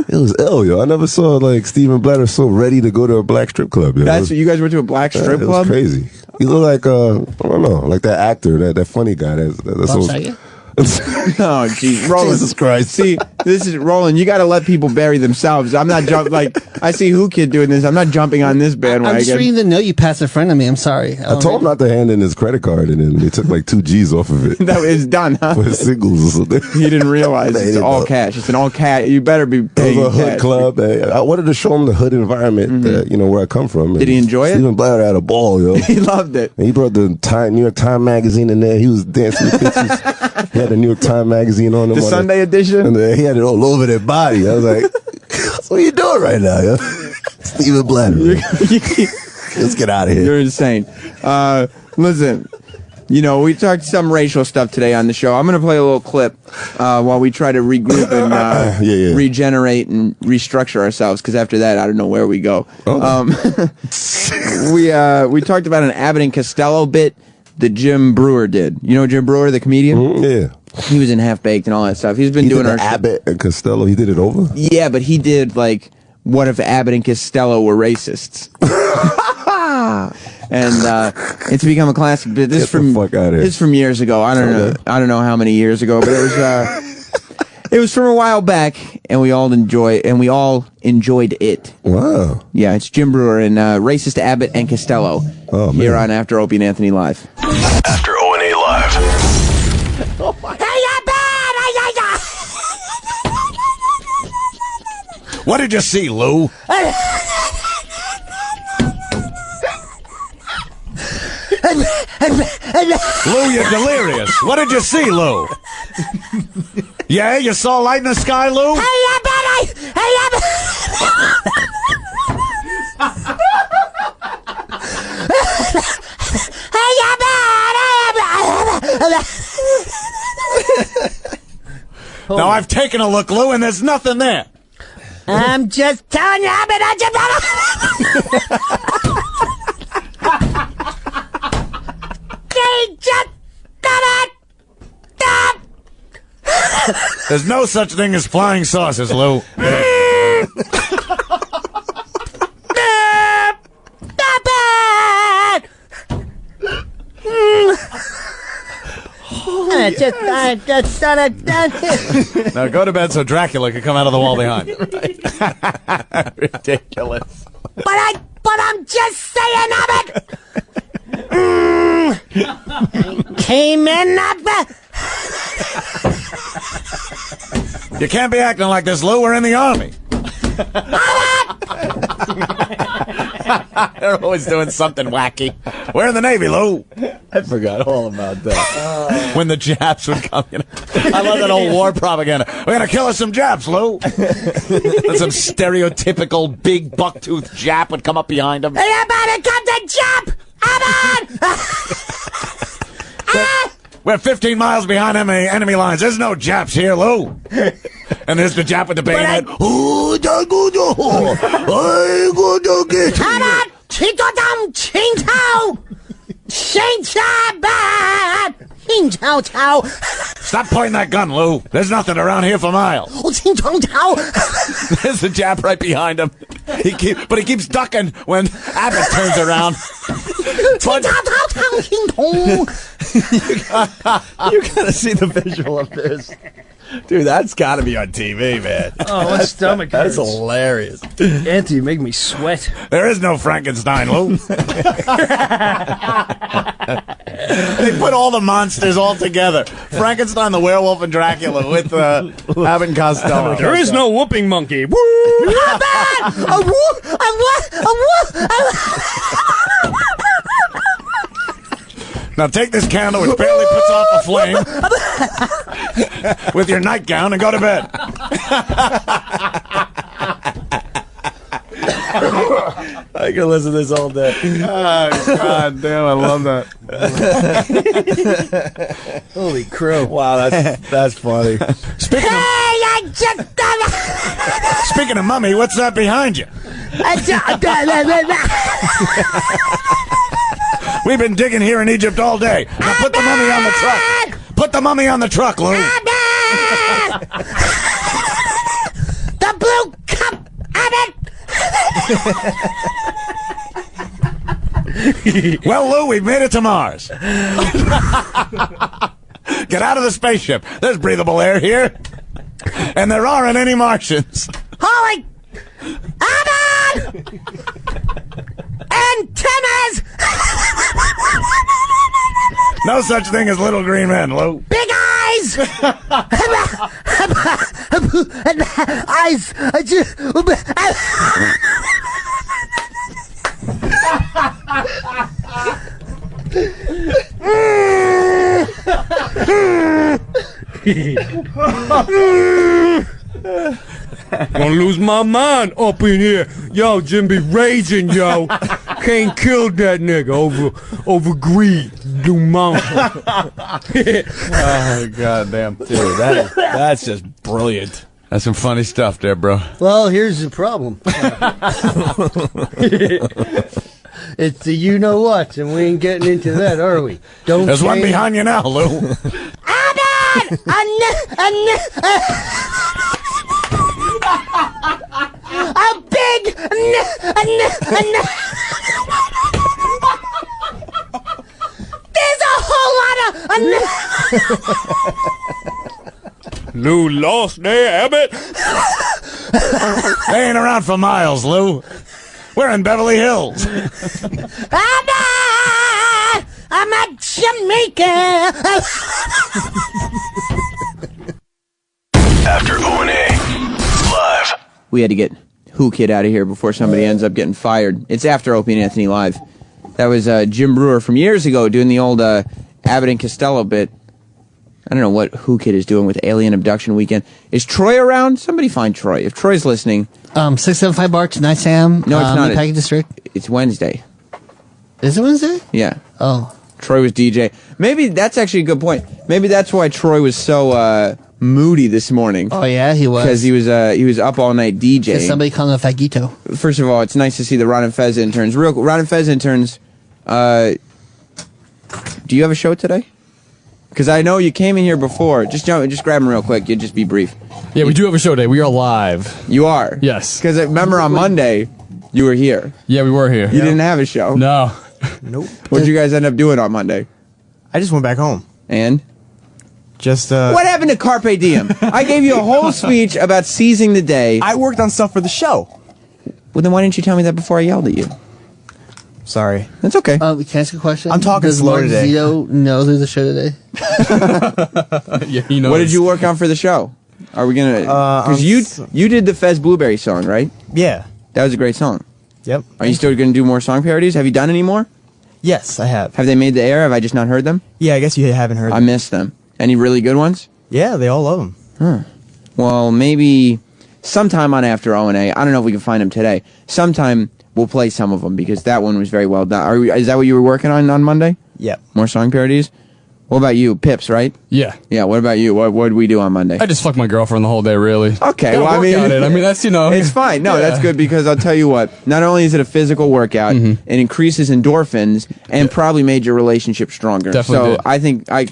It was ill, yo. I never saw like Stephen Bladder so ready to go to a black strip club. Yo. You guys went to a black strip club? It was crazy. He looked like I don't know, like that actor, that funny guy. That's Oh, geez. Roland. Jesus Christ. See, this is Roland. You got to let people bury themselves. I'm not I see Whoo Kid doing this. I'm not jumping on this bandwagon. I'm just reading the note you passed in front of me. I'm sorry. I told him not to hand in his credit card, and then they took like 2 G's off of it. That was done, huh? For his singles or something. He didn't realize it's all cash. It's an all cash. You better be paying. It was a hood club. I wanted to show him the hood environment, that, where I come from. Did he enjoy it? Stephen Bladder had a ball, yo. He loved it. And he brought the New York Times magazine in there. He was dancing with pictures. He had the New York Times magazine on him. The Sunday edition? And he had it all over their body. I was like, what are you doing right now, yo? Stephen Bladder. Let's get out of here. You're insane. Listen, we talked some racial stuff today on the show. I'm going to play a little clip while we try to regroup and regenerate and restructure ourselves, because after that, I don't know where we go. We talked about an Abbott and Costello bit that Jim Brewer did. You know Jim Brewer, the comedian? Yeah. He was in Half Baked and all that stuff. He's been doing our Abbott and Costello. He did it over? Yeah, but he did like, what if Abbott and Costello were racists? And it's become a classic. But this is from years ago. I don't know how many years ago, but it was from a while back, and we all enjoyed it. Wow. Yeah, it's Jim Brewer and racist Abbott and Costello here on After Opie and Anthony Live. After O&A Live. What did you see, Lou? Lou, you're delirious. What did you see, Lou? Yeah, you saw light in the sky, Lou? Now, I've taken a look, Lou, and there's nothing there. I'm just telling you, they just done it! There's no such thing as flying saucers, Lou. I just done it. Now go to bed so Dracula can come out of the wall behind you. Ridiculous. But I'm just saying of it. Came in up. You can't be acting like this, Lou. We're in the Army. They're always doing something wacky. We're in the Navy, Lou. I forgot all about that. When the Japs would come, you know. I love that old war propaganda. We're gonna kill us some Japs, Lou. And some stereotypical big bucktooth Jap would come up behind him. Everybody come to Jap! We're 15 miles behind enemy lines. There's no Japs here, Lou. And there's the Jap with the bayonet. Oh, I gonna get you. Stop pointing that gun, Lou. There's nothing around here for miles. There's the Jap right behind him. He keeps ducking when Abbott turns around. You gotta see the visual of this. Dude, that's gotta be on TV, man. Oh, my stomach hurts. That's hilarious. Auntie, you make me sweat. There is no Frankenstein, Lou. They put all the monsters all together. Frankenstein, the werewolf, and Dracula with Abbott and Costello. There is no whooping monkey. Woo! Now take this candle, which barely puts off a flame, with your nightgown and go to bed. I can listen to this all day. Oh, God damn, I love that. Holy crow. Wow, that's funny. Speaking of mummy, what's that behind you? We've been digging here in Egypt all day. Now put the mummy on the truck. Put the mummy on the truck, Lou. The blue cup of it. Well, Lou, we've made it to Mars. Get out of the spaceship. There's breathable air here. And there aren't any Martians. Holy antennas! No such thing as little green men, Lou. Big eyes! Eyes! Gonna lose my mind up in here. Yo, Jim be raging, yo. Can't kill that nigga over greed. Do mountain. Oh, goddamn. Dude, that's just brilliant. That's some funny stuff there, bro. Well, here's the problem. It's the you-know-what, and we ain't getting into that, are we? There's one behind you now, Lou. A big there's a whole lot of Lou lost there, Abbott. They ain't around for miles, Lou. We're in Beverly Hills. I'm a Jamaican. After O&A. Live. we had to get Whoo Kid out of here before somebody ends up getting fired. It's After Opie and Anthony Live. That was Jim Brewer from years ago doing the old Abbott and Costello bit. I don't know what Whoo Kid is doing with Alien Abduction Weekend. Is Troy around? Somebody find Troy. If Troy's listening. 675 Bar tonight, Sam. No, it's not. Package District. It's Wednesday. Is it Wednesday? Yeah. Oh. Troy was DJ. Maybe that's actually a good point. Maybe that's why Troy was so moody this morning. Oh yeah, he was. Because he was up all night DJing. Somebody called him a fagito. First of all, it's nice to see the Ron and Fez interns. Ron and Fez interns. Do you have a show today? Because I know you came in here before. Just grab them real quick. You just be brief. Yeah, we do have a show today. We are live. You are? Yes. Because remember on Monday, you were here. Yeah, we were here. You didn't have a show. No. Nope. What did you guys end up doing on Monday? I just went back home. And? Just, What happened to Carpe Diem? I gave you a whole speech about seizing the day. I worked on stuff for the show. Well, then why didn't you tell me that before I yelled at you? Sorry. That's okay. Can I ask a question? I'm talking Does slow Mark today. Zito know there's a show today? Yeah, he knows. What did you work on for the show? Are we gonna? Because you did the Fez Blueberry song, right? Yeah. That was a great song. Yep. Are you still gonna do more song parodies? Have you done any more? Yes, I have. Have they made the air? Have I just not heard them? Yeah, I guess you haven't heard I them. missed them. Any really good ones? Yeah, they all love them. Huh. Well, maybe sometime on After O&A. I don't know if we can find them today. Sometime we'll play some of them because that one was very well done. Is that what you were working on Monday? Yep. More song parodies? What about you? Pips, right? Yeah. Yeah, what about you? What did we do on Monday? I just fucked my girlfriend the whole day, really. Okay, Gotta well, I work mean, at it. I mean, that's, it's fine. No, Yeah. that's good because I'll tell you what. Not only is it a physical workout, it increases endorphins and probably made your relationship stronger. Definitely So did. I think I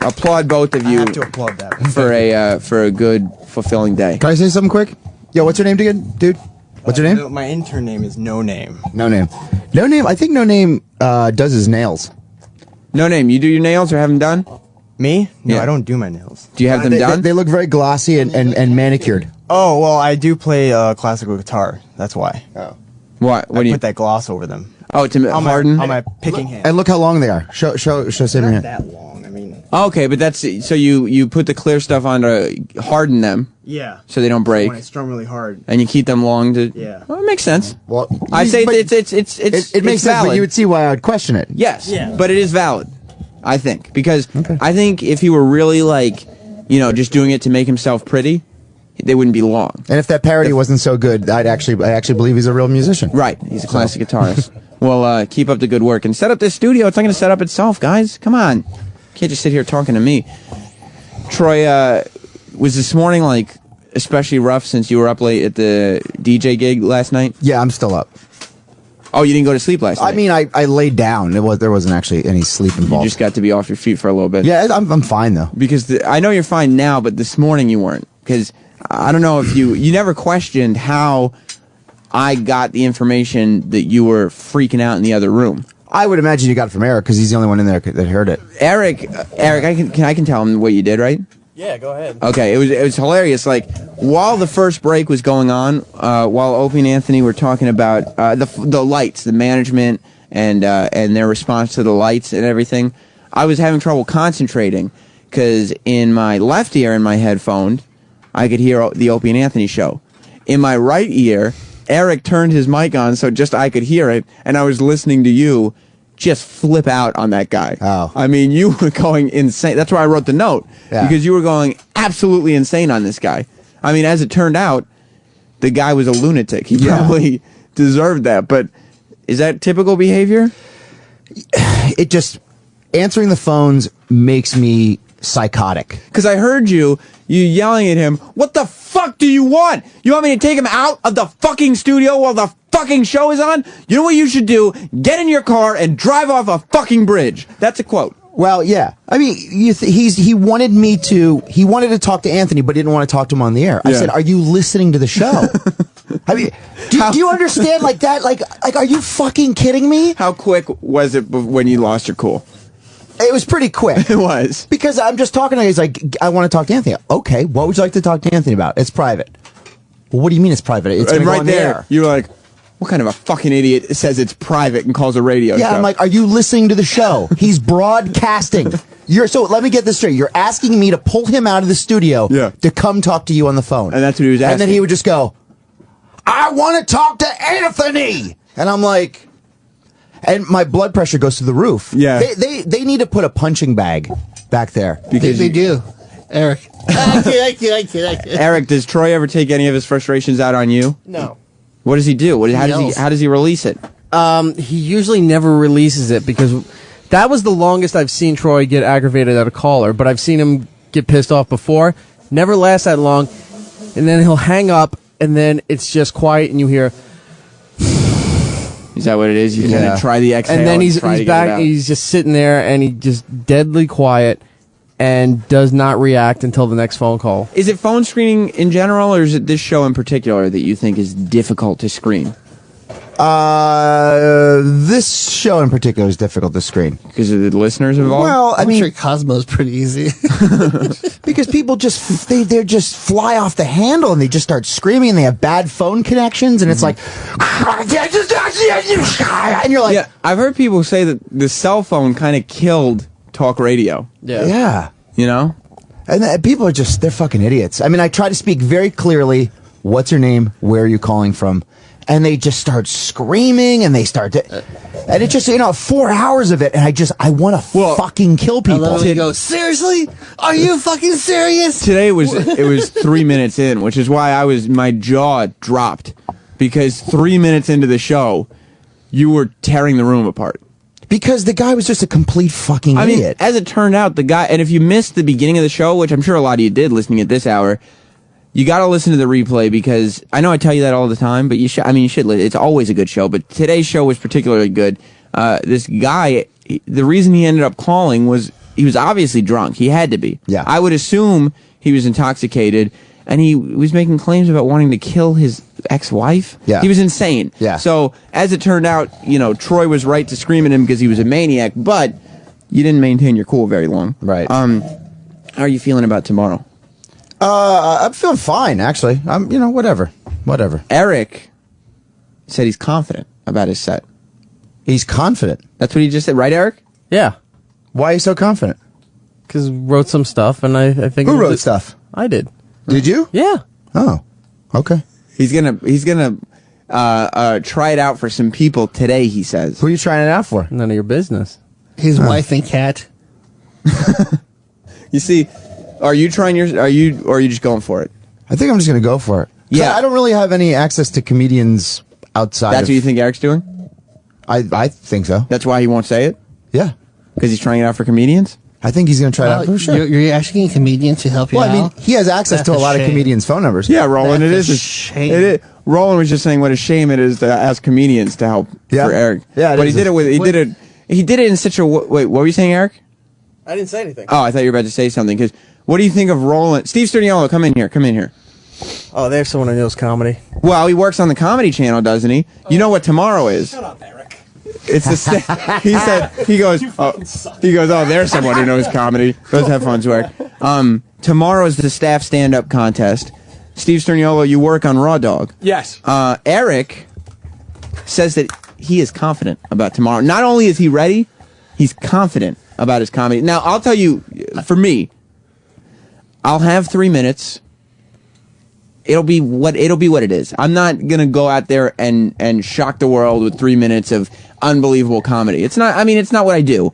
applaud both of you I have to applaud that. for a good, fulfilling day. Can I say something quick? Yo, what's your name again, dude? What's your name? My intern name is No Name. No Name. No Name. I think No Name does his nails. No Name. You do your nails or have them done? Me? No, Yeah. I don't do my nails. Do you have them done? They look very glossy and manicured. Oh, well, I do play classical guitar. That's why. Oh. What? I put that gloss over them. Oh, to on harden? on my picking hand. And look how long they are. Show Sam your hand. That long. I mean. Okay, but that's so you put the clear stuff on to harden them. Yeah. So they don't break. When I strum really hard. And you keep them long to. Yeah. Well, it makes sense. Well, I say it's it makes sense, valid. but you would see why I would question it. Yes. Yeah. But it is valid. I think because I think if he were really just doing it to make himself pretty, they wouldn't be long. And if that parody wasn't so good, I actually believe he's a real musician. Right. He's a classic guitarist. Well, keep up the good work and set up this studio. It's not going to set up itself, guys. Come on. Can't just sit here talking to me. Troy, was this morning especially rough since you were up late at the DJ gig last night? Yeah, I'm still up. Oh, you didn't go to sleep last night? I mean, I laid down. There wasn't actually any sleep involved. You just got to be off your feet for a little bit. Yeah, I'm fine though. Because I know you're fine now, but this morning you weren't. Because I don't know if you never questioned how I got the information that you were freaking out in the other room. I would imagine you got it from Eric because he's the only one in there that heard it. Eric, I can tell him what you did, right? Yeah, go ahead. Okay, it was hilarious. While the first break was going on, while Opie and Anthony were talking about the lights, the management, and their response to the lights and everything, I was having trouble concentrating because in my left ear, in my headphone, I could hear the Opie and Anthony show. In my right ear, Eric turned his mic on so just I could hear it, and I was listening to you just flip out on that guy. Oh. I mean, you were going insane. That's why I wrote the note. Yeah. Because you were going absolutely insane on this guy. I mean, as it turned out, the guy was a lunatic. He probably deserved that. But is that typical behavior? It just, answering the phones makes me psychotic. Because I heard you yelling at him, what the fuck do you want? You want me to take him out of the fucking studio while the fucking show is on? You know what you should do? Get in your car and drive off a fucking bridge. That's a quote. Well, yeah. I mean, he wanted to talk to Anthony, but didn't want to talk to him on the air. I said, "Are you listening to the show?" I mean, do you understand like that? Like, are you fucking kidding me? How quick was it when you lost your cool? It was pretty quick. It was. Because I'm just talking to him. He's like, I want to talk to Anthony. Okay, what would you like to talk to Anthony about? It's private. Well, what do you mean it's private? It's and gonna go right on the there, air. you were like, what kind of a fucking idiot says it's private and calls a radio show? Yeah, I'm like, are you listening to the show? He's broadcasting. So let me get this straight. You're asking me to pull him out of the studio to come talk to you on the phone. And that's what he was asking. And then he would just go, I want to talk to Anthony. And I'm like, and my blood pressure goes to the roof. Yeah. They need to put a punching bag back there. Because they do. Eric. I kid. Eric, does Troy ever take any of his frustrations out on you? No. What does he do? How does he release it? He usually never releases it because that was the longest I've seen Troy get aggravated at a caller, but I've seen him get pissed off before. Never lasts that long. And then he'll hang up, and then it's just quiet, and you hear... Is that what it is? You kind of try the exhale and then he's try to get back, it out. he's just sitting there, and he just deadly quiet and does not react until the next phone call. Is it phone screening in general, or is it this show in particular that you think is difficult to screen? This show in particular is difficult to screen because of the listeners involved. Well, I'm sure Cosmo's pretty easy. Because people just they just fly off the handle and they just start screaming and they have bad phone connections and it's like, and you're like, yeah, I've heard people say that the cell phone kind of killed talk radio. Yeah. You know, and people are they're fucking idiots. I mean, I try to speak very clearly. What's your name? Where are you calling from? And they just start screaming, and they start to, and it just 4 hours of it, and I want to fucking kill people. And then we go, seriously? Are you fucking serious? Today it was 3 minutes in, which is why my jaw dropped, because 3 minutes into the show, you were tearing the room apart. Because the guy was just a complete fucking idiot. As it turned out, the guy, and if you missed the beginning of the show, which I'm sure a lot of you did listening at this hour, you got to listen to the replay, because I know I tell you that all the time, but you should. It's always a good show, but today's show was particularly good. This guy, the reason he ended up calling was he was obviously drunk. He had to be. Yeah. I would assume he was intoxicated, and he was making claims about wanting to kill his ex-wife. Yeah. He was insane. Yeah. So as it turned out, Troy was right to scream at him because he was a maniac, but you didn't maintain your cool very long. Right. How are you feeling about tomorrow? I'm feeling fine, actually. I'm, whatever. Eric said he's confident about his set. He's confident. That's what he just said, right, Eric? Yeah. Why are you so confident? Because wrote some stuff, and I think... Who wrote stuff? I did. Did you? Yeah. Oh, okay. He's gonna try it out for some people today, he says. Who are you trying it out for? None of your business. His wife and cat. You see... Are you trying or are you just going for it? I think I'm just going to go for it. Yeah. I don't really have any access to comedians outside. That's what you think Eric's doing? I think so. That's why he won't say it? Yeah. Because he's trying it out for comedians? I think he's going to try it out for sure. You're asking comedians to help you out? I mean, he has access to a lot of comedians' phone numbers. Yeah, Roland, That's it a is. shame. It is. Roland was just saying what a shame it is to ask comedians to help for Eric. Yeah, but he did it in such a... Wait, what were you saying, Eric? I didn't say anything. Oh, I thought you were about to say something, because... What do you think of Roland? Steve Sturniolo, come in here. Oh, there's someone who knows comedy. Well, he works on the Comedy Channel, doesn't he? You know what tomorrow is? Shut up, Eric. It's the he goes, oh, there's someone who knows comedy. Those headphones work. Tomorrow is the staff stand-up contest. Steve Sturniolo, you work on Raw Dog. Yes. Eric says that he is confident about tomorrow. Not only is he ready, he's confident about his comedy. Now, I'll tell you, for me, I'll have 3 minutes. It'll be what it is. I'm not gonna go out there and shock the world with 3 minutes of unbelievable comedy. It's not what I do.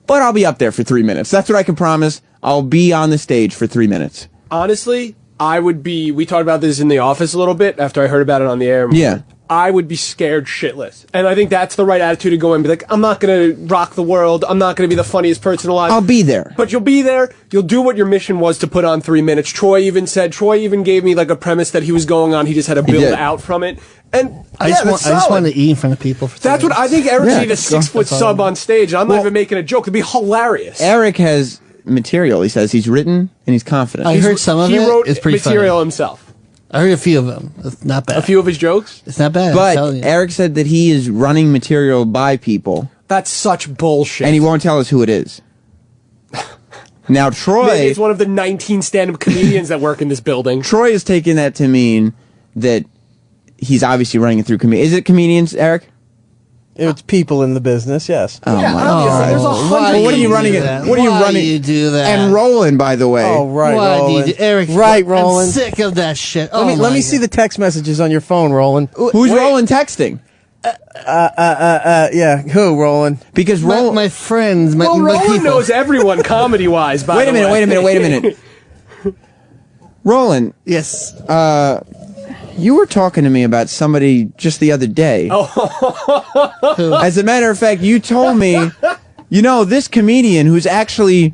But I'll be up there for 3 minutes. That's what I can promise. I'll be on the stage for 3 minutes. Honestly, we talked about this in the office a little bit after I heard about it on the air. Yeah. I would be scared shitless. And I think that's the right attitude to go in and be like, I'm not going to rock the world. I'm not going to be the funniest person alive. I'll be there. But you'll be there. You'll do what your mission was to put on 3 minutes. Troy even gave me like a premise that he was going on. He just had to build out from it. And I just want to eat in front of people. That's what I think. Eric's need a 6 foot sub on stage. I'm not even making a joke. It'd be hilarious. Eric has material. He says he's written and he's confident. I heard some of it. He wrote It's pretty material funny. himself. I heard a few of them. It's not bad. A few of his jokes? It's not bad. But Eric said that he is running material by people. That's such bullshit. And he won't tell us who it is. Now, Troy... Maybe it's one of the 19 stand-up comedians that work in this building. Troy is taking that to mean that he's obviously running it through comedians. Is it comedians, Eric? It's people in the business, yes. Oh, Yeah, my obviously, there's a hundred. Well, what are you running do it? that? What are you Why running? do you do that? And Roland, by the way. Oh, right, Why do you Roland. do, Eric? Right, I'm Roland. sick of that shit. Oh, Let me my see God. the text messages on your phone, Roland. Who's Roland texting? Yeah, who, Roland? Because Roland, my friends, my, Well, my Roland people. knows everyone comedy-wise, by wait the a minute, way. wait a minute. Roland, Yes. you were talking to me about somebody just the other day. Oh. As a matter of fact, you told me, this comedian who's actually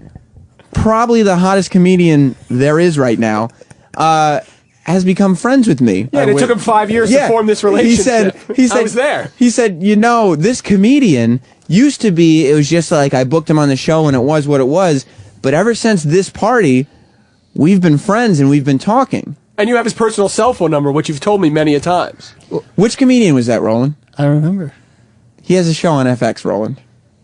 probably the hottest comedian there is right now, has become friends with me. Yeah, and it took him 5 years to form this relationship. He said, I was there. He said, this comedian used to be, it was just like I booked him on the show and it was what it was. But ever since this party, we've been friends and we've been talking. And you have his personal cell phone number, which you've told me many a times. Which comedian was that, Roland? I remember. He has a show on FX, Roland.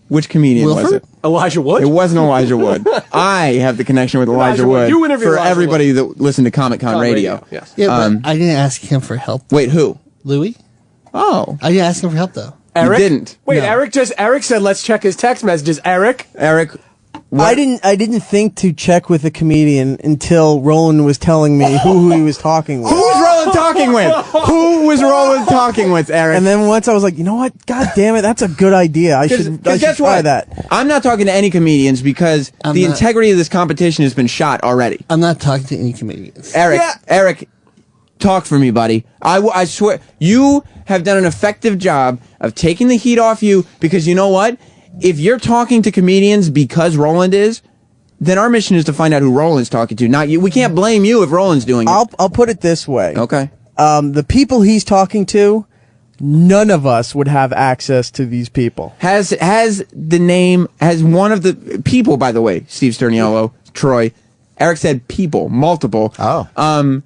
Which comedian was Wilford? it? Elijah Wood? It wasn't Elijah Wood. I have the connection with Elijah Wood. You interviewed for Elijah everybody that listened to Comic Con Radio. Yes. Yeah, but I didn't ask him for help. Wait, who? Louis? Oh. I didn't ask him for help, though. Eric? You didn't. Wait, No. Eric said, let's check his text messages. Eric? I didn't think to check with a comedian until Roland was telling me who he was talking with. Who's Roland talking with? Who was Roland talking with, Eric? And then once I was like, you know what? God damn it, that's a good idea. I should guess try what? that. I'm not talking to any comedians because the integrity of this competition has been shot already. I'm not talking to any comedians. Eric, talk for me, buddy. I swear, you have done an effective job of taking the heat off you because you know what? If you're talking to comedians because Roland is, then our mission is to find out who Roland's talking to, not you. We can't blame you if Roland's doing it. I'll put it this way. Okay. The people he's talking to, none of us would have access to these people. Has one of the people, by the way, Steve Sterniolo, Troy, Eric said people, multiple. Oh.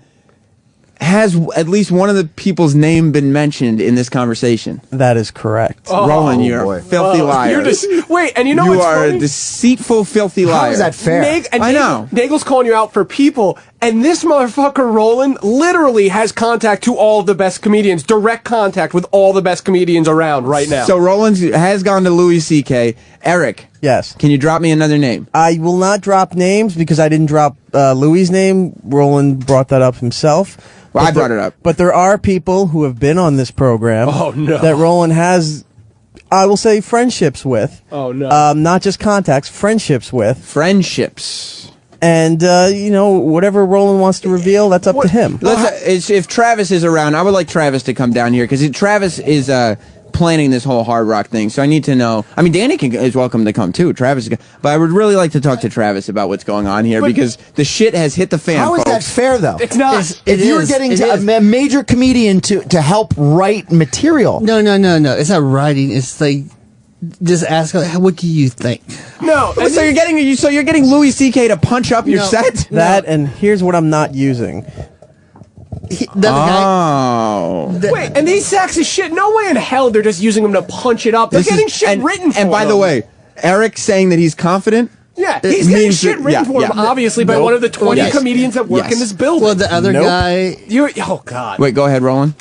Has at least one of the people's name been mentioned in this conversation? That is correct. Roland, you're a filthy liar. You're just, wait, and you know You what's are funny? a deceitful, filthy liar. How is that fair? I know. Nagel's calling you out for people, and this motherfucker, Roland, literally has contact to all of the best comedians, direct contact with all the best comedians around right now. So Roland has gone to Louis C.K. Eric. Yes. Can you drop me another name? I will not drop names because I didn't drop Louis' name. Roland brought that up himself. Well, I brought it up. But there are people who have been on this program no. that Roland has, I will say, friendships with. Oh, no. Not just contacts, friendships with. Friendships. And, whatever Roland wants to reveal, that's up to him. If Travis is around, I would like Travis to come down here because Travis is planning this whole Hard Rock thing. So I need to know. I mean, Danny is welcome to come too. Travis, but I would really like to talk to Travis about what's going on here because the shit has hit the fan. How is folks. that fair, though? It's not. If you were getting a major comedian to help write material. No. It's not writing. It's like just ask, what do you think? No. So you're getting Louis C.K. to punch up your set. That and here's what I'm not using. Wait, and these sacks of shit, no way in hell they're just using them to punch it up. They're getting shit written for And by them. the way, Eric saying that he's confident. Yeah, he's getting means shit that- written for him, obviously, by one of the 20 Yes. comedians that work Yes. in this building. Well, the other guy, Oh, God. Wait, go ahead, Roland.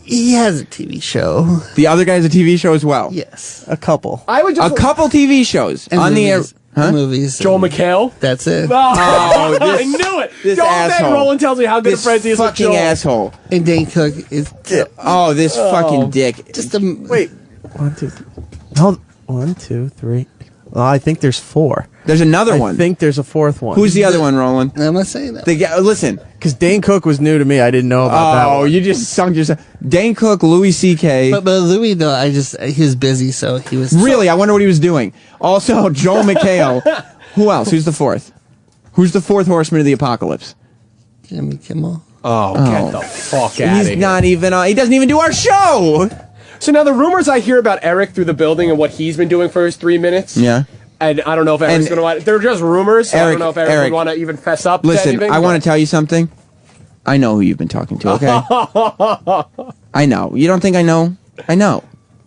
he has a TV show. The other guy has a TV show as well. Yes. A couple. I would just A couple TV shows And on the air. movies. Movies. Joel McHale. That's it. Oh, Oh, I knew it. this Don't asshole. then Roland tells me how good This a friend he is with fucking Joel. asshole. And Dane Cook is. Oh, this fucking dick. Just a. Wait. 1, 2, 3. Hold. 1, 2, 3. Well, I think there's 4. There's another I one. think there's a 4th one. Who's the other one, Roland? I'm not saying that. Listen. Because Dane Cook was new to me. I didn't know about that Oh, one. you just sunk yourself. Dane Cook, Louis C.K. But Louis, though, he was busy, so he was. Really, I wonder what he was doing. Also, Joel McHale. Who else? Who's the fourth? Who's the fourth horseman of the apocalypse? Jimmy Kimmel. Oh, get the fuck out of He's here. not even. He doesn't even do our show. So now the rumors I hear about Eric through the building and what he's been doing for his 3 minutes. Yeah. And I don't know if Eric's going to want. They're just rumors. So I don't know if Eric would want to even fess up. to Listen, anything, I want to tell you something. I know who you've been talking to. Okay. I know. You don't think I know? I know.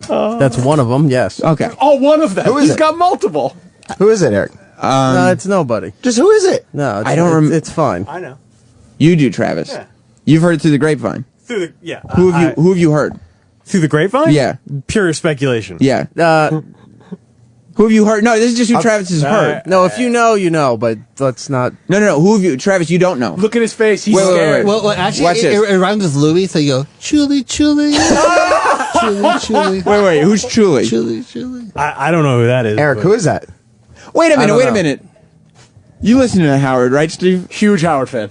That's one of them. Yes. Okay. Oh, one of them. Who is He's it? got multiple. Who is it, Eric? No, it's nobody. Just who is it? No, it's, I don't it's fine. I know. You do, Travis. Yeah. You've heard it through the grapevine. Through the, yeah. Who have you heard? Through the grapevine? Yeah. Pure speculation. Yeah. Who have you heard? No, this is just who Travis has heard. No, if you know, you know, but let's not. No. Who have you? Travis, you don't know. Look at his face. He's Wait. scared. Well, actually, Watch this. it rhymes with Louis, so you go, Chuli. Chuli. Wait. Who's Chuli? Chuli. I don't know who that is. Eric, but- who is that? Wait a minute. You listen to Howard, right, Steve? Huge Howard fan.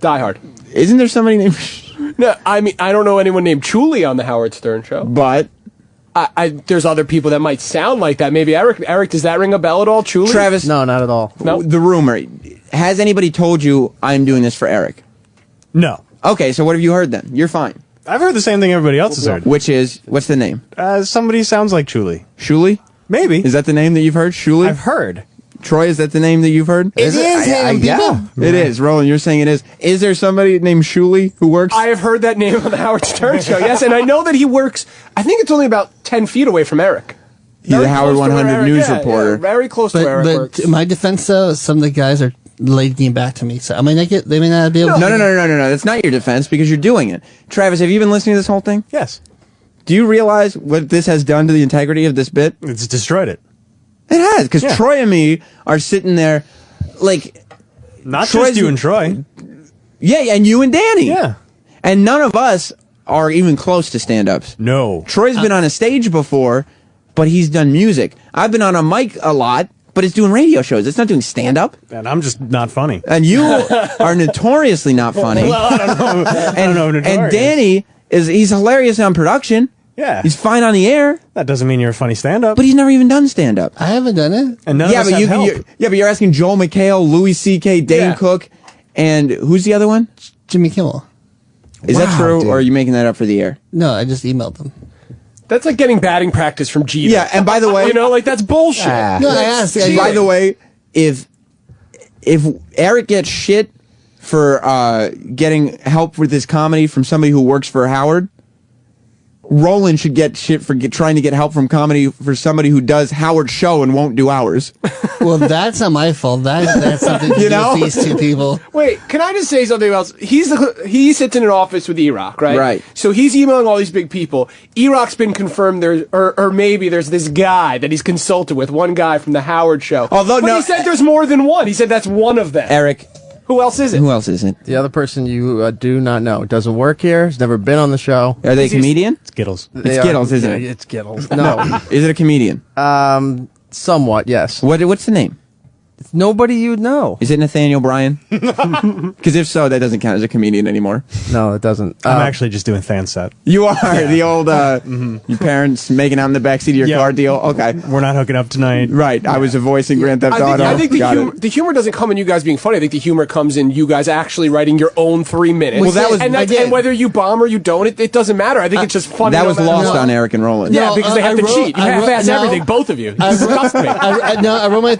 Die hard. Isn't there somebody named? No, I mean I don't know anyone named Chuli on the Howard Stern show. But there's other people that might sound like that. Maybe Eric. Eric, does that ring a bell at all? Chuli? Travis? No, not at all. No. The rumor. Has anybody told you I'm doing this for Eric? No. Okay, so what have you heard then? You're fine. I've heard the same thing everybody else has heard. Which is, what's the name? Somebody sounds like Chuli. Shuli? Maybe. Is that the name that you've heard? Shuli? I've heard. Troy, is that the name that you've heard? It is him, people. Yeah. It is. Roland, you're saying it is. Is there somebody named Shuli who works? I have heard that name on the Howard Stern show. Yes, and I know that he works. I think it's only about 10 feet away from Eric. He's a Howard close to where 100 Eric- news yeah, reporter. yeah, very close to where Eric But works. in my defense, though, some of the guys are late getting back to me, so I may not get. They may not be able. No. That's not your defense because you're doing it. Travis, have you been listening to this whole thing? Yes. Do you realize what this has done to the integrity of this bit? It's destroyed it. It has, because Troy and me are sitting there, like... Not Troy's, just you and Troy. Yeah, and you and Danny. Yeah. And none of us are even close to stand-ups. No. Troy's been on a stage before, but he's done music. I've been on a mic a lot, but it's doing radio shows. It's not doing stand-up. And I'm just not funny. And you are notoriously not funny. Well, I don't know. I don't know notorious. And Danny, he's hilarious on production. Yeah. He's fine on the air. That doesn't mean you're a funny stand-up. But he's never even done stand-up. I haven't done it. And none of us have help. But you're asking Joel McHale, Louis C.K., Dane Cook, and who's the other one? Jimmy Kimmel. Is that true, or are you making that up for the air? No, I just emailed them. That's like getting batting practice from Jeter. Yeah, and by the way... you know, like, that's bullshit. No, I asked. By the way, if Eric gets shit for getting help with his comedy from somebody who works for Howard... Roland should get shit for trying to get help from comedy for somebody who does Howard's show and won't do ours. Well, that's not my fault. That's something to You do know? with these two people. Wait, can I just say something else? He sits in an office with E-Rock, right? Right. So he's emailing all these big people. E-Rock's been confirmed or maybe there's this guy that he's consulted with, one guy from the Howard show. Although, but no, he said there's more than one. He said that's one of them. Eric. Who else is it? Who else is it? The other person you do not know. Doesn't work here. Has never been on the show. Are they a comedian? Skittles. It's Skittles, isn't it? It's Skittles. No. Is it a comedian? Somewhat, yes. What's the name? It's nobody you'd know. Is it Nathaniel Bryan? Because if so, that doesn't count as a comedian anymore. No, it doesn't. I'm actually just doing fan set. You are the old your parents making out in the backseat of your car deal. Okay, we're not hooking up tonight. Right, I was a voice in Grand Theft Auto. I think the humor doesn't come in you guys being funny. I think the humor comes in you guys actually writing your own 3 minutes. Well, that was- and whether you bomb or you don't, it doesn't matter. I think it's just funny. That no was matter lost what. on Eric and Roland. Yeah, because they have to cheat. You half-ass everything, both of you. You disgust me. I wrote my.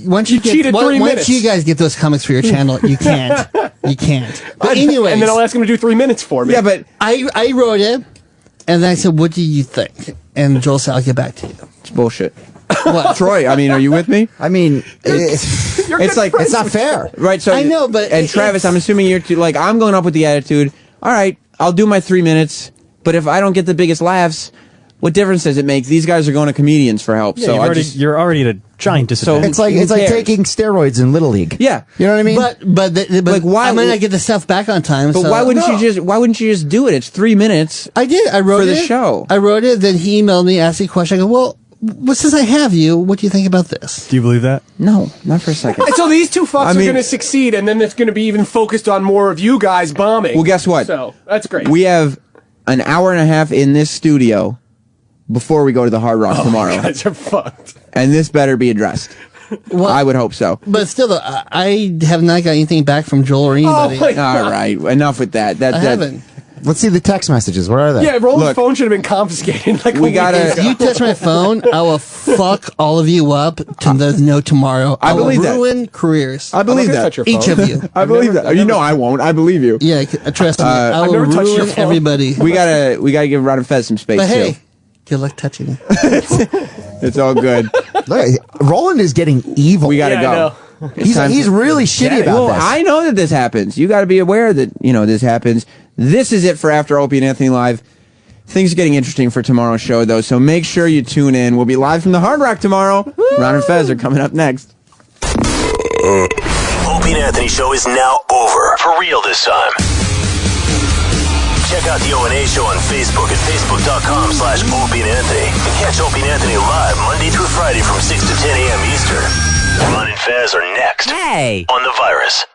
Once you cheated 3 minutes. Once you guys get those comics for your channel, you can't. You can't. But anyways, and then I'll ask him to do 3 minutes for me. Yeah, but I wrote it, and then I said, "What do you think?" And Joel said, "I'll get back to you." It's bullshit. What? Troy, I mean, are you with me? I mean, it's like it's not fair. Right, so I know, but and Travis, I'm assuming you're like, I'm going up with the attitude, all right, I'll do my 3 minutes, but if I don't get the biggest laughs, what difference does it make? These guys are going to comedians for help. Yeah, so you're already at a giant disadvantage. It's like taking steroids in Little League. Yeah, you know what I mean. But like, why I might not get the stuff back on time. But so. why wouldn't you just do it? It's 3 minutes. I did. I wrote for it the show. I wrote it. Then he emailed me, asked me a question. I go, well, since I have you, what do you think about this? Do you believe that? No, not for a second. And so these two fucks I are mean- going to succeed, and then it's going to be even focused on more of you guys bombing. Well, guess what? So that's great. We have an hour and a half in this studio before we go to the Hard Rock tomorrow. You guys are fucked. And this better be addressed. Well, I would hope so. But still, though, I have not got anything back from Joel or anybody. my God. All right, enough with that. I haven't. Let's see the text messages. What are they? Yeah, Roland's Look, phone should have been confiscated. Like we gotta- If you touch my phone, I will fuck all of you up to the no tomorrow. I will believe that. ruin careers. I believe I'm not gonna that. touch your Each phone. of you. I believe that. You know I won't. I believe you. Yeah, trust me. I I've will never touched your ruin phone. everybody. We gotta give Ron and Fez some space But too. hey, good luck touching. It's all good. Look, Roland is getting evil. We gotta Yeah, I go. know. It's time He's to- really shitty about well, this. I know that this happens. You got to be aware that this happens. This is it for After Opie and Anthony Live. Things are getting interesting for tomorrow's show, though, so make sure you tune in. We'll be live from the Hard Rock tomorrow. Ron and Fez are coming up next. Opie and Anthony show is now over. For real this time. Check out the O&A show on Facebook at facebook.com/Opie and Anthony. And catch Opie and Anthony live Monday through Friday from 6 to 10 a.m. Eastern. Ron and Fez are next. Hey! On The Virus.